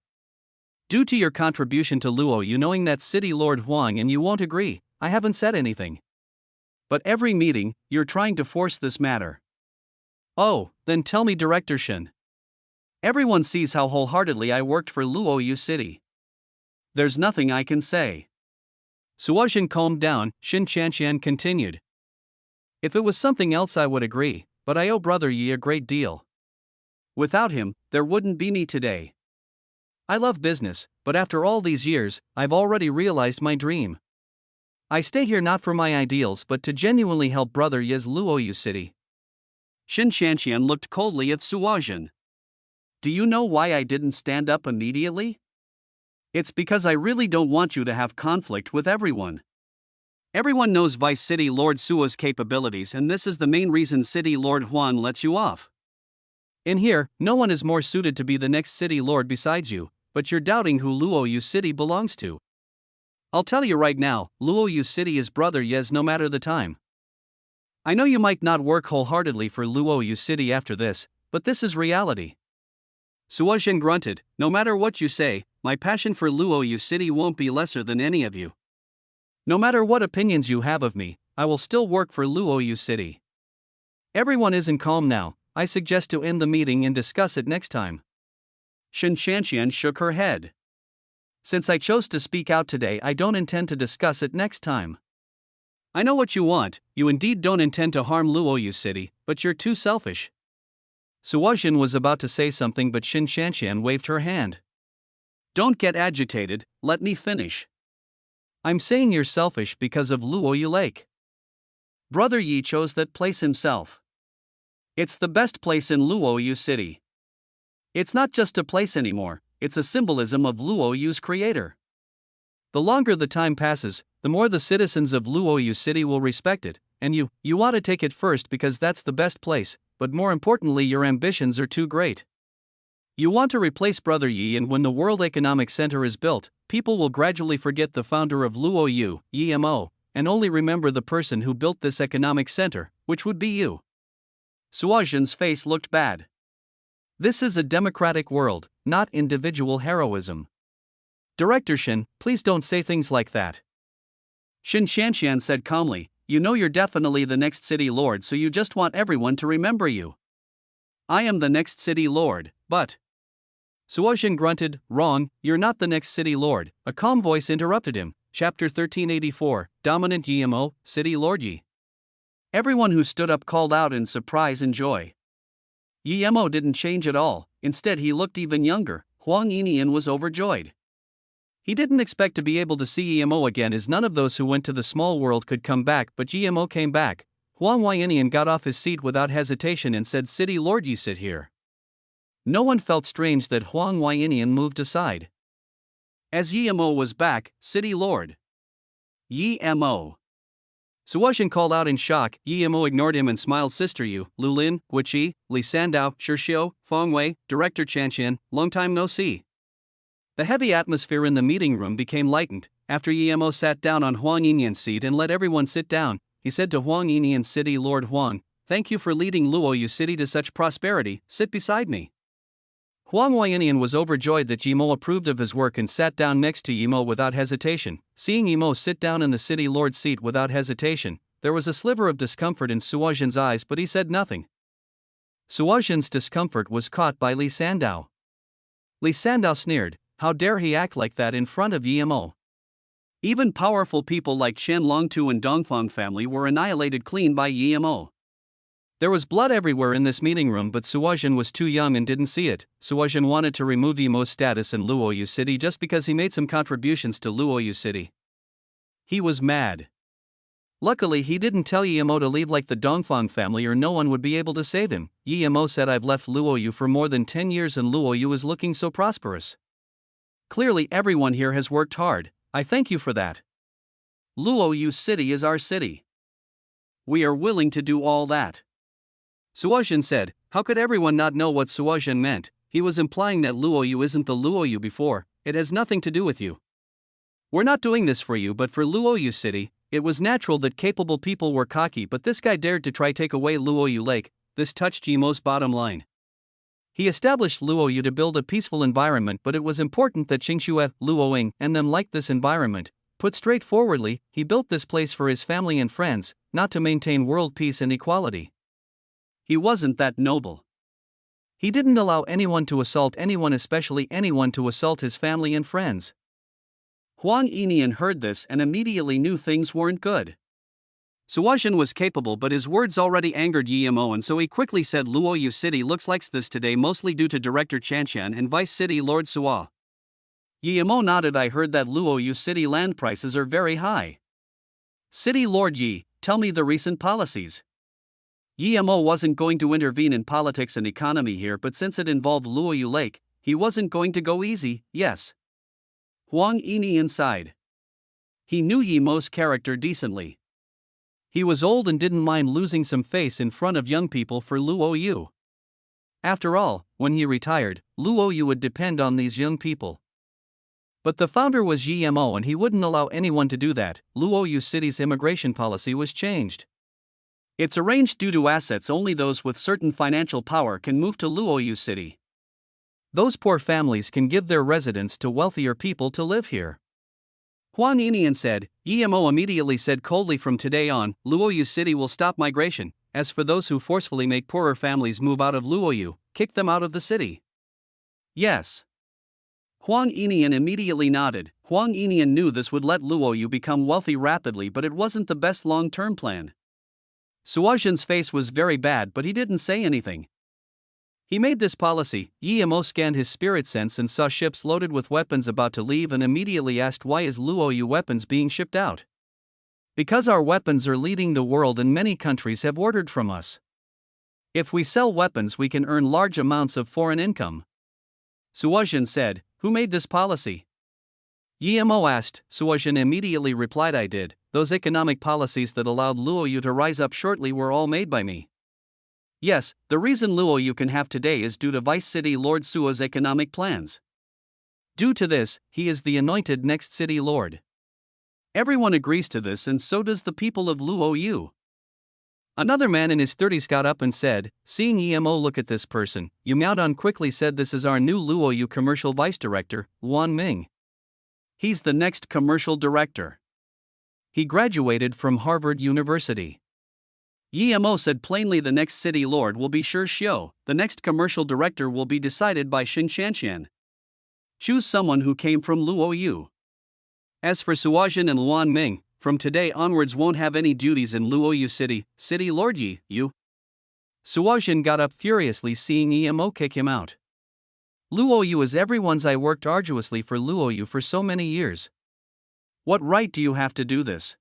Due to your contribution to Luoyu knowing that City Lord Huang and you won't agree, I haven't said anything. But every meeting, you're trying to force this matter. Oh, then tell me Director Xin. Everyone sees how wholeheartedly I worked for Luoyu City. There's nothing I can say. Suozhen calmed down. Xin Shanqian continued. If it was something else I would agree, but I owe Brother Yi a great deal. Without him, there wouldn't be me today. I love business, but after all these years, I've already realized my dream. I stay here not for my ideals but to genuinely help Brother Yi's Luoyu City. Xin Shanqian looked coldly at Suozhen. Do you know why I didn't stand up immediately? It's because I really don't want you to have conflict with everyone. Everyone knows Vice City Lord Suo's capabilities and this is the main reason City Lord Huan lets you off. In here, no one is more suited to be the next City Lord besides you, but you're doubting who Luoyu City belongs to. I'll tell you right now, Luoyu City is Brother Yi's no matter the time. I know you might not work wholeheartedly for Luoyu City after this, but this is reality. Suozhen grunted, no matter what you say, my passion for Luoyu City won't be lesser than any of you. No matter what opinions you have of me, I will still work for Luoyu City. Everyone isn't calm now, I suggest to end the meeting and discuss it next time. Xin Shanqian shook her head. Since I chose to speak out today, I don't intend to discuss it next time. I know what you want, you indeed don't intend to harm Luoyu City, but you're too selfish. Suozhen was about to say something but Xin Shanqian waved her hand. Don't get agitated, let me finish. I'm saying you're selfish because of Luoyu Lake. Brother Yi chose that place himself. It's the best place in Luoyu City. It's not just a place anymore, it's a symbolism of Luoyu's creator. The longer the time passes, the more the citizens of Luoyu City will respect it, and you ought to take it first because that's the best place, but more importantly your ambitions are too great. You want to replace Brother Yi and when the World Economic Center is built, people will gradually forget the founder of Luoyu, Yimo, and only remember the person who built this economic center, which would be you. Suozhen's face looked bad. This is a democratic world, not individual heroism. Director Xin, please don't say things like that. Xin Shanqian said calmly, you know you're definitely the next city lord so you just want everyone to remember you. I am the next city lord, but... Suozhen grunted, wrong, you're not the next city lord, a calm voice interrupted him. Chapter 1384, Dominant Yimo, City Lord Yi. Everyone who stood up called out in surprise and joy. Yimo didn't change at all, instead he looked even younger. Huang Yinian was overjoyed. He didn't expect to be able to see Yimo again as none of those who went to the small world could come back but Yimo came back. Huang Yinian got off his seat without hesitation and said City Lord Yi sit here. No one felt strange that Huang Yinian moved aside. As Yimo was back, City Lord Yimo. Suozhen called out in shock. Yimo ignored him and smiled. Sister Yu, Lu Lin, Guiqi, Li Sandao, Shi Xie, Fang Wei, Director Qian, long time no see. The heavy atmosphere in the meeting room became lightened. After Yimo sat down on Huang Yinian's seat and let everyone sit down, he said to Huang Yinian, City Lord Huang, thank you for leading Luoyu City to such prosperity, sit beside me. Huang Weinian was overjoyed that Yimo approved of his work and sat down next to Yimo without hesitation. Seeing Yimo sit down in the city lord's seat without hesitation, there was a sliver of discomfort in Suozhen's eyes, but he said nothing. Suozhen's discomfort was caught by Li Sandao. Li Sandao sneered, how dare he act like that in front of Yimo? Even powerful people like Chen Longtu and Dongfang family were annihilated clean by Yimo. There was blood everywhere in this meeting room, but Suozhen was too young and didn't see it. Suozhen wanted to remove Yimo's status in Luoyu City just because he made some contributions to Luoyu City. He was mad. Luckily, he didn't tell Yimo to leave like the Dongfang family or no one would be able to save him. Yimo said, I've left Luoyu for more than 10 years and Luoyu is looking so prosperous. Clearly everyone here has worked hard. I thank you for that. Luoyu City is our city. We are willing to do all that. Suozhen said. How could everyone not know what Suozhen meant? He was implying that Luoyu isn't the Luoyu before. It has nothing to do with you. We're not doing this for you, but for Luoyu City. It was natural that capable people were cocky, but this guy dared to try take away Luoyu Lake. This touched Yimo's bottom line. He established Luoyu to build a peaceful environment, but it was important that Qingxue, Luoying, and them liked this environment. Put straightforwardly, he built this place for his family and friends, not to maintain world peace and equality. He wasn't that noble. He didn't allow anyone to assault anyone, especially anyone to assault his family and friends. Huang Yinian heard this and immediately knew things weren't good. Suozhen was capable, but his words already angered Yimo, and so he quickly said Luoyu City looks like this today mostly due to Director Chanshan and Vice City Lord Suo. Yimo nodded. I heard that Luoyu City land prices are very high. City Lord Yi, tell me the recent policies. Yimo wasn't going to intervene in politics and economy here, but since it involved Luoyu Lake, he wasn't going to go easy, yes. Huang Yinian sighed. He knew Yimo's character decently. He was old and didn't mind losing some face in front of young people for Luoyu. After all, when he retired, Luoyu would depend on these young people. But the founder was Yimo and he wouldn't allow anyone to do that. Luoyu City's immigration policy was changed. It's arranged due to assets. Only those with certain financial power can move to Luoyu City. Those poor families can give their residence to wealthier people to live here. Huang Yinian said. Yimo immediately said coldly, from today on, Luoyu City will stop migration. As for those who forcefully make poorer families move out of Luoyu, kick them out of the city. Yes. Huang Yinian immediately nodded. Huang Yinian knew this would let Luoyu become wealthy rapidly, but it wasn't the best long-term plan. Suozhen's face was very bad, but he didn't say anything. He made this policy. Yimo scanned his spirit sense and saw ships loaded with weapons about to leave and immediately asked, why is Luoyu weapons being shipped out? Because our weapons are leading the world and many countries have ordered from us. If we sell weapons, we can earn large amounts of foreign income. Suozhen said. Who made this policy? Yimo asked. Suozhen immediately replied, I did. Those economic policies that allowed Luoyu to rise up shortly were all made by me. Yes, the reason Luoyu can have today is due to Vice City Lord Suo's economic plans. Due to this, he is the anointed next city lord. Everyone agrees to this, and so does the people of Luoyu. Another man in his 30s got up and said, seeing Yimo look at this person, Yu Miaodong quickly said, this is our new Luoyu commercial vice director, Wan Ming. He's the next commercial director. He graduated from Harvard University. Yimo said plainly, the next city lord will be Shi Xiu, the next commercial director will be decided by Xin Shanshan. Choose someone who came from Luoyu. As for Suozhen and Luan Ming, from today onwards won't have any duties in Luoyu City, City Lord Yi, you. Suozhen got up furiously seeing Yimo kick him out. Luoyu is everyone's. I worked arduously for Luoyu for so many years. What right do you have to do this?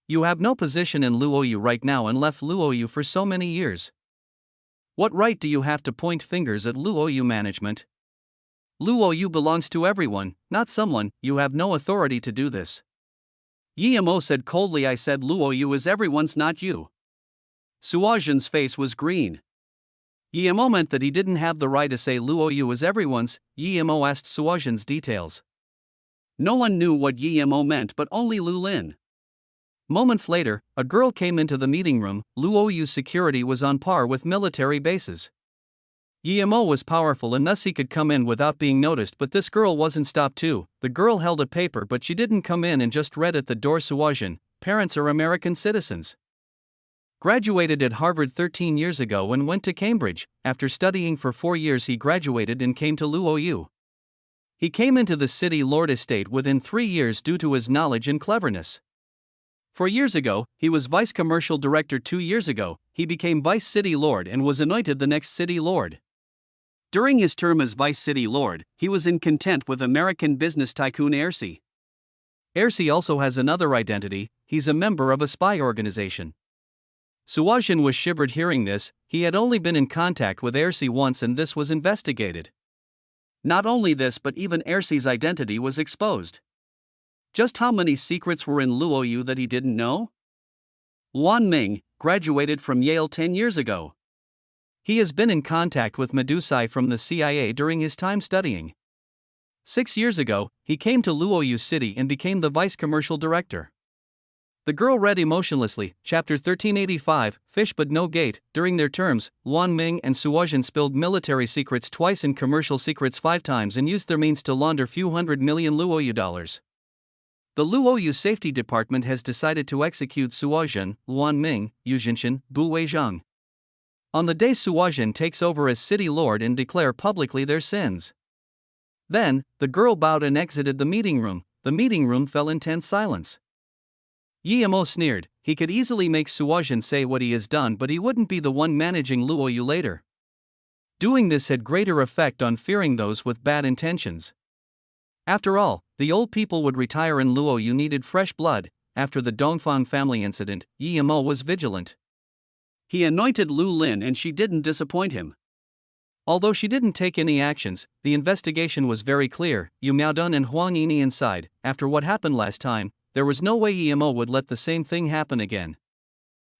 You have no position in Luoyu right now and left Luoyu for so many years. What right do you have to point fingers at Luoyu management? Luoyu belongs to everyone, not someone. You have no authority to do this. Yimo said coldly, I said Luoyu is everyone's, not you. Suozhen's face was green. Yimo meant that he didn't have the right to say Luoyu is everyone's. Yimo asked Suozhen's details. No one knew what Yimo meant but only Lu Lin. Moments later, a girl came into the meeting room. Luoyu's security was on par with military bases. Yemo was powerful and thus he could come in without being noticed, but this girl wasn't stopped too. The girl held a paper but she didn't come in and just read at the door. Suwajin, parents are American citizens. Graduated at Harvard 13 years ago and went to Cambridge. After studying for 4 years he graduated and came to Luoyu. He came into the city lord estate within 3 years due to his knowledge and cleverness. 4 years ago, he was vice commercial director. 2 years ago, he became vice city lord and was anointed the next city lord. During his term as vice city lord, he was in content with American business tycoon Ersi. Ersi also has another identity, he's a member of a spy organization. Suwajin was shivered hearing this. He had only been in contact with Ersi once and this was investigated. Not only this but even Ersi's identity was exposed. Just how many secrets were in Luoyu that he didn't know? Wang Ming graduated from Yale 10 years ago. He has been in contact with Medusai from the CIA during his time studying. 6 years ago, he came to Luoyu City and became the vice commercial director. The girl read emotionlessly, Chapter 1385, Fish but no gate. During their terms, Wang Ming and Suwajin spilled military secrets twice and commercial secrets 5 times and used their means to launder few hundred million Luoyu dollars. The Luoyu Safety Department has decided to execute Suwajin, Wang Ming, Yu Jinshan, Bu Weizhang. On the day Suwajin takes over as city lord and declare publicly their sins. Then, the girl bowed and exited the meeting room. The meeting room fell in tense silence. Yemo sneered, he could easily make Suwajin say what he has done but he wouldn't be the one managing Luoyu later. Doing this had greater effect on fearing those with bad intentions. After all, the old people would retire and Luoyu needed fresh blood. After the Dongfang family incident, Yemo was vigilant. He anointed Lu Lin and she didn't disappoint him. Although she didn't take any actions, the investigation was very clear. Yu Miaodun and Huang Yini inside. After what happened last time, there was no way Yemo would let the same thing happen again.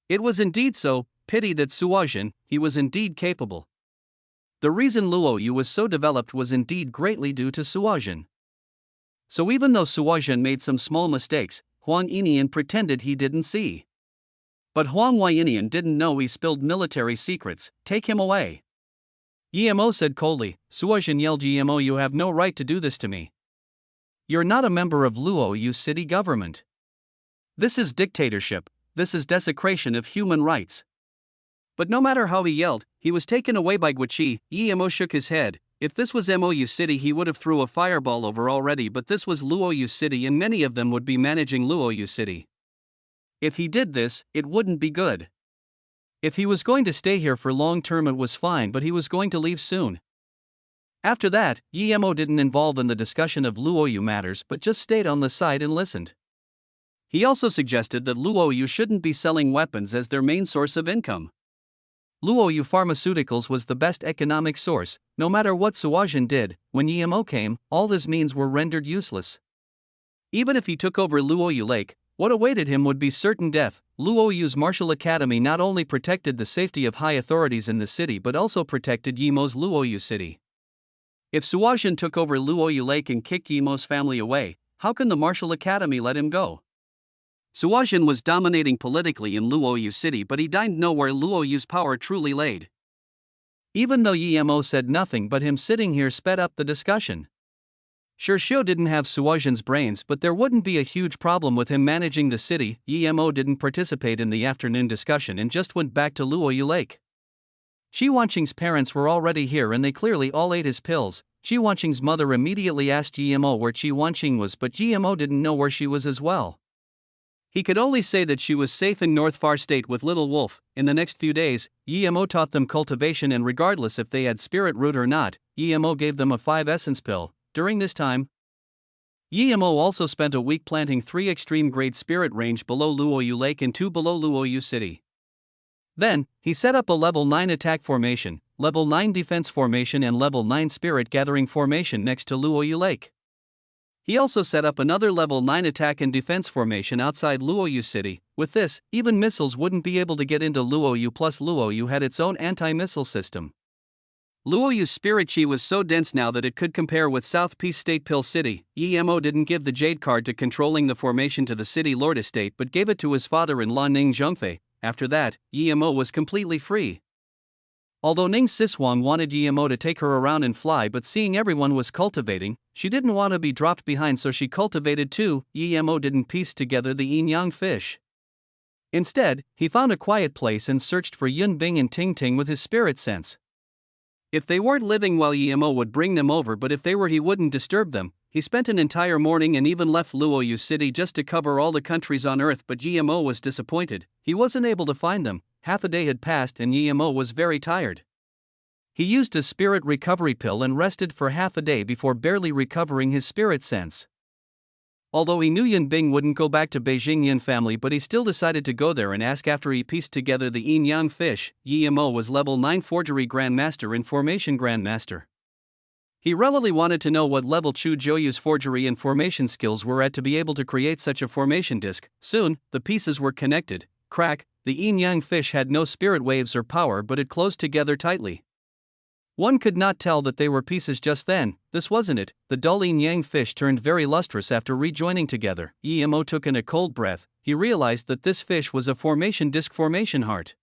It was indeed so. Pity that Suwajin, he was indeed capable. The reason Luoyu was so developed was indeed greatly due to Suwajin. So even though Suwajin made some small mistakes, Huang Yinian pretended he didn't see. But Huang Yinian didn't know he spilled military secrets. Take him away. Yemo said coldly. Suwajin yelled, Yemo, you have no right to do this to me. You're not a member of Luoyu city government. This is dictatorship, this is desecration of human rights. But no matter how he yelled, he was taken away by Guichi. Yemo shook his head. If this was Mou City he would have threw a fireball over already, but this was Luoyu City and many of them would be managing Luoyu City. If he did this, it wouldn't be good. If he was going to stay here for long term it was fine, but he was going to leave soon. After that, Yemo didn't involve in the discussion of Luoyu matters but just stayed on the side and listened. He also suggested that Luoyu shouldn't be selling weapons as their main source of income. Luoyu Pharmaceuticals was the best economic source. No matter what Suwajin did, when Yemo came, all his means were rendered useless. Even if he took over Luoyu Lake, what awaited him would be certain death. Luoyu's martial academy not only protected the safety of high authorities in the city but also protected Yemo's Luoyu City. If Suwajin took over Luoyu Lake and kicked Yemo's family away, how can the martial academy let him go? Suwajin was dominating politically in Luoyu City but he didn't know where Luoyu's power truly laid. Even though Yemo said nothing but him sitting here sped up the discussion. Sure, Xiu didn't have Suwajin's brains but there wouldn't be a huge problem with him managing the city. Yemo didn't participate in the afternoon discussion and just went back to Luoyu Lake. Shi Wanqing's parents were already here and they clearly all ate his pills. Shi Wanqing's mother immediately asked Yemo where Shi Wanqing was but Yemo didn't know where she was as well. He could only say that she was safe in North Far State with Little Wolf. In the next few days, Yemo taught them cultivation and regardless if they had spirit root or not, Yemo gave them a 5 essence pill. During this time, Yemo also spent a week planting 3 extreme grade spirit range below Luoyu Lake and 2 below Luoyu City. Then, he set up a level 9 attack formation, level 9 defense formation and level 9 spirit gathering formation next to Luoyu Lake. He also set up another level 9 attack and defense formation outside Luoyu City. With this, even missiles wouldn't be able to get into Luoyu, plus Luoyu had its own anti-missile system. Luoyu's spirit chi was so dense now that it could compare with South Peace State Pill City. Yemo didn't give the Jade card to controlling the formation to the city lord estate but gave it to his father-in-law Ning Zhengfei. After that, Yemo was completely free. Although Ning Siswang wanted Yemo to take her around and fly, but seeing everyone was cultivating, she didn't want to be dropped behind, so she cultivated too. Yemo didn't piece together the yin yang fish. Instead, he found a quiet place and searched for Yun Bing and Ting Ting with his spirit sense. If they weren't living while Yemo would bring them over, but if they were he wouldn't disturb them. He spent an entire morning and even left Luoyu City just to cover all the countries on Earth, but Yemo was disappointed. He wasn't able to find them. Half a day had passed and Yemo was very tired. He used a spirit recovery pill and rested for half a day before barely recovering his spirit sense. Although he knew Yun Bing wouldn't go back to Beijing Yin family, but he still decided to go there and ask after he pieced together the yin yang fish. Yemo was level 9 forgery grandmaster and formation grandmaster. He really wanted to know what level Chu Joyu's forgery and formation skills were at to be able to create such a formation disc. Soon, the pieces were connected. Crack, the yin-yang fish had no spirit waves or power, but it closed together tightly. One could not tell that they were pieces just then. This wasn't it. The dull yin-yang fish turned very lustrous after rejoining together. Yemo took in a cold breath. He realized that this fish was a formation disc formation heart.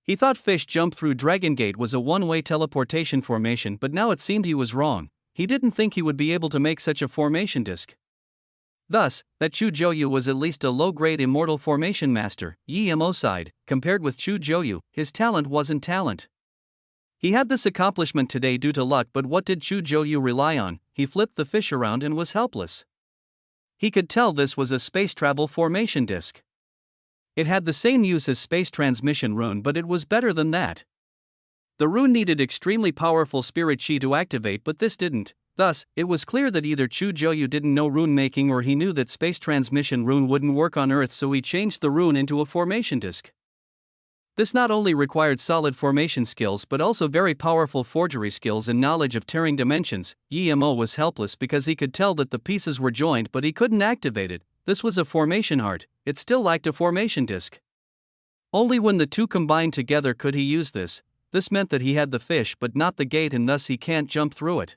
He thought fish jump through Dragon Gate was a one-way teleportation formation, but now it seemed he was wrong. He didn't think he would be able to make such a formation disc. Thus, that Chu Joyu was at least a low-grade immortal formation master. Yemo sighed. Compared with Chu Joyu, his talent wasn't talent. He had this accomplishment today due to luck, but what did Chu Joyu rely on? He flipped the fish around and was helpless. He could tell this was a space travel formation disc. It had the same use as space transmission rune, but it was better than that. The rune needed extremely powerful spirit chi to activate, but this didn't. Thus, it was clear that either Chu Joyu didn't know rune making or he knew that space transmission rune wouldn't work on Earth, so he changed the rune into a formation disc. This not only required solid formation skills but also very powerful forgery skills and knowledge of tearing dimensions. Yemo was helpless because he could tell that the pieces were joined, but he couldn't activate it. This was a formation heart. It still lacked a formation disc. Only when the two combined together could he use this. This meant that he had the fish but not the gate, and thus he can't jump through it.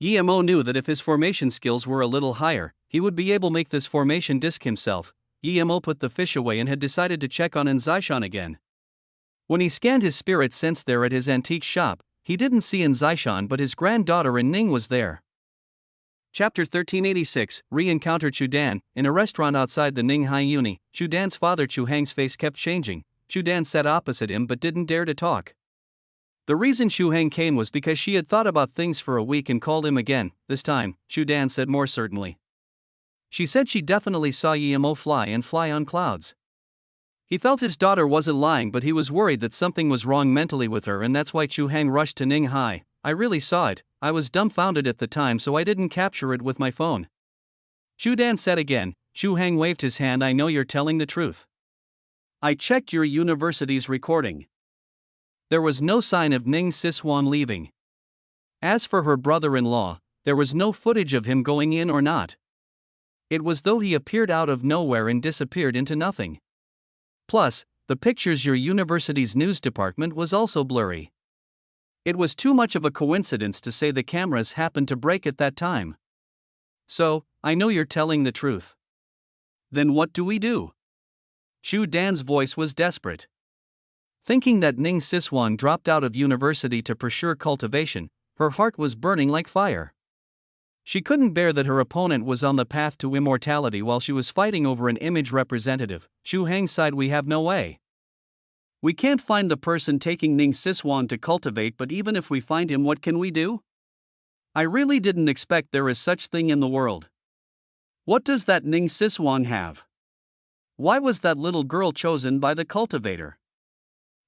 Yemo knew that if his formation skills were a little higher, he would be able to make this formation disc himself. Yemo put the fish away and had decided to check on Zaishan again. When he scanned his spirit sense there at his antique shop, he didn't see Zaishan, but his granddaughter Ning was there. Chapter 1386, Re-encounter Chudan. In a restaurant outside the Ninghai Uni, Chudan's father Chu Hang's face kept changing. Chudan sat opposite him but didn't dare to talk. The reason Chu Hang came was because she had thought about things for a week and called him again. This time, Chudan said more certainly. She said she definitely saw Yemo fly on clouds. He felt his daughter wasn't lying, but he was worried that something was wrong mentally with her, and that's why Chu Hang rushed to Ninghai. I really saw it. I was dumbfounded at the time, so I didn't capture it with my phone. Chudan said again. Chu Hang waved his hand. I know you're telling the truth. I checked your university's recording. There was no sign of Ning Siswan leaving. As for her brother-in-law, there was no footage of him going in or not. It was though he appeared out of nowhere and disappeared into nothing. Plus, the pictures your university's news department was also blurry. It was too much of a coincidence to say the cameras happened to break at that time. So, I know you're telling the truth. Then what do we do? Chu Dan's voice was desperate. Thinking that Ning Siswan dropped out of university to pursue cultivation, her heart was burning like fire. She couldn't bear that her opponent was on the path to immortality while she was fighting over an image representative. Chu Hang sighed. We have no way. We can't find the person taking Ning Siswan to cultivate, but even if we find him, what can we do? I really didn't expect there is such thing in the world. What does that Ning Siswan have? Why was that little girl chosen by the cultivator?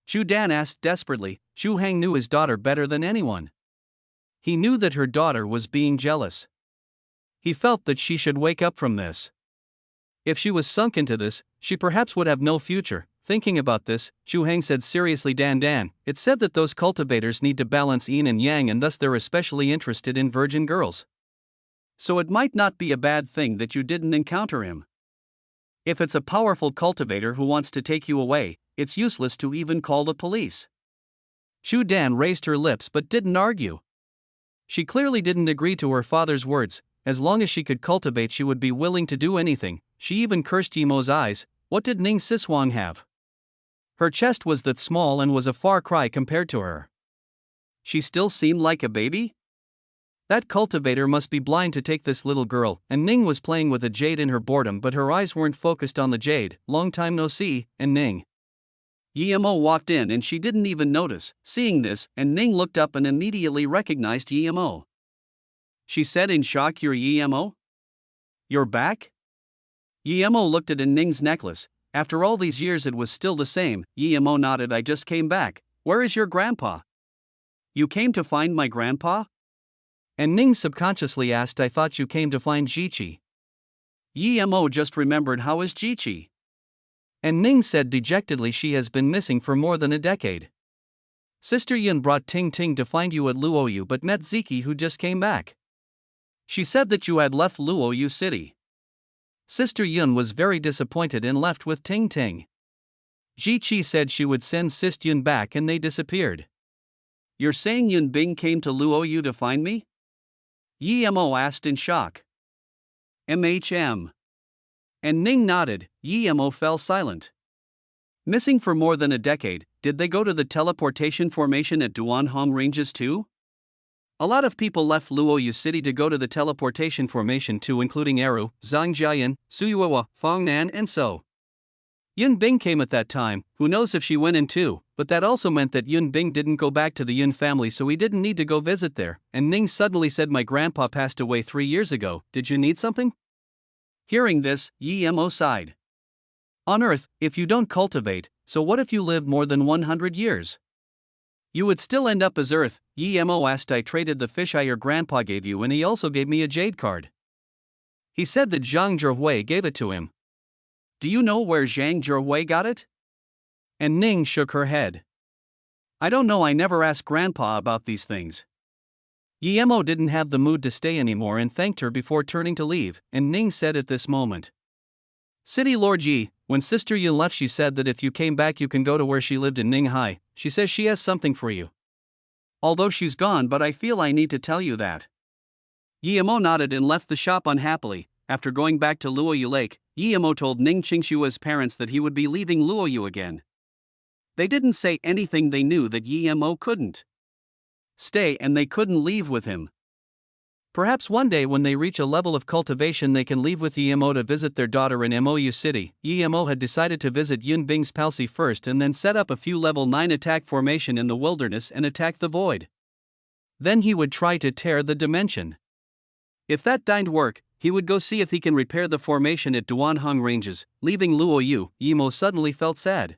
Chu Dan asked desperately. Chu Hang knew his daughter better than anyone. He knew that her daughter was being jealous. He felt that she should wake up from this. If she was sunk into this, she perhaps would have no future. Thinking about this, Chu Hang said seriously, Dan, it's said that those cultivators need to balance yin and yang, and thus they're especially interested in virgin girls. So it might not be a bad thing that you didn't encounter him. If it's a powerful cultivator who wants to take you away, it's useless to even call the police. Chu Dan raised her lips but didn't argue. She clearly didn't agree to her father's words. As long as she could cultivate, she would be willing to do anything. She even cursed Yemo's eyes. What did Ning Siswang have? Her chest was that small and was a far cry compared to her. She still seemed like a baby? That cultivator must be blind to take this little girl, and Ning was playing with a jade in her boredom, but her eyes weren't focused on the jade. Long time no see, and Ning. Yemo walked in and she didn't even notice. Seeing this, and Ning looked up and immediately recognized Yemo. She said in shock, "You're Yemo? You're back?" Yemo looked at Ning's necklace. After all these years it was still the same. Yemo nodded. "I just came back. Where is your grandpa?" "You came to find my grandpa?" And Ning subconsciously asked, "I thought you came to find Jichi." Yemo just remembered, "How is Jichi?" And Ning said dejectedly, "She has been missing for more than a decade. Sister Yun brought Ting Ting to find you at Luoyu but met Ziki, who just came back. She said that you had left Luoyu City. Sister Yun was very disappointed and left with Ting Ting. Jichi said she would send Sis Yun back and they disappeared." "You're saying Yun Bing came to Luoyu to find me?" Yemo asked in shock. "MHM." And Ning nodded. Yemo fell silent. Missing for more than a decade, did they go to the teleportation formation at Duanhong Ranges too? A lot of people left Luoyu City to go to the teleportation formation too, including Eru, Zhang Jiayan, Suyuewa, Fong Nan, and so. Yun Bing came at that time. Who knows if she went in too, but that also meant that Yun Bing didn't go back to the Yun family, so he didn't need to go visit there. And Ning suddenly said, "My grandpa passed away 3 years ago. Did you need something?" Hearing this, Yemo sighed. On Earth, if you don't cultivate, so what if you lived more than 100 years? You would still end up as Earth. Yemo asked. "I traded the fish eye your grandpa gave you and he also gave me a jade card. He said that Zhang Zhihui gave it to him." "Do you know where Zhang Zhihui got it?" And Ning shook her head. "I don't know, I never asked grandpa about these things." Yemo didn't have the mood to stay anymore and thanked her before turning to leave, and Ning said at this moment, "City Lord Yi, when Sister Yun left she said that if you came back you can go to where she lived in Ninghai. She says she has something for you." "Although she's gone, but I feel I need to tell you that." Yemo nodded and left the shop unhappily. After going back to Luoyu Lake, Yemo told Ning Qingshua's parents that he would be leaving Luoyu again. They didn't say anything, they knew that Yemo couldn't stay and they couldn't leave with him. Perhaps one day when they reach a level of cultivation they can leave with Yemo to visit their daughter in Mou City. Yemo had decided to visit Yun Bing's palsy first and then set up a few level 9 attack formation in the wilderness and attack the void. Then he would try to tear the dimension. If that didn't work, he would go see if he can repair the formation at Duanhong Ranges. Leaving Luoyu, Yemo suddenly felt sad.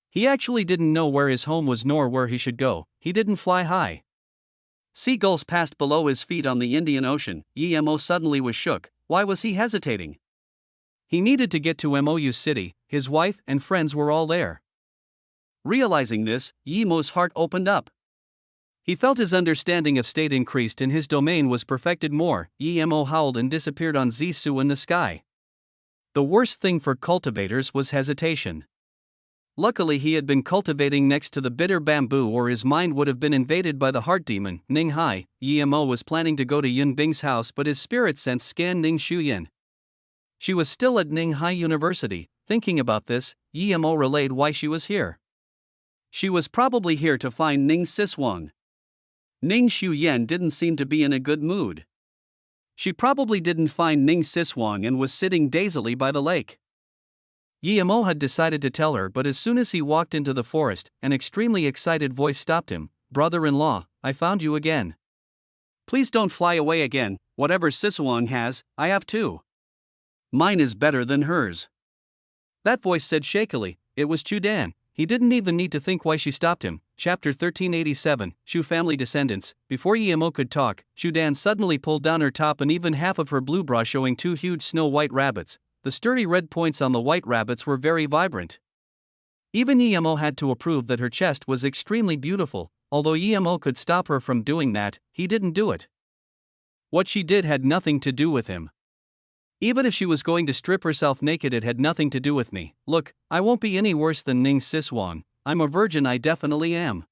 He actually didn't know where his home was nor where he should go. He didn't fly high. Seagulls passed below his feet on the Indian Ocean. Yemo suddenly was shook. Why was he hesitating? He needed to get to Mou City. His wife and friends were all there. Realizing this, Yemo's heart opened up. He felt his understanding of state increased and his domain was perfected more. Yemo howled and disappeared on Zisu in the sky. The worst thing for cultivators was hesitation. Luckily he had been cultivating next to the bitter bamboo or his mind would have been invaded by the heart demon, Ninghai. Yemo was planning to go to Yun Bing's house but his spirit sense scanned Ning Shuyan. She was still at Ninghai University. Thinking about this, Yemo relayed why she was here. She was probably here to find Ning Siswang. Ning Shuyan didn't seem to be in a good mood. She probably didn't find Ning Siswang and was sitting dazedly by the lake. Yemo had decided to tell her, but as soon as he walked into the forest, an extremely excited voice stopped him. "Brother-in-law, I found you again. Please don't fly away again. Whatever Siswang has, I have too. Mine is better than hers." That voice said shakily. It was Chudan. He didn't even need to think why she stopped him. Chapter 1387, Shu Family Descendants. Before Yemo could talk, Chudan suddenly pulled down her top and even half of her blue bra, showing 2 huge snow-white rabbits. The sturdy red points on the white rabbits were very vibrant. Even Yemo had to approve that her chest was extremely beautiful. Although Yemo could stop her from doing that, he didn't do it. What she did had nothing to do with him. Even if she was going to strip herself naked, it had nothing to do with me. Look, I won't be any worse than Ning Siswang. I'm a virgin, I definitely am.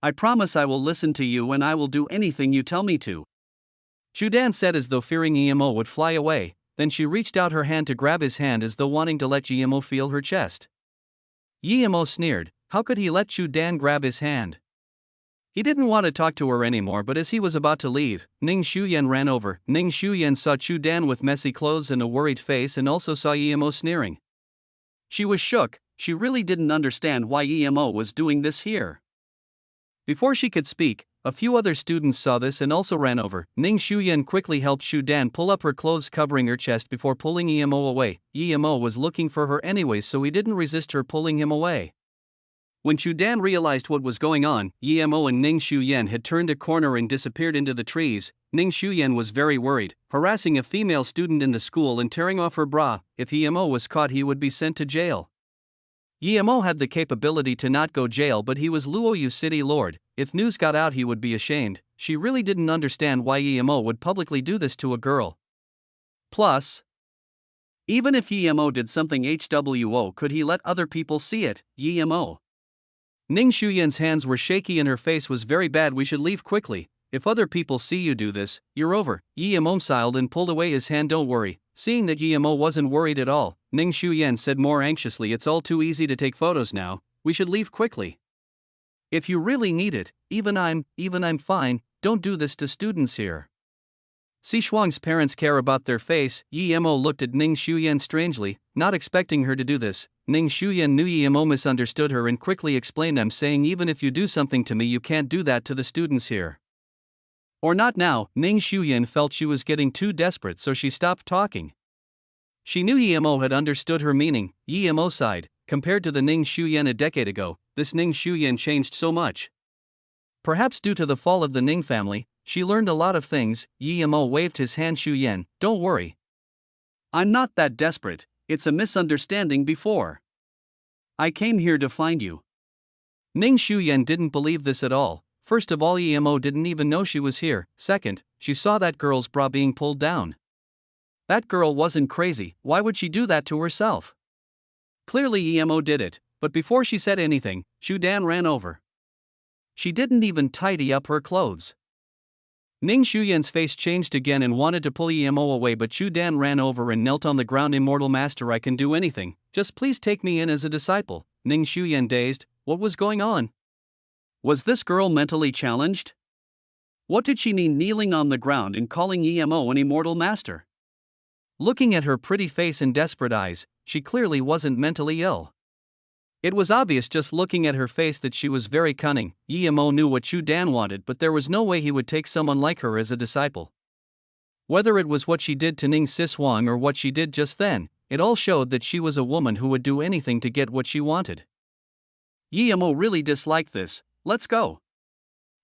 I promise I will listen to you and I will do anything you tell me to. Chudan said as though fearing Yemo would fly away. Then she reached out her hand to grab his hand as though wanting to let Yemo feel her chest. Yemo sneered. How could he let Chu Dan grab his hand? He didn't want to talk to her anymore, but as he was about to leave, Ning Shuyan ran over. Ning Shuyan saw Chu Dan with messy clothes and a worried face and also saw Yemo sneering. She was shook. She really didn't understand why Yemo was doing this here. Before she could speak, a few other students saw this and also ran over. Ning Shuyan quickly helped Chu Dan pull up her clothes covering her chest before pulling Yemo away. Yemo was looking for her anyways, so he didn't resist her pulling him away. When Chu Dan realized what was going on, Yemo and Ning Shuyan had turned a corner and disappeared into the trees. Ning Shuyan was very worried, harassing a female student in the school and tearing off her bra. If Yemo was caught, he would be sent to jail. Yemo had the capability to not go jail, but he was Luoyu city lord. If news got out, he would be ashamed. She really didn't understand why Yemo would publicly do this to a girl. Plus, even if Yemo did something HWO, could he let other people see it? Yemo. Ning Shuyan's hands were shaky and her face was very bad. We should leave quickly. If other people see you do this, you're over. Yemo sighed and pulled away his hand. Don't worry. Seeing that Yemo wasn't worried at all, Ning Shuyan said more anxiously, it's all too easy to take photos now. We should leave quickly. If you really need it, even I'm fine. Don't do this to students here. Si Shuang's parents care about their face. Yemo looked at Ning Shuyan strangely, not expecting her to do this. Ning Shuyan knew Yemo misunderstood her and quickly explained, I'm saying even if you do something to me, you can't do that to the students here. Or not now. Ning Shuyan felt she was getting too desperate, so she stopped talking. She knew Yemo had understood her meaning. Yemo sighed. Compared to the Ning Shuyan a decade ago, this Ning Shuyan changed so much. Perhaps due to the fall of the Ning family, she learned a lot of things. Yemo waved his hand. Shuyan, don't worry. I'm not that desperate. It's a misunderstanding before. I came here to find you. Ning Shuyan didn't believe this at all. First of all, Yemo didn't even know she was here. Second, she saw that girl's bra being pulled down. That girl wasn't crazy. Why would she do that to herself? Clearly Yemo did it, but before she said anything, Chu Dan ran over. She didn't even tidy up her clothes. Ning Shuyan's face changed again and wanted to pull Yemo away, but Chu Dan ran over and knelt on the ground. Immortal Master, I can do anything. Just please take me in as a disciple. Ning Shuyan dazed. What was going on? Was this girl mentally challenged? What did she mean kneeling on the ground and calling Yemo an immortal master? Looking at her pretty face and desperate eyes, she clearly wasn't mentally ill. It was obvious just looking at her face that she was very cunning. Yemo knew what Chu Dan wanted, but there was no way he would take someone like her as a disciple. Whether it was what she did to Ning Siswang or what she did just then, it all showed that she was a woman who would do anything to get what she wanted. Yemo really disliked this. Let's go.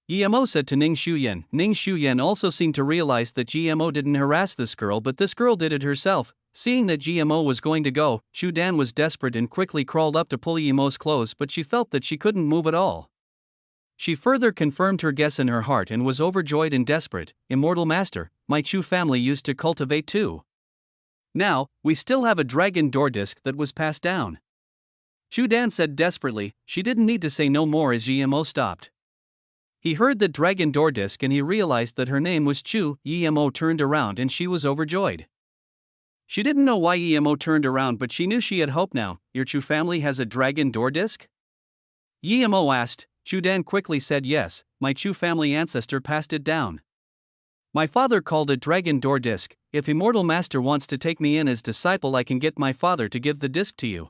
Yemo said to Ning Shuyan. Ning Shuyan also seemed to realize that Yemo didn't harass this girl, but this girl did it herself. Seeing that Yemo was going to go, Chu Dan was desperate and quickly crawled up to pull Yemo's clothes, but she felt that she couldn't move at all. She further confirmed her guess in her heart and was overjoyed and desperate. Immortal Master, my Chu family used to cultivate too. Now, we still have a dragon door disc that was passed down. Chu Dan said desperately. She didn't need to say no more as Yemo stopped. He heard the dragon door disc and he realized that her name was Chu. Yemo turned around and she was overjoyed. She didn't know why Yemo turned around, but she knew she had hope now. Your Chu family has a dragon door disc? Yemo asked. Chu Dan quickly said yes, my Chu family ancestor passed it down. My father called it dragon door disc. If Immortal Master wants to take me in as disciple, I can get my father to give the disc to you.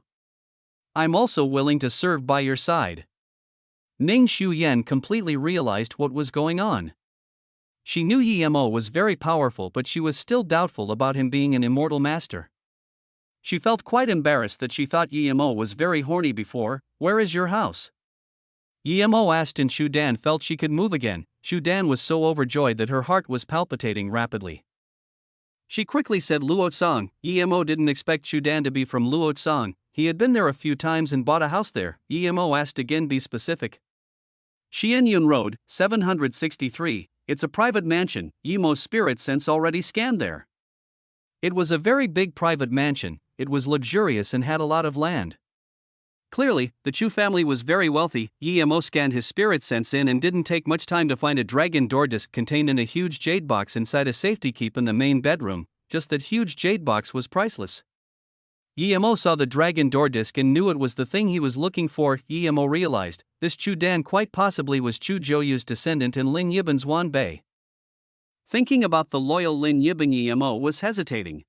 I'm also willing to serve by your side. Ning Shuyan completely realized what was going on. She knew Yemo was very powerful, but she was still doubtful about him being an immortal master. She felt quite embarrassed that she thought Yemo was very horny before. Where is your house? Yemo asked, and Chu Dan felt she could move again. Chu Dan was so overjoyed that her heart was palpitating rapidly. She quickly said Luotsang. Yemo didn't expect Chu Dan to be from Luotsang. He had been there a few times and bought a house there. Yemo asked again, be specific. Xianyun Road, 763. It's a private mansion. Yemo's spirit sense already scanned there. It was a very big private mansion. It was luxurious and had a lot of land. Clearly, the Chu family was very wealthy. Yemo scanned his spirit sense in and didn't take much time to find a dragon door disc contained in a huge jade box inside a safety keep in the main bedroom, just that huge jade box was priceless. Emo saw the dragon door disc and knew it was the thing he was looking for. Emo realized, this Chu Dan quite possibly was Chu Joyu's descendant in Lin Yiban's Wan Bei. Thinking about the loyal Lin Yiban, Emo was hesitating.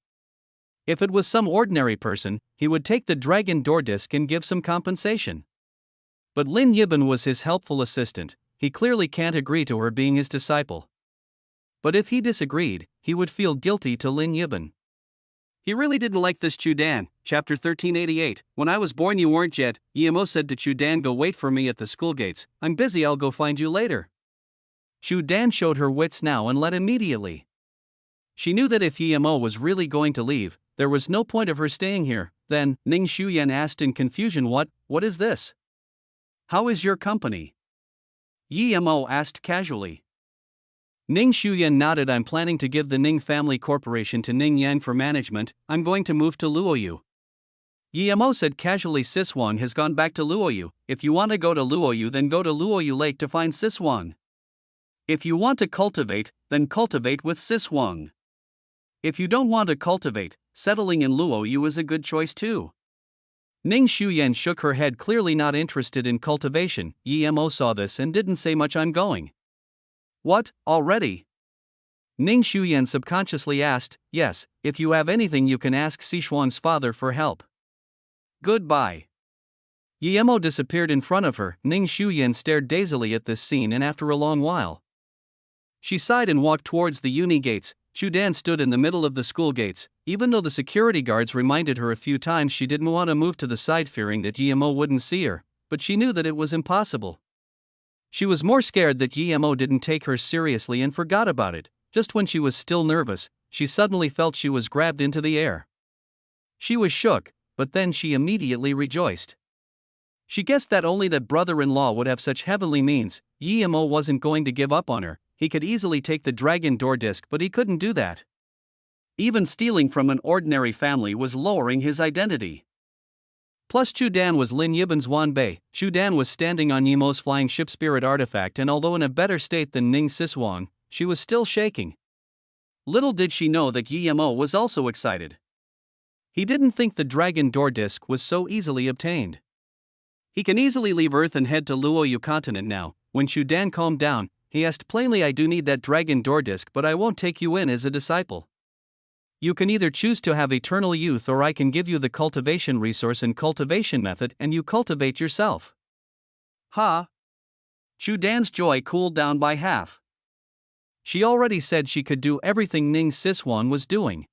If it was some ordinary person, he would take the dragon door disc and give some compensation. But Lin Yiban was his helpful assistant, he clearly can't agree to her being his disciple. But if he disagreed, he would feel guilty to Lin Yiban. He really didn't like this Chu Dan. Chapter 1388. When I was born you weren't yet. Emo said to Chu Dan, go wait for me at the school gates. I'm busy, I'll go find you later. Chu Dan showed her wits now and left immediately. She knew that if Emo was really going to leave, there was no point of her staying here. Then, Ning Shuyan asked in confusion, what is this? How is your company? Emo asked casually. Ning Shuyan nodded. I'm planning to give the Ning Family Corporation to Ning Yang for management. I'm going to move to Luoyu. Emo said casually. Siswang has gone back to Luoyu. If you want to go to Luoyu, then go to Luoyu Lake to find Siswang. If you want to cultivate, then cultivate with Siswang. If you don't want to cultivate, settling in Luoyu is a good choice too. Ning Shuyan shook her head, clearly not interested in cultivation. Emo saw this and didn't say much. I'm going. What, already? Ning Shuyan subconsciously asked. Yes, if you have anything you can ask Sichuan's father for help. Goodbye. Emo disappeared in front of her. Ning Shuyan stared dazedly at this scene, and after a long while, she sighed and walked towards the uni gates. Chu Dan stood in the middle of the school gates. Even though the security guards reminded her a few times, she didn't want to move to the side, fearing that Emo wouldn't see her, but she knew that it was impossible. She was more scared that Emo didn't take her seriously and forgot about it. Just when she was still nervous, she suddenly felt she was grabbed into the air. She was shook, but then she immediately rejoiced. She guessed that only that brother-in-law would have such heavenly means. Emo wasn't going to give up on her. He could easily take the dragon door disc, but he couldn't do that. Even stealing from an ordinary family was lowering his identity. Plus Chu Dan was Lin Yiban's Wan Bei. Chu Dan was standing on Emo's flying ship spirit artifact, and although in a better state than Ning Siswang, she was still shaking. Little did she know that Emo was also excited. He didn't think the dragon door disc was so easily obtained. He can easily leave Earth and head to Luoyu continent now. When Chu Dan calmed down, he asked plainly, I do need that dragon door disc, but I won't take you in as a disciple. You can either choose to have eternal youth, or I can give you the cultivation resource and cultivation method, and you cultivate yourself. Ha! Chu Dan's joy cooled down by half. She already said she could do everything Ning Siswang was doing.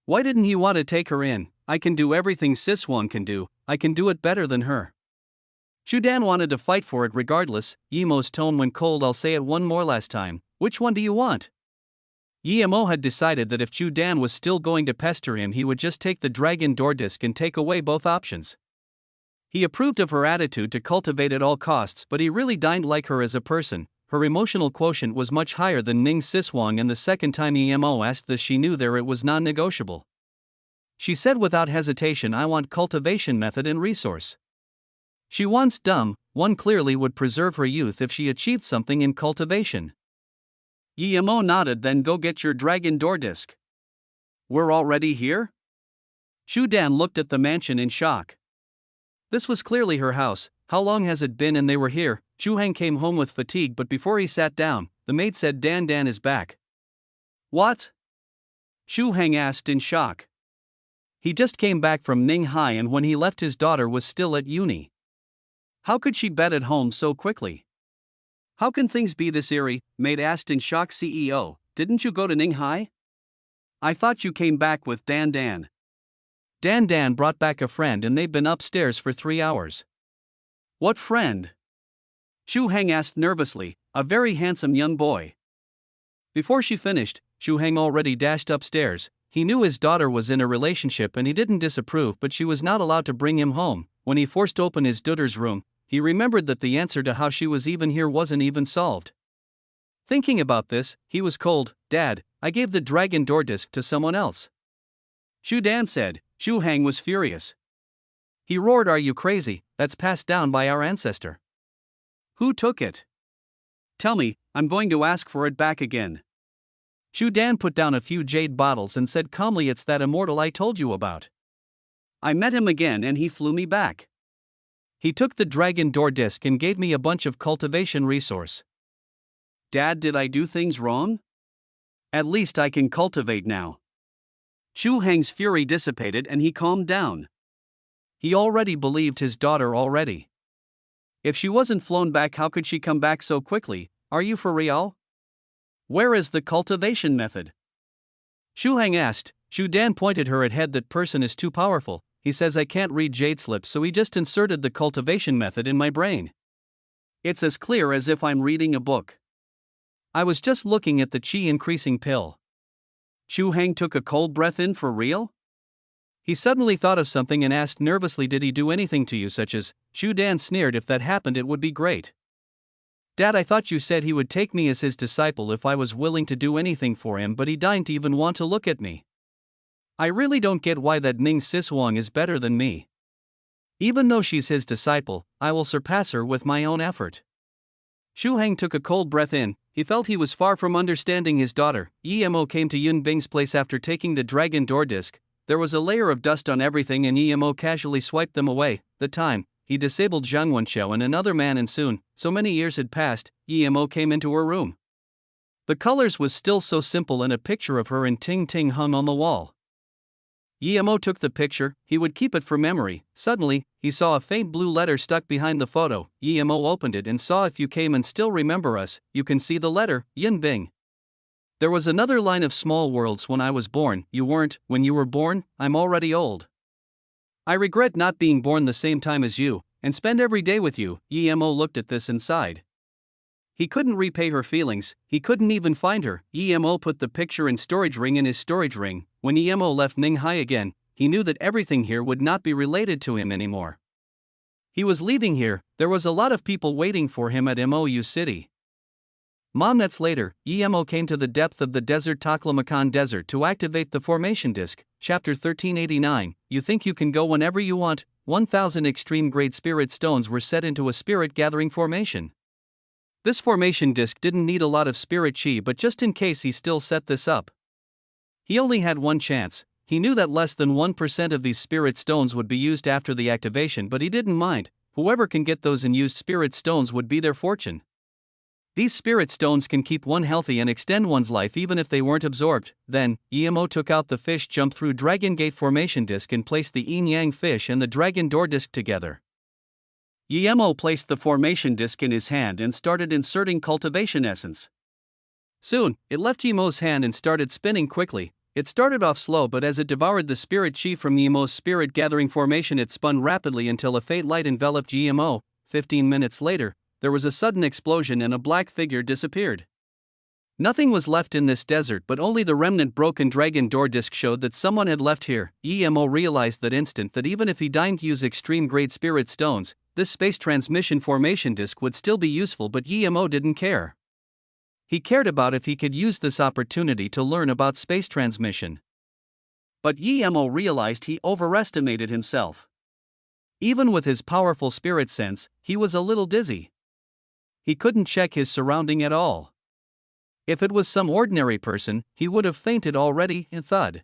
Why didn't he want to take her in? I can do everything Siswang can do, I can do it better than her. Chu Dan wanted to fight for it regardless. Emo's tone went cold. I'll say it one more last time. Which one do you want? Emo had decided that if Chu Dan was still going to pester him, he would just take the dragon door disc and take away both options. He approved of her attitude to cultivate at all costs, but he really didn't like her as a person. Her emotional quotient was much higher than Ning Siswang, and the second time Emo asked this, she knew there it was non-negotiable. She said without hesitation, I want cultivation method and resource. She wants dumb, one clearly would preserve her youth if she achieved something in cultivation. Emo nodded. Then go get your dragon door disc. We're already here? Chu Dan looked at the mansion in shock. This was clearly her house. How long has it been and they were here? Chu Hang came home with fatigue, but before he sat down, the maid said Dan is back. What? Chu Hang asked in shock. He just came back from Ning Hai, and when he left his daughter was still at uni. How could she bet at home so quickly? How can things be this eerie? Maid asked in shock. CEO, didn't you go to Ning Hai? I thought you came back with Dan. Dan brought back a friend and they've been upstairs for 3 hours. What friend? Chu Hang asked nervously. A very handsome young boy. Before she finished, Chu Hang already dashed upstairs. He knew his daughter was in a relationship and he didn't disapprove, but she was not allowed to bring him home. When he forced open his daughter's room, he remembered that the answer to how she was even here wasn't even solved. Thinking about this, he was cold. Dad, I gave the dragon door disc to someone else. Chu Dan said. Chu Hang was furious. He roared, are you crazy? That's passed down by our ancestor. Who took it? Tell me, I'm going to ask for it back again. Chu Dan put down a few jade bottles and said calmly, it's that immortal I told you about. I met him again and he flew me back. He took the dragon door disc and gave me a bunch of cultivation resource. Dad, did I do things wrong? At least I can cultivate now. Chu Heng's fury dissipated and he calmed down. He already believed his daughter already. If she wasn't flown back, how could she come back so quickly? Are you for real? Where is the cultivation method? Chu Heng asked. Shu Dan pointed her at head. That person is too powerful. He says I can't read jade slips, so he just inserted the cultivation method in my brain. It's as clear as if I'm reading a book. I was just looking at the chi increasing pill. Chu Heng took a cold breath in. For real? He suddenly thought of something and asked nervously, did he do anything to you? Such as, Shu Dan sneered, if that happened it would be great. Dad, I thought you said he would take me as his disciple if I was willing to do anything for him, but he didn't even want to look at me. I really don't get why that Ning Siswang is better than me. Even though she's his disciple, I will surpass her with my own effort. Shu Heng took a cold breath in. He felt he was far from understanding his daughter. Emo came to Yun Bing's place after taking the dragon door disc. There was a layer of dust on everything and Emo casually swiped them away. The time, he disabled Zhang Wenqiao and another man, and soon, so many years had passed, Emo came into her room. The colors was still so simple and a picture of her in Ting Ting hung on the wall. Emo took the picture, he would keep it for memory. Suddenly, he saw a faint blue letter stuck behind the photo. Emo opened it and saw, if you came and still remember us, you can see the letter, Yin Bing. There was another line of small worlds. When I was born, you weren't. When you were born, I'm already old. I regret not being born the same time as you, and spend every day with you. Emo looked at this and sighed. He couldn't repay her feelings, he couldn't even find her. Emo put the picture and storage ring in his storage ring. When Emo left Ninghai again, he knew that everything here would not be related to him anymore. He was leaving here. There was a lot of people waiting for him at Mou City. Momnets later, Emo came to the depth of the desert Taklamakan Desert to activate the formation disk. Chapter 1389. You think you can go whenever you want. 1,000 extreme grade spirit stones were set into a spirit gathering formation. This formation disk didn't need a lot of spirit chi, but just in case he still set this up. He only had one chance. He knew that less than 1% of these spirit stones would be used after the activation, but he didn't mind. Whoever can get those unused spirit stones would be their fortune. These spirit stones can keep one healthy and extend one's life even if they weren't absorbed. Then, Emo took out the fish, jumped through Dragon Gate formation disk and placed the Yin Yang fish and the Dragon Door disc together. Emo placed the formation disk in his hand and started inserting cultivation essence. Soon, it left Emo's hand and started spinning quickly. It started off slow, but as it devoured the spirit chi from Emo's spirit gathering formation, it spun rapidly until a faint light enveloped Emo. 15 minutes later, there was a sudden explosion and a black figure disappeared. Nothing was left in this desert, but only the remnant broken dragon door disc showed that someone had left here. Emo realized that instant that even if he didn't use extreme grade spirit stones, this space transmission formation disk would still be useful, but Emo didn't care. He cared about if he could use this opportunity to learn about space transmission. But Emo realized he overestimated himself. Even with his powerful spirit sense, he was a little dizzy. He couldn't check his surrounding at all. If it was some ordinary person, he would have fainted already. In thud.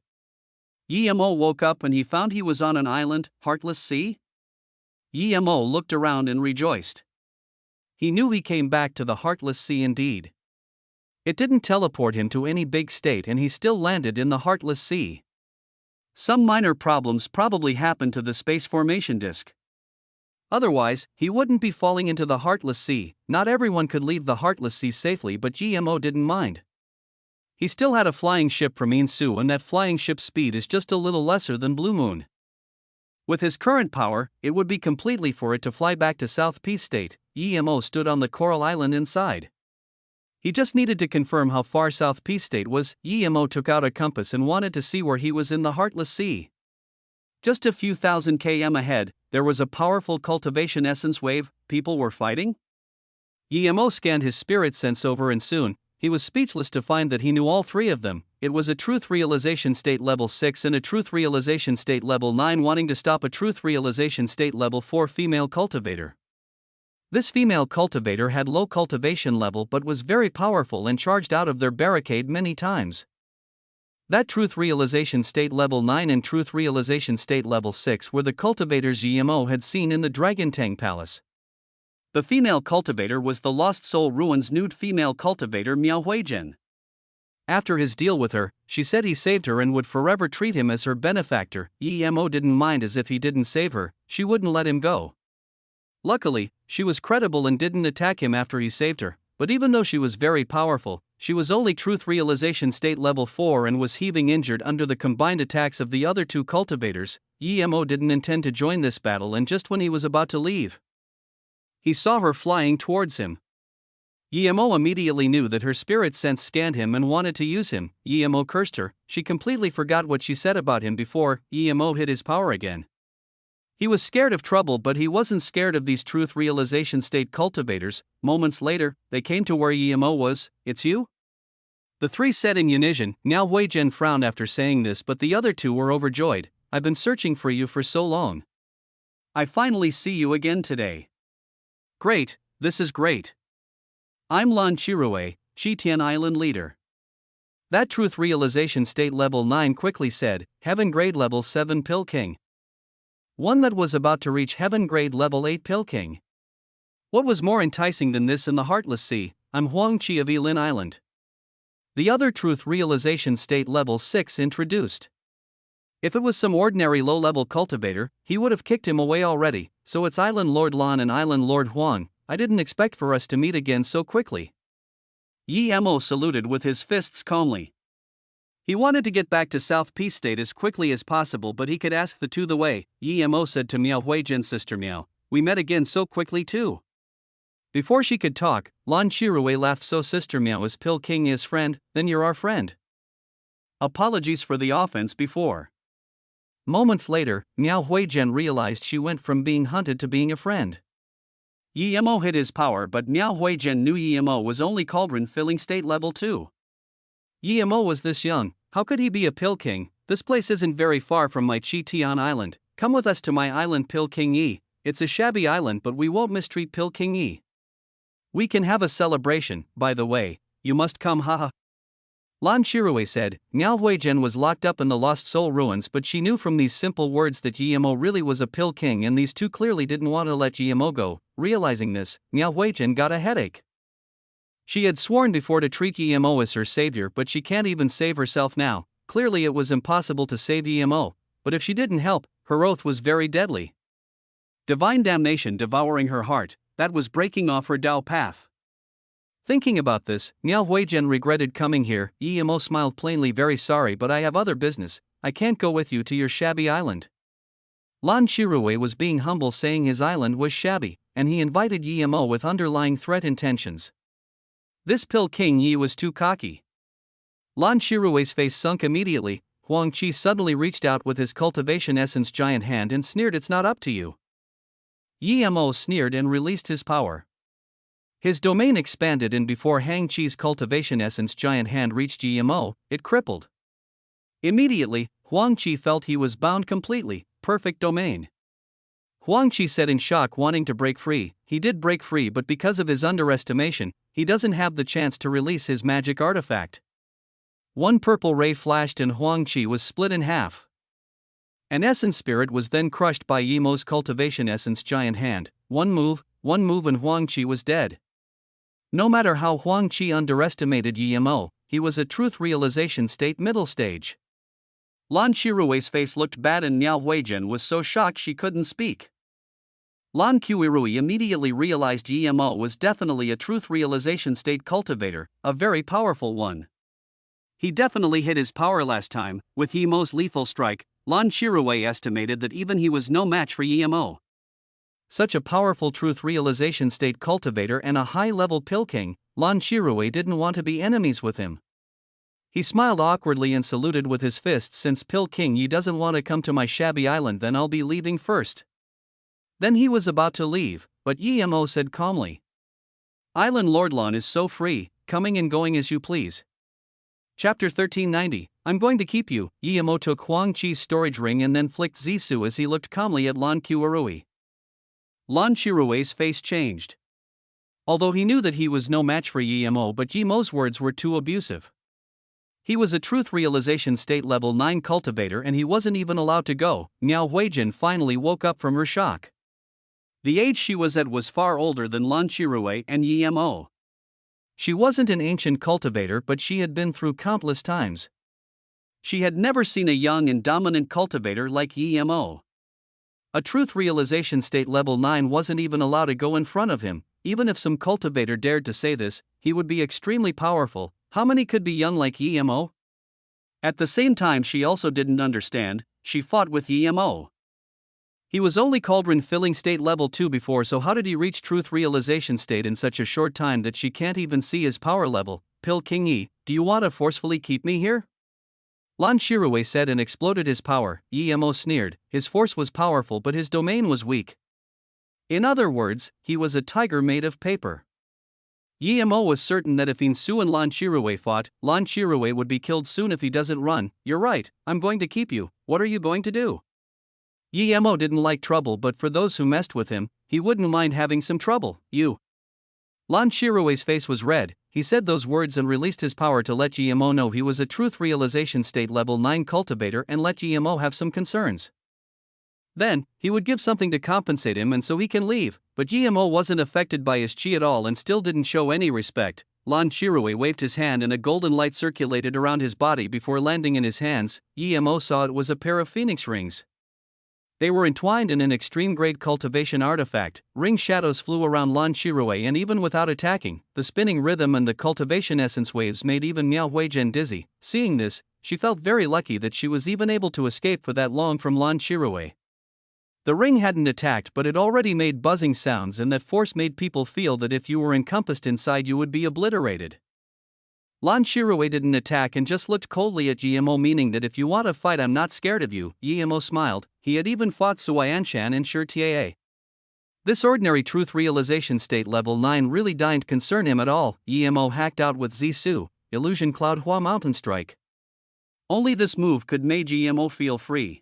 Emo woke up and he found he was on an island, Heartless Sea. Emo looked around and rejoiced. He knew he came back to the Heartless Sea indeed. It didn't teleport him to any big state and he still landed in the Heartless Sea. Some minor problems probably happened to the space formation disk. Otherwise, he wouldn't be falling into the Heartless Sea. Not everyone could leave the Heartless Sea safely, but Emo didn't mind. He still had a flying ship from Insu, and that flying ship's speed is just a little lesser than Blue Moon. With his current power, it would be completely for it to fly back to South Peace State. Emo stood on the coral island inside. He just needed to confirm how far South Peace State was. Emo took out a compass and wanted to see where he was in the Heartless Sea. Just a few thousand km ahead, there was a powerful cultivation essence wave. People were fighting? Emo scanned his spirit sense over and soon, he was speechless to find that he knew all three of them. It was a truth realization state level 6 and a truth realization state level 9 wanting to stop a truth realization state level 4 female cultivator. This female cultivator had low cultivation level but was very powerful and charged out of their barricade many times. That Truth Realization State Level 9 and Truth Realization State Level 6 were the cultivators Yemo had seen in the Dragon Tang Palace. The female cultivator was the Lost Soul Ruins nude female cultivator Miao Huijin. After his deal with her, she said he saved her and would forever treat him as her benefactor. Yemo didn't mind, as if he didn't save her, she wouldn't let him go. Luckily, she was credible and didn't attack him after he saved her, but even though she was very powerful, she was only Truth Realization State Level 4 and was heaving injured under the combined attacks of the other two cultivators. Yemo didn't intend to join this battle, and just when he was about to leave, he saw her flying towards him. Yemo immediately knew that her spirit sense scanned him and wanted to use him. Yemo cursed her. She completely forgot what she said about him before. Yemo hid his power again. He was scared of trouble, but he wasn't scared of these Truth Realization State cultivators. Moments later, they came to where Yemo was. "It's you?" The three said in Unisian. Miao Huijin frowned after saying this, but the other two were overjoyed. "I've been searching for you for so long. I finally see you again today." "Great, this is great. I'm Lan Chirue, Chitian Island leader." That Truth Realization State Level 9 quickly said, "Heaven Grade Level 7 Pill King." One that was about to reach Heaven Grade Level 8 Pill King. What was more enticing than this in the Heartless Sea? "I'm Huang Chi of Yilin Island." The other Truth Realization State Level 6 introduced. If it was some ordinary low-level cultivator, he would have kicked him away already. "So it's Island Lord Lan and Island Lord Huang. I didn't expect for us to meet again so quickly." Yemo saluted with his fists calmly. He wanted to get back to South Peace State as quickly as possible, but he could ask the two the way. Yemo said to Miao Huijin's sister Miao, "We met again so quickly too." Before she could talk, Lan Chirue laughed. "So Sister Miao is Pill King is friend, then you're our friend." Apologies for the offense before. Moments later, Miao Huijin realized she went from being hunted to being a friend. Yemo hid his power, but Miao Huijin knew Yemo was only cauldron filling state level 2. Yemo was this young, how could he be a Pill King? "This place isn't very far from my Chitian Island. Come with us to my island Pill King Yi. It's a shabby island, but we won't mistreat Pill King Yi. We can have a celebration, by the way. You must come, haha." Lan Chirue said. Miao Huijin was locked up in the Lost Soul Ruins, but she knew from these simple words that Yemo really was a Pill King, and these two clearly didn't want to let Yemo go. Realizing this, Miao Huijin got a headache. She had sworn before to treat Yemo as her savior, but she can't even save herself now. Clearly it was impossible to save Yemo, but if she didn't help, her oath was very deadly. Divine damnation devouring her heart, that was breaking off her Tao path. Thinking about this, Miao Huijin regretted coming here. Yemo smiled plainly. "Very sorry, but I have other business. I can't go with you to your shabby island." Lan Chirue was being humble, saying his island was shabby, and he invited Yemo with underlying threat intentions. This Pill King Yi was too cocky. Lan Chirue's face sunk immediately. Huang Chi suddenly reached out with his cultivation essence giant hand and sneered, "It's not up to you." Yemo sneered and released his power. His domain expanded, and before Hang Chi's cultivation essence giant hand reached Yemo, it crippled. Immediately, Huang Chi felt he was bound completely. Perfect domain. Huang Chi said in shock, wanting to break free. He did break free, but because of his underestimation, he doesn't have the chance to release his magic artifact. One purple ray flashed and Huang Chi was split in half. An essence spirit was then crushed by Yemo's cultivation essence giant hand. One move, and Huang Chi was dead. No matter how Huang Chi underestimated Yemo, he was a Truth Realization State middle stage. Lan Chirue's face looked bad and Miao Huijin was so shocked she couldn't speak. Lan Qiurui immediately realized Yemo was definitely a Truth Realization State cultivator, a very powerful one. He definitely hit his power last time. With Yemo's lethal strike, Lan Chirue estimated that even he was no match for Yemo. Such a powerful Truth Realization State cultivator and a high-level Pill King, Lan Chirue didn't want to be enemies with him. He smiled awkwardly and saluted with his fists. "Since Pill King Yi doesn't want to come to my shabby island, then I'll be leaving first." Then he was about to leave, but Yemo said calmly, "Island Lord Lan is so free, coming and going as you please." Chapter 1390, I'm going to keep you. Yemo took Huang Chi's storage ring and then flicked Zisu as he looked calmly at Lan Qiurui. Lan Chirue's face changed. Although he knew that he was no match for Yemo, but Yemo's words were too abusive. He was a truth realization state level 9 cultivator and he wasn't even allowed to go. Miao Huijin finally woke up from her shock. The age she was at was far older than Lan Shirui and Yemo. She wasn't an ancient cultivator, but she had been through countless times. She had never seen a young and dominant cultivator like Yemo. A truth realization state level 9 wasn't even allowed to go in front of him. Even if some cultivator dared to say this, he would be extremely powerful. How many could be young like Yemo? At the same time, she also didn't understand. She fought with Yemo. He was only cauldron filling state level 2 before, so how did he reach truth realization state in such a short time that she can't even see his power level? Pil King Yi, do you want to forcefully keep me here? Lan Shirui said and exploded his power. Yemo sneered. His force was powerful but his domain was weak. In other words, he was a tiger made of paper. Yemo was certain that if Insu and Lan Shirui fought, Lan Shirui would be killed soon if he doesn't run. You're right, I'm going to keep you. What are you going to do? Yemo didn't like trouble, but for those who messed with him, he wouldn't mind having some trouble. You. Lan Shirui's face was red. He said those words and released his power to let Yemo know he was a truth realization state level 9 cultivator and let Yemo have some concerns. Then, he would give something to compensate him and so he can leave, but Yemo wasn't affected by his chi at all and still didn't show any respect. Lan Shirui waved his hand and a golden light circulated around his body before landing in his hands. Yemo saw it was a pair of phoenix rings. They were entwined in an extreme-grade cultivation artifact. Ring shadows flew around Lan Shirui and even without attacking, the spinning rhythm and the cultivation essence waves made even Miao Huijin dizzy. Seeing this, she felt very lucky that she was even able to escape for that long from Lan Shirui. The ring hadn't attacked, but it already made buzzing sounds, and that force made people feel that if you were encompassed inside you would be obliterated. Lan Shirui didn't attack and just looked coldly at Yemo, meaning that if you want to fight I'm not scared of you. Yemo smiled. He had even fought Suyanshan and Shirtaa. This ordinary truth realization state level 9 really didn't concern him at all. Yemo hacked out with Zisu, Illusion Cloud Hua Mountain Strike. Only this move could make Yemo feel free.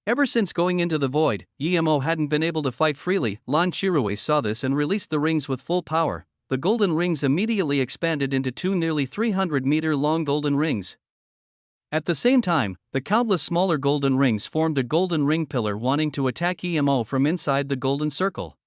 Ever since going into the void, Yemo hadn't been able to fight freely. Lan Shirui saw this and released the rings with full power. The golden rings immediately expanded into two nearly 300-meter-long golden rings. At the same time, the countless smaller golden rings formed a golden ring pillar wanting to attack Yemo from inside the golden circle.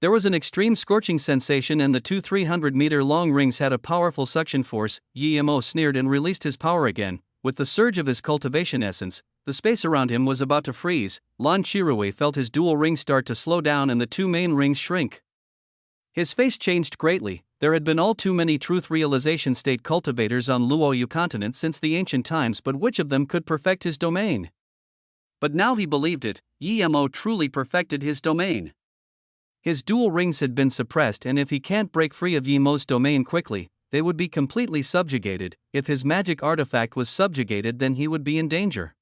There was an extreme scorching sensation and the two 300-meter-long rings had a powerful suction force. Yemo sneered and released his power again. With the surge of his cultivation essence, the space around him was about to freeze. Lan Shirui felt his dual rings start to slow down and the two main rings shrink. His face changed greatly. There had been all too many truth realization state cultivators on Luoyu continent since the ancient times, but which of them could perfect his domain? But now he believed it. Yemo truly perfected his domain. His dual rings had been suppressed, and if he can't break free of Yemo's domain quickly, they would be completely subjugated. If his magic artifact was subjugated, then he would be in danger.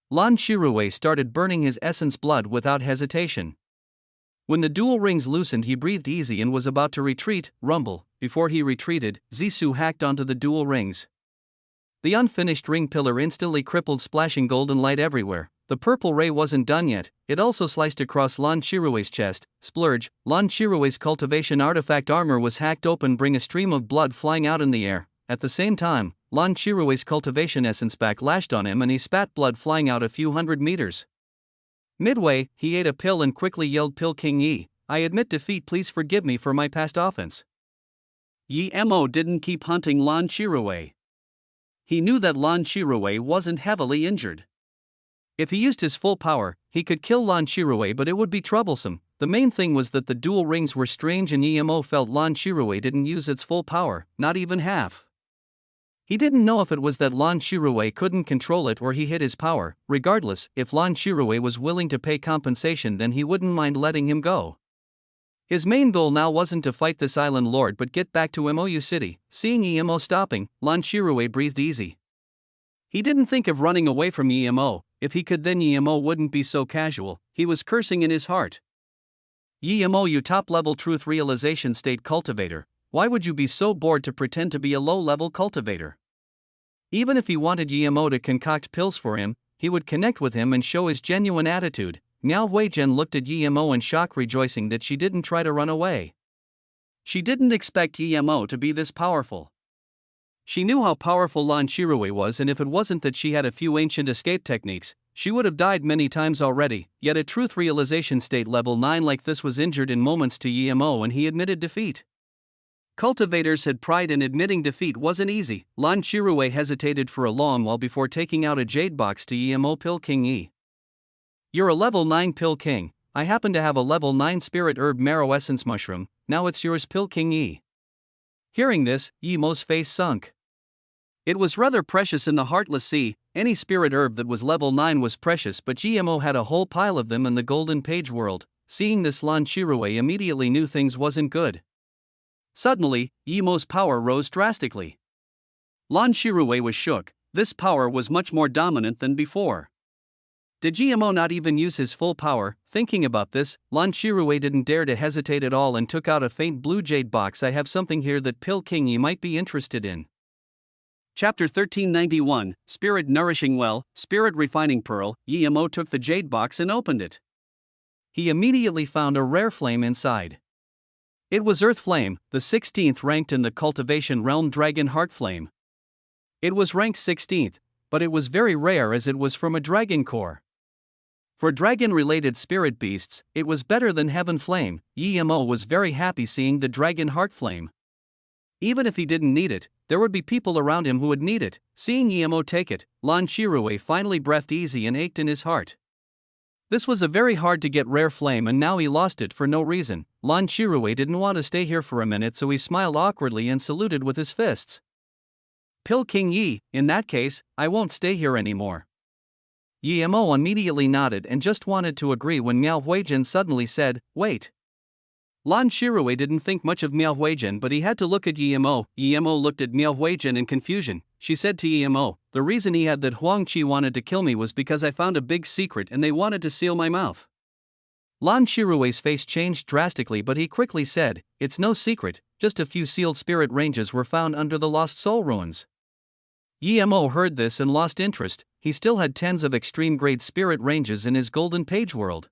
Lan Shirui started burning his essence blood without hesitation. When the dual rings loosened, he breathed easy and was about to retreat. Rumble. Before he retreated, Zisu hacked onto the dual rings. The unfinished ring pillar instantly crippled, splashing golden light everywhere. The purple ray wasn't done yet. It also sliced across Lan Shirui's chest. Splurge. Lan Shirui's cultivation artifact armor was hacked open, bring a stream of blood flying out in the air. At the same time, Lan Shirui's cultivation essence back lashed on him and he spat blood flying out a few hundred meters. Midway, he ate a pill and quickly yelled, "Pil King Yi, I admit defeat, please forgive me for my past offense." Yemo didn't keep hunting Lan Shirui. He knew that Lan Shirui wasn't heavily injured. If he used his full power, he could kill Lan Shirui, but it would be troublesome. The main thing was that the dual rings were strange and Yemo felt Lan Shirui didn't use its full power, not even half. He didn't know if it was that Lan Shirui couldn't control it or he hid his power. Regardless, if Lan Shirui was willing to pay compensation, then he wouldn't mind letting him go. His main goal now wasn't to fight this island lord but get back to Mou City. Seeing Yemo stopping, Lan Shirui breathed easy. He didn't think of running away from Yemo. If he could, then Yemo wouldn't be so casual. He was cursing in his heart. Yemo, you top-level truth realization state cultivator, why would you be so bored to pretend to be a low-level cultivator? Even if he wanted Yemo to concoct pills for him, he would connect with him and show his genuine attitude. Miao Huijin looked at Yemo in shock, rejoicing that she didn't try to run away. She didn't expect Yemo to be this powerful. She knew how powerful Lan Shirue was, and if it wasn't that she had a few ancient escape techniques, she would have died many times already. Yet a truth realization state level 9 like this was injured in moments to Yemo, and he admitted defeat. Cultivators had pride in admitting defeat wasn't easy. Lan Shirue hesitated for a long while before taking out a jade box to Yemo. Pill King E. You're a level 9 Pill King. I happen to have a level 9 spirit herb marrow essence mushroom, now it's yours. Pill King E. Hearing this, Yemo's face sunk. It was rather precious in the Heartless Sea. Any spirit herb that was level 9 was precious, but Yemo had a whole pile of them in the Golden Page world. Seeing this, Lan Shirue immediately knew things wasn't good. Suddenly, Yemo's power rose drastically. Lan Shirue was shook. This power was much more dominant than before. Did Yemo not even use his full power? Thinking about this, Lan Shirue didn't dare to hesitate at all and took out a faint blue jade box. I have something here that Pill King E might be interested in. Chapter 1391, Spirit Nourishing Well, Spirit Refining Pearl. Yemo took the jade box and opened it. He immediately found a rare flame inside. It was Earth Flame, the 16th ranked in the cultivation realm Dragon Heart Flame. It was ranked 16th, but it was very rare as it was from a dragon core. For dragon-related spirit beasts, it was better than Heaven Flame. Yemo was very happy seeing the Dragon Heart Flame. Even if he didn't need it, there would be people around him who would need it. Seeing Yemo take it, Lan Shirue finally breathed easy and ached in his heart. This was a very hard to get rare flame, and now he lost it for no reason. Lan Shirue didn't want to stay here for a minute, so he smiled awkwardly and saluted with his fists. Pill King Yi, in that case, I won't stay here anymore. Yemo immediately nodded and just wanted to agree when Miao Huijin suddenly said, wait. Lan Shirue didn't think much of Miao Huijin, but he had to look at Yemo. Yemo looked at Miao Huijin in confusion. She said to Yemo, the reason he had that Huang Qi wanted to kill me was because I found a big secret and they wanted to seal my mouth. Lan Shirue's face changed drastically, but he quickly said, it's no secret, just a few sealed spirit ranges were found under the Lost Soul ruins. Yemo heard this and lost interest. He still had tens of extreme grade spirit ranges in his Golden Page world.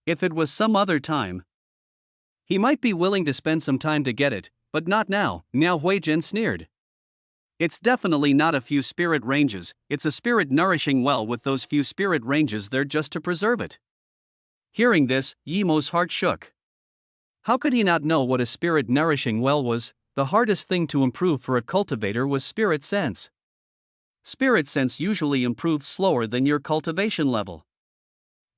If it was some other time, he might be willing to spend some time to get it, but not now. Miao Huijin sneered. It's definitely not a few spirit ranges, it's a spirit nourishing well with those few spirit ranges there just to preserve it. Hearing this, Yemo's heart shook. How could he not know what a spirit nourishing well was? The hardest thing to improve for a cultivator was spirit sense. Spirit sense usually improved slower than your cultivation level.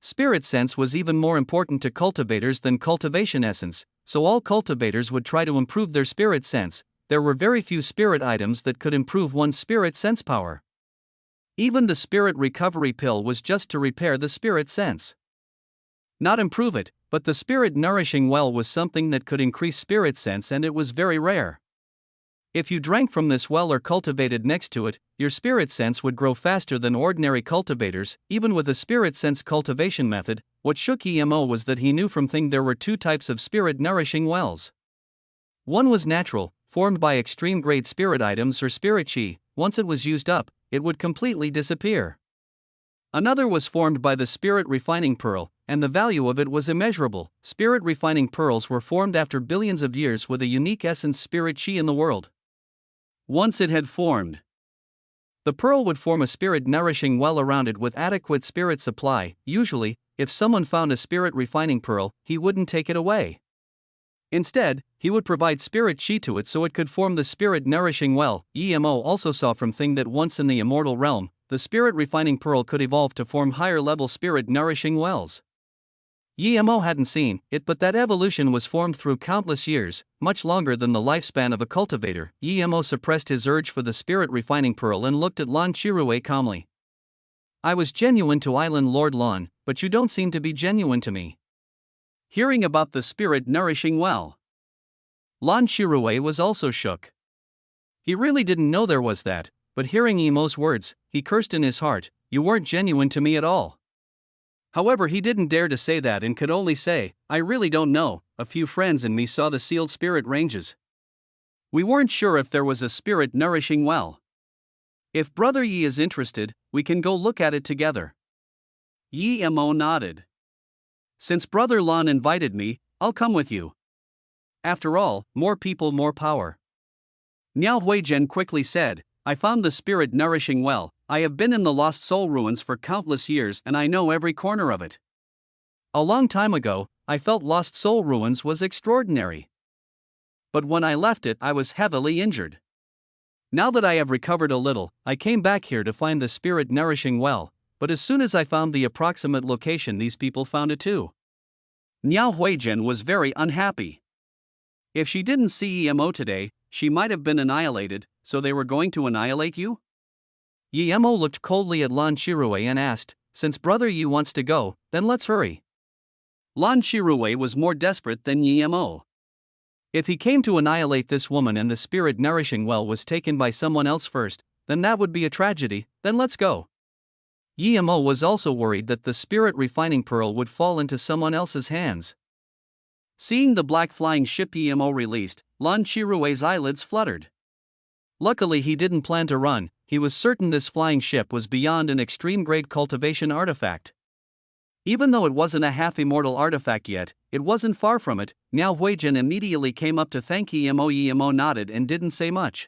Spirit sense was even more important to cultivators than cultivation essence, so all cultivators would try to improve their spirit sense. There were very few spirit items that could improve one's spirit sense power. Even the spirit recovery pill was just to repair the spirit sense, not improve it, but the spirit nourishing well was something that could increase spirit sense, and it was very rare. If you drank from this well or cultivated next to it, your spirit sense would grow faster than ordinary cultivators. Even with a spirit sense cultivation method, what shook Yemo was that he knew from thing there were two types of spirit nourishing wells. One was natural, formed by extreme grade spirit items or spirit chi. Once it was used up, it would completely disappear. Another was formed by the spirit refining pearl, and the value of it was immeasurable. Spirit refining pearls were formed after billions of years with a unique essence spirit chi in the world. Once it had formed, the pearl would form a spirit nourishing well around it with adequate spirit supply. Usually, if someone found a spirit refining pearl, he wouldn't take it away. Instead, he would provide spirit chi to it so it could form the spirit nourishing well. Yemo also saw from thing that once in the immortal realm, the spirit refining pearl could evolve to form higher level spirit nourishing wells. Yemo hadn't seen it, but that evolution was formed through countless years, much longer than the lifespan of a cultivator. Yemo suppressed his urge for the spirit refining pearl and looked at Lan Shirue calmly. I was genuine to Island Lord Lan, but you don't seem to be genuine to me. Hearing about the spirit nourishing well, Lan Shirue was also shook. He really didn't know there was that, but hearing Yemo's words, he cursed in his heart, you weren't genuine to me at all. However, he didn't dare to say that and could only say, I really don't know, a few friends and me saw the sealed spirit ranges. We weren't sure if there was a spirit nourishing well. If Brother Yi is interested, we can go look at it together. Yemo nodded. Since Brother Lan invited me, I'll come with you. After all, more people, more power. Niao Huizhen quickly said, I found the spirit nourishing well. I have been in the Lost Soul ruins for countless years and I know every corner of it. A long time ago, I felt Lost Soul ruins was extraordinary. But when I left it, I was heavily injured. Now that I have recovered a little, I came back here to find the spirit nourishing well, but as soon as I found the approximate location, these people found it too. Niao Huizhen was very unhappy. If she didn't see Emo today, she might have been annihilated, so they were going to annihilate you? Emo looked coldly at Lan Shirue and asked, since Brother Yi wants to go, then let's hurry. Lan Shirue was more desperate than Emo. If he came to annihilate this woman and the spirit nourishing well was taken by someone else first, then that would be a tragedy, then let's go. Emo was also worried that the spirit refining pearl would fall into someone else's hands. Seeing the black flying ship Emo released, Lan Shirue's eyelids fluttered. Luckily he didn't plan to run, he was certain this flying ship was beyond an extreme grade cultivation artifact. Even though it wasn't a half-immortal artifact yet, it wasn't far from it. Niao Huizhen immediately came up to thank Emo. Emo nodded and didn't say much.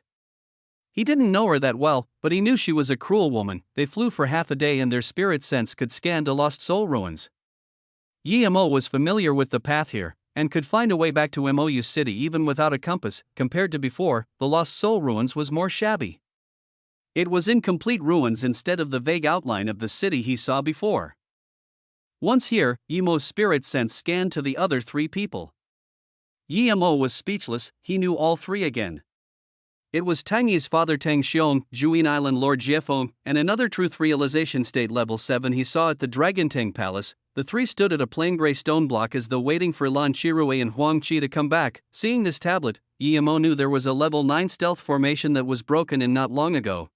He didn't know her that well, but he knew she was a cruel woman. They flew for half a day and their spirit sense could scan the Lost Soul ruins. Emo was familiar with the path here, and could find a way back to Mou City even without a compass. Compared to before, the Lost Soul ruins was more shabby. It was in complete ruins instead of the vague outline of the city he saw before. Once here, Emo's spirit sense scanned to the other three people. Emo was speechless, he knew all three again. It was Tang Yi's father Tang Xiong, Juin Island Lord Jiefeng, and another truth realization state level 7 he saw at the Dragon Tang Palace. The three stood at a plain gray stone block as though waiting for Lan Shirue and Huang Qi to come back. Seeing this tablet, Emo knew there was a level 9 stealth formation that was broken in not long ago.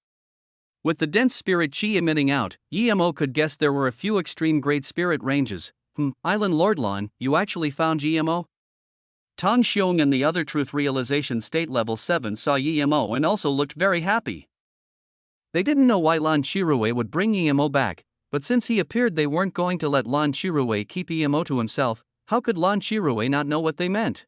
With the dense spirit chi emitting out, Emo could guess there were a few extreme grade spirit ranges. Island Lord Lan, you actually found Emo? Tang Xiong and the other truth realization state level 7 saw Emo and also looked very happy. They didn't know why Lan Shirue would bring Emo back, but since he appeared they weren't going to let Lan Shirue keep Emo to himself. How could Lan Shirue not know what they meant?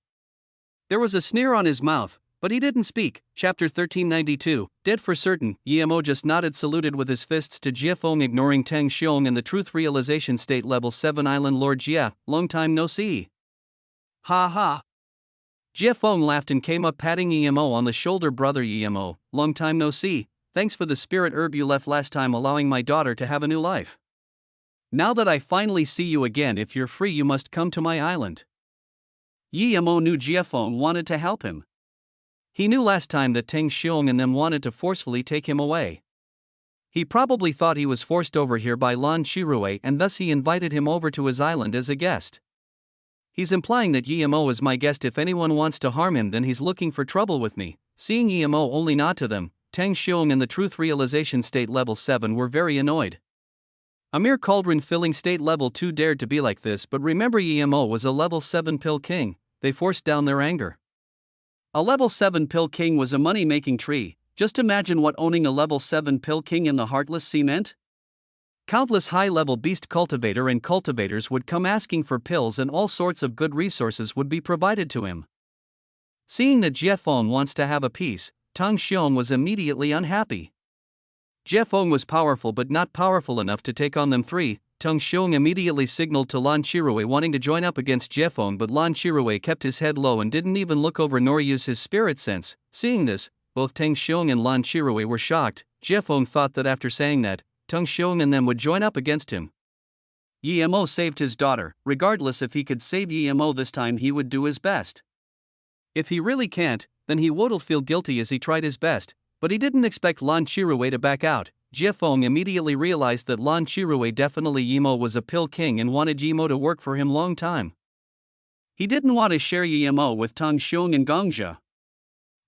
There was a sneer on his mouth, but he didn't speak. Chapter 1392, dead for certain. Emo just nodded, saluted with his fists to Jiefeng, ignoring Tang Xiong and the truth realization state level 7 Island Lord Jia. Long time no see. Ha ha. Jiefeng laughed and came up, patting Emo on the shoulder. Brother Emo, long time no see. Thanks for the spirit herb you left last time, allowing my daughter to have a new life. Now that I finally see you again, if you're free you must come to my island. Emo knew Jiefeng wanted to help him. He knew last time that Tang Xiong and them wanted to forcefully take him away. He probably thought he was forced over here by Lan Shirue and thus he invited him over to his island as a guest. He's implying that Emo is my guest. If anyone wants to harm him then he's looking for trouble with me. Seeing Emo only nod to them, Tang Xiong and the truth realization state level 7 were very annoyed. A mere cauldron filling state level 2 dared to be like this, but remember Emo was a level 7 pill king. They forced down their anger. A level 7 pill king was a money-making tree. Just imagine what owning a level 7 pill king in the Heartless Sea meant. Countless high-level beast cultivator and cultivators would come asking for pills and all sorts of good resources would be provided to him. Seeing that Jiefeng wants to have a peace, Tang Xiong was immediately unhappy. Jiefeng was powerful but not powerful enough to take on them three. Tang Xiong immediately signaled to Lan Shirue wanting to join up against Jiefeng, but Lan Shirue kept his head low and didn't even look over nor use his spirit sense. Seeing this, both Tang Xiong and Lan Shirue were shocked. Jiefeng thought that after saying that, Tang Xiong and them would join up against him. Emo saved his daughter. Regardless if he could save Emo this time, he would do his best. If he really can't, then he would feel guilty as he tried his best, but he didn't expect Lan Shirue to back out. Jiefeng immediately realized that Lan Shirue definitely Emo was a pill king and wanted Emo to work for him long time. He didn't want to share Emo with Tang Xiong and Gongja.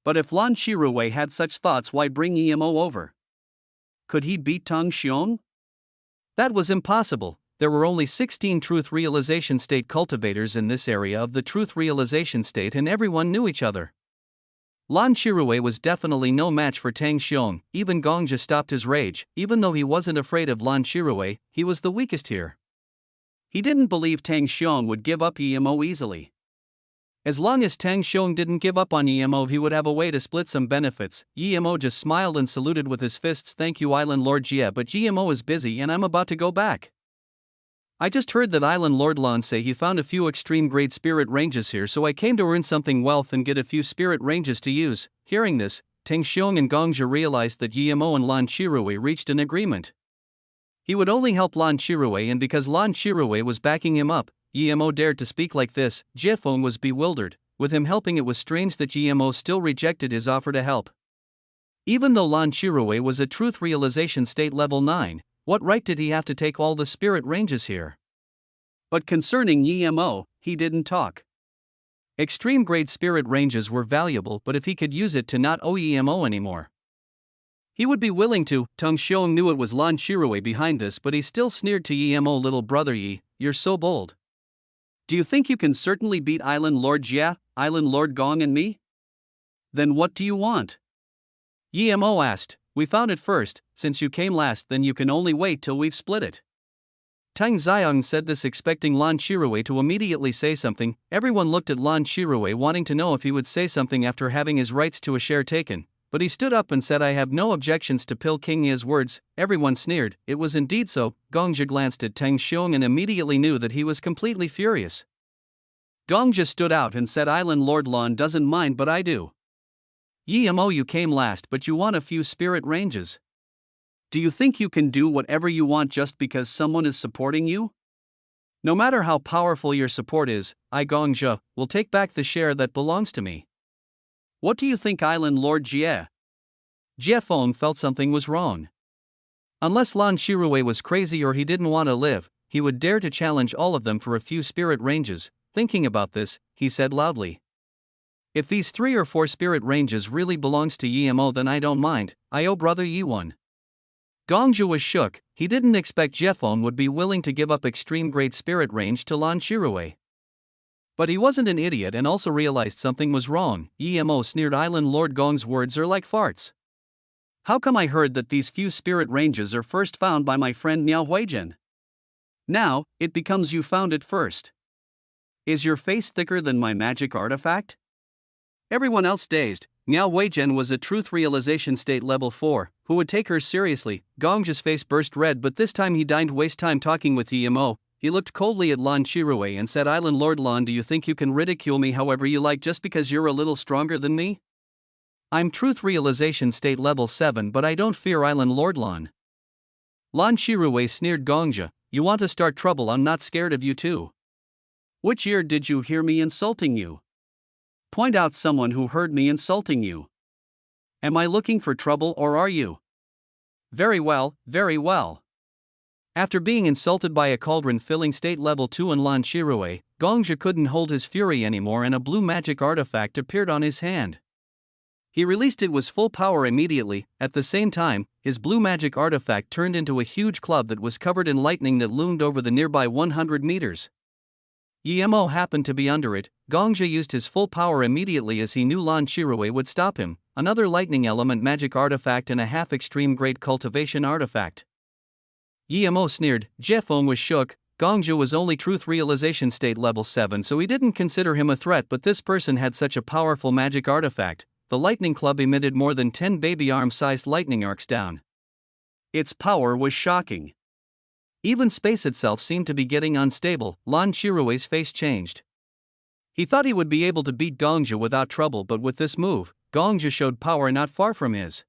But if Lan Shirue had such thoughts, why bring Emo over? Could he beat Tang Xiong? That was impossible. There were only 16 truth realization state cultivators in this area of the truth realization state and everyone knew each other. Lan Shirue was definitely no match for Tang Xiong. Even Gongja stopped his rage. Even though he wasn't afraid of Lan Shirue, he was the weakest here. He didn't believe Tang Xiong would give up Emo easily. As long as Tang Xiong didn't give up on Yemo, he would have a way to split some benefits. Yemo just smiled and saluted with his fists. Thank you, Island Lord Jie, but Yemo is busy and I'm about to go back. I just heard that Island Lord Lan say he found a few extreme grade spirit ranges here, so I came to earn something wealth and get a few spirit ranges to use. Hearing this, Tang Xiong and Gongzhi realized that Yemo and Lan Qirui reached an agreement. He would only help Lan Qirui, and because Lan Qirui was backing him up, Yemo dared to speak like this. Jiefeng was bewildered. With him helping, it was strange that Yemo still rejected his offer to help. Even though Lan Qirui was a truth realization state level 9, what right did he have to take all the spirit ranges here? But concerning Yemo, he didn't talk. Extreme grade spirit ranges were valuable, but if he could use it to not owe Yemo anymore, he would be willing to. Tang Xiong knew it was Lan Qirui behind this, but he still sneered to Yemo. Little brother Yi, you're so bold. Do you think you can certainly beat Island Lord Jia, Island Lord Gong and me? Then what do you want? Yemo asked. We found it first. Since you came last, then you can only wait till we've split it. Tang Xiang said this expecting Lan Qirui to immediately say something. Everyone looked at Lan Qirui wanting to know if he would say something after having his rights to a share taken, but he stood up and said, I have no objections to Pil King Ye's words. Everyone sneered. It was indeed so. Gongzhi glanced at Tang Xiong and immediately knew that he was completely furious. Gongzhi stood out and said, Island Lord Lan doesn't mind, but I do. Yemo, you came last, but you want a few spirit ranges. Do you think you can do whatever you want just because someone is supporting you? No matter how powerful your support is, I, Gongzhi, will take back the share that belongs to me. What do you think, Island Lord Jie? Jiefeng felt something was wrong. Unless Lan Qirui was crazy or he didn't want to live, he would dare to challenge all of them for a few spirit ranges. Thinking about this, he said loudly, if these 3 or 4 spirit ranges really belongs to Yemo, then I don't mind. I owe brother Yi one. Gongzhi was shook. He didn't expect Jiefeng would be willing to give up extreme grade spirit range to Lan Qirui. But he wasn't an idiot and also realized something was wrong. Yemo sneered, Island Lord Gong's words are like farts. How come I heard that these few spirit ranges are first found by my friend Miao Huijin? Now, it becomes you found it first. Is your face thicker than my magic artifact? Everyone else dazed. Miao Huijin was a truth realization state level 4, who would take her seriously. Gongzhi's face burst red, but this time he didn't waste time talking with Yemo. He looked coldly at Lan Qirui and said, Island Lord Lan, do you think you can ridicule me however you like just because you're a little stronger than me? I'm truth realization state level 7, but I don't fear Island Lord Lan. Lan Qirui sneered. Gongzhi, you want to start trouble? I'm not scared of you too. Which ear did you hear me insulting you? Point out someone who heard me insulting you. Am I looking for trouble or are you? Very well, very well. After being insulted by a cauldron-filling state level 2 and Lan Qirui, Gongzhi couldn't hold his fury anymore and a blue magic artifact appeared on his hand. He released it with full power immediately. At the same time, his blue magic artifact turned into a huge club that was covered in lightning that loomed over the nearby 100 meters. Yemo happened to be under it. Gongzhi used his full power immediately as he knew Lan Qirui would stop him. Another lightning element magic artifact and a half-extreme grade cultivation artifact. Yemo sneered. Jiefeng was shook. Gongzhi was only truth realization state level 7, so he didn't consider him a threat, but this person had such a powerful magic artifact. The lightning club emitted more than 10 baby arm-sized lightning arcs down. Its power was shocking. Even space itself seemed to be getting unstable. Lan Qirui's face changed. He thought he would be able to beat Gongzhi without trouble, but with this move, Gongzhi showed power not far from his.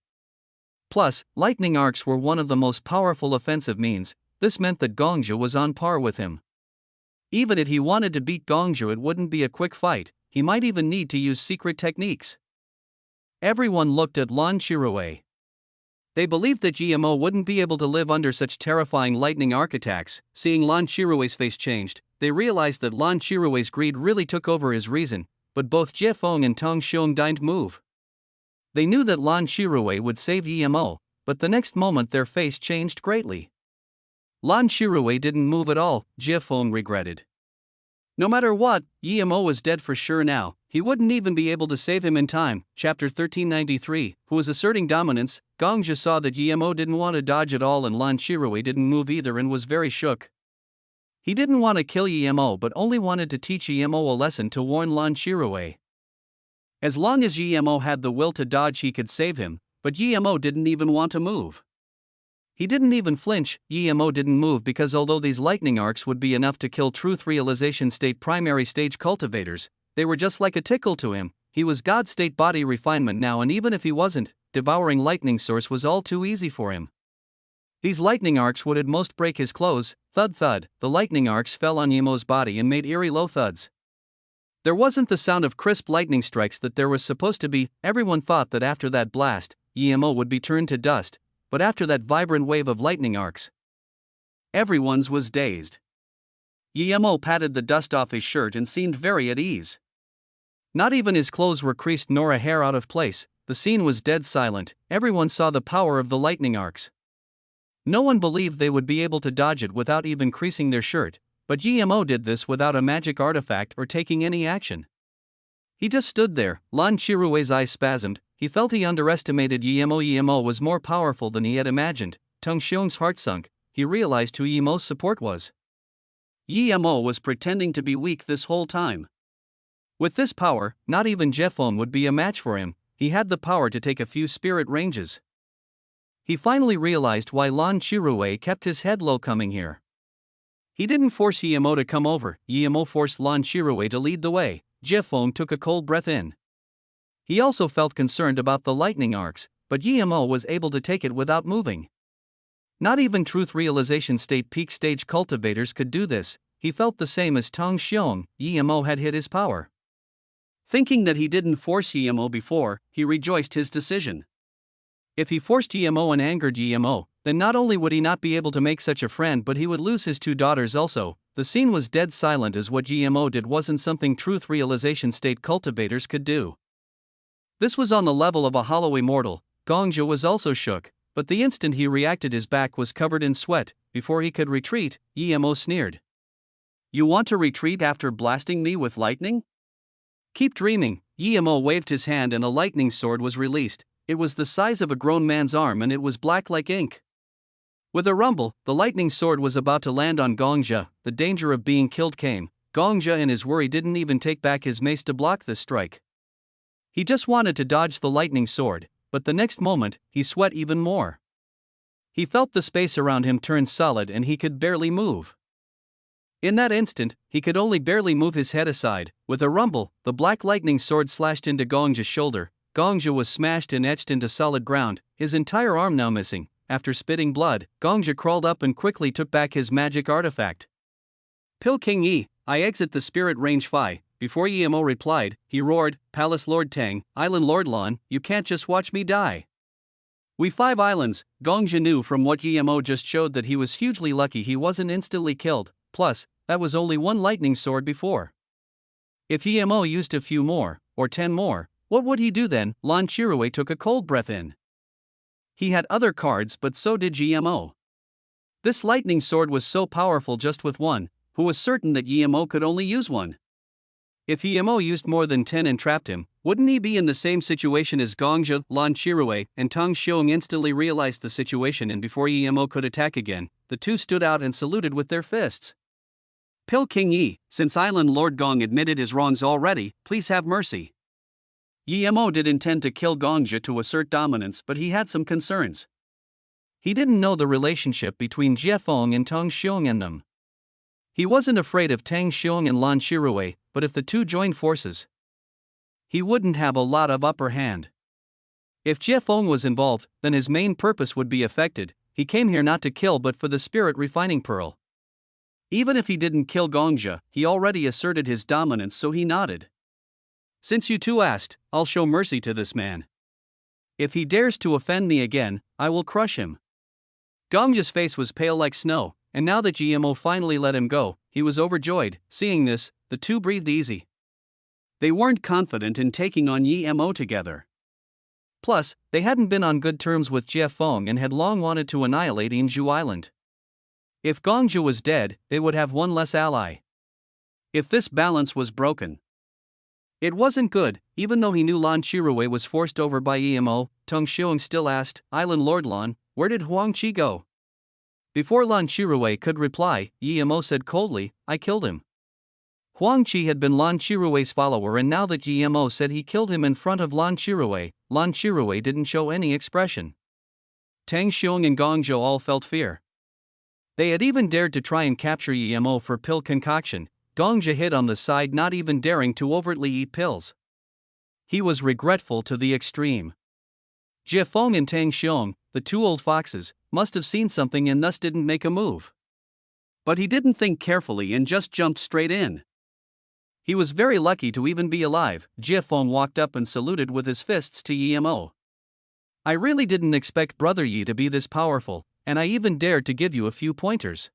Plus, lightning arcs were one of the most powerful offensive means. This meant that Gongzhi was on par with him. Even if he wanted to beat Gongzhi, it wouldn't be a quick fight. He might even need to use secret techniques. Everyone looked at Lan Qirui. They believed that GMO wouldn't be able to live under such terrifying lightning arc attacks. Seeing Lan Qirui's face changed, they realized that Lan Qirui's greed really took over his reason, but both Jiefeng and Tang Xiong didn't move. They knew that Lan Qirui would save GMO, but the next moment their face changed greatly. Lan Qirui didn't move at all, Jiefeng regretted. No matter what, Yemo was dead for sure now. He wouldn't even be able to save him in time. Chapter 1393, who was asserting dominance. Gongzhi saw that Yemo didn't want to dodge at all and Lan Qirui didn't move either and was very shook. He didn't want to kill Emo but only wanted to teach Emo a lesson to warn Lan Shiruei. As long as Emo had the will to dodge, he could save him, but Emo didn't even want to move. He didn't even flinch. Emo didn't move because although these lightning arcs would be enough to kill truth realization state primary stage cultivators, they were just like a tickle to him. He was God state body refinement now, and even if he wasn't, devouring lightning source was all too easy for him. These lightning arcs would at most break his clothes. Thud thud, the lightning arcs fell on Emo's body and made eerie low thuds. There wasn't the sound of crisp lightning strikes that there was supposed to be. Everyone thought that after that blast, Emo would be turned to dust, but after that vibrant wave of lightning arcs, everyone's was dazed. Emo patted the dust off his shirt and seemed very at ease. Not even his clothes were creased nor a hair out of place. The scene was dead silent. Everyone saw the power of the lightning arcs. No one believed they would be able to dodge it without even creasing their shirt, but Emo did this without a magic artifact or taking any action. He just stood there. Lan Shiruei's eyes spasmed. He felt he underestimated Emo. Emo was more powerful than he had imagined. Tung Xiong's heart sunk. He realized who Emo's support was. Emo was pretending to be weak this whole time. With this power, not even Jefong would be a match for him. He had the power to take a few spirit ranges. He finally realized why Lan Shiruei kept his head low coming here. He didn't force Emo to come over. Emo forced Lan Shiruei to lead the way. Jefong took a cold breath in. He also felt concerned about the lightning arcs, but Emo was able to take it without moving. Not even truth realization state peak stage cultivators could do this. He felt the same as Tong Xiong. Emo had hit his power. Thinking that he didn't force Emo before, he rejoiced his decision. If he forced Emo and angered Emo, then not only would he not be able to make such a friend, but he would lose his two daughters also. The scene was dead silent, as what Emo did wasn't something truth realization state cultivators could do. This was on the level of a hollow immortal. Gongja was also shook, but the instant he reacted his back was covered in sweat. Before he could retreat, Emo sneered. "You want to retreat after blasting me with lightning? Keep dreaming." Emo waved his hand and a lightning sword was released. It was the size of a grown man's arm and it was black like ink. With a rumble, the lightning sword was about to land on Gongja. The danger of being killed came. Gongja in his worry didn't even take back his mace to block this strike. He just wanted to dodge the lightning sword, but the next moment, he sweat even more. He felt the space around him turn solid and he could barely move. In that instant, he could only barely move his head aside. With a rumble, the black lightning sword slashed into Gongja's shoulder. Gongja was smashed and etched into solid ground, his entire arm now missing. After spitting blood, Gongja crawled up and quickly took back his magic artifact. "Pil King Yi, I exit the spirit range Phi." Before Emo replied, he roared, "Palace Lord Tang, Island Lord Lan, you can't just watch me die. We 5 islands." Gongja knew from what Emo just showed that he was hugely lucky he wasn't instantly killed, plus, that was only one lightning sword before. If Emo used a few more, or 10 more, what would he do then? Lan Shiruei took a cold breath in. He had other cards, but so did Emo. This lightning sword was so powerful just with one, who was certain that Emo could only use one. If Emo used more than 10 and trapped him, wouldn't he be in the same situation as Gongja? Lan Shiruei and Tong Xiong instantly realized the situation, and before Emo could attack again, the two stood out and saluted with their fists. "Pil King Yi, since Island Lord Gong admitted his wrongs already, please have mercy." Emo did intend to kill Gongja to assert dominance, but he had some concerns. He didn't know the relationship between Jefong and Tong Xiong and them. He wasn't afraid of Tang Xiong and Lan Shiruei, but if the two joined forces, he wouldn't have a lot of upper hand. If Jefong was involved, then his main purpose would be affected. He came here not to kill but for the spirit refining pearl. Even if he didn't kill Gongja, he already asserted his dominance, so he nodded. "Since you two asked, I'll show mercy to this man. If he dares to offend me again, I will crush him." Gongja's face was pale like snow, and now that Emo finally let him go, he was overjoyed. Seeing this, the two breathed easy. They weren't confident in taking on Emo together. Plus, they hadn't been on good terms with Jefong and had long wanted to annihilate Inju Island. If Gongja was dead, they would have one less ally. If this balance was broken, it wasn't good. Even though he knew Lan Shiruei was forced over by Emo, Tong Xiong still asked, "Island Lord Lan, where did Huang Qi go?" Before Lan Shirui could reply, Yemo said coldly, I killed him. Huang Qi had been Lan Shirui's follower, and now that Yemo said he killed him in front of Lan Shirui didn't show any expression. Tang Xiong and Gong Zhou all felt fear. They had even dared to try and capture Yemo for pill concoction. Gong Zhou hid on the side, not even daring to overtly eat pills. He was regretful to the extreme. Jie Feng and Tang Xiong, the two old foxes, must have seen something and thus didn't make a move. But he didn't think carefully and just jumped straight in. He was very lucky to even be alive. Jie Feng walked up and saluted with his fists to Yemo. I really didn't expect Brother Yi to be this powerful, and I even dared to give you a few pointers.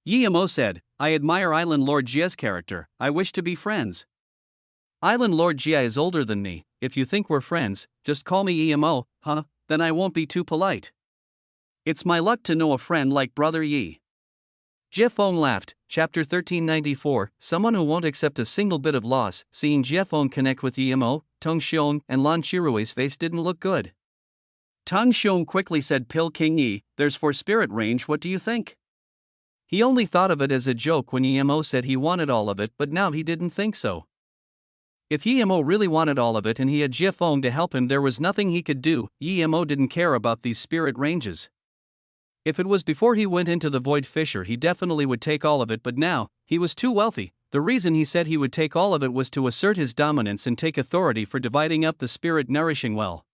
Yemo said, I admire Island Lord Jie's character, I wish to be friends. Island Lord Jie is older than me, if you think we're friends, just call me Yemo, huh, then I won't be too polite. It's my luck to know a friend like Brother Yi. Jie Feng laughed. Chapter 1394, Someone who won't accept a single bit of loss. Seeing Jie Feng connect with Yemo, Tang Xiong, and Lan Shirui's face didn't look good. Tang Xiong quickly said, Pill King Yi, there's for spirit range, what do you think? He only thought of it as a joke when Yemo said he wanted all of it, but now he didn't think so. If Yemo really wanted all of it and he had Jie Feng to help him, there was nothing he could do. Yemo didn't care about these spirit ranges. If it was before he went into the Void Fissure, he definitely would take all of it, but now, he was too wealthy. The reason he said he would take all of it was to assert his dominance and take authority for dividing up the spirit nourishing well.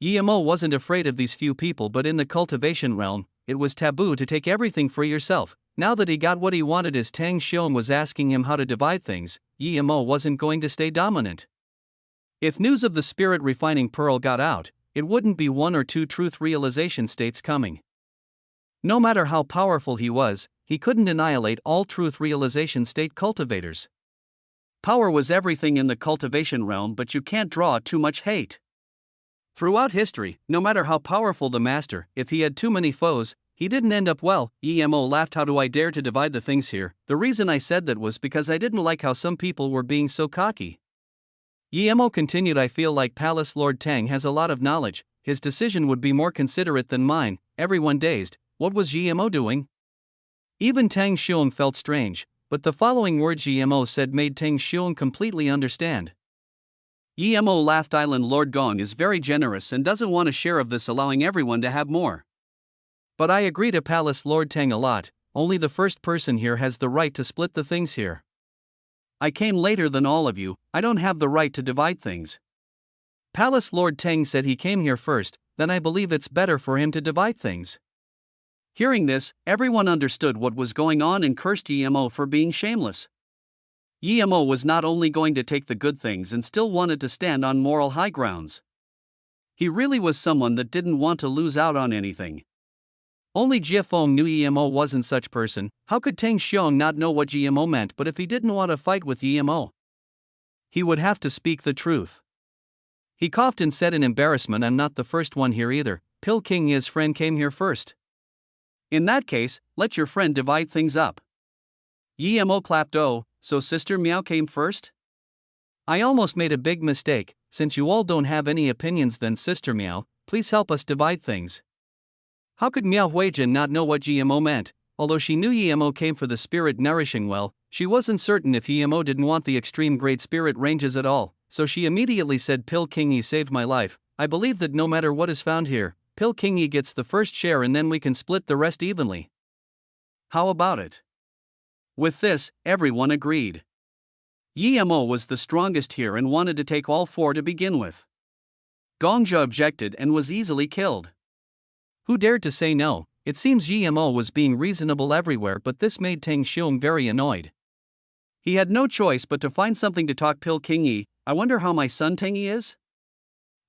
Yemo wasn't afraid of these few people, but in the cultivation realm, it was taboo to take everything for yourself. Now that he got what he wanted, as Tang Xiong was asking him how to divide things, Yemo wasn't going to stay dominant. If news of the spirit refining pearl got out, it wouldn't be 1 or 2 truth realization states coming. No matter how powerful he was, he couldn't annihilate all truth realization state cultivators. Power was everything in the cultivation realm, but you can't draw too much hate. Throughout history, no matter how powerful the master, if he had too many foes, he didn't end up well. Yemo laughed. How do I dare to divide the things here? The reason I said that was because I didn't like how some people were being so cocky. Yemo continued, I feel like Palace Lord Tang has a lot of knowledge, his decision would be more considerate than mine. Everyone dazed. What was Yemo doing? Even Tang Xiong felt strange, but the following words Yemo said made Tang Xiong completely understand. Yemo laughed. Island Lord Gong is very generous and doesn't want a share of this, allowing everyone to have more. But I agree to Palace Lord Tang a lot, only the first person here has the right to split the things here. I came later than all of you, I don't have the right to divide things. Palace Lord Tang said he came here first, then I believe it's better for him to divide things. Hearing this, everyone understood what was going on and cursed Yemo for being shameless. Yemo was not only going to take the good things and still wanted to stand on moral high grounds. He really was someone that didn't want to lose out on anything. Only Jie Feng knew Yemo wasn't such person. How could Tang Xiong not know what Yemo meant? But if he didn't want to fight with Yemo, he would have to speak the truth. He coughed and said in embarrassment, I'm not the first one here either. Pill King Yi's friend came here first. In that case, let your friend divide things up. Yemo clapped. Oh, so Sister Miao came first? I almost made a big mistake. Since you all don't have any opinions, then Sister Miao, please help us divide things. How could Miao Huijin not know what Yemo meant? Although she knew Yemo came for the spirit nourishing well, she wasn't certain if Yemo didn't want the extreme great spirit ranges at all, so she immediately said, Pill King Yi saved my life. I believe that no matter what is found here, Pill King Yi gets the first share and then we can split the rest evenly. How about it? With this, everyone agreed. Yemo was the strongest here and wanted to take all 4 to begin with. Gongja objected and was easily killed. Who dared to say no? It seems Yemo was being reasonable everywhere, but this made Tang Xiong very annoyed. He had no choice but to find something to talk. Pill King Yi, I wonder how my son Tang Yi is?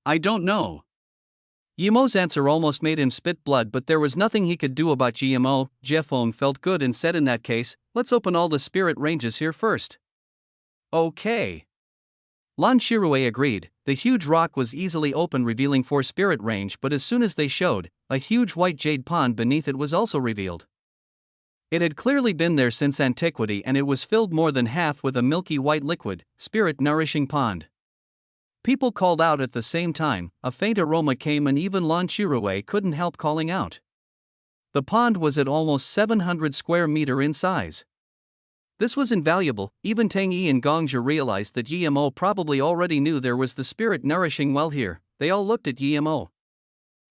I don't know. Yemo's answer almost made him spit blood, but there was nothing he could do about Yemo. Jie Feng felt good and said, in that case, let's open all the spirit ranges here first. Okay. Lan Shirui agreed. The huge rock was easily opened, revealing 4 spirit range, but as soon as they showed, a huge white jade pond beneath it was also revealed. It had clearly been there since antiquity, and it was filled more than half with a milky white liquid, spirit nourishing pond. People called out at the same time. A faint aroma came, and even Lan Shirui couldn't help calling out. The pond was at almost 700 square meter in size. This was invaluable. Even Tang Yi and Gongzhi realized that Yimo probably already knew there was the spirit nourishing well here. They all looked at Yimo.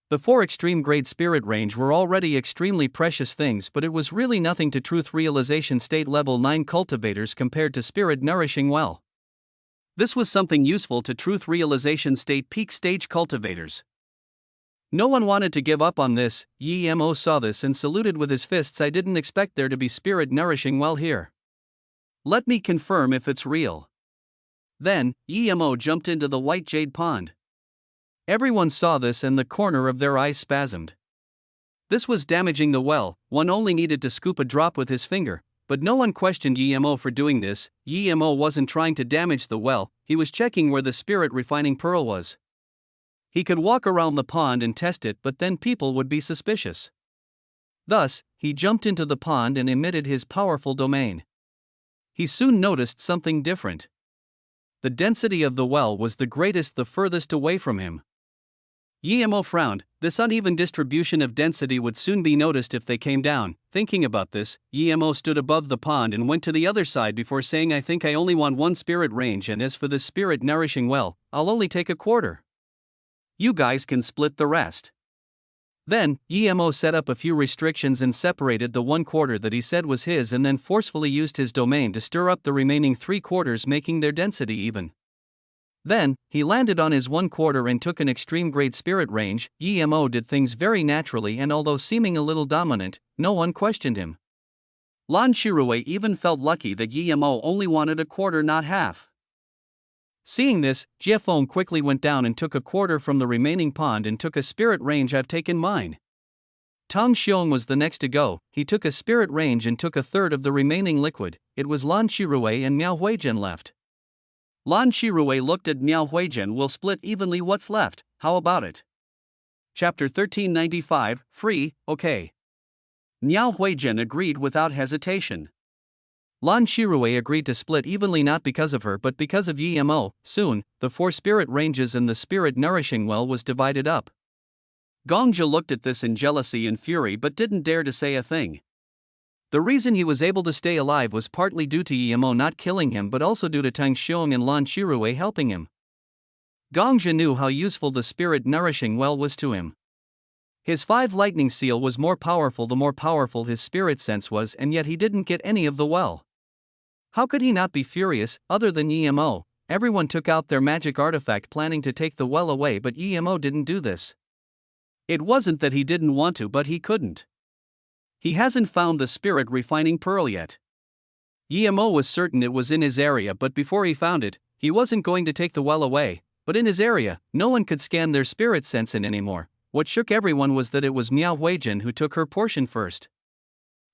The 4 extreme grade spirit range were already extremely precious things, but it was really nothing to truth realization state level 9 cultivators compared to spirit nourishing well. This was something useful to truth realization state peak stage cultivators. No one wanted to give up on this. Yimo saw this and saluted with his fists. I didn't expect there to be spirit nourishing well here. Let me confirm if it's real. Then, Yimo jumped into the white jade pond. Everyone saw this and the corner of their eyes spasmed. This was damaging the well. One only needed to scoop a drop with his finger, but no one questioned Yimo for doing this. Yimo wasn't trying to damage the well, he was checking where the spirit refining pearl was. He could walk around the pond and test it, but then people would be suspicious. Thus, he jumped into the pond and emitted his powerful domain. He soon noticed something different. The density of the well was the greatest the furthest away from him. Yimo frowned. This uneven distribution of density would soon be noticed if they came down. Thinking about this, Yimo stood above the pond and went to the other side before saying, I think I only want 1 spirit range, and as for this spirit nourishing well, I'll only take a quarter. You guys can split the rest. Then, Yimo set up a few restrictions and separated the 1 quarter that he said was his and then forcefully used his domain to stir up the remaining 3 quarters, making their density even. Then, he landed on his 1 quarter and took an extreme grade spirit range. Yimo did things very naturally, and although seeming a little dominant, no one questioned him. Lan Shirue even felt lucky that Yimo only wanted a quarter, not half. Seeing this, Jiefeng quickly went down and took a quarter from the remaining pond and took a spirit range. I've taken mine. Tang Xiong was the next to go. He took a spirit range and took a third of the remaining liquid. It was Lan Shirue and Miao Huizhen left. Lan Shirue looked at Miao Huizhen. We'll split evenly what's left, how about it? Chapter 1395, Free, okay. Miao Huizhen agreed without hesitation. Lan Shirue agreed to split evenly not because of her but because of Yimo. Soon, the 4 spirit ranges and the spirit nourishing well was divided up. Gongzhi looked at this in jealousy and fury but didn't dare to say a thing. The reason he was able to stay alive was partly due to Yimo not killing him but also due to Tang Xiong and Lan Shirue helping him. Gongzhi knew how useful the spirit nourishing well was to him. His 5 lightning seal was more powerful the more powerful his spirit sense was, and yet he didn't get any of the well. How could he not be furious? Other than Yimo, everyone took out their magic artifact planning to take the well away, but Yimo didn't do this. It wasn't that he didn't want to, but he couldn't. He hasn't found the spirit refining pearl yet. Yimo was certain it was in his area, but before he found it, he wasn't going to take the well away. But in his area, no one could scan their spirit sense in anymore. What shook everyone was that it was Miao Huizhen who took her portion first.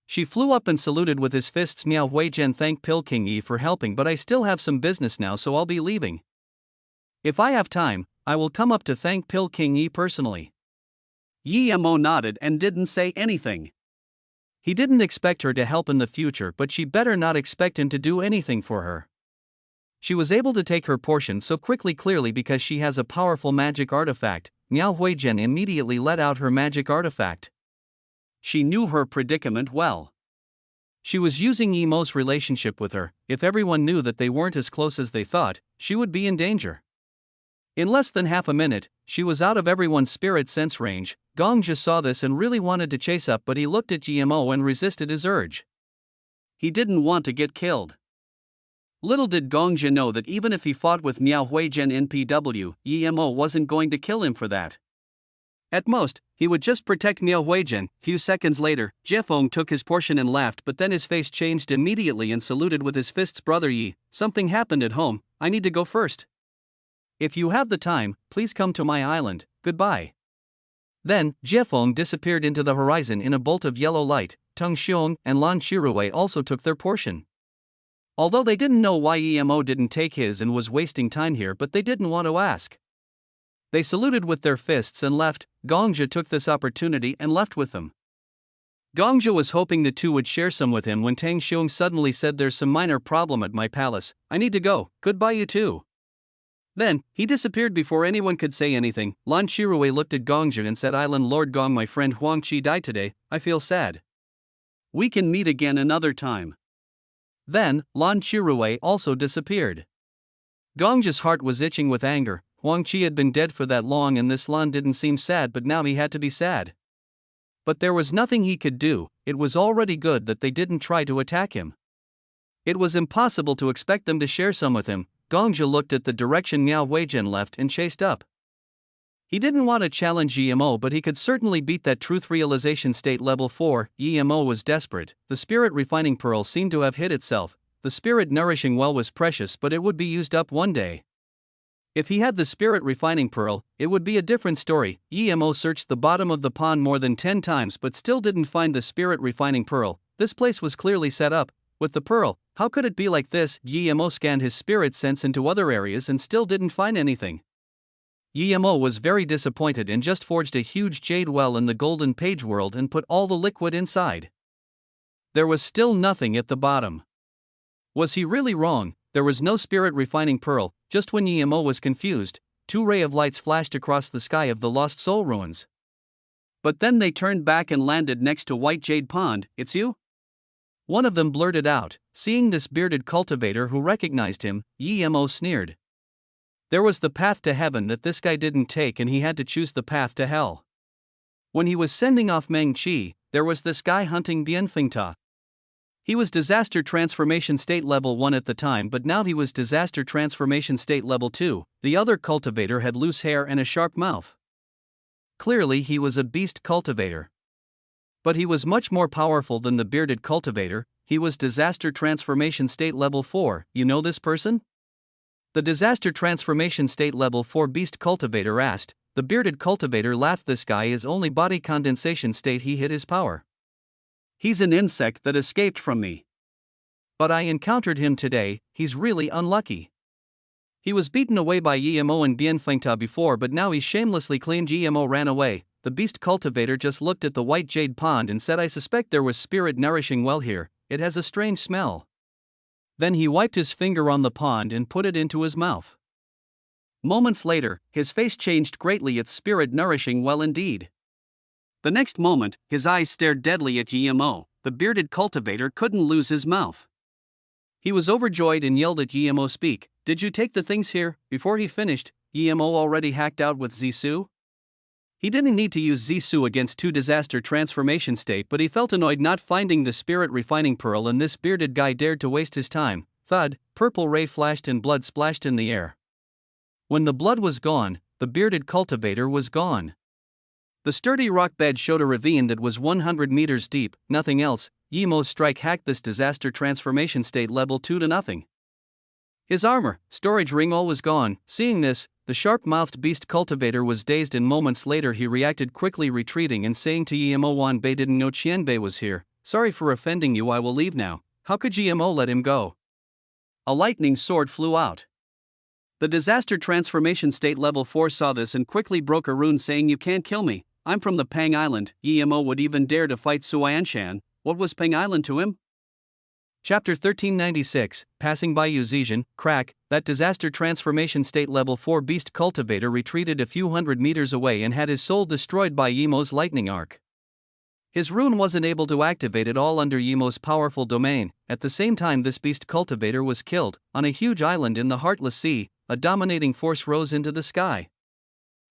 She flew up and saluted with his fists. Miao Huizhen thanked Pil King Yi for helping, but I still have some business now, so I'll be leaving. If I have time, I will come up to thank Pil King Yi personally. Yimo nodded and didn't say anything. He didn't expect her to help in the future, but she better not expect him to do anything for her. She was able to take her portion so quickly clearly because she has a powerful magic artifact. Miao Huizhen immediately let out her magic artifact. She knew her predicament well. She was using Yimo's relationship with her. If everyone knew that they weren't as close as they thought, she would be in danger. In less than half a minute, she was out of everyone's spirit sense range. Gongzhi saw this and really wanted to chase up, but he looked at Yimo and resisted his urge. He didn't want to get killed. Little did Gongzhi know that even if he fought with Miao Huizhen in PW, Yimo wasn't going to kill him for that. At most, he would just protect Miao Huizhen. Few seconds later, Jiefeng took his portion and laughed, but then his face changed immediately and saluted with his fists. Brother Yi, something happened at home, I need to go first. If you have the time, please come to my island, goodbye. Then, Jiefeng disappeared into the horizon in a bolt of yellow light. Tang Xiong and Lan Shirue also took their portion. Although they didn't know why Yimo didn't take his and was wasting time here, but they didn't want to ask. They saluted with their fists and left. Gongzhi took this opportunity and left with them. Gongzhi was hoping the two would share some with him when Tang Xiong suddenly said, there's some minor problem at my palace, I need to go, goodbye you too. Then, he disappeared before anyone could say anything. Lan Shirui looked at Gongja and said, Island Lord Gong, my friend Huang Qi died today, I feel sad. We can meet again another time. Then, Lan Shirui also disappeared. Gongja's heart was itching with anger. Huang Qi had been dead for that long and this Lan didn't seem sad, but now he had to be sad. But there was nothing he could do. It was already good that they didn't try to attack him. It was impossible to expect them to share some with him. Gongja looked at the direction Miao Weijian left and chased up. He didn't want to challenge Yimo, but he could certainly beat that truth realization state level 4. Yimo was desperate. The spirit refining pearl seemed to have hid itself. The spirit nourishing well was precious, but it would be used up one day. If he had the spirit refining pearl, it would be a different story. Yimo searched the bottom of the pond more than 10 times but still didn't find the spirit refining pearl. This place was clearly set up. With the pearl, how could it be like this? Yimo scanned his spirit sense into other areas and still didn't find anything. Yimo was very disappointed and just forged a huge jade well in the golden page world and put all the liquid inside. There was still nothing at the bottom. Was he really wrong? There was no spirit refining pearl. Just when Yimo was confused, 2 rays of lights flashed across the sky of the Lost Soul ruins. But then they turned back and landed next to White Jade Pond. It's you? One of them blurted out. Seeing this bearded cultivator who recognized him, Yimo sneered. There was the path to heaven that this guy didn't take and he had to choose the path to hell. When he was sending off Meng Qi, there was this guy hunting Bianfengta. He was disaster transformation state level 1 at the time, but now he was disaster transformation state level 2. The other cultivator had loose hair and a sharp mouth. Clearly he was a beast cultivator. But he was much more powerful than the bearded cultivator. He was disaster transformation state level 4. You know this person? The disaster transformation state level 4 beast cultivator asked. The bearded cultivator laughed. This guy is only body condensation state. He hid his power. He's an insect that escaped from me. But I encountered him today. He's really unlucky. He was beaten away by Yimo and Bianfengta before, but now he's shamelessly clean. Yimo ran away. The beast cultivator just looked at the White Jade Pond and said, I suspect there was spirit nourishing well here. It has a strange smell. Then he wiped his finger on the pond and put it into his mouth. Moments later, his face changed greatly. It's spirit nourishing well indeed. The next moment, his eyes stared deadly at Yimo. The bearded cultivator couldn't lose his mouth. He was overjoyed and yelled at Yimo, speak. Did you take the things here? Before he finished, Yimo already hacked out with Zisu. He didn't need to use Zisu against 2 disaster transformation state, but he felt annoyed not finding the spirit refining pearl, and this bearded guy dared to waste his time. Thud, purple ray flashed and blood splashed in the air. When the blood was gone, the bearded cultivator was gone. The sturdy rock bed showed a ravine that was 100 meters deep, nothing else. Yimo's strike hacked this disaster transformation state level 2 to nothing. His armor, storage ring, all was gone. Seeing this, the sharp-mouthed beast cultivator was dazed, and moments later he reacted, quickly retreating and saying to Yimo, Wanbei didn't know Qianbei was here. Sorry for offending you, I will leave now. How could Yimo let him go? A lightning sword flew out. The disaster transformation state level 4 saw this and quickly broke a rune saying, you can't kill me. I'm from the Pang Island. Yimo would even dare to fight Suanshan. What was Pang Island to him? Chapter 1396, Passing by Yuzijian, crack. That disaster transformation state level 4 beast cultivator retreated a few hundred meters away and had his soul destroyed by Yimo's lightning arc. His rune wasn't able to activate it all under Yimo's powerful domain. At the same time this beast cultivator was killed. On a huge island in the Heartless Sea, a dominating force rose into the sky.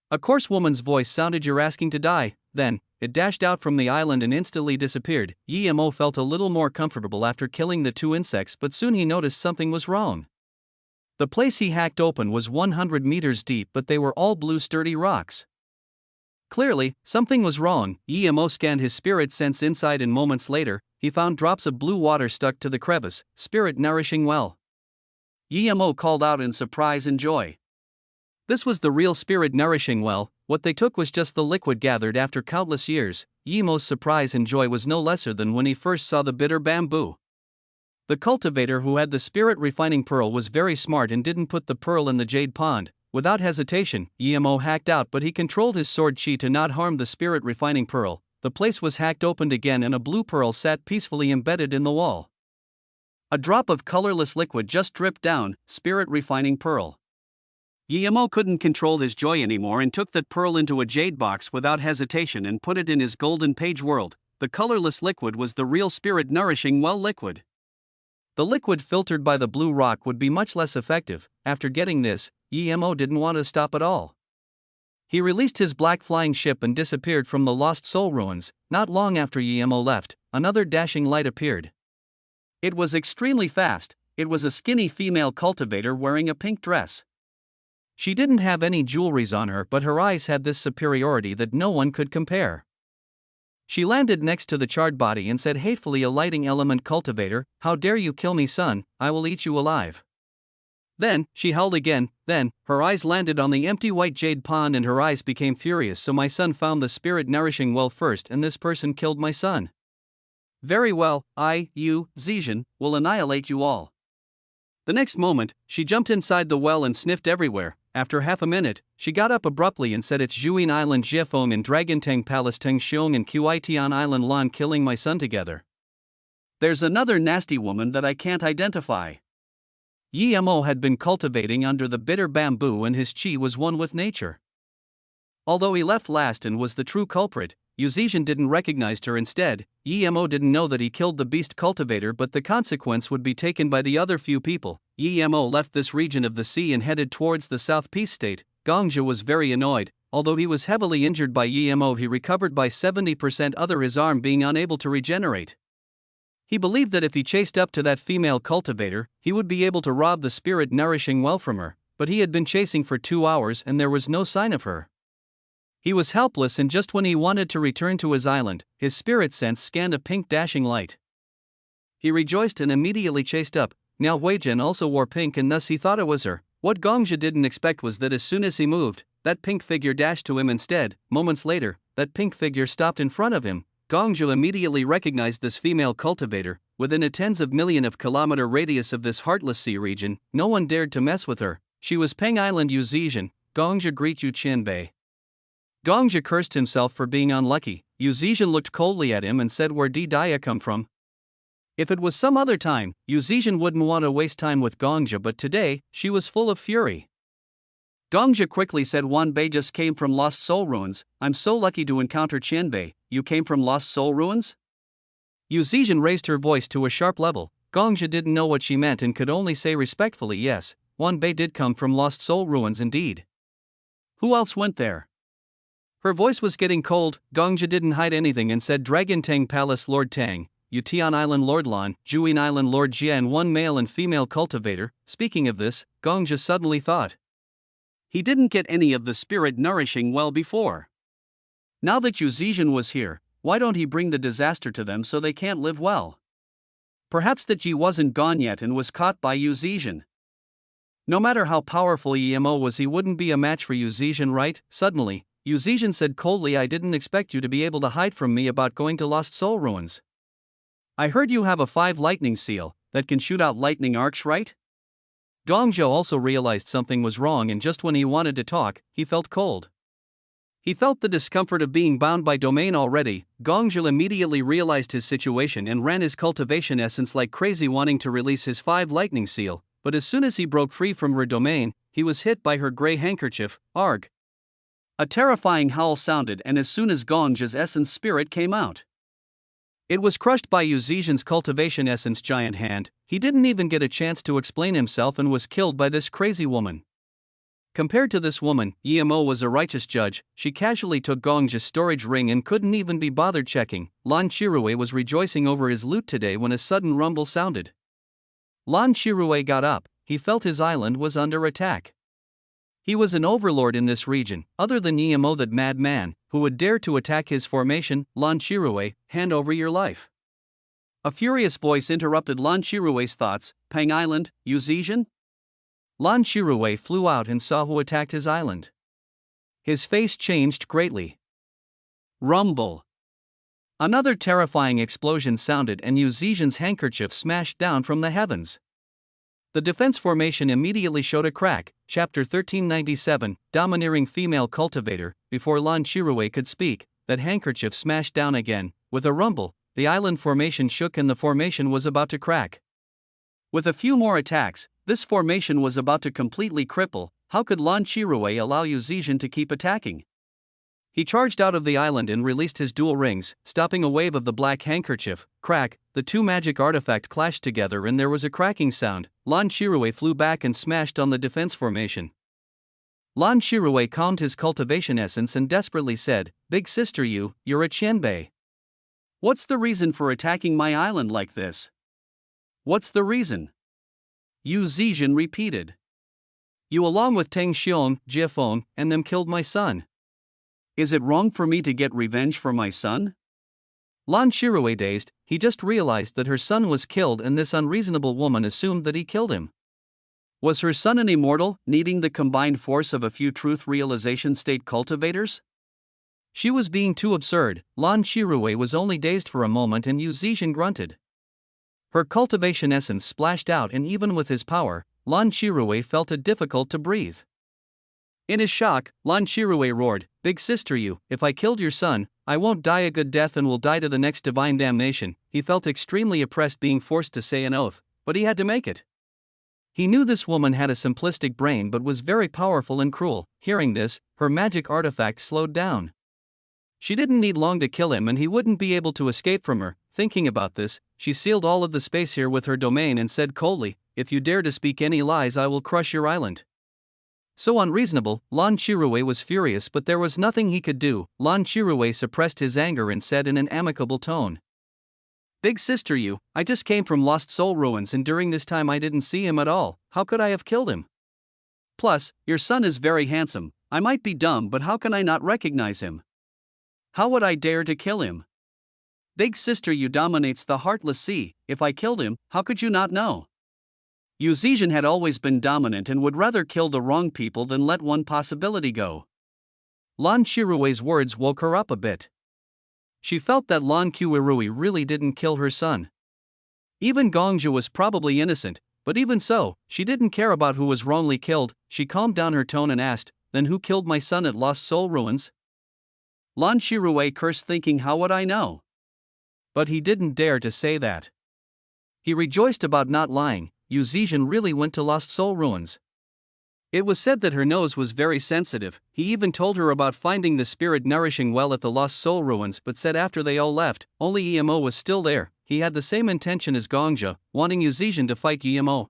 A coarse woman's voice sounded, you're asking to die. Then, it dashed out from the island and instantly disappeared. Yimo felt a little more comfortable after killing the 2 insects, but soon he noticed something was wrong. The place he hacked open was 100 meters deep, but they were all blue sturdy rocks. Clearly, something was wrong. Yimo scanned his spirit sense inside and moments later, he found drops of blue water stuck to the crevice, spirit nourishing well. Yimo called out in surprise and joy. This was the real spirit nourishing well. What they took was just the liquid gathered after countless years. Yimo's surprise and joy was no lesser than when he first saw the bitter bamboo. The cultivator who had the spirit refining pearl was very smart and didn't put the pearl in the jade pond. Without hesitation, Yimo hacked out, but he controlled his sword chi to not harm the spirit refining pearl. The place was hacked opened again and a blue pearl sat peacefully embedded in the wall. A drop of colorless liquid just dripped down, spirit refining pearl. Guillermo couldn't control his joy anymore and took that pearl into a jade box without hesitation and put it in his golden page world. The colorless liquid was the real spirit nourishing well liquid. The liquid filtered by the blue rock would be much less effective. After getting this, Guillermo didn't want to stop at all. He released his black flying ship and disappeared from the Lost Soul ruins. Not long after Guillermo left, another dashing light appeared. It was extremely fast. It was a skinny female cultivator wearing a pink dress. She didn't have any jewelries on her, but her eyes had this superiority that no one could compare. She landed next to the charred body and said hatefully, "A lighting element cultivator, how dare you kill me, son? I will eat you alive." Then, she howled again. Then, her eyes landed on the empty white jade pond and her eyes became furious. "So my son found the spirit nourishing well first and this person killed my son. Very well, you, Zhejian, will annihilate you all." The next moment, she jumped inside the well and sniffed everywhere. After half a minute, she got up abruptly and said, "It's Zhuyin Island Jiefeng and Dragantang Palace Teng Xiong and Qiitian Island Lan killing my son together. There's another nasty woman that I can't identify." Guillermo had been cultivating under the bitter bamboo and his chi was one with nature. Although he left last and was the true culprit, Zhejian didn't recognize her. Instead, Guillermo didn't know that he killed the beast cultivator, but the consequence would be taken by the other few people. Guillermo left this region of the sea and headed towards the South Peace State. Gongja was very annoyed. Although he was heavily injured by Guillermo, he recovered by 70%, other his arm being unable to regenerate. He believed that if he chased up to that female cultivator, he would be able to rob the spirit nourishing well from her, but he had been chasing for 2 hours and there was no sign of her. He was helpless, and just when he wanted to return to his island, his spirit sense scanned a pink dashing light. He rejoiced and immediately chased up. Now Huijian also wore pink and thus he thought it was her. What Gongja didn't expect was that as soon as he moved, that pink figure dashed to him instead. Moments later, that pink figure stopped in front of him. Gongja immediately recognized this female cultivator. Within a tens of million of kilometer radius of this heartless sea region, no one dared to mess with her. She was Peng Island Zhejian. Gongja greet you Qianbei. Gongja cursed himself for being unlucky. Zhejian looked coldly at him and said, "Where did Daya come from?" If it was some other time, Zhejian wouldn't want to waste time with Gongja, but today, she was full of fury. Gongja quickly said, "Wanbei just came from Lost Soul Ruins. I'm so lucky to encounter Qianbei. You came from Lost Soul Ruins?" Zhejian raised her voice to a sharp level. Gongja didn't know what she meant and could only say respectfully, "Yes, Wanbei did come from Lost Soul Ruins indeed." "Who else went there?" Her voice was getting cold. Gongja didn't hide anything and said, "Dragantang Palace Lord Tang, Yutian Island Lord Lan, Zhuyin Island Lord Jia, and one male and female cultivator." Speaking of this, Gongja suddenly thought. He didn't get any of the spirit nourishing well before. Now that Zhejian was here, why don't he bring the disaster to them so they can't live well? Perhaps that Yi wasn't gone yet and was caught by Zhejian. No matter how powerful Guillermo was, he wouldn't be a match for Zhejian, right? Suddenly, Zhejian said coldly, "I didn't expect you to be able to hide from me about going to Lost Soul Ruins. I heard you have a 5 lightning seal that can shoot out lightning arcs, right?" Gongja also realized something was wrong, and just when he wanted to talk, he felt cold. He felt the discomfort of being bound by domain already. Gongja immediately realized his situation and ran his cultivation essence like crazy, wanting to release his 5 lightning seal, but as soon as he broke free from her domain, he was hit by her gray handkerchief. Arg! A terrifying howl sounded, and as soon as Gongja's essence spirit came out, it was crushed by Zhejian's cultivation essence giant hand. He didn't even get a chance to explain himself and was killed by this crazy woman. Compared to this woman, Guillermo was a righteous judge. She casually took Gongja's storage ring and couldn't even be bothered checking. Lan Chirue was rejoicing over his loot today when a sudden rumble sounded. Lan Chirue got up. He felt his island was under attack. He was an overlord in this region, other than Guillermo, that madman, who would dare to attack his formation. "Lan Chirue, hand over your life." A furious voice interrupted Lan Chirue's thoughts. "Peng Island, Zhejian?" Lan Chirue flew out and saw who attacked his island. His face changed greatly. Rumble. Another terrifying explosion sounded and Zhejian's handkerchief smashed down from the heavens. The defense formation immediately showed a crack. Chapter 1397, Domineering Female Cultivator. Before Lan Chirue could speak, that handkerchief smashed down again. With a rumble, the island formation shook and the formation was about to crack. With a few more attacks, this formation was about to completely cripple. How could Lan Shirui allow Yu Zizhen to keep attacking? He charged out of the island and released his dual rings, stopping a wave of the black handkerchief. Crack, the two magic artifacts clashed together and there was a cracking sound. Lan Shirui flew back and smashed on the defense formation. Lan Shirui calmed his cultivation essence and desperately said, "Big sister, you're a Qianbei. What's the reason for attacking my island like this?" "What's the reason?" Yu Zizhen repeated. "You along with Teng Xiong, Jiefeng, and them killed my son. Is it wrong for me to get revenge for my son?" Lan Shirui dazed, he just realized that her son was killed and this unreasonable woman assumed that he killed him. Was her son an immortal, needing the combined force of a few truth realization state cultivators? She was being too absurd. Lan Shirui was only dazed for a moment and Yu Zizhen grunted. Her cultivation essence splashed out and even with his power, Lan Shirui felt it difficult to breathe. In his shock, Lan Shirui roared, "Big sister, if I killed your son, I won't die a good death and will die to the next divine damnation." He felt extremely oppressed being forced to say an oath, but he had to make it. He knew this woman had a simplistic brain but was very powerful and cruel. Hearing this, her magic artifact slowed down. She didn't need long to kill him and he wouldn't be able to escape from her. Thinking about this, she sealed all of the space here with her domain and said coldly, "If you dare to speak any lies, I will crush your island." So unreasonable, Lan Shirui was furious but there was nothing he could do. Lan Shirui suppressed his anger and said in an amicable tone, "Big sister, I just came from Lost Soul Ruins and during this time I didn't see him at all. How could I have killed him? Plus, your son is very handsome. I might be dumb but how can I not recognize him? How would I dare to kill him? Big sister, dominates the heartless sea. If I killed him, how could you not know?" Yu Zizhen had always been dominant and would rather kill the wrong people than let one possibility go. Lan Shirui's words woke her up a bit. She felt that Lan Qiurui really didn't kill her son. Even Gongzhi was probably innocent, but even so, she didn't care about who was wrongly killed. She calmed down her tone and asked, "Then who killed my son at Lost Soul Ruins?" Lan Shirui cursed thinking, how would I know? But he didn't dare to say that. He rejoiced about not lying. Yu Zizhen really went to Lost Soul Ruins. It was said that her nose was very sensitive. He even told her about finding the spirit nourishing well at the Lost Soul Ruins but said after they all left, only Emo was still there. He had the same intention as Gongzhi, wanting Yu Zizhen to fight Emo.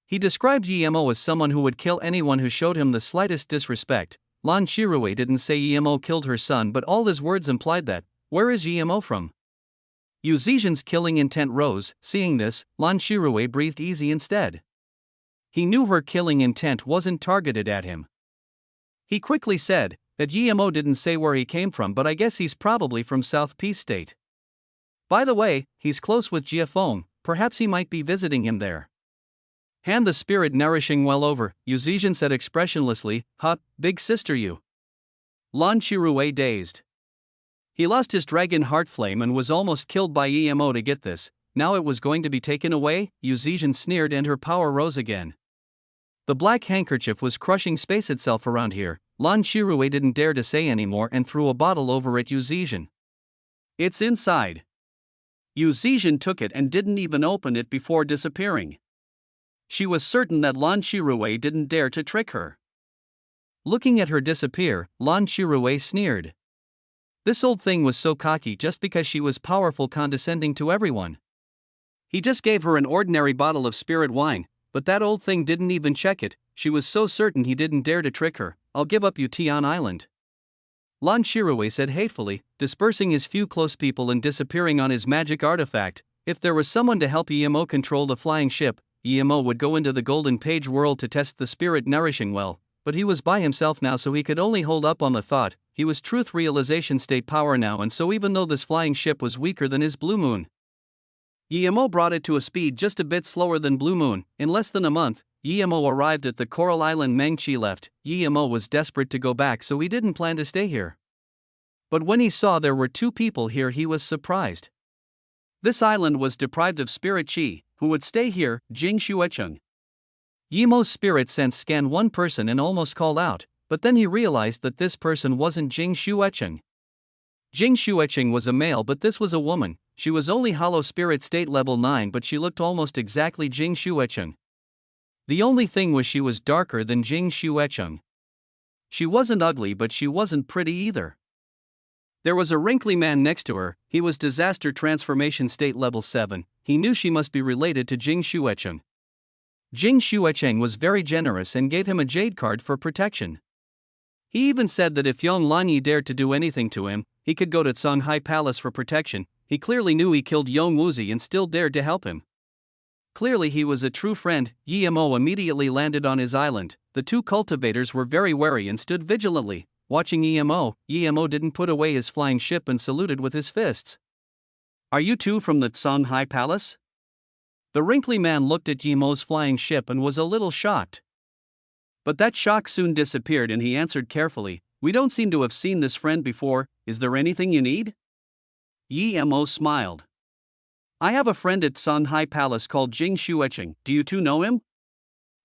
He described Emo as someone who would kill anyone who showed him the slightest disrespect. Lan Shirui didn't say Emo killed her son but all his words implied that. Where is Emo from? Yu Zizhen's killing intent rose. Seeing this, Lan Shirui breathed easy instead. He knew her killing intent wasn't targeted at him. He quickly said that Emo didn't say where he came from but I guess he's probably from South Peace State. By the way, he's close with Jiefeng, perhaps he might be visiting him there. Hand the spirit nourishing well over, Yu Zizhen said expressionlessly. "Huh, big sister Lan Shirui dazed. He lost his dragon heart flame and was almost killed by Emo to get this. Now it was going to be taken away? Yu Zizhen sneered and her power rose again. The black handkerchief was crushing space itself around here. Lan Shirui didn't dare to say anymore and threw a bottle over at Yu Zizhen. "It's inside." Yu Zizhen took it and didn't even open it before disappearing. She was certain that Lan Shirui didn't dare to trick her. Looking at her disappear, Lan Shirui sneered. This old thing was so cocky just because she was powerful, condescending to everyone. He just gave her an ordinary bottle of spirit wine, but that old thing didn't even check it. She was so certain he didn't dare to trick her. "I'll give up Yutian Island," Lan Shirui said hatefully, dispersing his few close people and disappearing on his magic artifact. If there was someone to help Emo control the flying ship, Emo would go into the Golden Page world to test the spirit nourishing well, but he was by himself now so he could only hold up on the thought. He was truth realization state power now and so even though this flying ship was weaker than his Blue Moon, Emo brought it to a speed just a bit slower than Blue Moon. In less than a month, Emo arrived at the Coral Island Mengchi left. Emo was desperate to go back so he didn't plan to stay here. But when he saw there were two people here he was surprised. This island was deprived of spirit chi. Who would stay here? Jing Shuecheng. Yemo's spirit sense scanned one person and almost called out, but then he realized that this person wasn't Jing Shuecheng. Jing Shuecheng was a male but this was a woman. She was only hollow spirit state level 9 but she looked almost exactly Jing Shuecheng. The only thing was she was darker than Jing Shuecheng. She wasn't ugly, but she wasn't pretty either. There was a wrinkly man next to her. He was disaster transformation state level 7. He knew she must be related to Jing Shuecheng. Jing Shuecheng was very generous and gave him a jade card for protection. He even said that if Yang Lanyi dared to do anything to him, he could go to Songhai Palace for protection. He clearly knew he killed Yong Wuzi and still dared to help him. Clearly he was a true friend. Yi Mo immediately landed on his island. The two cultivators were very wary and stood vigilantly, watching Yi Mo. Yi Mo didn't put away his flying ship and saluted with his fists. "Are you two from the Songhai Palace?" The wrinkly man looked at Yi Mo's flying ship and was a little shocked. But that shock soon disappeared and he answered carefully, "We don't seem to have seen this friend before. Is there anything you need?" Yi Mo smiled. "I have a friend at Songhai Palace called Jing Shuecheng. Do you two know him?"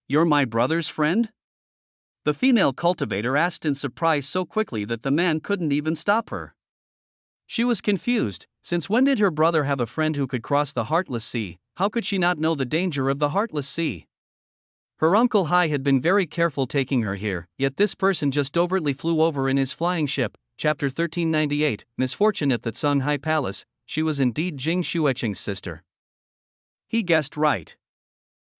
"You're my brother's friend?" The female cultivator asked in surprise so quickly that the man couldn't even stop her. She was confused. Since when did her brother have a friend who could cross the Heartless Sea? How could she not know the danger of the Heartless Sea? Her Uncle Hai had been very careful taking her here, yet this person just overtly flew over in his flying ship. Chapter 1398, Misfortune at the Songhai Palace. She was indeed Jing Shuecheng's sister. He guessed right.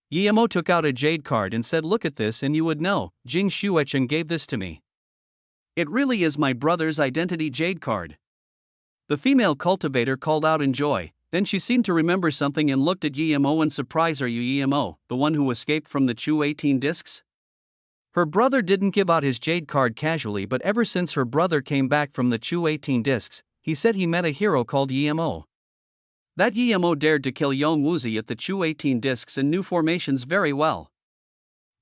Yi Mo took out a jade card and said, "Look at this and you would know. Jing Shuecheng gave this to me. It really is my brother's identity jade card." The female cultivator called out in joy. Then she seemed to remember something and looked at Yi Mo in surprise. "Are you Yi Mo, the one who escaped from the Chu 18 discs?" Her brother didn't give out his jade card casually, but ever since her brother came back from the Chu 18 discs, he said he met a hero called Yi Mo. That Yi Mo dared to kill Yong Wuzi at the Chu 18 discs and knew formations very well.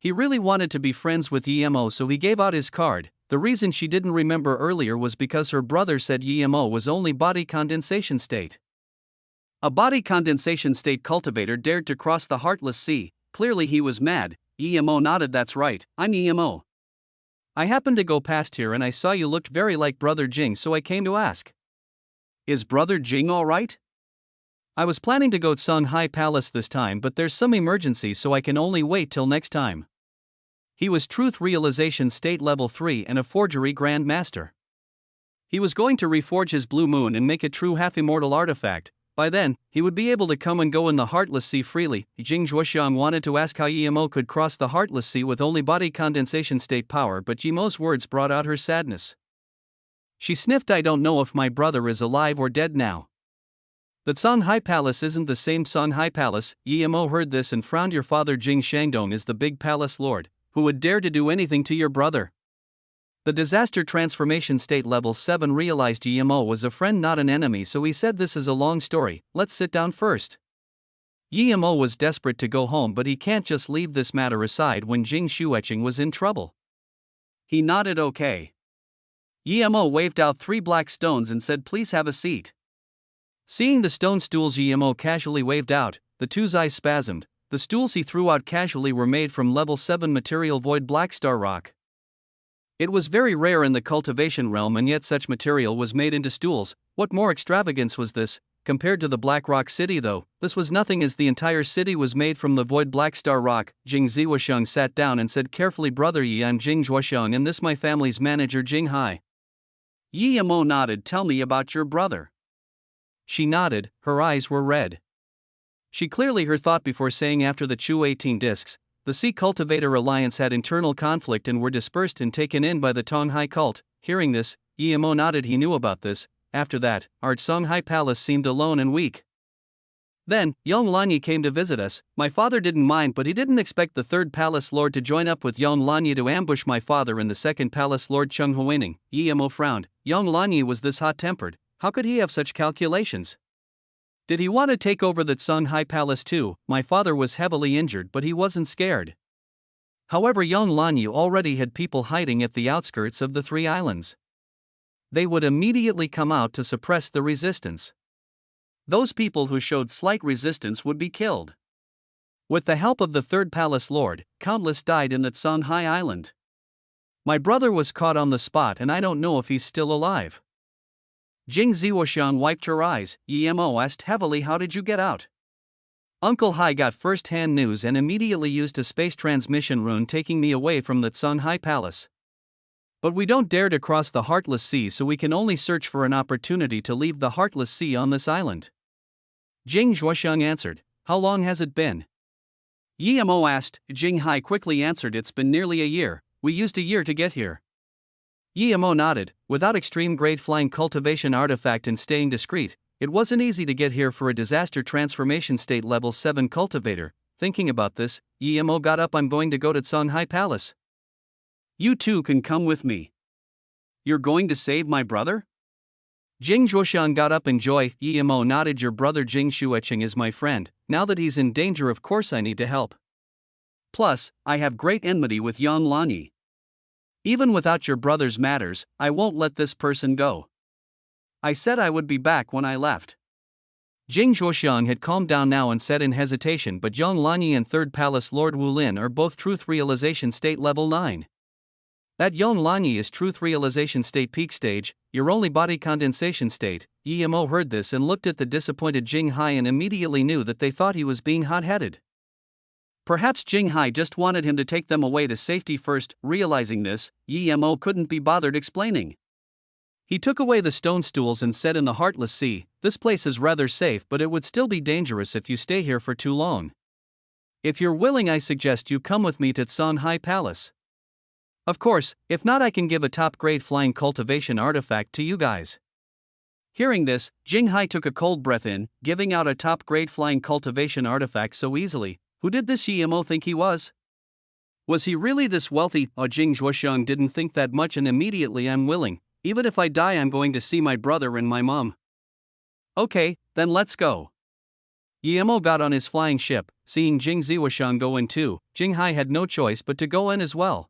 He really wanted to be friends with Yi Mo, so he gave out his card. The reason she didn't remember earlier was because her brother said Yi Mo was only body condensation state. A body condensation state cultivator dared to cross the Heartless Sea. Clearly he was mad. Yi Mo nodded. "That's right, I'm Yi Mo. I happened to go past here and I saw you looked very like Brother Jing, so I came to ask. Is Brother Jing alright? I was planning to go to Songhai Palace this time, but there's some emergency, so I can only wait till next time." He was Truth Realization State Level 3 and a forgery Grand Master. He was going to reforge his Blue Moon and make a true half-immortal artifact. By then, he would be able to come and go in the Heartless Sea freely. Jing Zhuoxiang wanted to ask how Yi Mo could cross the Heartless Sea with only body condensation state power, but Yi Mo's words brought out her sadness. She sniffed. "I don't know if my brother is alive or dead now. The Songhai Palace isn't the same Songhai Palace." Yi Mo heard this and frowned. "Your father Jing Shangdong is the big palace lord, who would dare to do anything to your brother." The disaster transformation state level 7 realized Yi Mo was a friend, not an enemy, so he said, "This is a long story, let's sit down first." Yi Mo was desperate to go home, but he can't just leave this matter aside when Jing Shuecheng was in trouble. He nodded okay. Yi Mo waved out 3 black stones and said, "Please have a seat." Seeing the stone stools Yi Mo casually waved out, the two's eyes spasmed. The stools he threw out casually were made from level 7 material void black star rock. It was very rare in the cultivation realm, and yet such material was made into stools. What more extravagance was this? Compared to the Black Rock City though, this was nothing, as the entire city was made from the void black star rock. Jing Zhuoxiang sat down and said carefully, "Brother Yi, I'm Jing Zhuoxiang and this my family's manager Jing Hai." Yi Mo nodded. "Tell me about your brother." She nodded, her eyes were red. She clearly her thought before saying, "After the Chu 18 discs, the Sea Cultivator Alliance had internal conflict and were dispersed and taken in by the Tonghai cult." Hearing this, Yi Mo nodded. He knew about this. After that, our Songhai Palace seemed alone and weak. Then, Yang Lanyi came to visit us. My father didn't mind, but he didn't expect the 3rd Palace Lord to join up with Yang Lanyi to ambush my father and the 2nd Palace Lord Cheng Huining. Yi Mo frowned. Yang Lanyi was this hot-tempered. How could he have such calculations? Did he want to take over the Songhai Palace too? My father was heavily injured, but he wasn't scared. However, Yang Lanyi already had people hiding at the outskirts of the 3 islands. They would immediately come out to suppress the resistance. Those people who showed slight resistance would be killed. With the help of the 3rd Palace Lord, countless died in the Songhai Island. My brother was caught on the spot and I don't know if he's still alive. Jing Zhuoxiang wiped her eyes. Yi Mo asked heavily, "How did you get out?" Uncle Hai got first-hand news and immediately used a space transmission rune taking me away from the Songhai Palace. But we don't dare to cross the Heartless Sea, so we can only search for an opportunity to leave the Heartless Sea on this island. Jing Zhuoxiang answered. How long has it been? Yi Mo asked. Jing Hai quickly answered. It's been nearly a year. We used a year to get here. Yi Mo nodded. Without extreme grade flying cultivation artifact and staying discreet, it wasn't easy to get here for a disaster transformation state level 7 cultivator. Thinking about this, Yi Mo got up. I'm going to go to Songhai Palace. You too can come with me. You're going to save my brother? Jing Zhuoxiang got up in joy. Yi Mo nodded. Your brother Jing Xueqing is my friend. Now that he's in danger, of course I need to help. Plus, I have great enmity with Yang Lanyi. Even without your brother's matters, I won't let this person go. I said I would be back when I left. Jing Zhuoxiang had calmed down now and said in hesitation, but Yang Lanyi and Third Palace Lord Wu Lin are both Truth Realization State level 9. That Yang Lanyi is Truth Realization State peak stage, your only body condensation state. Yi Mo heard this and looked at the disappointed Jing Hai and immediately knew that they thought he was being hot-headed. Perhaps Jing Hai just wanted him to take them away to safety first. Realizing this, Yi Mo couldn't be bothered explaining. He took away the stone stools and said, in the Heartless Sea, this place is rather safe, but it would still be dangerous if you stay here for too long. If you're willing, I suggest you come with me to Songhai Palace. Of course, if not, I can give a top-grade flying cultivation artifact to you guys. Hearing this, Jing Hai took a cold breath in, giving out a top-grade flying cultivation artifact so easily. Who did this Yi Mo think he was? Was he really this wealthy? Jing Zhuoxiang didn't think that much and immediately, I'm willing. Even if I die, I'm going to see my brother and my mom. Okay, then let's go. Yi Mo got on his flying ship. Seeing Jing Zhuoxiang go in too, Jing Hai had no choice but to go in as well.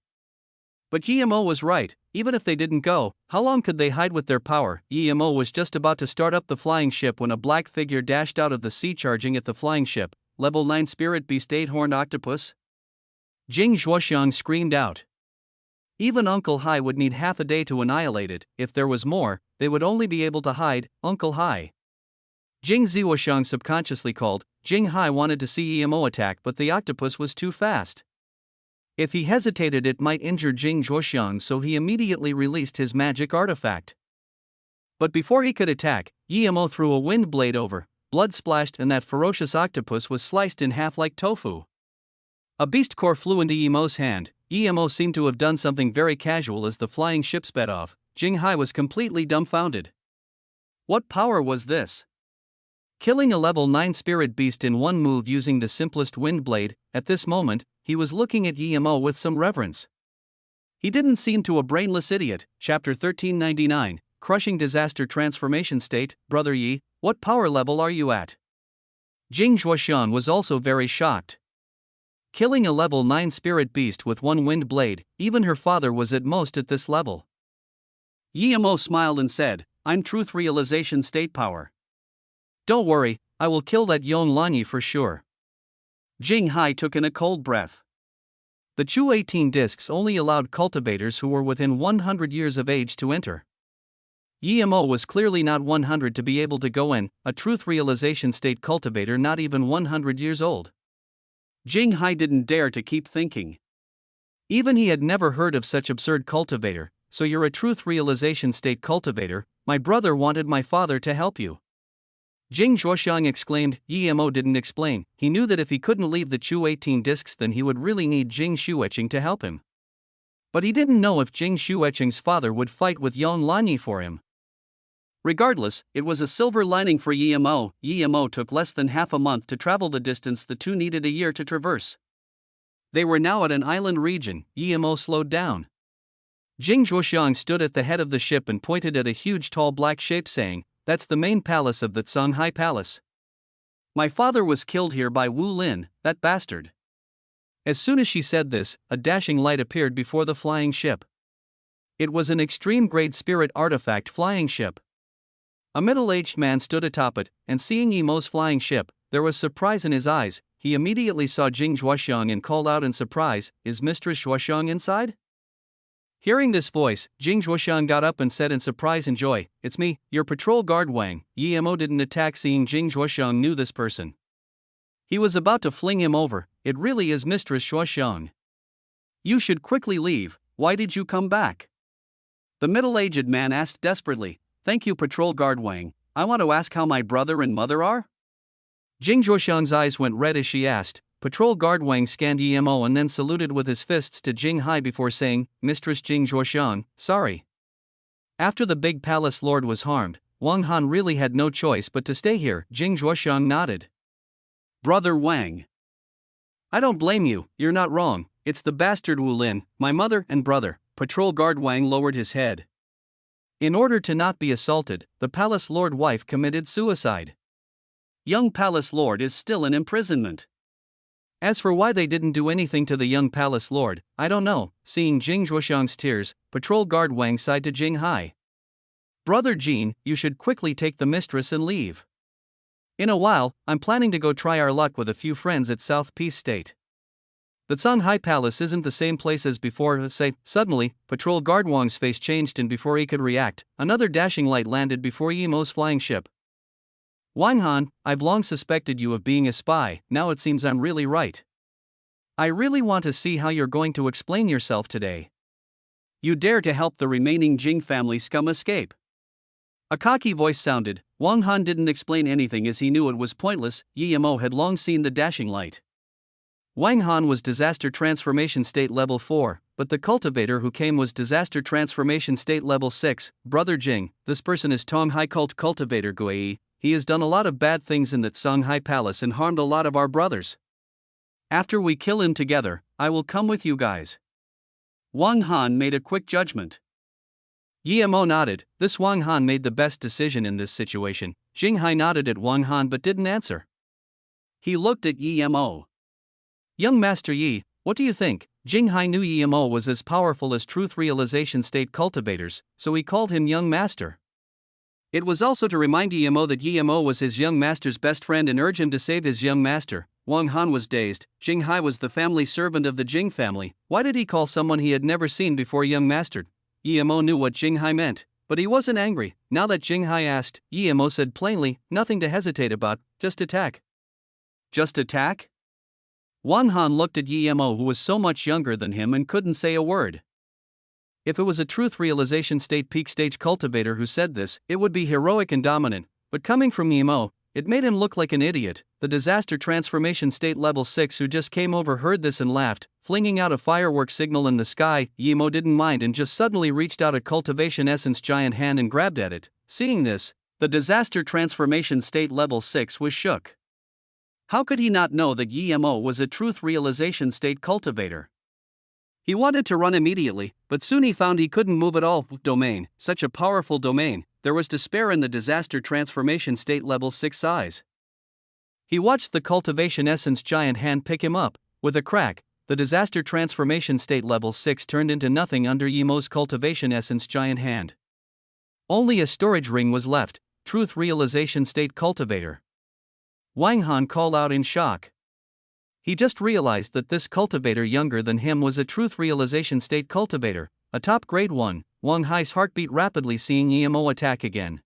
But Yi Mo was right. Even if they didn't go, how long could they hide with their power? Yi Mo was just about to start up the flying ship when a black figure dashed out of the sea, charging at the flying ship. Level 9 Spirit Beast 8-horned octopus? Jing Zhuoxiang screamed out. Even Uncle Hai would need half a day to annihilate it. If there was more, they would only be able to hide. Uncle Hai. Jing Zhuoxiang subconsciously called. Jing Hai wanted to see Yi Mo attack, but the octopus was too fast. If he hesitated, it might injure Jing Zhuoxiang, so he immediately released his magic artifact. But before he could attack, Yi Mo threw a wind blade over, blood splashed, and that ferocious octopus was sliced in half like tofu. A beast core flew into Yi Mo's hand. Yi Mo seemed to have done something very casual as the flying ship sped off. Jing Hai was completely dumbfounded. What power was this? Killing a level 9 spirit beast in one move using the simplest wind blade. At this moment, he was looking at Yi Mo with some reverence. He didn't seem to a brainless idiot. Chapter 1399, Crushing Disaster Transformation State. Brother Yi, what power level are you at? Jing Zhuoxiang was also very shocked. Killing a level 9 spirit beast with one wind blade, even her father was at most at this level. Yi Mo smiled and said, I'm Truth Realization State power. Don't worry, I will kill that Yang Lanyi for sure. Jing Hai took in a cold breath. The Chu 18 discs only allowed cultivators who were within 100 years of age to enter. Yi Mo was clearly not 100 to be able to go in, a Truth Realization State cultivator not even 100 years old. Jing Hai didn't dare to keep thinking. Even he had never heard of such absurd cultivator. So you're a Truth Realization State cultivator? My brother wanted my father to help you. Jing Zhuoxiang exclaimed. Yi Mo didn't explain. He knew that if he couldn't leave the Chu 18 discs, then he would really need Jing Xueqing to help him. But he didn't know if Jing Xueqing's father would fight with Yang Lanyi for him. Regardless, it was a silver lining for Yi Mo. Yi Mo took less than half a month to travel the distance the two needed a year to traverse. They were now at an island region. Yi Mo slowed down. Jing Zhuoxiang stood at the head of the ship and pointed at a huge tall black shape, saying, that's the main palace of the Songhai Palace. My father was killed here by Wu Lin, that bastard. As soon as she said this, a dashing light appeared before the flying ship. It was an extreme-grade spirit artifact flying ship. A middle-aged man stood atop it, and seeing Yi Mo's flying ship, there was surprise in his eyes. He immediately saw Jing Zhuoxiang and called out in surprise, is Mistress Zhuoxiang inside? Hearing this voice, Jing Zhuoxiang got up and said in surprise and joy, it's me, your patrol guard Wang. Yi Mo didn't attack, seeing Jing Zhuoxiang knew this person. He was about to fling him over. It really is Mistress Shuoxiang. You should quickly leave. Why did you come back? The middle-aged man asked desperately. Thank you, Patrol Guard Wang. I want to ask how my brother and mother are? Jing Zhuoxiang's eyes went red as she asked. Patrol Guard Wang scanned Emo and then saluted with his fists to Jing Hai before saying, Mistress Jing Zhuoxiang, sorry. After the big palace lord was harmed, Wang Han really had no choice but to stay here. Jing Zhuoxiang nodded. Brother Wang. I don't blame you, you're not wrong. It's the bastard Wu Lin, my mother and brother. Patrol Guard Wang lowered his head. In order to not be assaulted, the palace lord wife committed suicide. Young palace lord is still in imprisonment. As for why they didn't do anything to the young palace lord, I don't know. Seeing Jing Zhuoxiang's tears, Patrol Guard Wang sighed to Jing Hai. Brother Jin, you should quickly take the mistress and leave. In a while, I'm planning to go try our luck with a few friends at South Peace State. The Songhai Palace isn't the same place as before. Suddenly, Patrol Guard Wang's face changed, and before he could react, another dashing light landed before Yemo's flying ship. Wang Han, I've long suspected you of being a spy, now it seems I'm really right. I really want to see how you're going to explain yourself today. You dare to help the remaining Jing family scum escape? A cocky voice sounded. Wang Han didn't explain anything as he knew it was pointless. Yemo had long seen the dashing light. Wang Han was Disaster Transformation State Level 4, but the cultivator who came was Disaster Transformation State Level 6. Brother Jing, this person is Tonghai Cult Cultivator Guai. He has done a lot of bad things in that Songhai Palace and harmed a lot of our brothers. After we kill him together, I will come with you guys. Wang Han made a quick judgment. Yemo nodded. This Wang Han made the best decision in this situation. Jing Hai nodded at Wang Han but didn't answer. He looked at Yemo. Young Master Yi, what do you think? Jing Hai knew Yemo was as powerful as Truth Realization State cultivators, so he called him Young Master. It was also to remind Yemo that Yemo was his young master's best friend and urge him to save his young master. Wang Han was dazed. Jing Hai was the family servant of the Jing family. Why did he call someone he had never seen before young master? Yemo knew what Jing Hai meant, but he wasn't angry. Now that Jing Hai asked, Yemo said plainly, nothing to hesitate about, just attack. Just attack? Wang Han looked at Yemo, who was so much younger than him and couldn't say a word. If it was a Truth Realization State peak stage cultivator who said this, it would be heroic and dominant, but coming from Yemo, it made him look like an idiot. The Disaster Transformation State Level 6 who just came over heard this and laughed, flinging out a firework signal in the sky. Yemo didn't mind and just suddenly reached out a Cultivation Essence giant hand and grabbed at it. Seeing this, the Disaster Transformation State Level 6 was shook. How could he not know that Yemo was a Truth Realization State cultivator? He wanted to run immediately, but soon he found he couldn't move at all. Domain, such a powerful domain, there was despair in the Disaster Transformation State Level 6 size. He watched the Cultivation Essence giant hand pick him up. With a crack, the Disaster Transformation State Level 6 turned into nothing under Yemo's Cultivation Essence giant hand. Only a storage ring was left, Truth Realization State Cultivator. Wang Han called out in shock. He just realized that this cultivator younger than him was a Truth Realization State cultivator, a top grade one. Wang Hai's heart beat rapidly seeing Yemo attack again.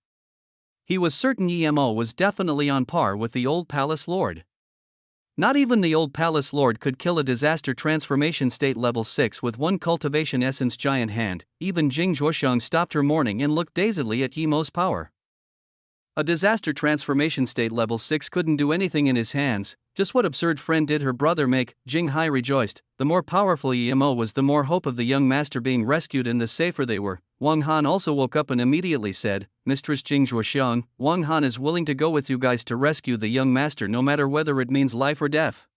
He was certain Yemo was definitely on par with the old Palace Lord. Not even the old Palace Lord could kill a Disaster Transformation State Level 6 with one Cultivation Essence giant hand. Even Jing Zhuoxiang stopped her mourning and looked dazedly at Yemo's power. A Disaster Transformation State Level 6 couldn't do anything in his hands. Just what absurd friend did her brother make? Jing Hai rejoiced. The more powerful Yemo was, the more hope of the young master being rescued and the safer they were. Wang Han also woke up and immediately said, Mistress Jing Zhuoxiang, Wang Han is willing to go with you guys to rescue the young master no matter whether it means life or death.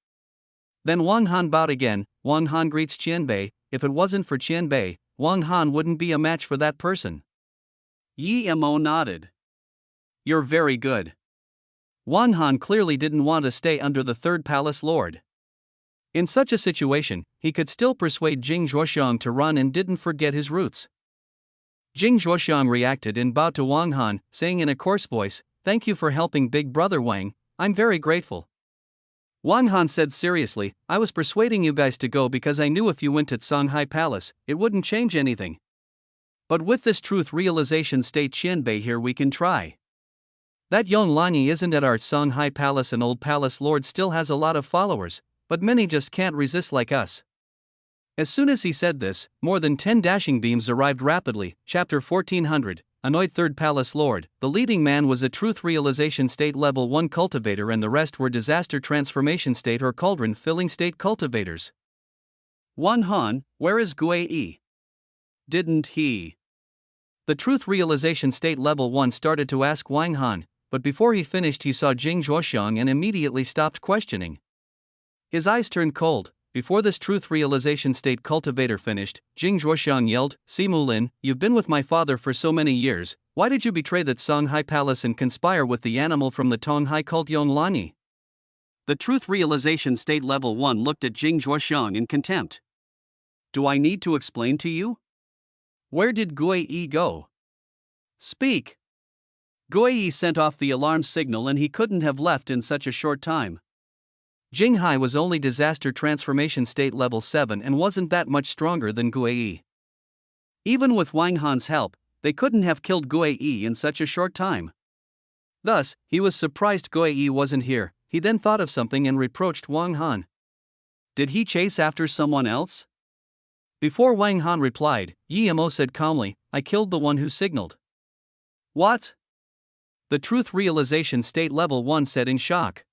Then Wang Han bowed again. Wang Han greets Qianbei. If it wasn't for Qianbei, Wang Han wouldn't be a match for that person. Yemo nodded. You're very good. Wang Han clearly didn't want to stay under the third Palace Lord. In such a situation, he could still persuade Jing Zhuoxiang to run and didn't forget his roots. Jing Zhuoxiang reacted and bowed to Wang Han, saying in a coarse voice, Thank you for helping Big Brother Wang, I'm very grateful. Wang Han said seriously, I was persuading you guys to go because I knew if you went to Songhai Palace, it wouldn't change anything. But with this Truth Realization State Qianbei here we can try. That Yonglani isn't at our Songhai Palace. An old palace lord still has a lot of followers, but many just can't resist like us. As soon as he said this, more than 10 dashing beams arrived rapidly. Chapter 1400. Annoyed Third Palace Lord. The leading man was a Truth Realization State Level 1 cultivator, and the rest were Disaster Transformation State or Cauldron Filling State cultivators. Wan Han, where is Gui? Didn't he? The Truth Realization State Level 1 started to ask Wang Han, but before he finished he saw Jing Zhuoxiang and immediately stopped questioning. His eyes turned cold. Before this Truth Realization State cultivator finished, Jing Zhuoxiang yelled, "Simu Lin, you've been with my father for so many years, why did you betray that Songhai Palace and conspire with the animal from the Tonghai cult Yonglani?" The Truth Realization State Level 1 looked at Jing Zhuoxiang in contempt. Do I need to explain to you? Where did Gui go? Speak! Gui sent off the alarm signal and he couldn't have left in such a short time. Jinghai was only Disaster Transformation State Level 7 and wasn't that much stronger than Gui. Even with Wang Han's help, they couldn't have killed Gui in such a short time. Thus, he was surprised Gui wasn't here. He then thought of something and reproached Wang Han. Did he chase after someone else? Before Wang Han replied, Yimo said calmly, "I killed the one who signaled." What? The Truth Realization State Level 1 said in shock.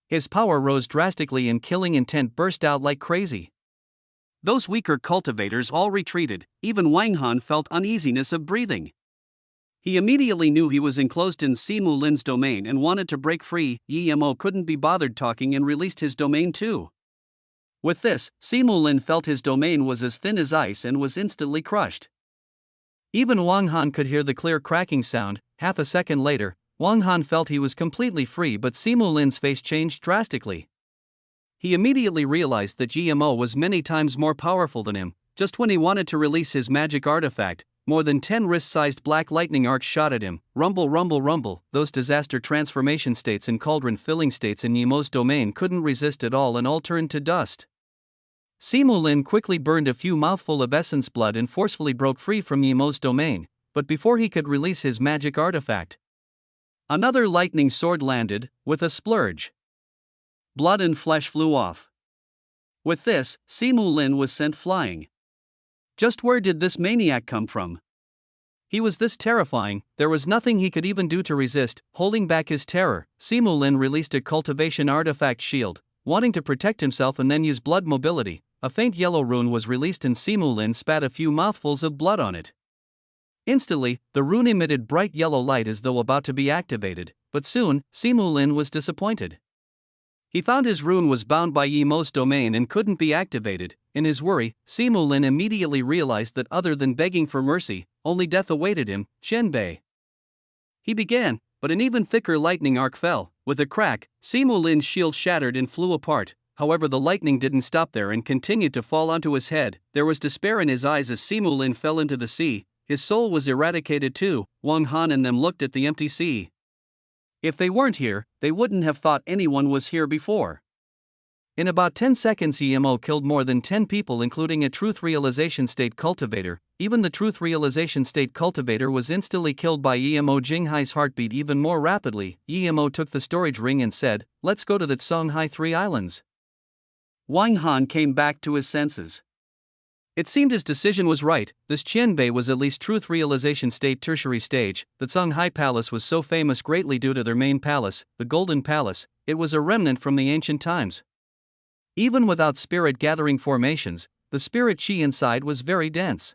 His power rose drastically and killing intent burst out like crazy. Those weaker cultivators all retreated. Even Wang Han felt uneasiness of breathing. He immediately knew he was enclosed in Simu Lin's domain and wanted to break free. Yimo couldn't be bothered talking and released his domain too. With this, Simu Lin felt his domain was as thin as ice and was instantly crushed. Even Wang Han could hear the clear cracking sound. Half a second later, Wang Han felt he was completely free, but Simu Lin's face changed drastically. He immediately realized that GMO was many times more powerful than him. Just when he wanted to release his magic artifact, more than 10 wrist-sized black lightning arcs shot at him. Rumble, rumble, rumble. Those disaster transformation states and cauldron filling states in Yemo's domain couldn't resist at all and all turned to dust. Simu Lin quickly burned a few mouthful of essence blood and forcefully broke free from Yemo's domain, but before he could release his magic artifact, another lightning sword landed, with a splurge. Blood and flesh flew off. With this, Simu Lin was sent flying. Just where did this maniac come from? He was this terrifying, there was nothing he could even do to resist. Holding back his terror, Simu Lin released a cultivation artifact shield, wanting to protect himself and then use blood mobility. A faint yellow rune was released and Simu Lin spat a few mouthfuls of blood on it. Instantly, the rune emitted bright yellow light as though about to be activated, but soon, Simu Lin was disappointed. He found his rune was bound by Yemo's domain and couldn't be activated. In his worry, Simu Lin immediately realized that other than begging for mercy, only death awaited him. Shenbei. He began, but an even thicker lightning arc fell. With a crack, Simu Lin's shield shattered and flew apart. However, the lightning didn't stop there and continued to fall onto his head. There was despair in his eyes as Simu Lin fell into the sea. His soul was eradicated too. Wang Han and them looked at the empty sea. If they weren't here, they wouldn't have thought anyone was here before. In about 10 seconds, Yemo killed more than 10 people, including a Truth Realization State cultivator. Even the Truth Realization State cultivator was instantly killed by Yemo. Jinghai's heartbeat even more rapidly. Yemo took the storage ring and said, "Let's go to the Songhai 3 Islands." Wang Han came back to his senses. It seemed his decision was right. This Qianbei was at least Truth Realization State tertiary stage. The Songhai Palace was so famous greatly due to their main palace, the Golden Palace. It was a remnant from the ancient times. Even without spirit gathering formations, the spirit chi inside was very dense.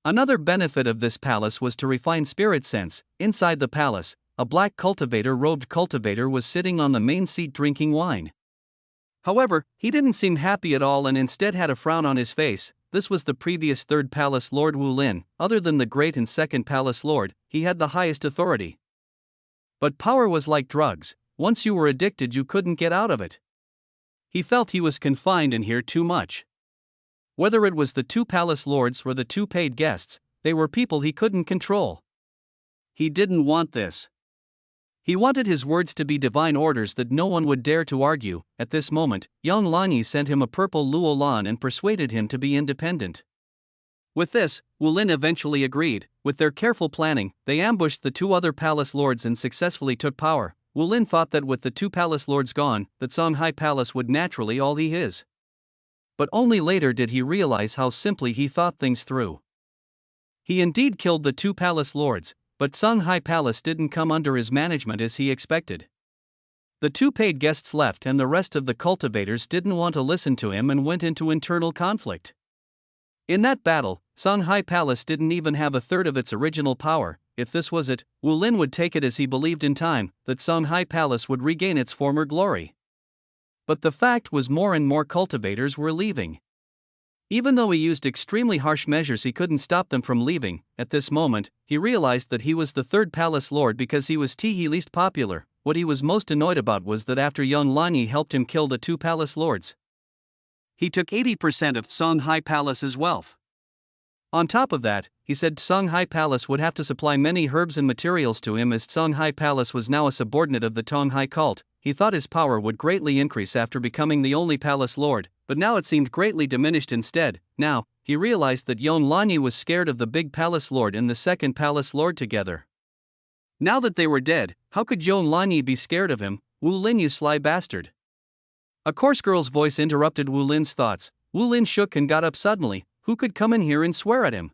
Another benefit of this palace was to refine spirit sense. Inside the palace, a black robed cultivator was sitting on the main seat drinking wine. However, he didn't seem happy at all and instead had a frown on his face. This was the previous third palace lord Wu Lin. Other than the great and second palace lord, he had the highest authority. But power was like drugs. Once you were addicted, you couldn't get out of it. He felt he was confined in here too much. Whether it was the 2 palace lords or the 2 paid guests, they were people he couldn't control. He didn't want this. He wanted his words to be divine orders that no one would dare to argue. At this moment, Yang Lanyi sent him a purple luolan and persuaded him to be independent. With this, Wu Lin eventually agreed. With their careful planning, they ambushed the two other palace lords and successfully took power. Wu Lin thought that with the two palace lords gone, that Songhai Palace would naturally all be his. But only later did he realize how simply he thought things through. He indeed killed the two palace lords, but Songhai Palace didn't come under his management as he expected. The two paid guests left and the rest of the cultivators didn't want to listen to him and went into internal conflict. In that battle, Songhai Palace didn't even have a third of its original power. If this was it, Wu Lin would take it as he believed in time that Songhai Palace would regain its former glory. But the fact was more and more cultivators were leaving. Even though he used extremely harsh measures, he couldn't stop them from leaving. At this moment, he realized that he was the third palace lord because he was least popular. What he was most annoyed about was that after Yon Lanyi helped him kill the two palace lords, he took 80% of Songhai Palace's wealth. On top of that, he said Songhai Palace would have to supply many herbs and materials to him as Songhai Palace was now a subordinate of the Tonghai cult. He thought his power would greatly increase after becoming the only palace lord, but now it seemed greatly diminished instead. Now, he realized that Yon Lanyi was scared of the big palace lord and the second palace lord together. Now that they were dead, how could Yon Lanyi be scared of him? Wu Lin, you sly bastard. A coarse girl's voice interrupted Wu Lin's thoughts. Wu Lin shook and got up suddenly. Who could come in here and swear at him?